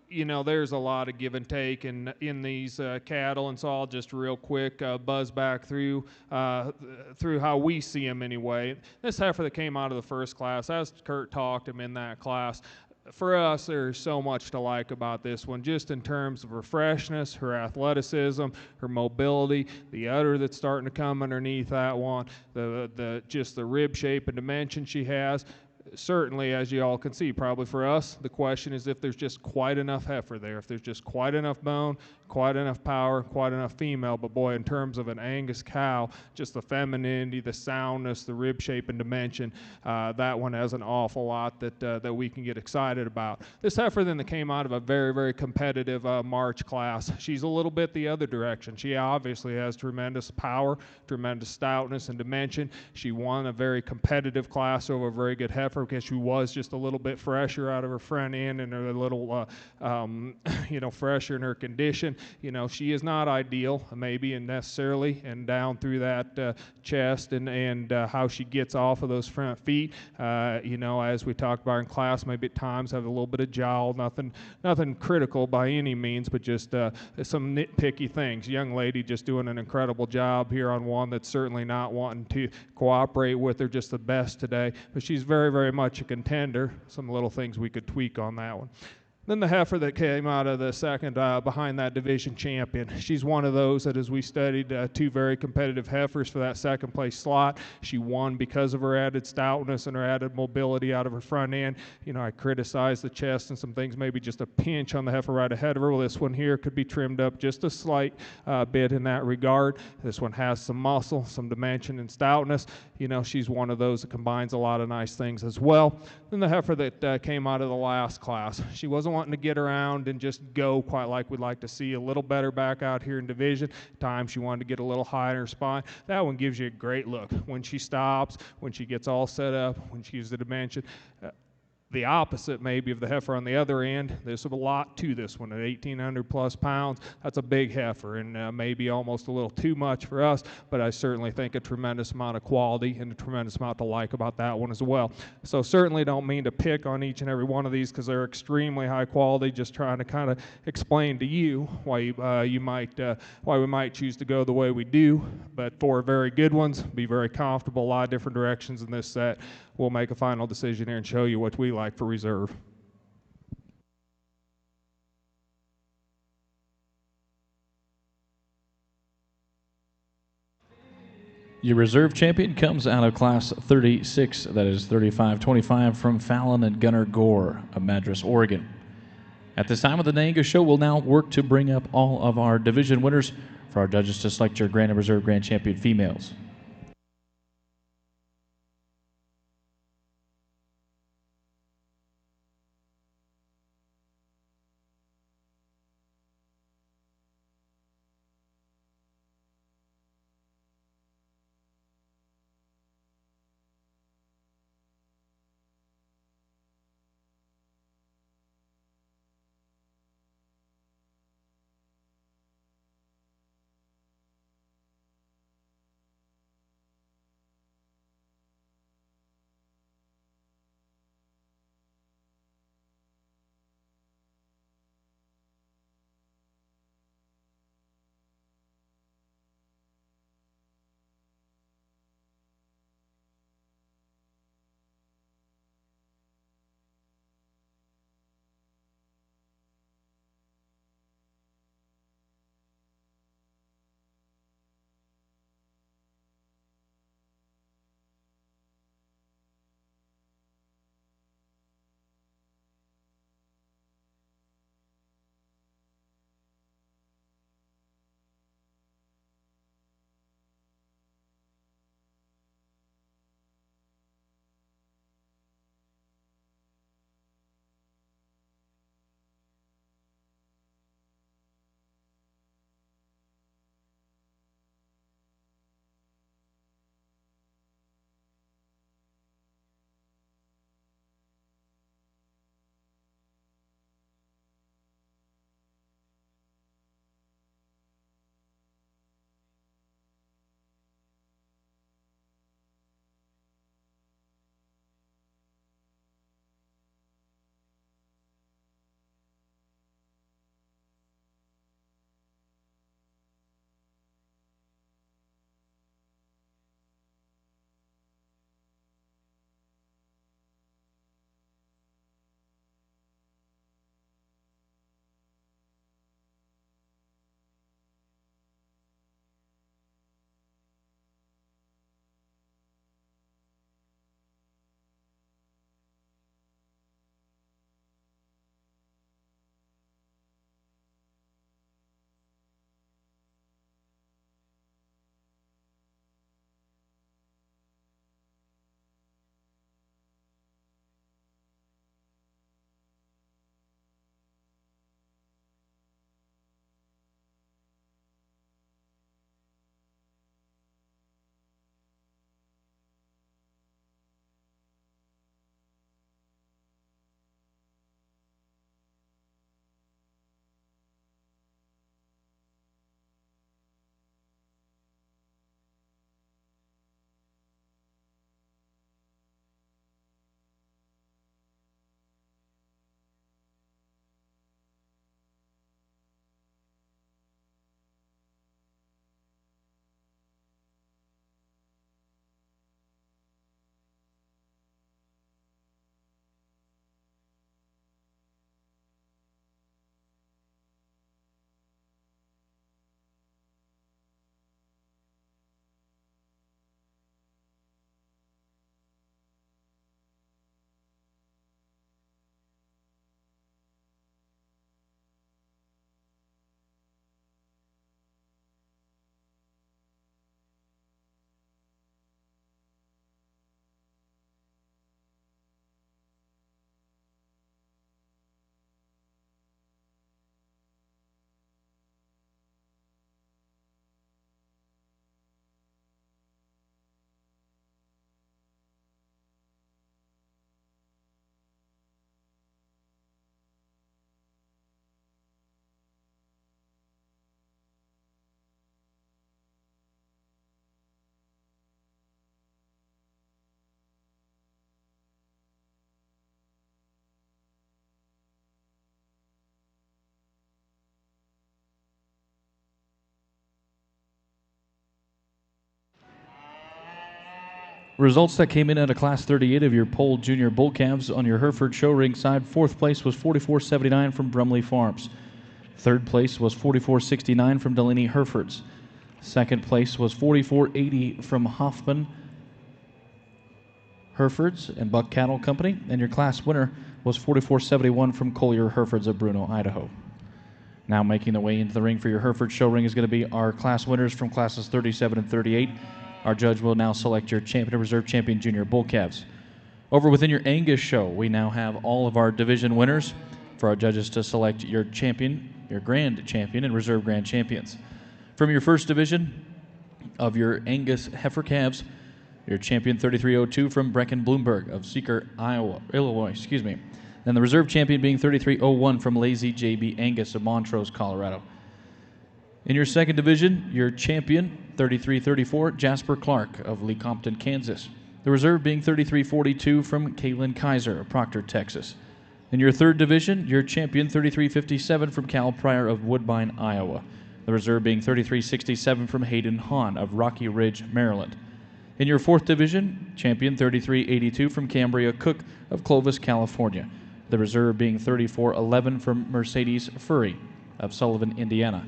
B: you know, there's a lot of give and take in these cattle, and so I'll just real quick buzz back through how we see them anyway. This heifer that came out of the first class, as Kurt talked him in that class, for us, there's so much to like about this one, just in terms of her freshness, her athleticism, her mobility, the udder that's starting to come underneath that one, just the rib shape and dimension she has. Certainly, as you all can see, probably for us, the question is if there's just quite enough heifer there, if there's just quite enough bone, quite enough power, quite enough female. But boy, in terms of an Angus cow, just the femininity, the soundness, the rib shape and dimension, that one has an awful lot that we can get excited about. This heifer then that came out of a very, very competitive March class, she's a little bit the other direction. She obviously has tremendous power, tremendous stoutness and dimension. She won a very competitive class over a very good heifer because she was just a little bit fresher out of her front end and a little, fresher in her condition. You know, she is not ideal, maybe, and necessarily, and down through that chest and how she gets off of those front feet. As we talked about in class, maybe at times have a little bit of jowl, nothing critical by any means, but just some nitpicky things. Young lady just doing an incredible job here on one that's certainly not wanting to cooperate with her just the best today, but she's very, very much a contender. Some little things we could tweak on that one. Then the heifer that came out of the second behind that division champion. She's one of those that, as we studied two very competitive heifers for that second place slot, she won because of her added stoutness and her added mobility out of her front end. You know, I criticized the chest and some things, maybe just a pinch on the heifer right ahead of her. Well, this one here could be trimmed up just a slight bit in that regard. This one has some muscle, some dimension and stoutness. You know, she's one of those that combines a lot of nice things as well. Then the heifer that came out of the last class, she wasn't wanting to get around and just go quite like we'd like to see. A little better back out here in division. At times she wanted to get a little higher in her spine. That one gives you a great look. When she stops, when she gets all set up, when she uses the dimension. The opposite maybe of the heifer on the other end. There's a lot to this one at 1,800 plus pounds. That's a big heifer and maybe almost a little too much for us, but I certainly think a tremendous amount of quality and a tremendous amount to like about that one as well. So certainly don't mean to pick on each and every one of these because they're extremely high quality, just trying to kind of explain to you why why we might choose to go the way we do. But for very good ones, be very comfortable, a lot of different directions in this set. We'll make a final decision here and show you what we like for reserve.
A: Your reserve champion comes out of class 36, that is 35-25, from Fallon and Gunnar Gore of Madras, Oregon. At this time of the Angus Show, we'll now work to bring up all of our division winners for our judges to select your Grand and Reserve Grand Champion females. Results that came in at a Class 38 of your Pole Junior Bull Calves on your Hereford show ring side. Fourth place was 44.79 from Brumley Farms. Third place was 44.69 from Delaney Herefords. Second place was 44.80 from Hoffman Herefords and Buck Cattle Company. And your class winner was 44.71 from Collier Herefords of Bruno, Idaho. Now making their way into the ring for your Hereford show ring is going to be our class winners from classes 37 and 38. Our judge will now select your champion and reserve champion junior bull calves. Over within your Angus show, we now have all of our division winners for our judges to select your champion, your grand champion, and reserve grand champions. From your first division of your Angus heifer calves, your champion 3302 from Brecken Bloomberg of Seeker, Illinois. And the reserve champion being 3301 from Lazy JB Angus of Montrose, Colorado. In your second division, your champion 3334 Jasper Clark of Lecompton, Kansas. The reserve being 3342 from Caitlin Kaiser of Proctor, Texas. In your third division, your champion 3357 from Cal Pryor of Woodbine, Iowa. The reserve being 3367 from Hayden Hahn of Rocky Ridge, Maryland. In your fourth division, champion 3382 from Cambria Cook of Clovis, California. The reserve being 3411 from Mercedes Furry of Sullivan, Indiana.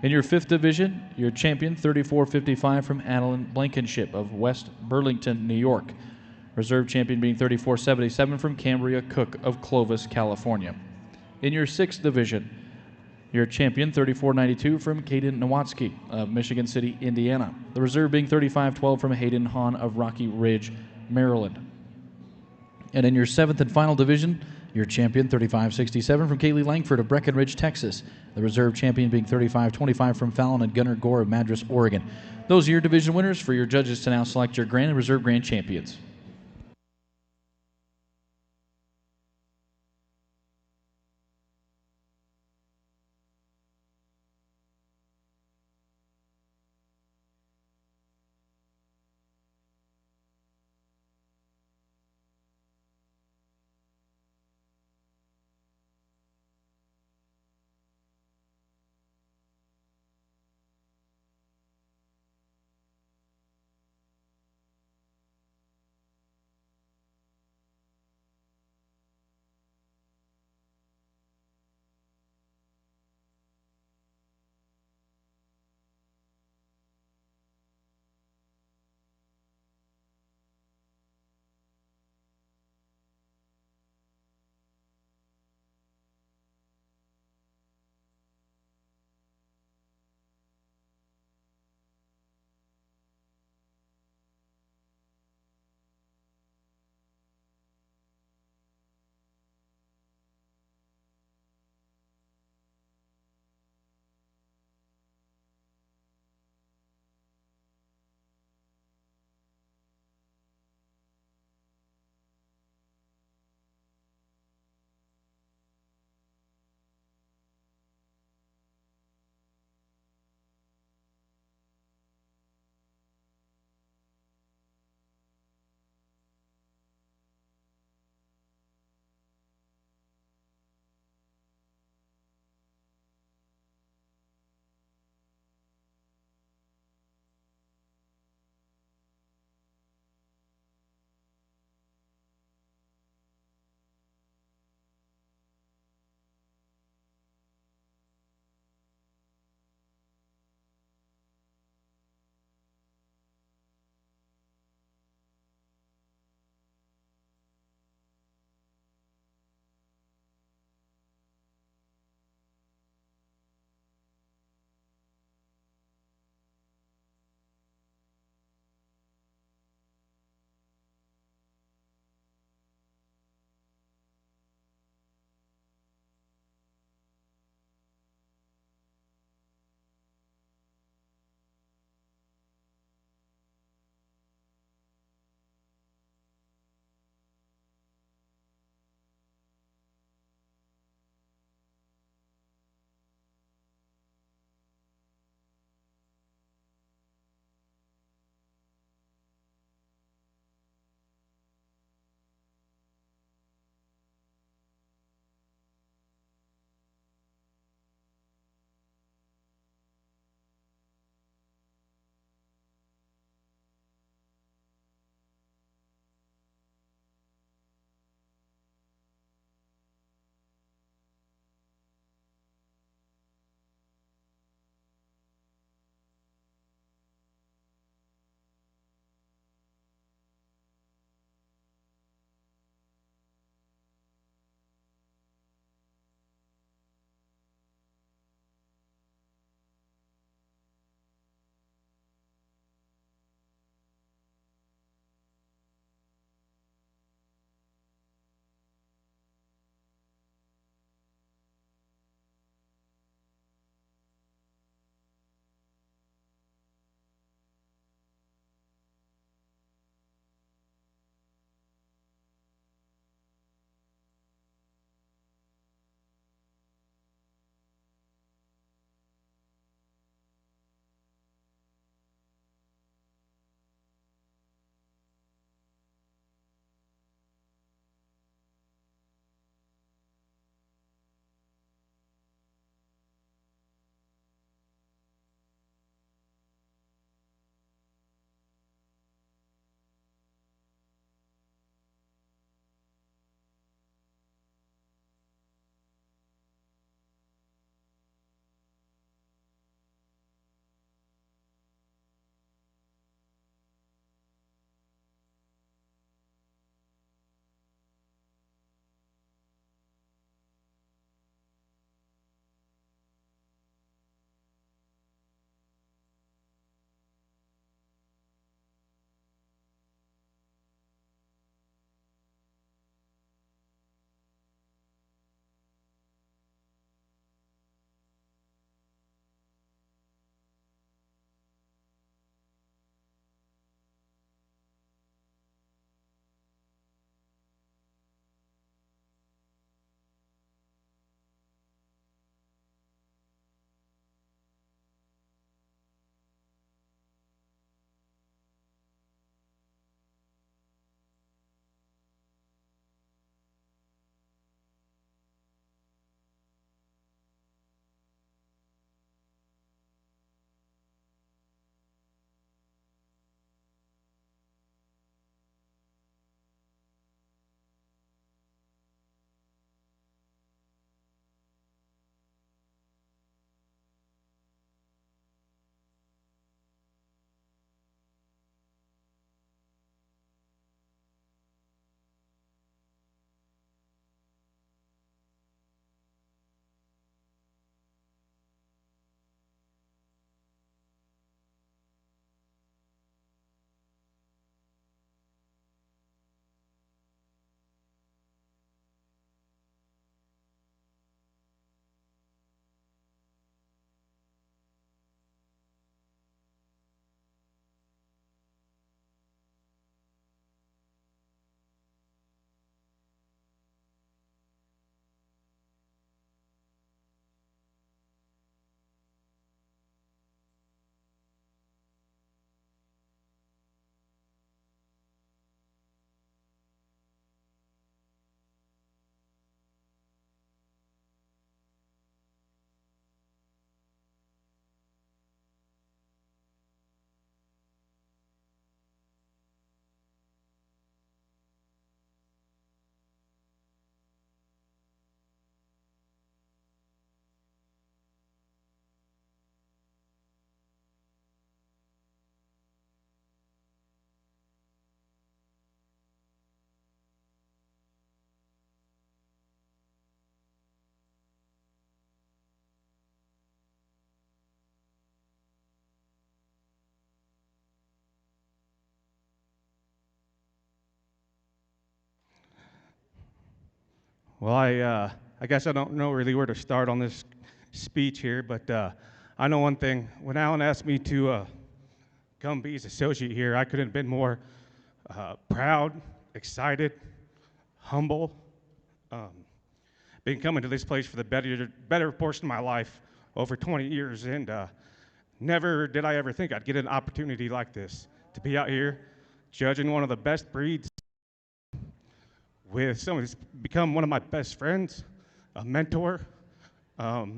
A: In your fifth division, your champion 3455 from Adeline Blankenship of West Burlington, New York. Reserve champion being 3477 from Cambria Cook of Clovis, California. In your sixth division, your champion 3492 from Caden Nowatzki of Michigan City, Indiana. The reserve being 3512 from Hayden Hahn of Rocky Ridge, Maryland. And in your seventh and final division, your champion 3567 from Kaylee Langford of Breckenridge, Texas. The reserve champion being 3525 from Fallon and Gunnar Gore of Madras, Oregon. Those are your division winners. For your judges to now select your grand and reserve grand champions.
C: Well, I guess I don't know really where to start on this speech here, but I know one thing. When Alan asked me to come be his associate here, I couldn't have been more proud, excited, humble. Been coming to this place for the better portion of my life, over 20 years, and never did I ever think I'd get an opportunity like this, to be out here judging one of the best breeds with someone who's become one of my best friends, a mentor. I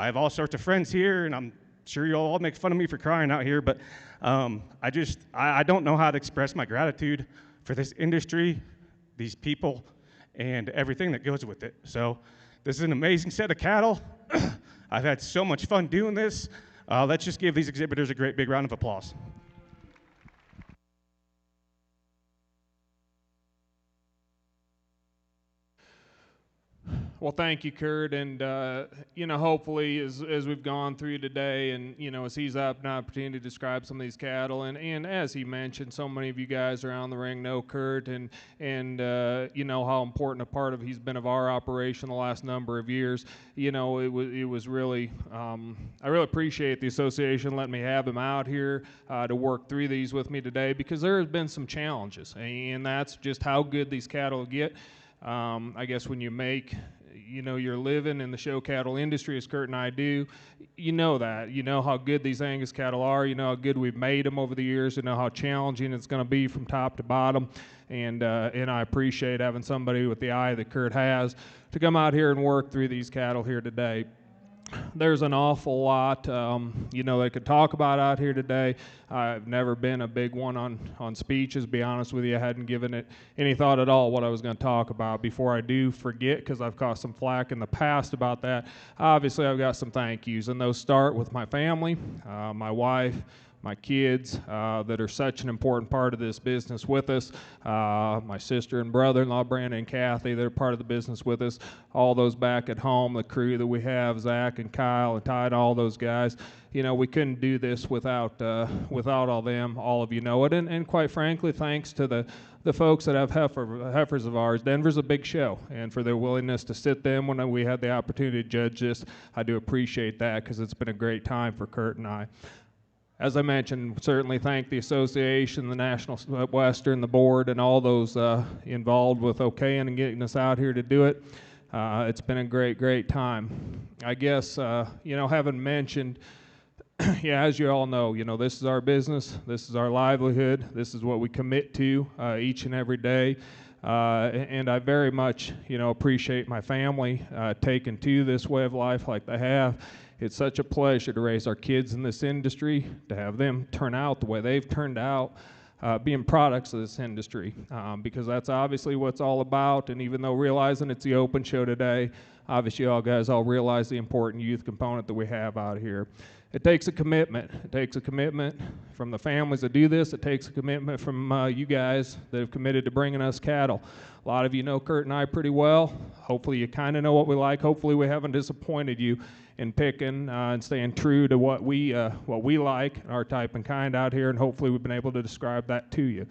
C: have all sorts of friends here, and I'm sure you'll all make fun of me for crying out here, but I don't know how to express my gratitude for this industry, these people, and everything that goes with it. So this is an amazing set of cattle. I've had so much fun doing this. Let's just give these exhibitors a great big round of applause.
B: Well, thank you, Kurt, and hopefully as we've gone through today, and as he's had an opportunity to describe some of these cattle, and as he mentioned, so many of you guys around the ring know Kurt, and how important a part of he's been of our operation the last number of years. It was really I really appreciate the association letting me have him out here to work through these with me today, because there has been some challenges, and that's just how good these cattle get. I guess when you make you're living in the show cattle industry, as Kurt and I do, that. You know how good these Angus cattle are. You know how good we've made them over the years. You know how challenging it's going to be from top to bottom. And I appreciate having somebody with the eye that Kurt has to come out here and work through these cattle here today. There's an awful lot, they could talk about out here today. I've never been a big one on speeches, to be honest with you. I hadn't given it any thought at all what I was going to talk about. Before I do forget, because I've caught some flack in the past about that, obviously I've got some thank yous, and those start with my family, my wife, my kids that are such an important part of this business with us, my sister and brother-in-law, Brandon and Kathy, they're part of the business with us, all those back at home, the crew that we have, Zach and Kyle and Ty and all those guys. We couldn't do this without all them. All of you know it, and quite frankly, thanks to the folks that have heifers of ours. Denver's a big show, and for their willingness to sit them when we had the opportunity to judge this, I do appreciate that, because it's been a great time for Kurt and I. As I mentioned, certainly thank the association, the National Western, the board, and all those involved with okaying and getting us out here to do it. It's been a great time. I guess, having mentioned, as you all know, this is our business, this is our livelihood, this is what we commit to each and every day. And I very much, appreciate my family taking to this way of life like they have. It's such a pleasure to raise our kids in this industry, to have them turn out the way they've turned out, being products of this industry, because that's obviously what it's all about. And even though realizing it's the open show today, obviously you all guys all realize the important youth component that we have out here. It takes a commitment. It takes a commitment from the families that do this. It takes a commitment from you guys that have committed to bringing us cattle. A lot of you know Kurt and I pretty well. Hopefully you kind of know what we like. Hopefully we haven't disappointed you in picking and staying true to what we like, our type and kind out here, and hopefully we've been able to describe that to you.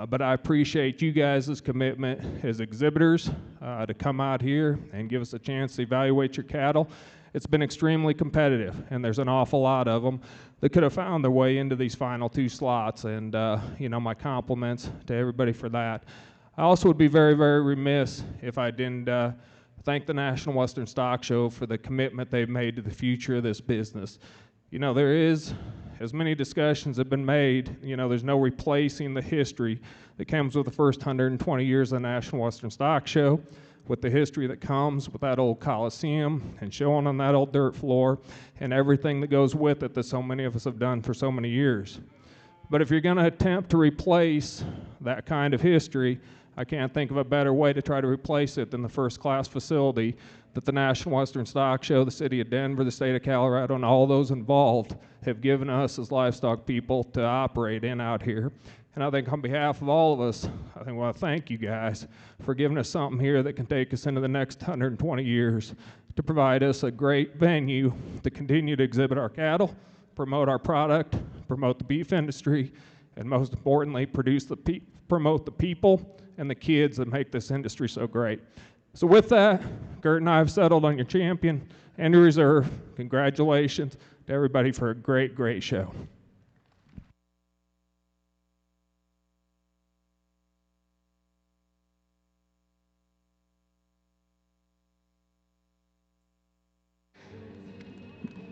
B: But I appreciate you guys' commitment as exhibitors to come out here and give us a chance to evaluate your cattle. It's been extremely competitive, and there's an awful lot of them that could have found their way into these final two slots, and my compliments to everybody for that. I also would be very remiss if I didn't thank the National Western Stock Show for the commitment they've made to the future of this business. There is, as many discussions have been made, there's no replacing the history that comes with the first 120 years of the National Western Stock Show, with the history that comes with that old Coliseum and showing on that old dirt floor and everything that goes with it that so many of us have done for so many years. But if you're going to attempt to replace that kind of history, I can't think of a better way to try to replace it than the first-class facility that the National Western Stock Show, the city of Denver, the state of Colorado, and all those involved have given us as livestock people to operate in out here. And I think on behalf of all of us, I think I want to thank you guys for giving us something here that can take us into the next 120 years to provide us a great venue to continue to exhibit our cattle, promote our product, promote the beef industry, and most importantly, promote the people and the kids that make this industry so great. So with that, Gert and I have settled on your champion and your reserve. Congratulations to everybody for a great, great show.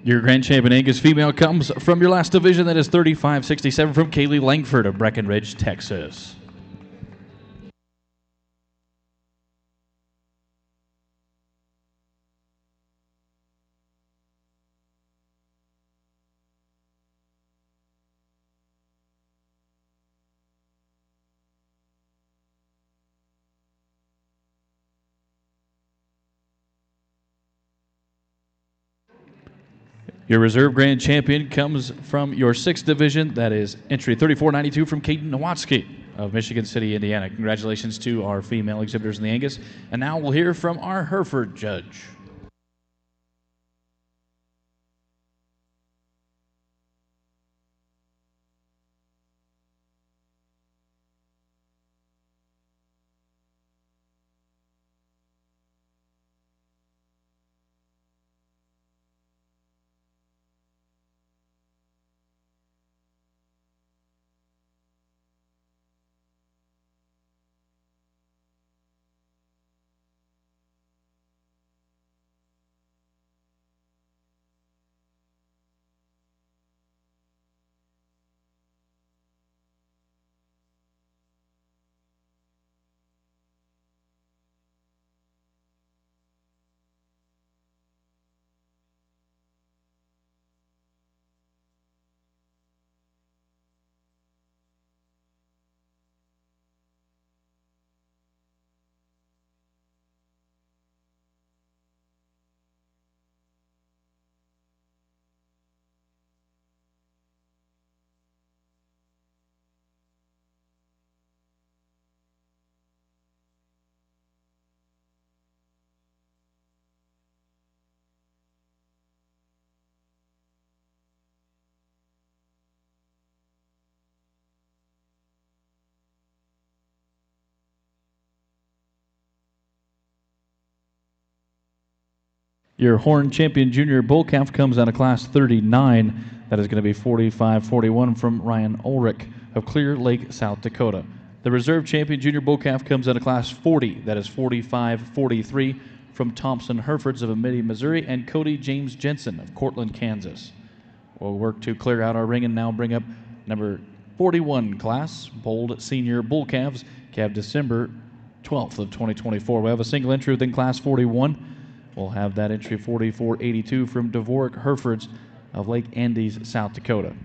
A: Your grand champion Angus female comes from your last division. That is 35-67 from Kaylee Langford of Breckenridge, Texas. Your reserve grand champion comes from your 6th division. That is entry 3492 from Caden Nowatzki of Michigan City, Indiana. Congratulations to our female exhibitors in the Angus. And now we'll hear from our Hereford judge. Your Horn Champion Junior Bull Calf comes out of Class 39. That is going to be 45-41 from Ryan Ulrich of Clear Lake, South Dakota. The Reserve Champion Junior Bull Calf comes out of Class 40. That is 45-43 from Thompson Herefords of Amity, Missouri, and Cody James Jensen of Cortland, Kansas. We'll work to clear out our ring and now bring up number 41 class, Bold Senior Bull Calves, calved December 12th of 2024. We have a single entry within Class 41. We'll have that entry 44-82 from Dvorak Herefords of Lake Andes, South Dakota.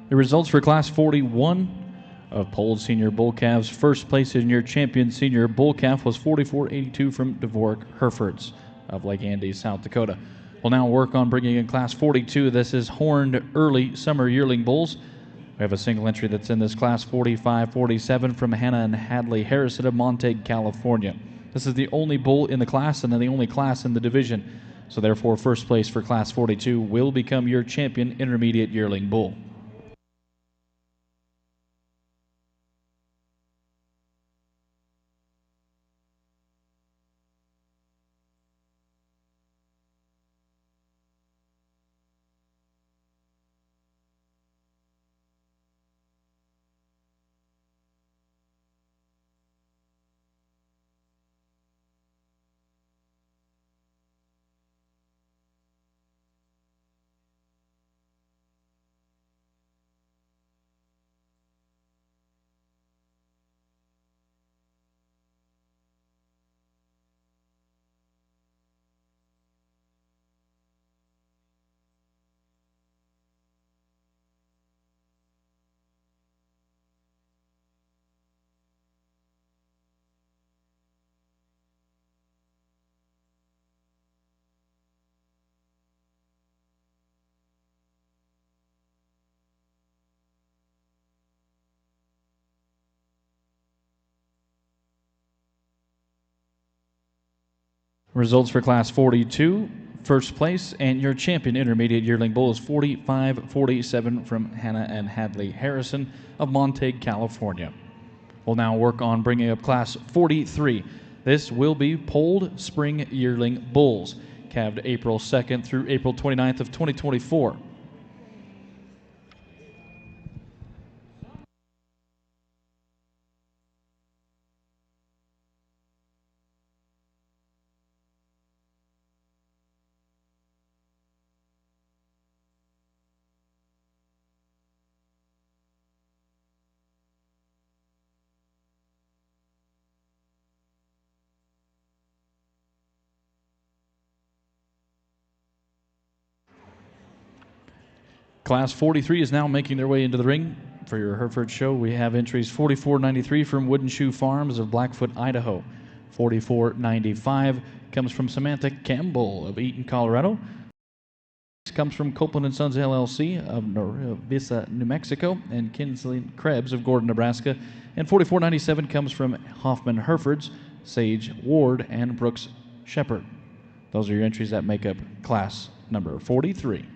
A: The results for Class 41 of Polled Senior Bull Calves. First place in your champion senior bull calf was 44-82 from Dvorak Herefords of Lake Andes, South Dakota. We'll now work on bringing in Class 42. This is horned early summer yearling bulls. We have a single entry that's in this class, 45-47, from Hannah and Hadley Harrison of Montague, California. This is the only bull in the class and then the only class in the division. So therefore, first place for class 42 will become your champion intermediate yearling bull. Results for class 42, first place, and your champion intermediate yearling bull is 45-47 from Hannah and Hadley Harrison of Montague, California. We'll now work on bringing up class 43. This will be polled spring yearling bulls, calved April 2nd through April 29th of 2024. Class 43 is now making their way into the ring. For your Hereford show, we have entries 44.93 from Wooden Shoe Farms of Blackfoot, Idaho. 44.95 comes from Samantha Campbell of Eaton, Colorado. Comes from Copeland & Sons LLC of Vista, New Mexico, and Kinsley Krebs of Gordon, Nebraska. And 44.97 comes from Hoffman Herefords, Sage Ward, and Brooks Shepherd. Those are your entries that make up class number 43.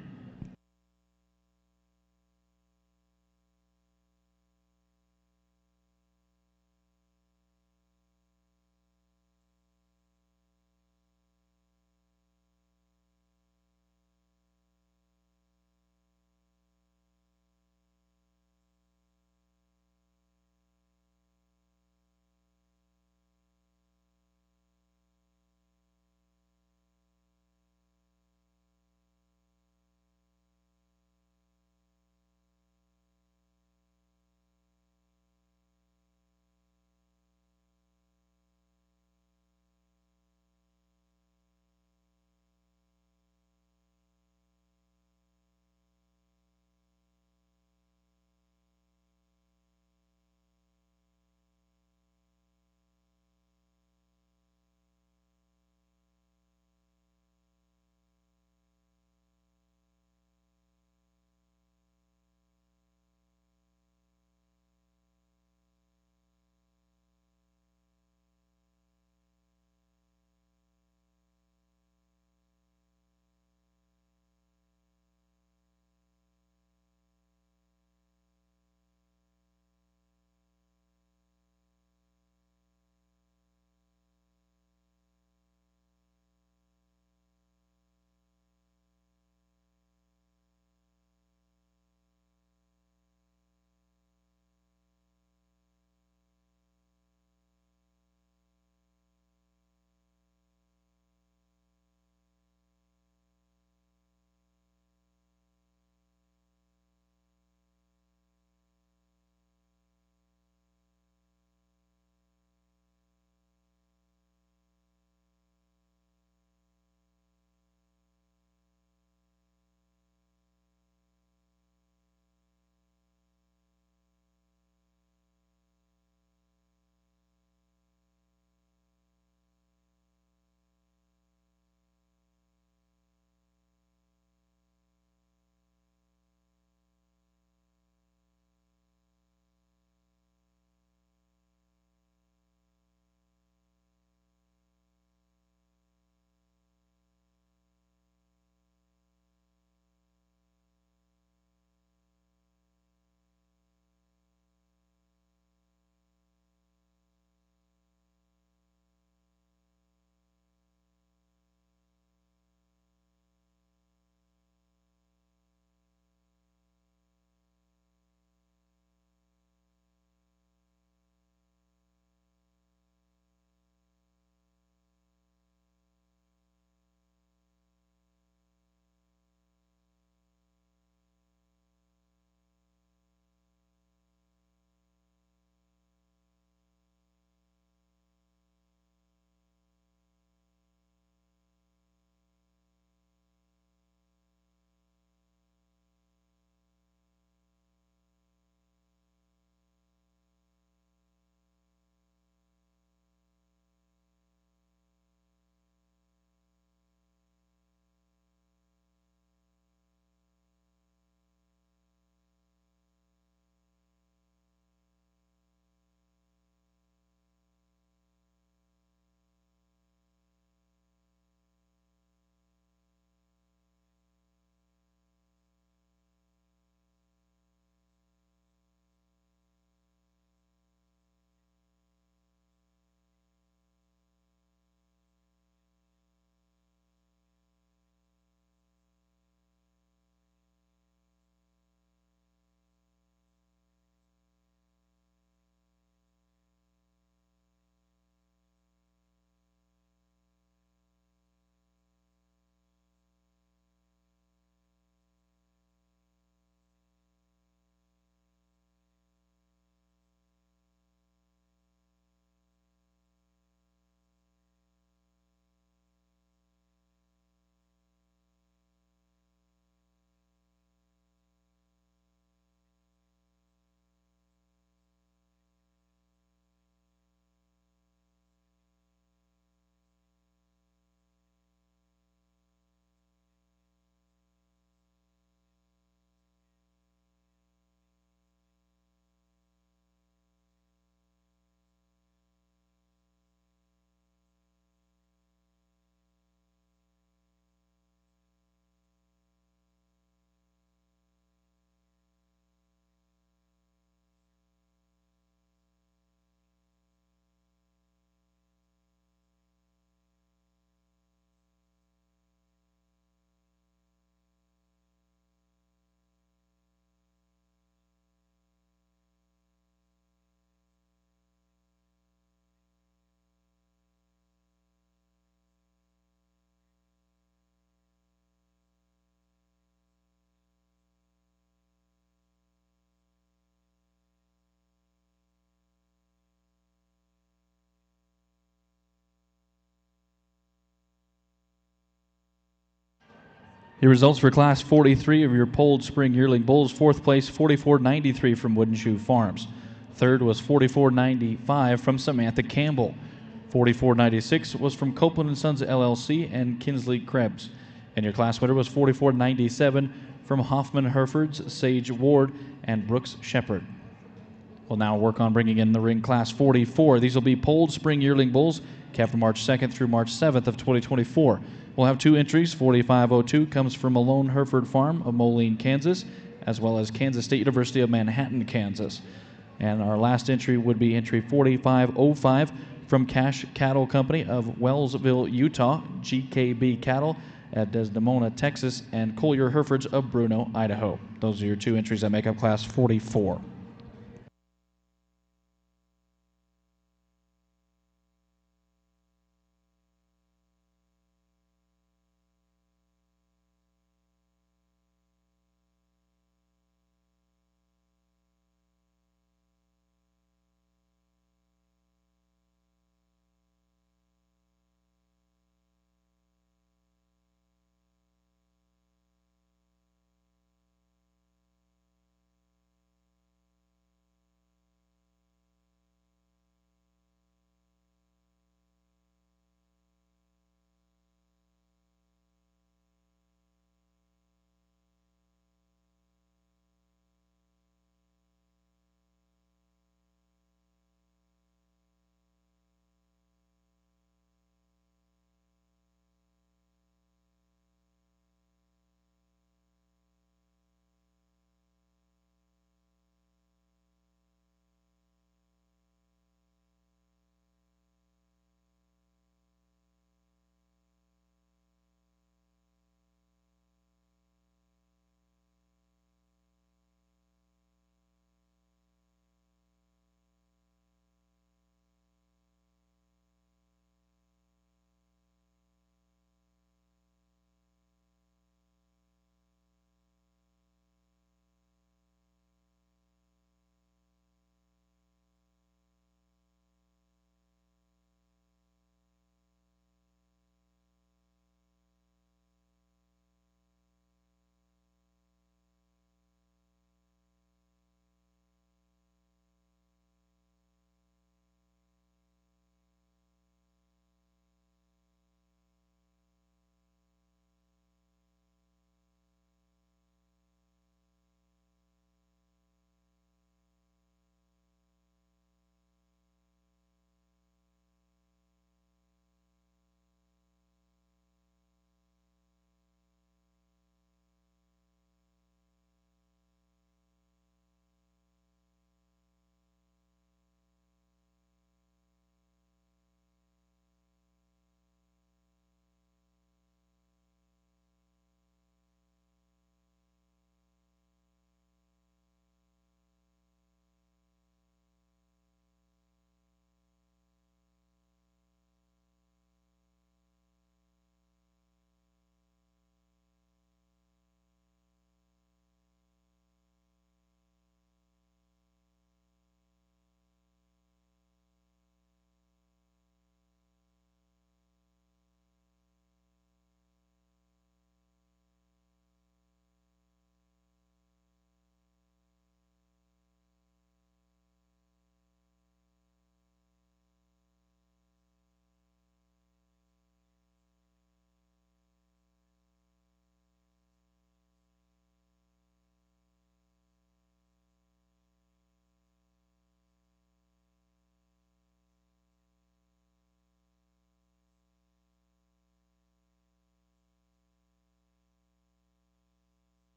A: Your results for Class 43 of your polled spring yearling bulls: fourth place, 44.93 from Wooden Shoe Farms. Third was 44.95 from Samantha Campbell. 44.96 was from Copeland & Sons LLC and Kinsley Krebs. And your class winner was 44.97 from Hoffman Herefords, Sage Ward, and Brooks Shepard. We'll now work on bringing in the ring Class 44. These will be polled spring yearling bulls, calved from March 2nd through March 7th of 2024. We'll have 2 entries. 4502 comes from Malone Hereford Farm of Moline, Kansas, as well as Kansas State University of Manhattan, Kansas. And our last entry would be entry 4505 from Cash Cattle Company of Wellsville, Utah, GKB Cattle at Desdemona, Texas, and Collier Herefords of Bruno, Idaho. Those are your 2 entries that make up Class 44.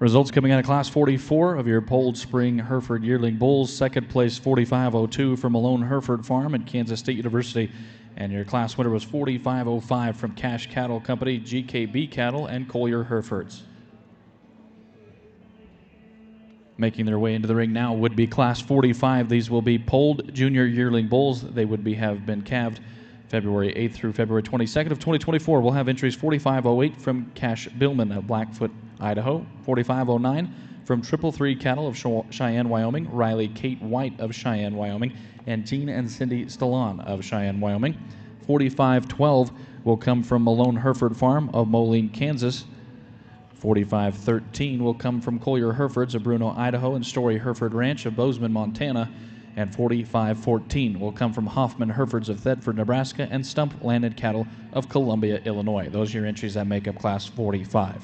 A: Results coming out of Class 44 of your Polled Spring Hereford yearling bulls. Second place 4502 from Malone Hereford Farm at Kansas State University. And your class winner was 4505 from Cash Cattle Company, GKB Cattle, and Collier Herefords. Making their way into the ring now would be Class 45. These will be polled junior yearling bulls. They would have been calved February 8th through February 22nd of 2024. We'll have entries 4508 from Cash Billman of Blackfoot, Idaho, 4509 from Triple Three Cattle of Cheyenne, Wyoming, Riley Kate White of Cheyenne, Wyoming, and Jean and Cindy Stallon of Cheyenne, Wyoming. 4512 will come from Malone Hereford Farm of Moline, Kansas. 4513 will come from Collier Herefords of Bruno, Idaho, and Story Hereford Ranch of Bozeman, Montana. And 4514 will come from Hoffman Herefords of Thedford, Nebraska, and Stump Landed Cattle of Columbia, Illinois. Those are your entries that make up Class 45.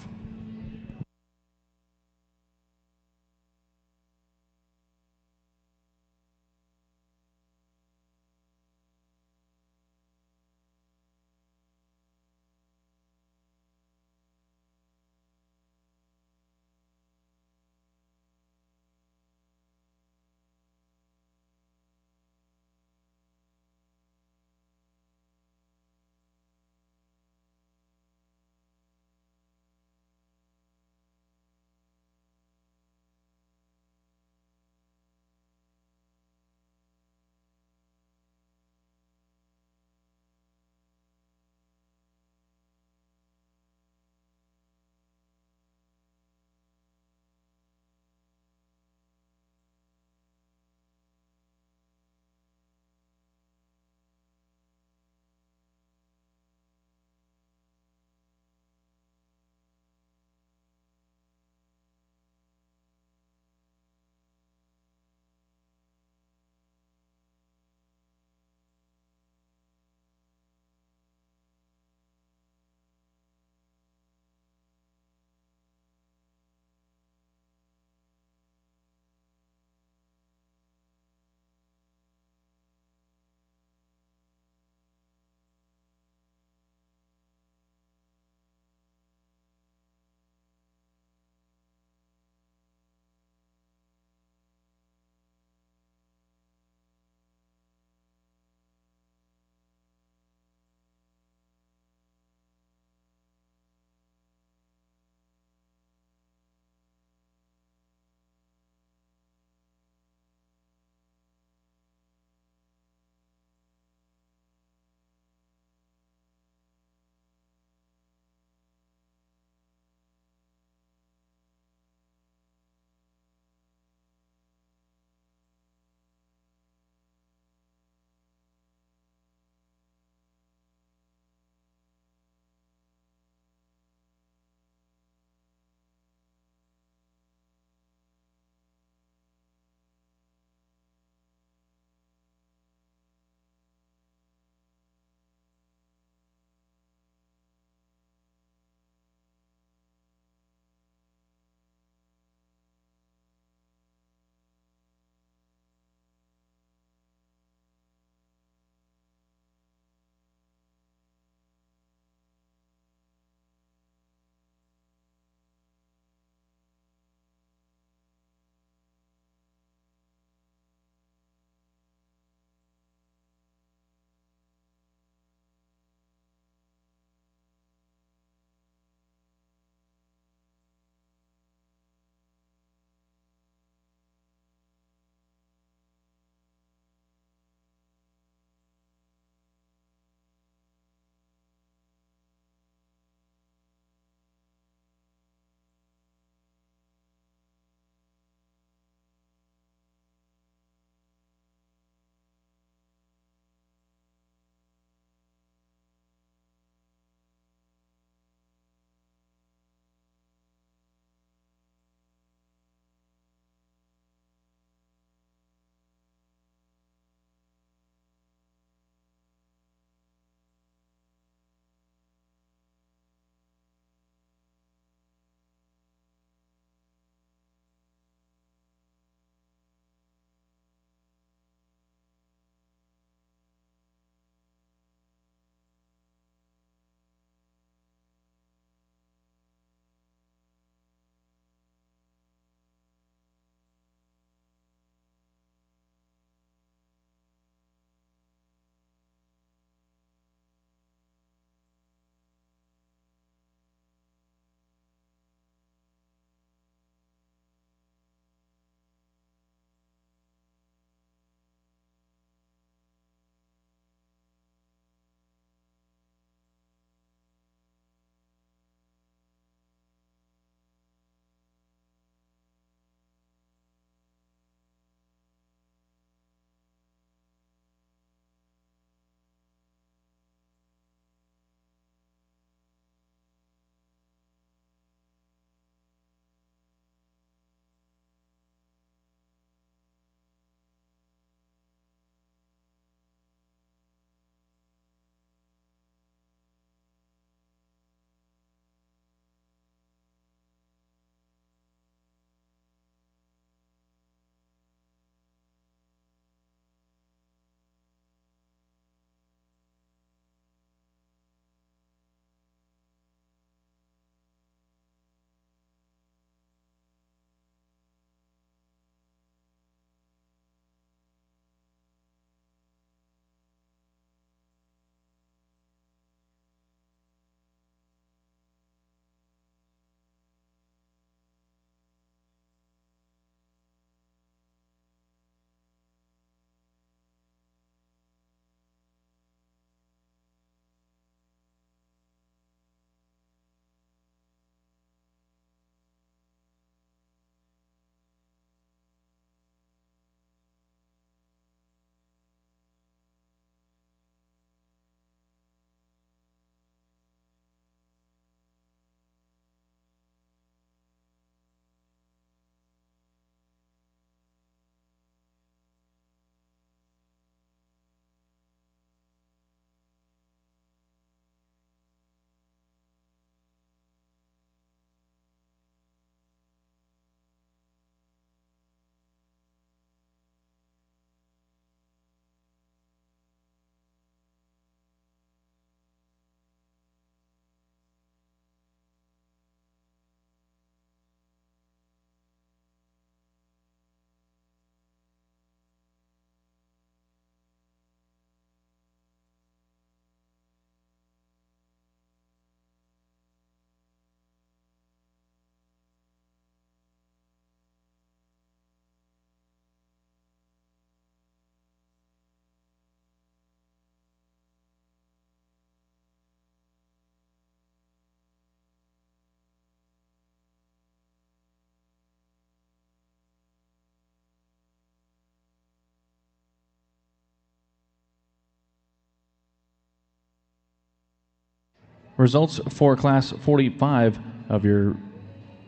A: Results for Class 45 of your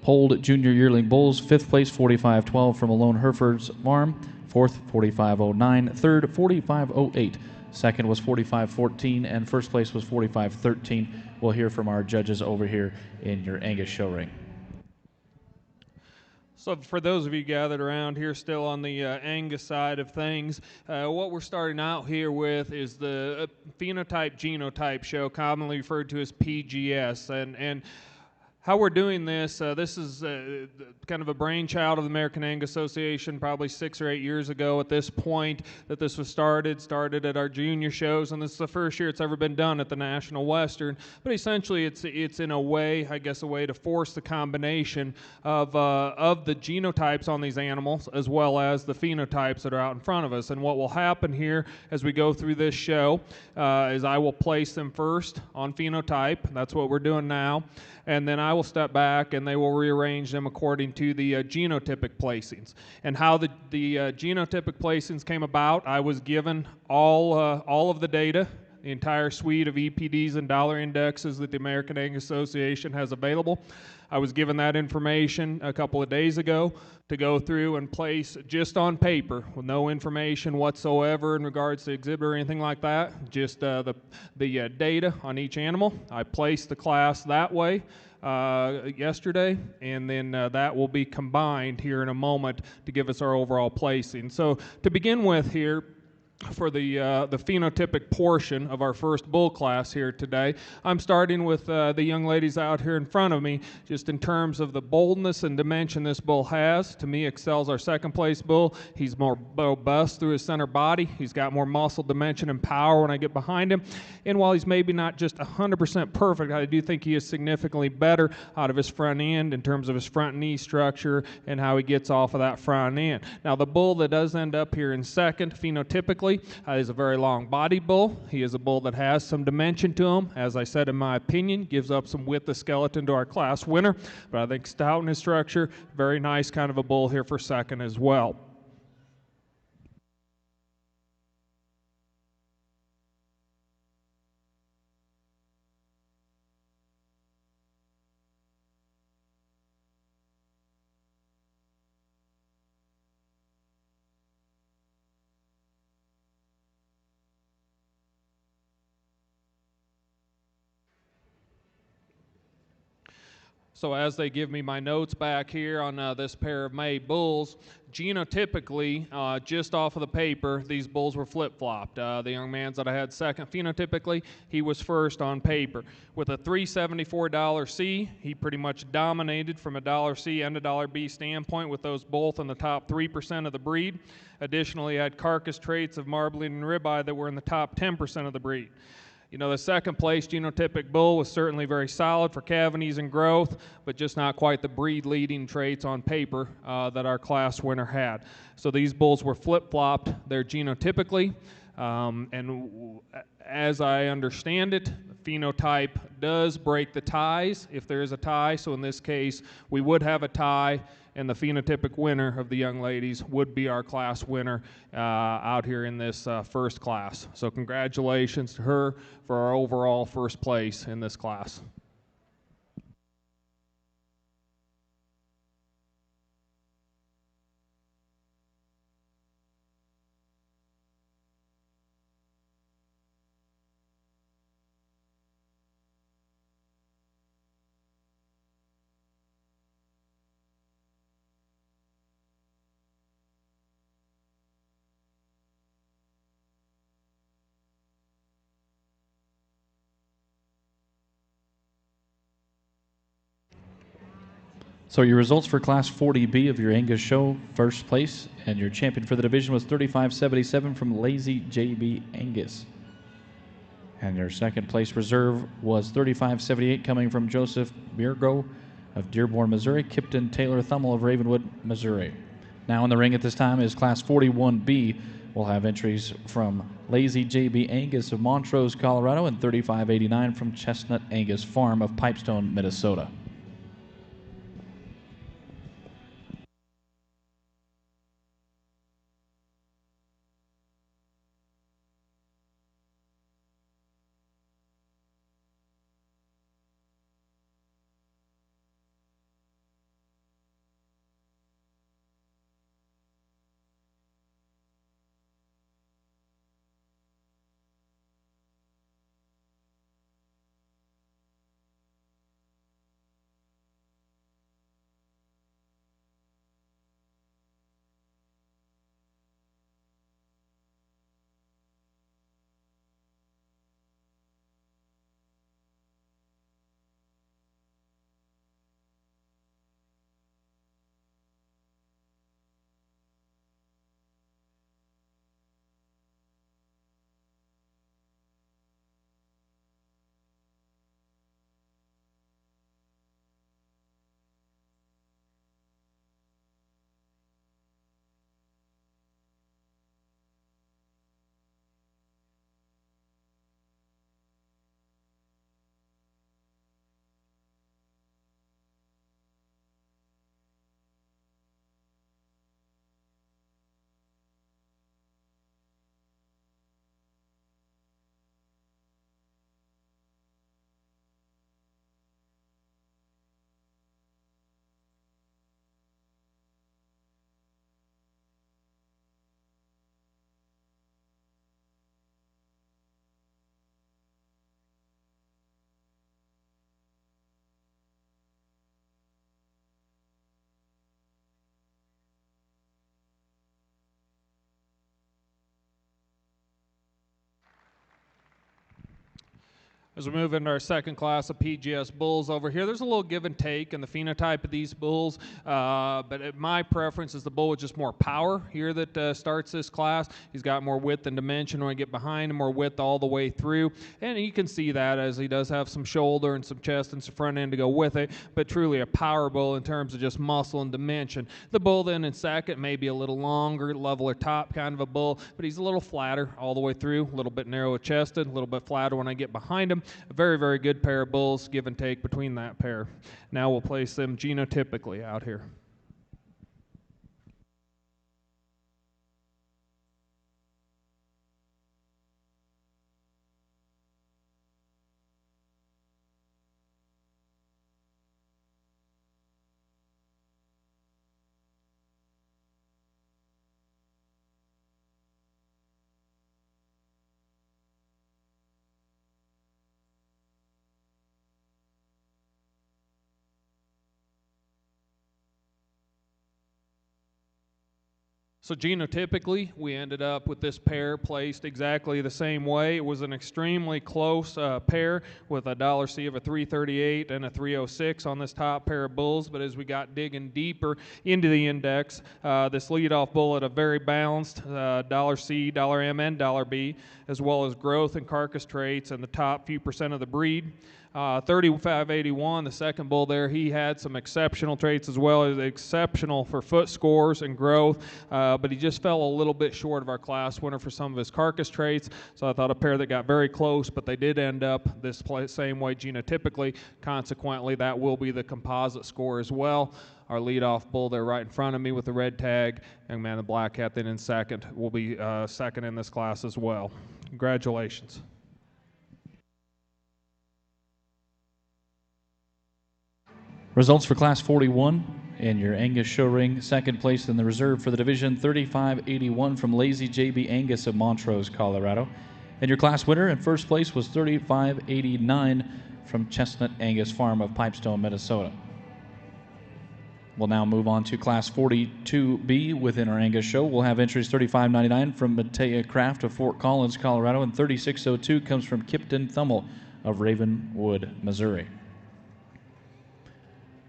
A: polled junior yearling bulls: 5th place 45-12 from Alone Hereford's farm, 4th 45-09, 3rd 45-08, 2nd was 45-14, and 1st place was 45-13. We'll hear from our judges over here in your Angus show ring.
B: So for those of you gathered around here still on the Angus side of things, what we're starting out here with is the phenotype-genotype show, commonly referred to as PGS. And how we're doing this, this is kind of a brainchild of the American Angus Association probably 6 or 8 years ago at this point that this was started at our junior shows, and this is the first year it's ever been done at the National Western. But essentially it's in a way, I guess, a way to force the combination of the genotypes on these animals as well as the phenotypes that are out in front of us. And what will happen here as we go through this show is I will place them first on phenotype. That's what we're doing now. And then I will step back and they will rearrange them according to the genotypic placings. And how the genotypic placings came about, I was given all of the data, the entire suite of EPDs and dollar indexes that the American Angus Association has available. I was given that information a couple of days ago to go through and place just on paper with no information whatsoever in regards to exhibit or anything like that, just the data on each animal. I placed the class that way yesterday, and then that will be combined here in a moment to give us our overall placing. So to begin with here, for the phenotypic portion of our first bull class here today, I'm starting with the young ladies out here in front of me, just in terms of the boldness and dimension this bull has. To me, excels our second place bull. He's more robust through his center body. He's got more muscle dimension and power when I get behind him. And while he's maybe not just 100% perfect, I do think he is significantly better out of his front end in terms of his front knee structure and how he gets off of that front end. Now, the bull that does end up here in second, phenotypically, he's a very long body bull. He is a bull that has some dimension to him. As I said, in my opinion, gives up some width of skeleton to our class winner, but I think stout in his structure, very nice kind of a bull here for second as well. So as they give me my notes back here on this pair of May bulls, genotypically, just off of the paper, these bulls were flip-flopped. The young man that I had second phenotypically, he was first on paper. With a $374 C, he pretty much dominated from a $C and a $B standpoint with those both in the top 3% of the breed. Additionally, had carcass traits of marbling and ribeye that were in the top 10% of the breed. You know, the second place genotypic bull was certainly very solid for cavities and growth, but just not quite the breed leading traits on paper that our class winner had. So these bulls were flip-flopped there genotypically, and as I understand it, phenotype does break the ties if there is a tie. So in this case, we would have a tie, and the phenotypic winner of the young ladies would be our class winner out here in this first class. So congratulations to her for our overall first place in this class.
A: So your results for Class 40B of your Angus show: first place, and your champion for the division was 35-77 from Lazy JB Angus. And your second place reserve was 35-78 coming from Joseph Mirgo of Dearborn, Missouri, Kipton Taylor Thummel of Ravenwood, Missouri. Now in the ring at this time is Class 41B. We'll have entries from Lazy JB Angus of Montrose, Colorado, and 35-89 from Chestnut Angus Farm of Pipestone, Minnesota.
B: As we move into our second class of PGS bulls over here, there's a little give and take in the phenotype of these bulls, but my preference is the bull with just more power here that starts this class. He's got more width and dimension when I get behind him, more width all the way through, and you can see that as he does have some shoulder and some chest and some front end to go with it, but truly a power bull in terms of just muscle and dimension. The bull then in second may be a little longer, leveler top kind of a bull, but he's a little flatter all the way through, a little bit narrower chested, a little bit flatter when I get behind him. A very, very good pair of bulls, give and take between that pair. Now we'll place them genotypically out here. So genotypically, we ended up with this pair placed exactly the same way. It was an extremely close pair with a $C of a 338 and a 306 on this top pair of bulls. But as we got digging deeper into the index, this leadoff bull had a very balanced $C, $M, and $B, as well as growth and carcass traits and the top few percent of the breed. 3581, the second bull there, he had some exceptional traits as well as exceptional for foot scores and growth, but he just fell a little bit short of our class winner for some of his carcass traits. So I thought a pair that got very close, but they did end up this same way genotypically. Consequently, that will be the composite score as well. Our leadoff bull there right in front of me with the red tag, young man in black hat then in second, will be second in this class as well. Congratulations.
A: Results for Class 41 in your Angus show ring. Second place in the reserve for the division, 3581 from Lazy JB Angus of Montrose, Colorado. And your class winner in first place was 3589 from Chestnut Angus Farm of Pipestone, Minnesota. We'll now move on to Class 42B within our Angus show. We'll have entries 3599 from Matea Craft of Fort Collins, Colorado, and 3602 comes from Kipton Thummel of Ravenwood, Missouri.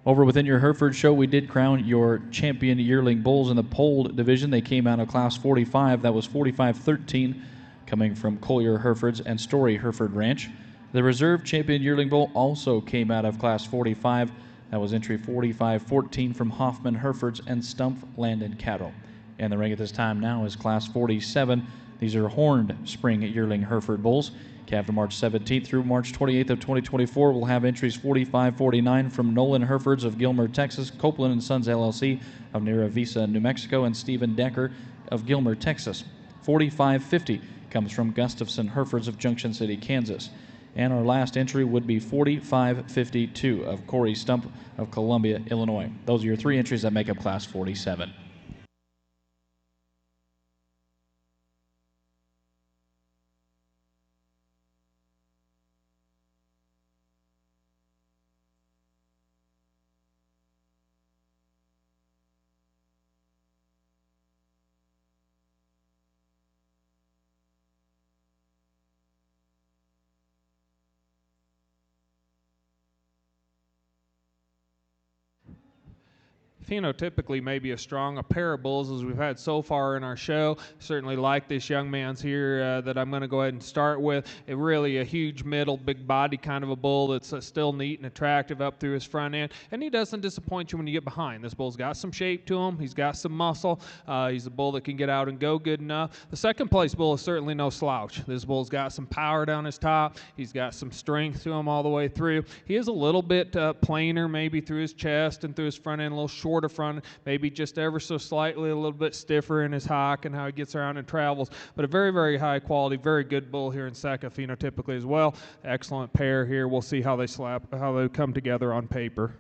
A: Over within your Hereford show, we did crown your champion yearling bulls in the polled division. They came out of Class 45. That was 45-13, coming from Collier Herefords and Story Hereford Ranch. The reserve champion yearling bull also came out of Class 45. That was entry 45-14 from Hoffman Herefords and Stump Landon Cattle. And the ring at this time now is Class 47. These are horned spring yearling Hereford bulls. Calved March 17th through March 28th of 2024. We'll have entries 45-49 from Nolan Herefords of Gilmer, Texas, Copeland and Sons LLC of Nera Visa, New Mexico, and Stephen Decker of Gilmer, Texas. 45-50 comes from Gustafson Herefords of Junction City, Kansas. And our last entry would be 45-52 of Corey Stump of Columbia, Illinois. Those are your three entries that make up Class 47.
B: Phenotypically maybe as strong a pair of bulls as we've had so far in our show. Certainly like this young man's here that I'm going to go ahead and start with. Really a huge middle, big body kind of a bull that's still neat and attractive up through his front end, and he doesn't disappoint you when you get behind. This bull's got some shape to him. He's got some muscle. He's a bull that can get out and go good enough. The second place bull is certainly no slouch. This bull's got some power down his top. He's got some strength to him all the way through. He is a little bit plainer maybe through his chest and through his front end, a little shorter front, maybe just ever so slightly a little bit stiffer in his hock and how he gets around and travels, but a very, very high quality, very good bull here in second phenotypically as well. Excellent pair here. We'll see how they come together on paper.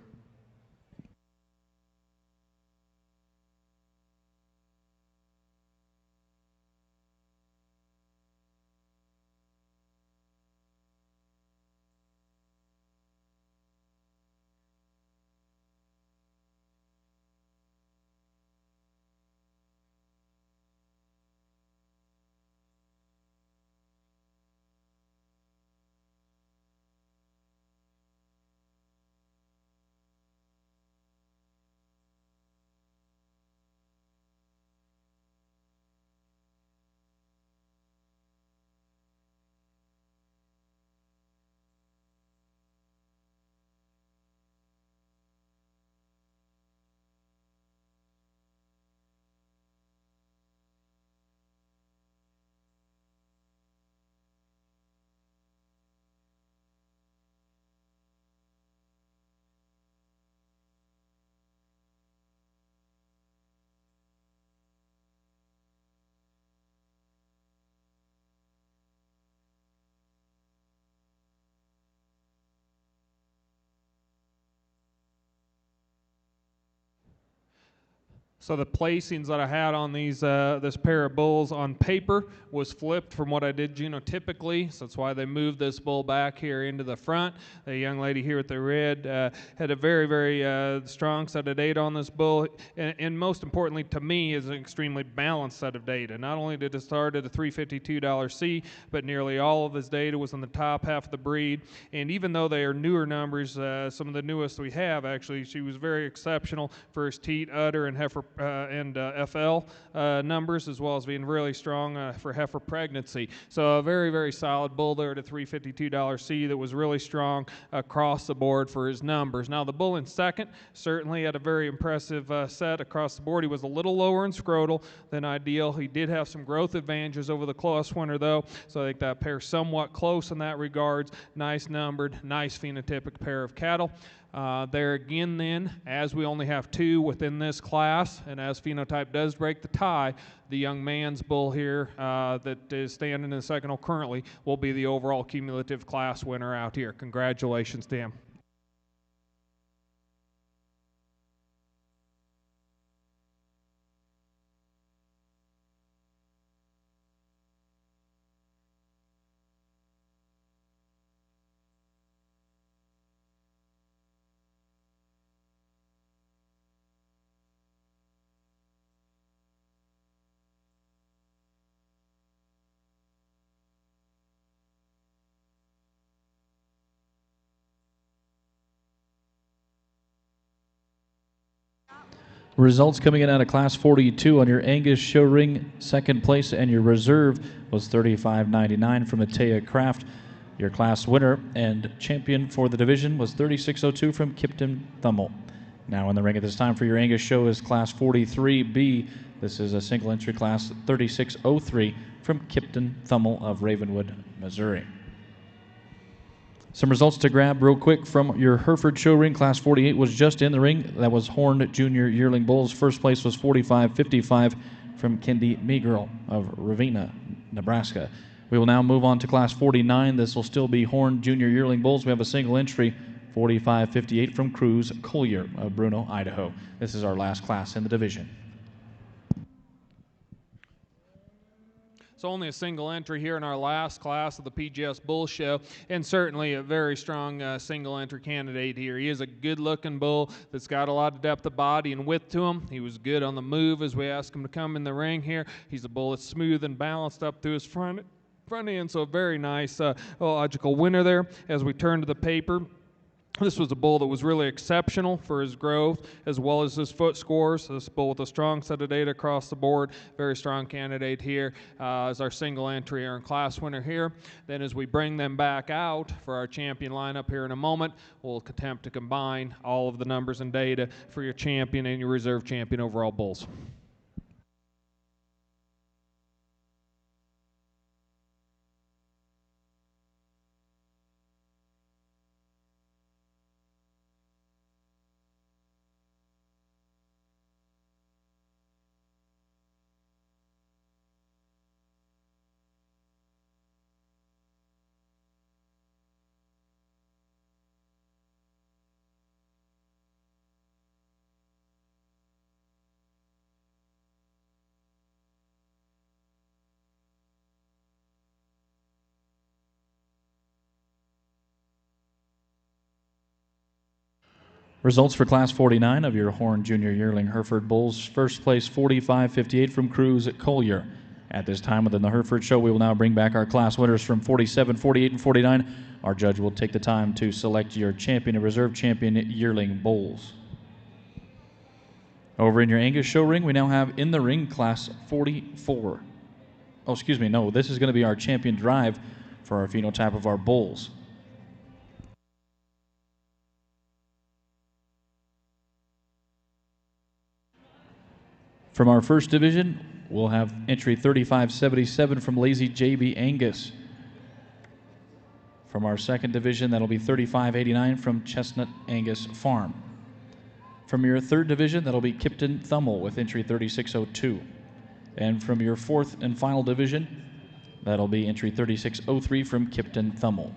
B: So the placings that I had on these this pair of bulls on paper was flipped from what I did genotypically, so that's why they moved this bull back here into the front. The young lady here with the red had a very, very strong set of data on this bull, and most importantly to me is an extremely balanced set of data. Not only did it start at a $352C, but nearly all of his data was in the top half of the breed, and even though they are newer numbers, some of the newest we have actually, she was very exceptional for his teat, udder, and heifer and FL numbers, as well as being really strong for heifer pregnancy. So a very, very solid bull there at a $352C that was really strong across the board for his numbers. Now the bull in second certainly had a very impressive set across the board. He was a little lower in scrotal than ideal. He did have some growth advantages over the close winner though, so I think that pair somewhat close in that regards. Nice numbered, nice phenotypic pair of cattle. There again then, as we only have two within this class, and as phenotype does break the tie, the young man's bull here that is standing in the second currently will be the overall cumulative class winner out here. Congratulations to him.
A: Results coming in out of Class 42 on your Angus show ring, second place, and your reserve was $35.99 from Matea Craft. Your class winner and champion for the division was $36.02 from Kipton Thummel. Now in the ring at this time for your Angus show is Class 43B. This is a single entry class, $36.03 from Kipton Thummel of Ravenwood, Missouri. Some results to grab real quick from your Hereford show ring. Class 48 was just in the ring. That was Horned Junior Yearling Bulls. First place was 45.55 from Kendi Meagerl of Ravenna, Nebraska. We will now move on to Class 49. This will still be Horned Junior Yearling Bulls. We have a single entry, 45.58 from Cruz Collier of Bruno, Idaho. This is our last class in the division.
B: So only a single entry here in our last class of the PGS Bull Show, and certainly a very strong single entry candidate here. He is a good-looking bull that's got a lot of depth of body and width to him. He was good on the move as we asked him to come in the ring here. He's a bull that's smooth and balanced up through his front end, so a very nice logical winner there. As we turn to the paper, this was a bull that was really exceptional for his growth as well as his foot scores. This bull with a strong set of data across the board. Very strong candidate here as our single entry and class winner here. Then as we bring them back out for our champion lineup here in a moment, we'll attempt to combine all of the numbers and data for your champion and your reserve champion overall bulls.
A: Results for Class 49 of your Horned Junior Yearling Hereford Bulls. First place, 45.58 from Cruz Collier. At this time within the Hereford show, we will now bring back our class winners from 47, 48, and 49. Our judge will take the time to select your champion and reserve champion yearling bulls. Over in your Angus show ring, we now have in the ring Class 44. Oh, excuse me, no, this is going to be our champion drive for our phenotype of our bulls. From our first division, we'll have entry 35.77 from Lazy JB Angus. From our second division, that'll be 35.89 from Chestnut Angus Farm. From your third division, that'll be Kipton Thummel with entry 36.02. And from your fourth and final division, that'll be entry 36.03 from Kipton Thummel.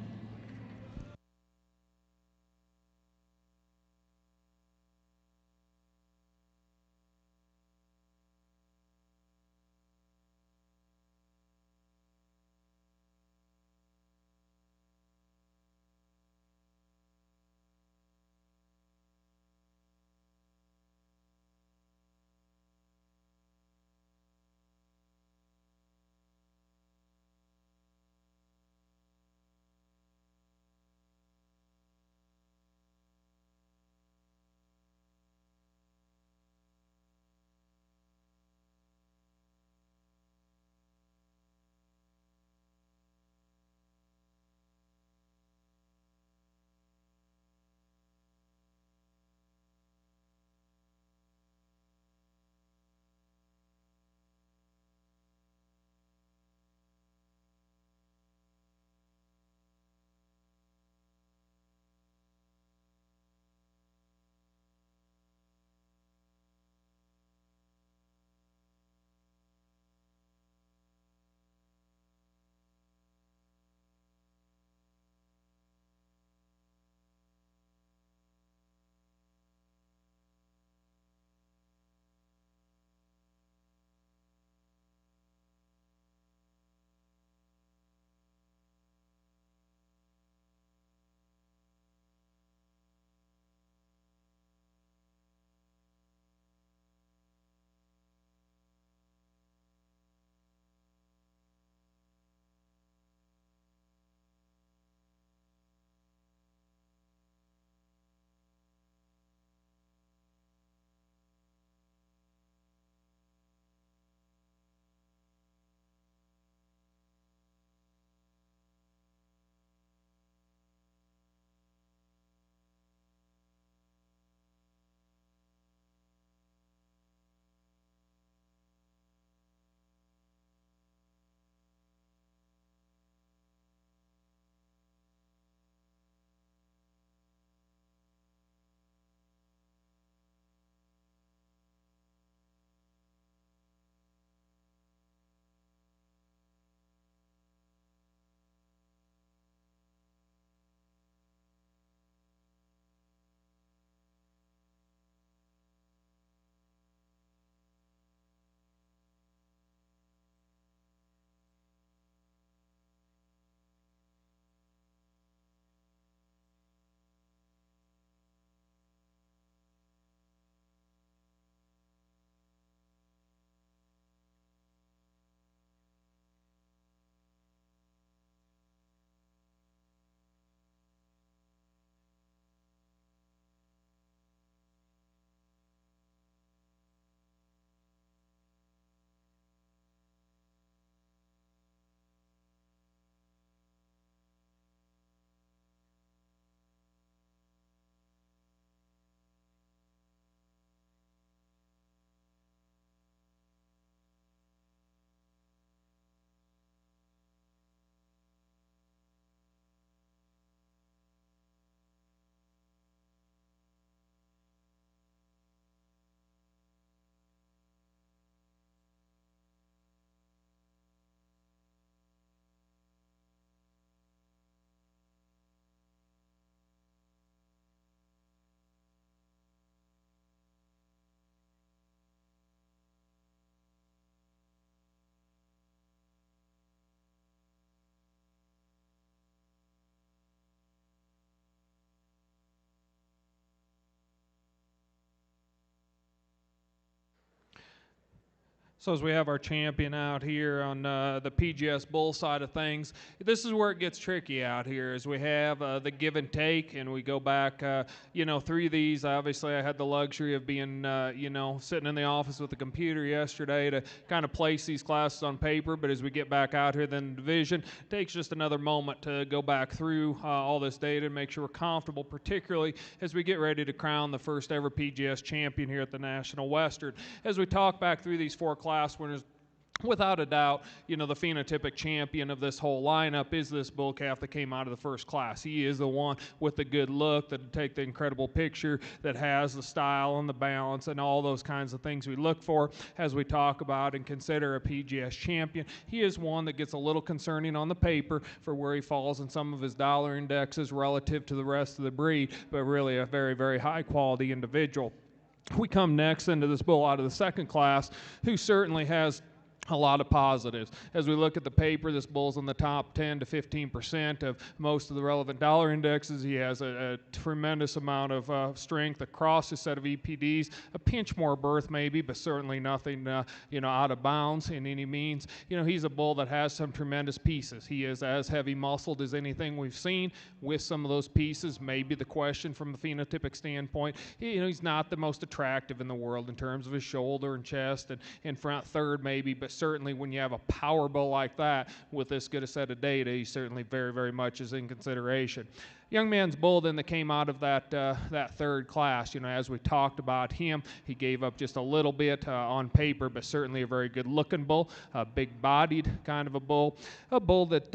B: So as we have our champion out here on the PGS bull side of things, this is where it gets tricky out here as we have the give and take, and we go back, through these. Obviously, I had the luxury of being, sitting in the office with the computer yesterday to kind of place these classes on paper, but as we get back out here then the division, it takes just another moment to go back through all this data and make sure we're comfortable, particularly as we get ready to crown the first ever PGS champion here at the National Western. As we talk back through these 4 class winners, without a doubt, the phenotypic champion of this whole lineup is this bull calf that came out of the first class. He is the one with the good look, that take the incredible picture, that has the style and the balance and all those kinds of things we look for as we talk about and consider a PGS champion. He is one that gets a little concerning on the paper for where he falls in some of his dollar indexes relative to the rest of the breed, but really a very, very high quality individual. We come next into this bull out of the second class, who certainly has a lot of positives. As we look at the paper, this bull's in the top 10 to 15% of most of the relevant dollar indexes. He has a tremendous amount of strength across his set of EPDs, a pinch more birth maybe, but certainly nothing out of bounds in any means. He's a bull that has some tremendous pieces. He is as heavy muscled as anything we've seen. With some of those pieces, maybe the question from the phenotypic standpoint, he's not the most attractive in the world in terms of his shoulder and chest and front third maybe, but certainly when you have a power bull like that with this good a set of data, he certainly very, very much is in consideration. Young man's bull then that came out of that third class, as we talked about him, he gave up just a little bit on paper, but certainly a very good looking bull, a big bodied kind of a bull that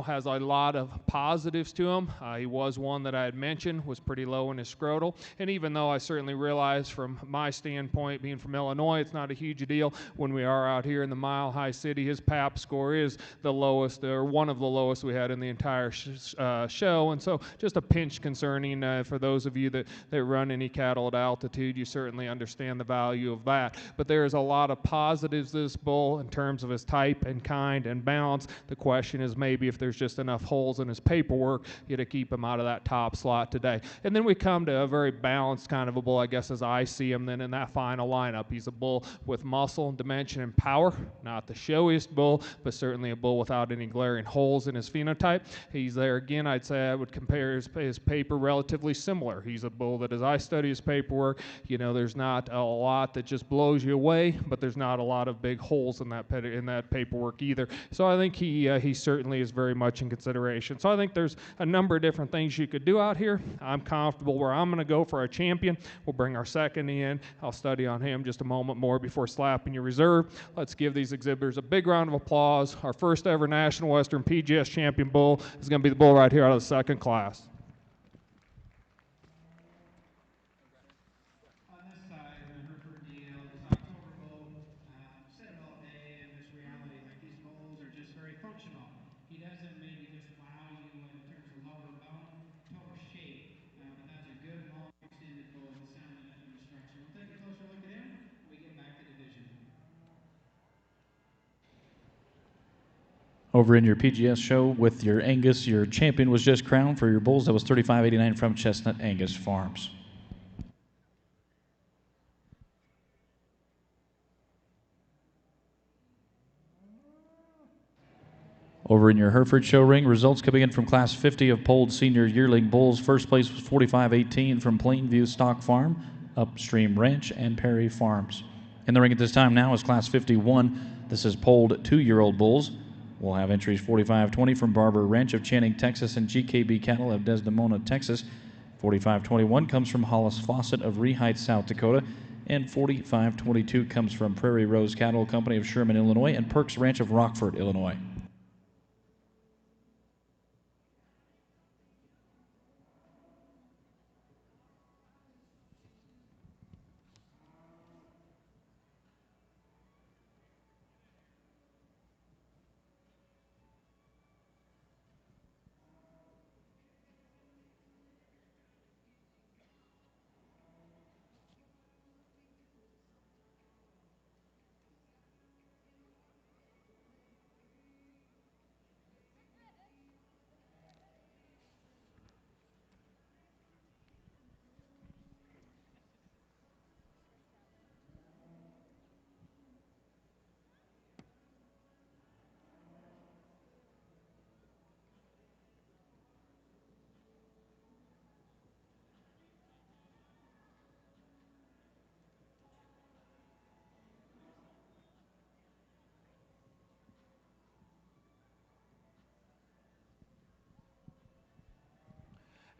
B: has a lot of positives to him. He was one that I had mentioned was pretty low in his scrotal, and even though I certainly realize from my standpoint, being from Illinois, it's not a huge deal when we are out here in the Mile High City. His PAP score is the lowest, or one of the lowest we had in the entire show. And so just a pinch concerning for those of you that run any cattle at altitude. You certainly understand the value of that. But there is a lot of positives to this bull in terms of his type and kind and balance. The question is maybe if there's just enough holes in his paperwork to keep him out of that top slot today. And then we come to a very balanced kind of a bull, I guess, as I see him then in that final lineup. He's a bull with muscle, dimension, and power. Not the showiest bull, but certainly a bull without any glaring holes in his phenotype. He's there again, I'd say I would compare his paper relatively similar. He's a bull that as I study his paperwork, there's not a lot that just blows you away, but there's not a lot of big holes in that paperwork either. So I think he certainly is very much in consideration. So I think there's a number of different things you could do out here. I'm comfortable where I'm going to go for our champion. We'll bring our second in. I'll study on him just a moment more before slapping your reserve. Let's give these exhibitors a big round of applause. Our first ever National Western PGS champion bull is going to be the bull right here out of the second class.
D: On this side, the Hereford deal, this October bull, said it all day in this reality, like these bulls are just very functional. He doesn't maybe just wow you in terms of lower bone, total shape, but that's a good, long, extended bull with a sound and structure. We'll take a closer look at him when we get back to division.
A: Over in your PGS show with your Angus, your champion was just crowned for your bulls. That was 35.89 from Chestnut Angus Farms. Over in your Hereford show ring, results coming in from Class 50 of polled senior yearling bulls. First place was 45.18 from Plainview Stock Farm, Upstream Ranch, and Perry Farms. In the ring at this time now is Class 51. This is polled 2-year-old bulls. We'll have entries 45.20 from Barber Ranch of Channing, Texas, and GKB Cattle of Desdemona, Texas. 45.21 comes from Hollis Fawcett of Reheight, South Dakota. And 45.22 comes from Prairie Rose Cattle Company of Sherman, Illinois, and Perks Ranch of Rockford, Illinois.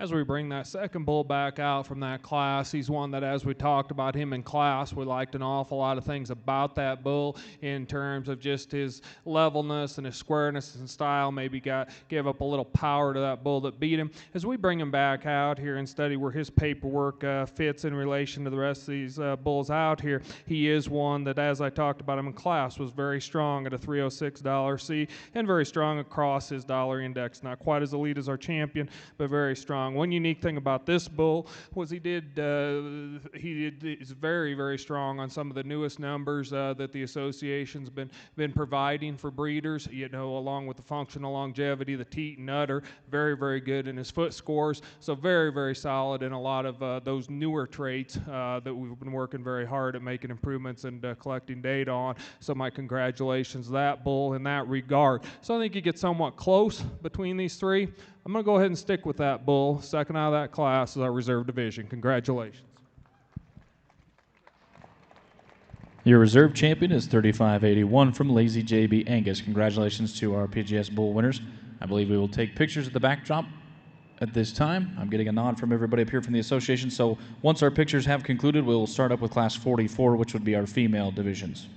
B: As we bring that second bull back out from that class, he's one that, as we talked about him in class, we liked an awful lot of things about that bull in terms of just his levelness and his squareness and style. Maybe gave up a little power to that bull that beat him. As we bring him back out here and study where his paperwork fits in relation to the rest of these bulls out here, he is one that, as I talked about him in class, was very strong at a 306 $C and very strong across his dollar index. Not quite as elite as our champion, but very strong. One unique thing about this bull was he is very, very strong on some of the newest numbers that the association's been providing for breeders, along with the functional longevity, the teat and udder. Very, very good in his foot scores, so very, very solid in a lot of those newer traits that we've been working very hard at making improvements and collecting data on. So my congratulations to that bull in that regard. So I think you get somewhat close between these three. I'm going to go ahead and stick with that bull. Second out of that class is our reserve division. Congratulations.
A: Your reserve champion is 3581 from Lazy JB Angus. Congratulations to our PGS bull winners. I believe we will take pictures of the backdrop at this time. I'm getting a nod from everybody up here from the association. So once our pictures have concluded, we'll start up with class 44, which would be our female divisions.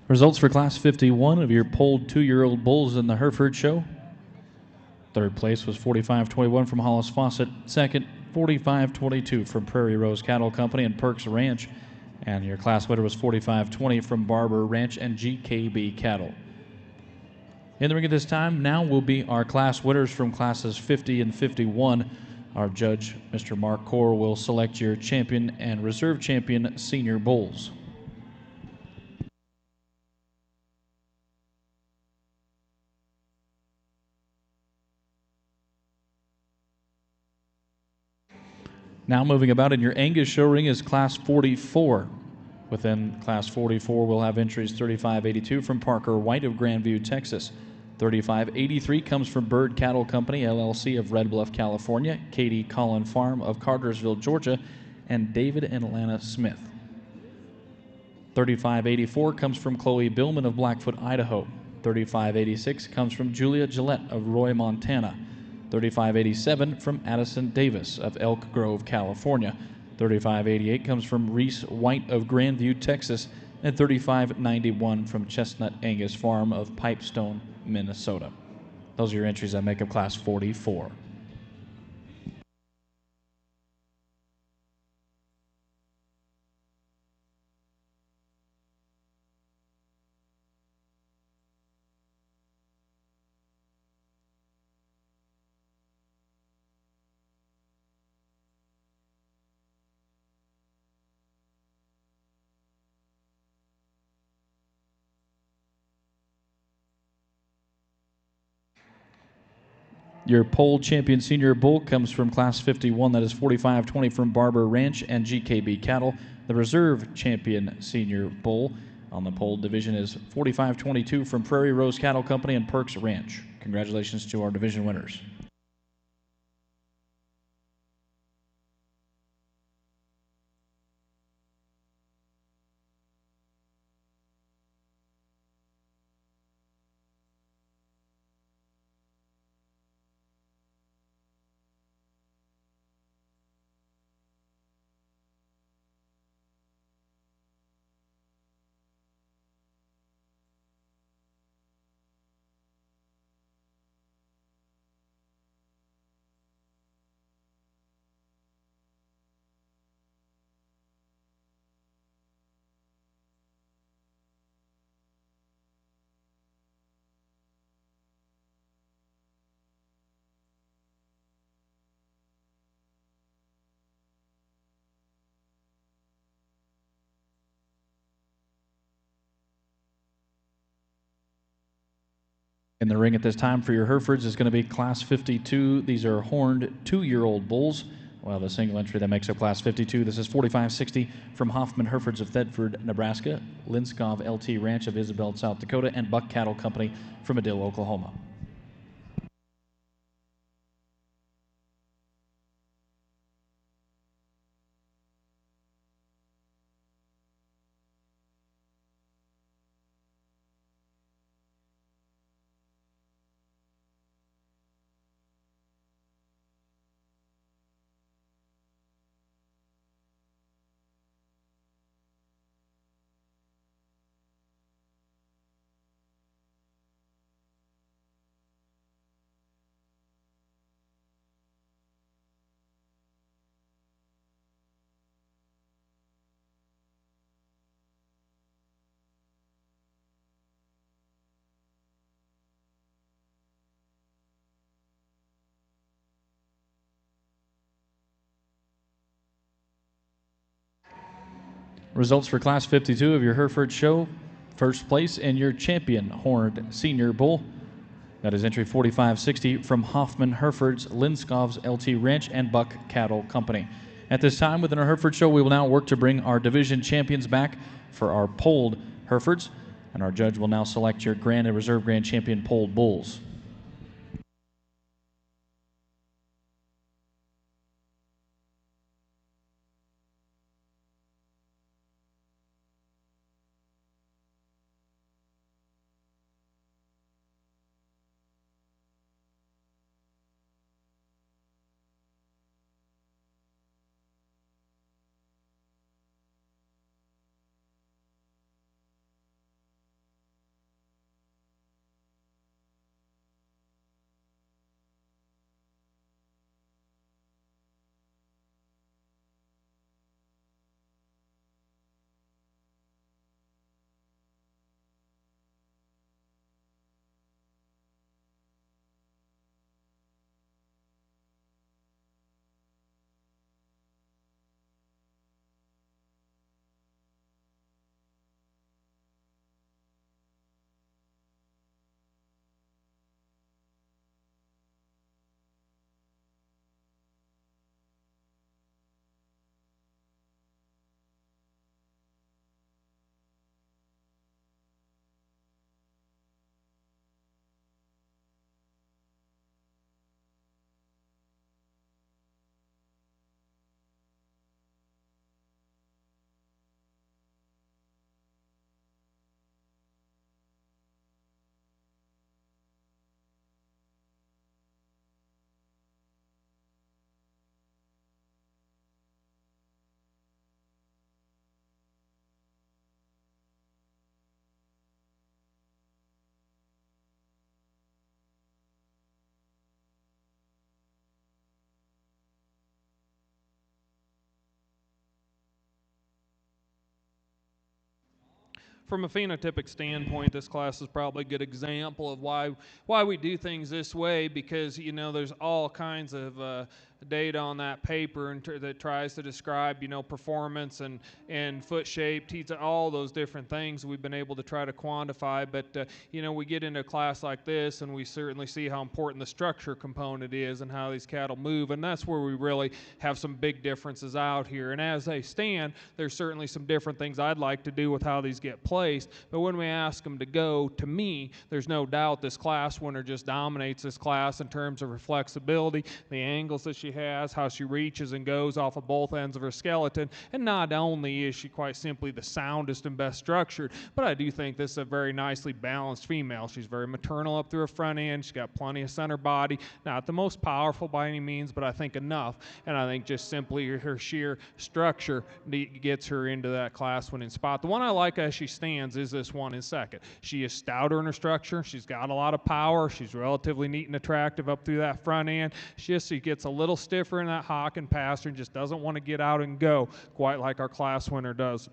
A: Results for Class 51 of your polled 2-year-old bulls in the Hereford show. Third place was 4521 from Hollis Fawcett. Second, 4522 from Prairie Rose Cattle Company and Perks Ranch. And your class winner was 4520 from Barber Ranch and GKB Cattle. In the ring at this time now will be our class winners from classes 50 and 51. Our judge, Mr. Mark Core, will select your champion and reserve champion senior bulls. Now moving about in your Angus show ring is Class 44. Within Class 44, we'll have entries 3582 from Parker White of Grandview, Texas. 3583 comes from Bird Cattle Company, LLC of Red Bluff, California. Katie Collin Farm of Cartersville, Georgia. And David and Lana Smith. 3584 comes from Chloe Billman of Blackfoot, Idaho. 3586 comes from Julia Gillette of Roy, Montana. 3587 from Addison Davis of Elk Grove, California. 3588 comes from Reese White of Grandview, Texas. And 3591 from Chestnut Angus Farm of Pipestone, Minnesota. Those are your entries that make up Class 44. Your pole champion senior bull comes from Class 51. That is 4520 from Barber Ranch and GKB Cattle. The reserve champion senior bull on the pole division is 4522 from Prairie Rose Cattle Company and Perks Ranch. Congratulations to our division winners. In the ring at this time for your Herefords is going to be Class 52. These are horned 2-year-old bulls. Well, the single entry that makes up Class 52. This is 4560 from Hoffman Herefords of Thedford, Nebraska, Linskov LT Ranch of Isabel, South Dakota, and Buck Cattle Company from Madill, Oklahoma. Results for Class 52 of your Hereford show. First place in your champion horned senior bull. That is entry 4560 from Hoffman Herefords, Linskov's LT Ranch, and Buck Cattle Company. At this time within our Hereford show, we will now work to bring our division champions back for our polled Herefords, and our judge will now select your Grand and Reserve Grand Champion polled bulls.
B: From a phenotypic standpoint, this class is probably a good example of why we do things this way, because there's all kinds of data on that paper that tries to describe performance and foot shape, teeth, all those different things we've been able to try to quantify. But we get into a class like this and we certainly see how important the structure component is and how these cattle move, and that's where we really have some big differences out here. And as they stand, there's certainly some different things I'd like to do with how these get placed, but when we ask them to go, to me, there's no doubt this class winner just dominates this class in terms of her flexibility, the angles that she has, how she reaches and goes off of both ends of her skeleton. And not only is she quite simply the soundest and best structured, but I do think this is a very nicely balanced female. She's very maternal up through her front end. She's got plenty of center body. Not the most powerful by any means, but I think enough. And I think just simply her sheer structure gets her into that class winning spot. The one I like as she stands is this one in second. She is stouter in her structure. She's got a lot of power. She's relatively neat and attractive up through that front end. She gets a little stiffer in that hock and pasture and just doesn't want to get out and go quite like our class winner does.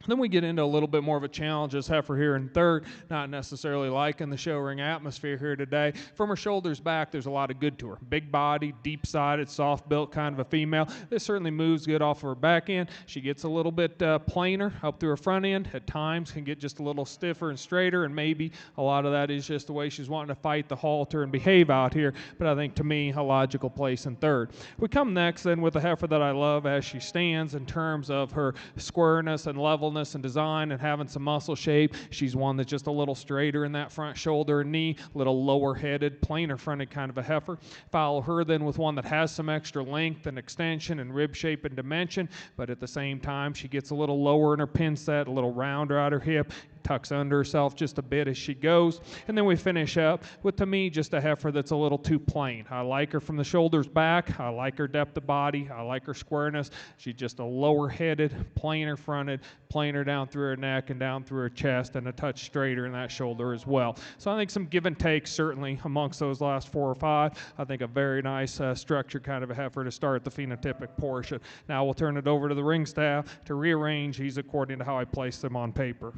B: Then we get into a little bit more of a challenge as heifer here in third, not necessarily liking the show ring atmosphere here today. From her shoulders back, there's a lot of good to her. Big body, deep-sided, soft-built kind of a female. This certainly moves good off of her back end. She gets a little bit plainer up through her front end. At times can get just a little stiffer and straighter, and maybe a lot of that is just the way she's wanting to fight the halter and behave out here. But I think, to me, a logical place in third. We come next then with a heifer that I love as she stands in terms of her squareness and levelness and design and having some muscle shape. She's one that's just a little straighter in that front shoulder and knee, a little lower headed, plainer fronted kind of a heifer. Follow her then with one that has some extra length and extension and rib shape and dimension, but at the same time she gets a little lower in her pin set, a little rounder at her hip, tucks under herself just a bit as she goes. And then we finish up with, to me, just a heifer that's a little too plain. I like her from the shoulders back. I like her depth of body. I like her squareness. She's just a lower headed, plainer fronted, plainer down through her neck and down through her chest, and a touch straighter in that shoulder as well. So I think some give and take certainly amongst those last 4 or 5. I think a very nice structured kind of a heifer to start the phenotypic portion. Now we'll turn it over to the ring staff to rearrange these according to how I place them on paper.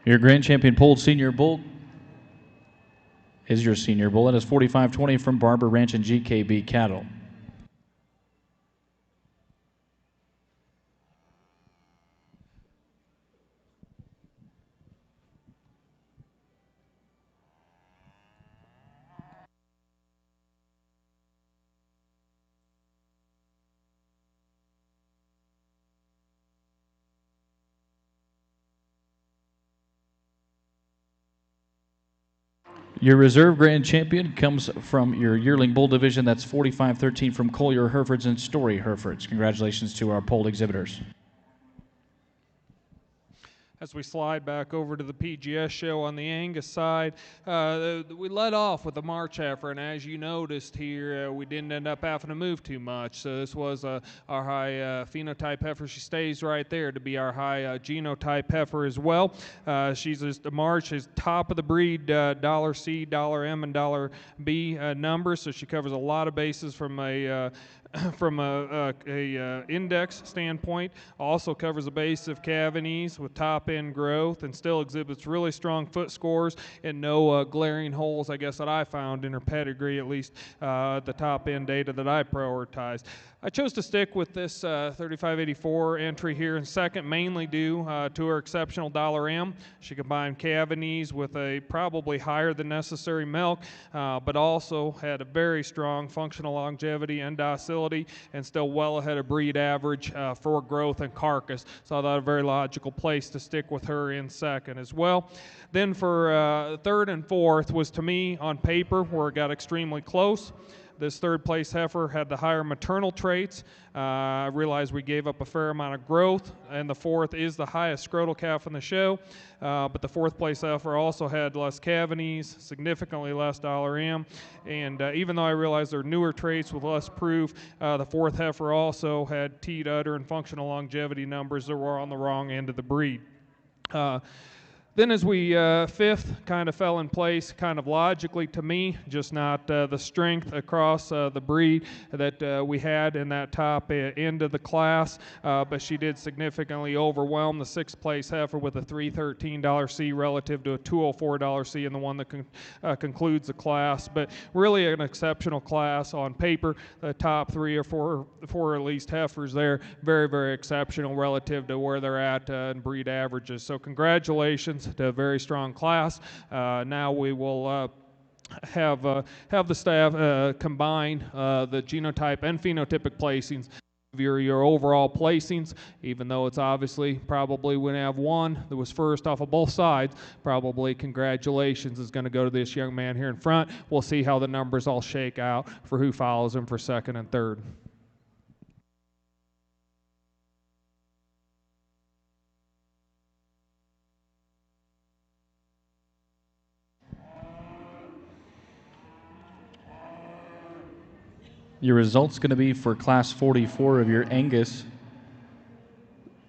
A: Your grand champion polled senior bull is your senior bull. It is 45-20 from Barber Ranch and GKB Cattle. Your reserve grand champion comes from your yearling bull division. That's 45-13 from Collier Herefords and Story Herefords. Congratulations to our polled exhibitors.
B: As we slide back over to the PGS show on the Angus side, we led off with the March heifer, and as you noticed here, we didn't end up having to move too much. So this was our high phenotype heifer. She stays right there to be our high genotype heifer as well. She's the March is top of the breed $C, $M, and $B numbers, so she covers a lot of bases from a index standpoint. Also covers a base of cavities with top end growth, and still exhibits really strong foot scores and no glaring holes, I guess, that I found in her pedigree, at least the top end data that I prioritized. I chose to stick with this 3584 entry here in second, mainly due to her exceptional $M. She combined cavities with a probably higher than necessary milk, but also had a very strong functional longevity and docility, and still well ahead of breed average for growth and carcass. So I thought a very logical place to stick with her in second as well. Then for third and fourth was, to me, on paper, where it got extremely close. This third place heifer had the higher maternal traits. I realized we gave up a fair amount of growth, and the fourth is the highest scrotal calf in the show. But the fourth place heifer also had less cavities, significantly less $M. And even though I realized there are newer traits with less proof, the fourth heifer also had teat, udder, and functional longevity numbers that were on the wrong end of the breed. Then as we fifth kind of fell in place kind of logically to me, just not the strength across the breed that we had in that top end of the class, but she did significantly overwhelm the sixth place heifer with a $313 C relative to a $204 C in the one that concludes the class. But really an exceptional class on paper. The top three or four at least heifers there, very, very exceptional relative to where they're at in breed averages. So congratulations to a very strong class. Now we will have the staff combine the genotype and phenotypic placings of your overall placings, even though it's obviously probably when I have one that was first off of both sides, probably congratulations is going to go to this young man here in front. We'll see how the numbers all shake out for who follows him for second and third.
A: Your result's going to be for Class 44 of your Angus.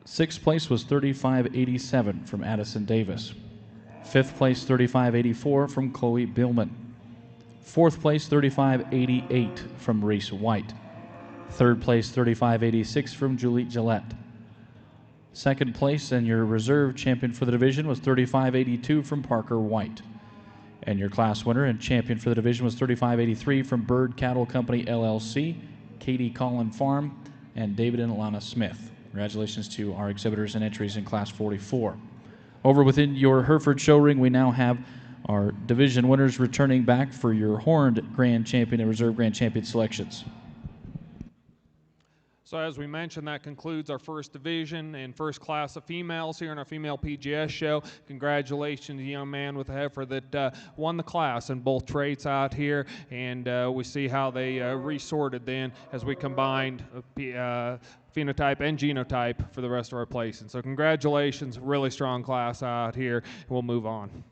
A: Sixth place was 3587 from Addison Davis. Fifth place, 3584 from Chloe Billman. Fourth place, 3588 from Reese White. Third place, 3586 from Julie Gillette. Second place and your reserve champion for the division was 3582 from Parker White. And your class winner and champion for the division was 3583 from Bird Cattle Company, LLC, Katie Collin Farm, and David and Alana Smith. Congratulations to our exhibitors and entries in Class 44. Over within your Hereford show ring, we now have our division winners returning back for your horned grand champion and reserve grand champion selections.
B: So as we mentioned, that concludes our first division and first class of females here in our female PGS show. Congratulations to the young man with the heifer that won the class in both traits out here, and we see how they resorted then as we combined phenotype and genotype for the rest of our placing. So congratulations, really strong class out here. We'll move on.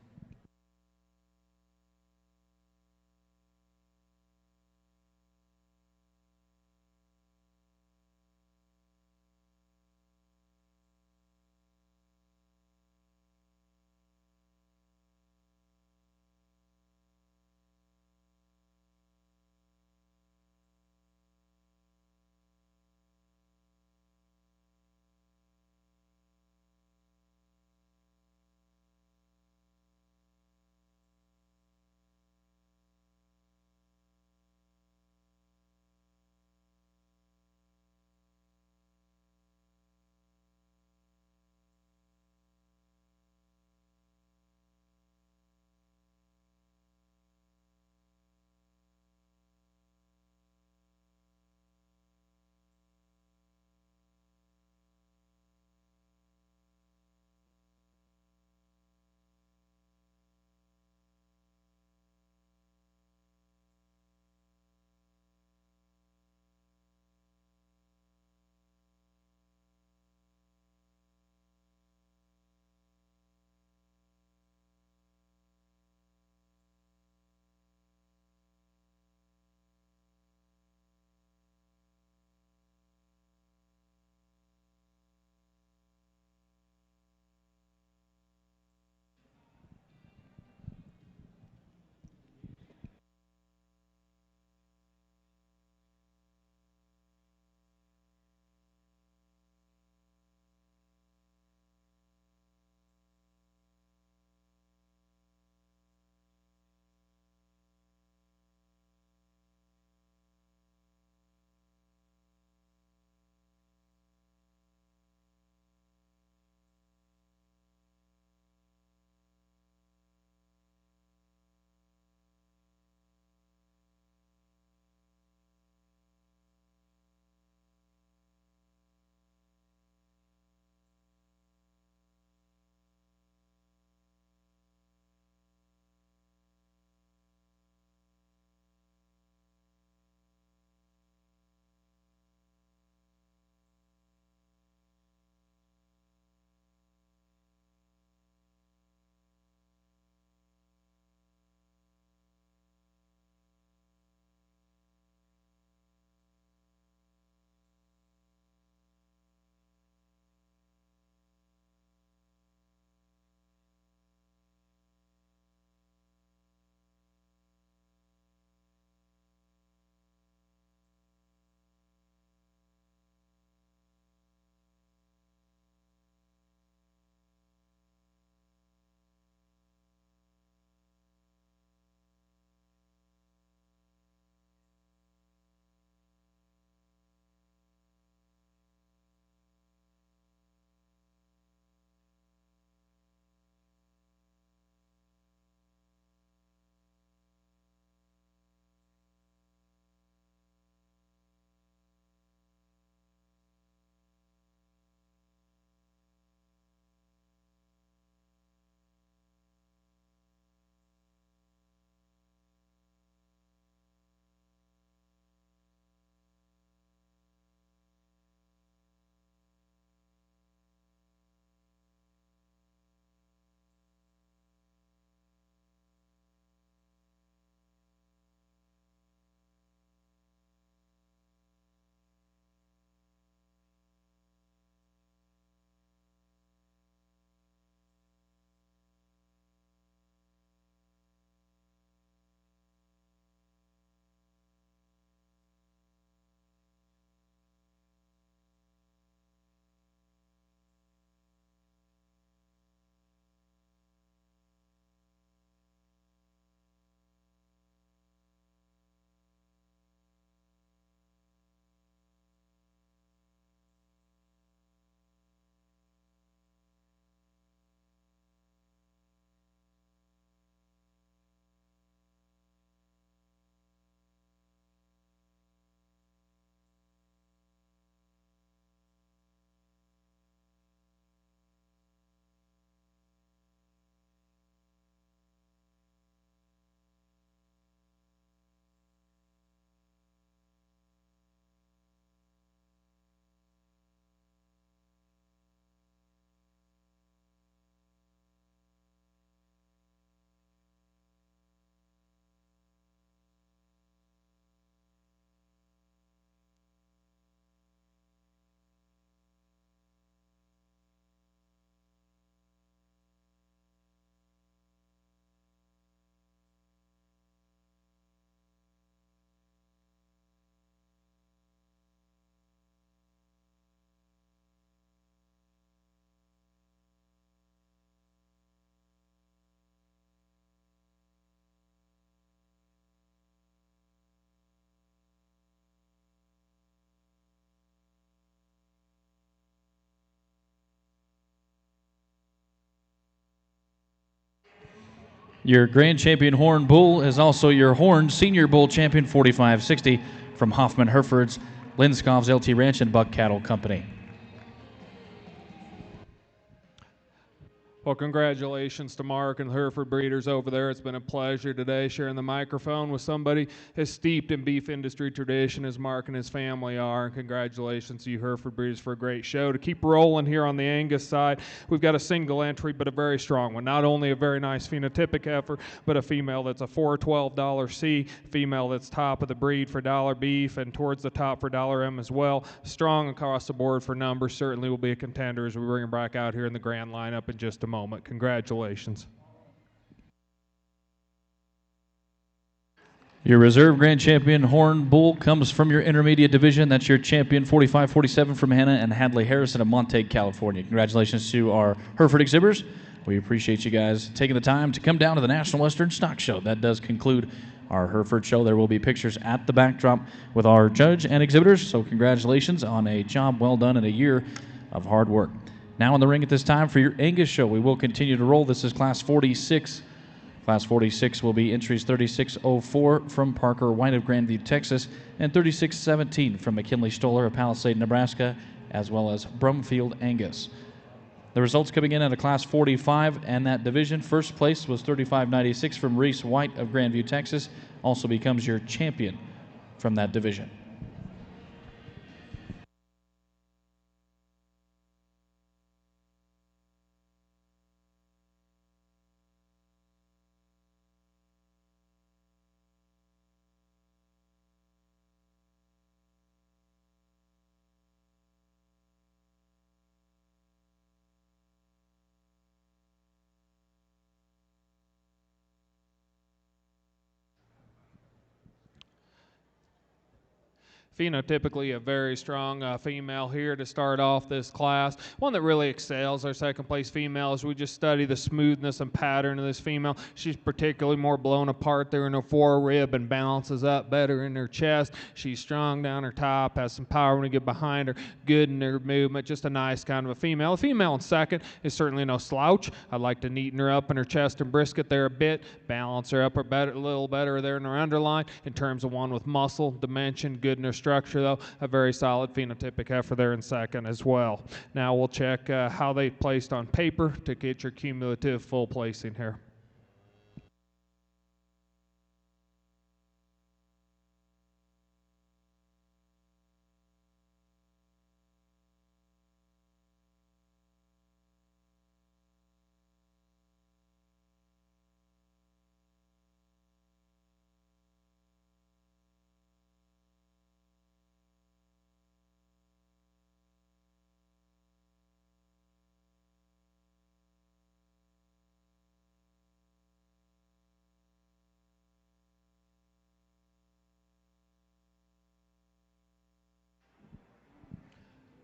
A: Your Grand Champion Horn Bull is also your Horn Senior Bull Champion 4560 from Hoffman Hereford's Linscoff's LT Ranch and Buck Cattle Company.
B: Well, congratulations to Mark and the Hereford breeders over there. It's been a pleasure today sharing the microphone with somebody as steeped in beef industry tradition as Mark and his family are. And congratulations to you Hereford breeders for a great show. To keep rolling here on the Angus side, we've got a single entry, but a very strong one. Not only a very nice phenotypic heifer, but a female that's a $412 C, female that's top of the breed for dollar beef and towards the top for dollar M as well. Strong across the board for numbers. Certainly will be a contender as we bring her back out here in the grand lineup in just a moment. Congratulations.
A: Your reserve Grand Champion Horn Bull comes from your intermediate division. That's your champion 45-47 from Hannah and Hadley Harrison of Montague, California. Congratulations to our Hereford exhibitors. We appreciate you guys taking the time to come down to the National Western Stock Show. That does conclude our Hereford show. There will be pictures at the backdrop with our judge and exhibitors. So congratulations on a job well done and a year of hard work. Now in the ring at this time for your Angus show. We will continue to roll. This is Class 46. Class 46 will be entries 3604 from Parker White of Grandview, Texas, and 3617 from McKinley Stoller of Palisade, Nebraska, as well as Brumfield Angus. The results coming in at a Class 45 and that division. First place was 3596 from Reese White of Grandview, Texas. Also becomes your champion from that division.
B: Phenotypically a very strong female here to start off this class. One that really excels our second place female as we just study the smoothness and pattern of this female. She's particularly more blown apart there in her forerib and balances up better in her chest. She's strong down her top, has some power when you get behind her, good in her movement, just a nice kind of a female. A female in second is certainly no slouch. I'd like to neaten her up in her chest and brisket there a bit, balance her up a little better there in her underline in terms of one with muscle, dimension, good in her structure, though. A very solid phenotypic heifer there in second as well. Now we'll check how they placed on paper to get your cumulative full placing here.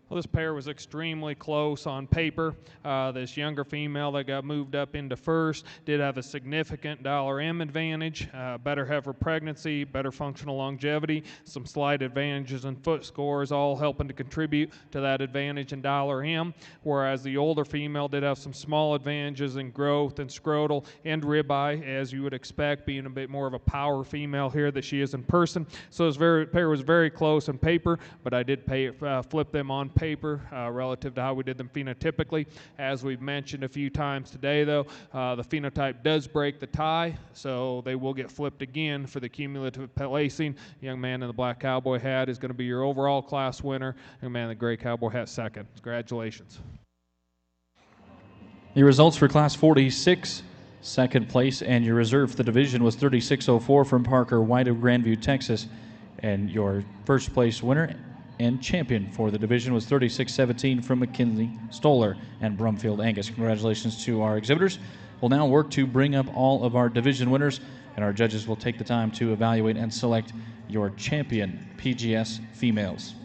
B: Well, this pair was extremely close on paper. This younger female that got moved up into first did have a significant dollar M advantage, better heifer pregnancy, better functional longevity, some slight advantages in foot scores, all helping to contribute to that advantage in dollar M, whereas the older female did have some small advantages in growth and scrotal and ribeye, as you would expect, being a bit more of a power female here that she is in person. So this pair was very close on paper, but I did flip them on paper relative to how we did them phenotypically. As we've mentioned a few times today, though, the phenotype does break the tie, so they will get flipped again for the cumulative placing. Young man in the black cowboy hat is going to be your overall class winner. Young man in the gray cowboy hat second. Congratulations.
A: Your results for Class 46, second place, and your reserve for the division was 3604 from Parker White of Grandview, Texas. And your first place winner and champion for the division was 3617 from McKinley Stoller and Brumfield Angus. Congratulations to our exhibitors. We'll now work to bring up all of our division winners, and our judges will take the time to evaluate and select your champion PGS females.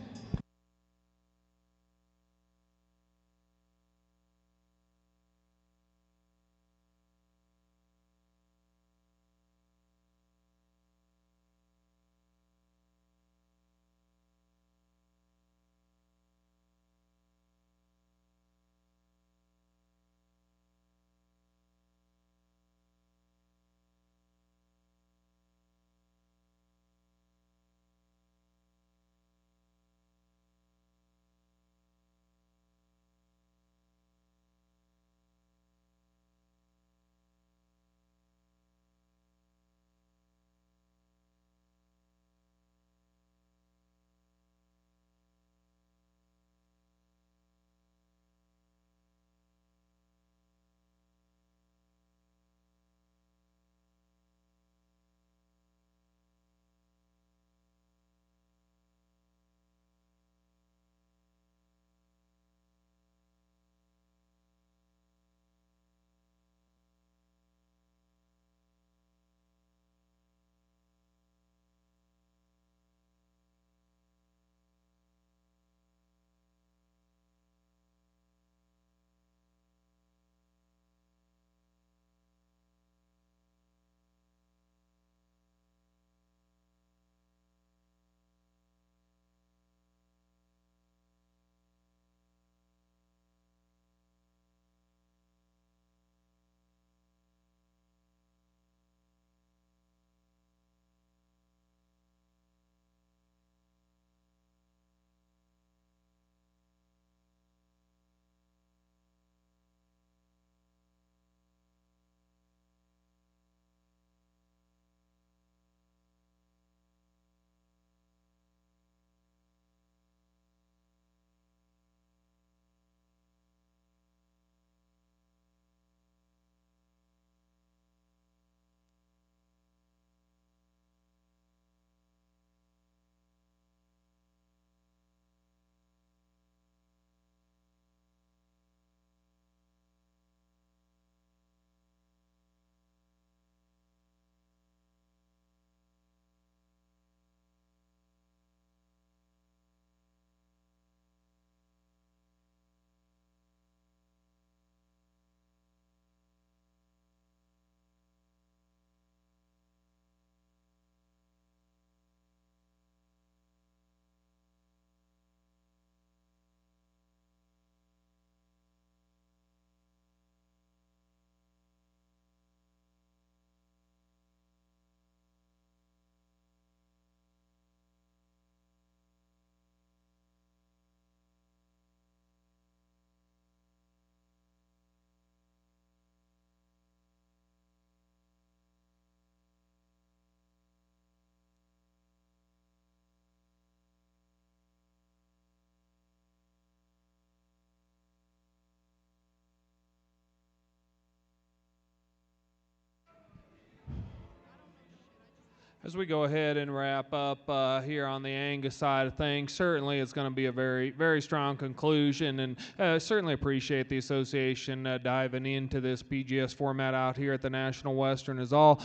B: As we go ahead and wrap up here on the Angus side of things, certainly it's going to be a very, very strong conclusion, and certainly appreciate the association diving into this PGS format out here at the National Western. Is all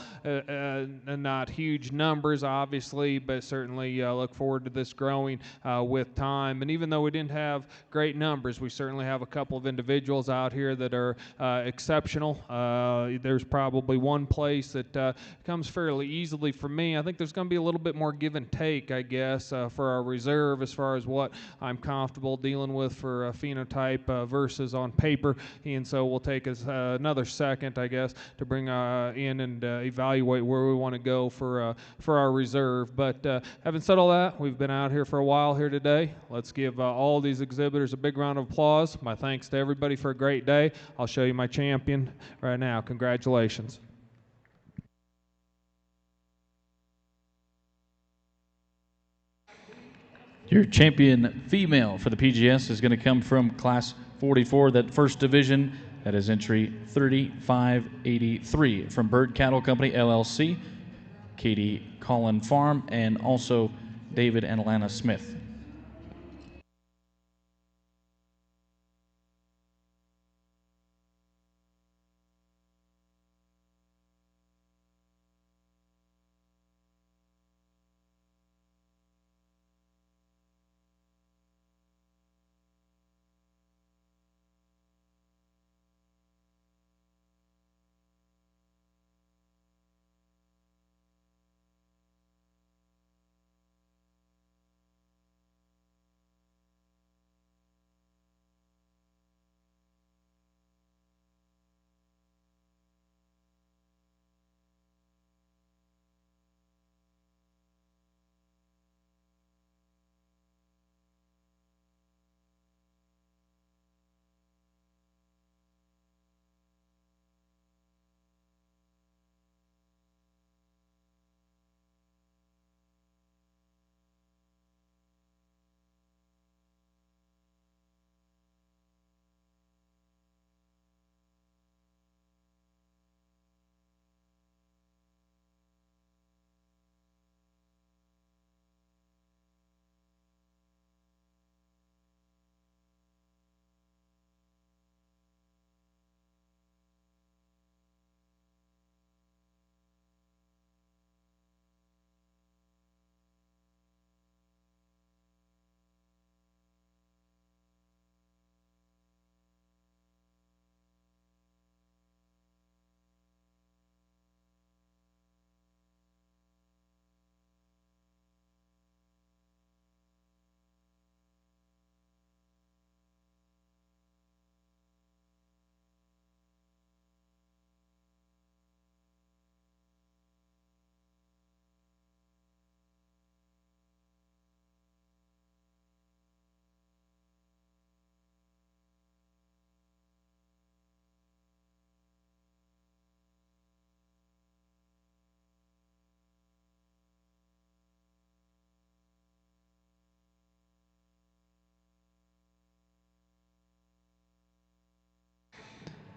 B: not huge numbers, obviously, but certainly look forward to this growing with time. And even though we didn't have great numbers, we certainly have a couple of individuals out here that are exceptional. There's probably one place that comes fairly easily for me. I think there's going to be a little bit more give and take, I guess, for our reserve as far as what I'm comfortable dealing with for phenotype versus on paper. And so we'll take us another second, I guess, to bring in and evaluate where we want to go for our reserve. But having said all that, we've been out here for a while here today. Let's give all these exhibitors a big round of applause. My thanks to everybody for a great day. I'll show you my champion right now. Congratulations.
A: Your champion female for the PGS is going to come from Class 44, that first division. That is entry 3583 from Bird Cattle Company, LLC, Katie Collin Farm, and also David and Alana Smith.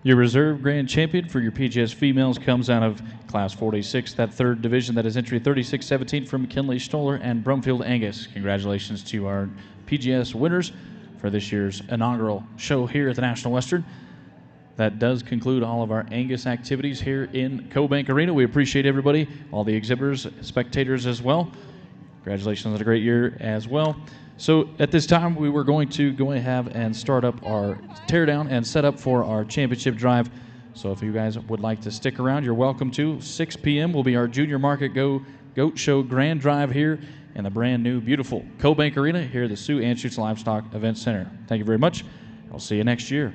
A: Your reserve grand champion for your PGS females comes out of Class 46, that third division. That is entry 3617 from McKinley Stoller and Brumfield Angus. Congratulations to our PGS winners for this year's inaugural show here at the National Western. That does conclude all of our Angus activities here in CoBank Arena. We appreciate everybody, all the exhibitors, spectators as well. Congratulations on a great year as well. So at this time, we were going to go ahead and start up our teardown and set up for our championship drive. So if you guys would like to stick around, you're welcome to. 6 p.m. will be our Junior Market Goat Show Grand Drive here in the brand new, beautiful CoBank Arena here at the Sioux Anschutz Livestock Event Center. Thank you very much. I'll see you next year.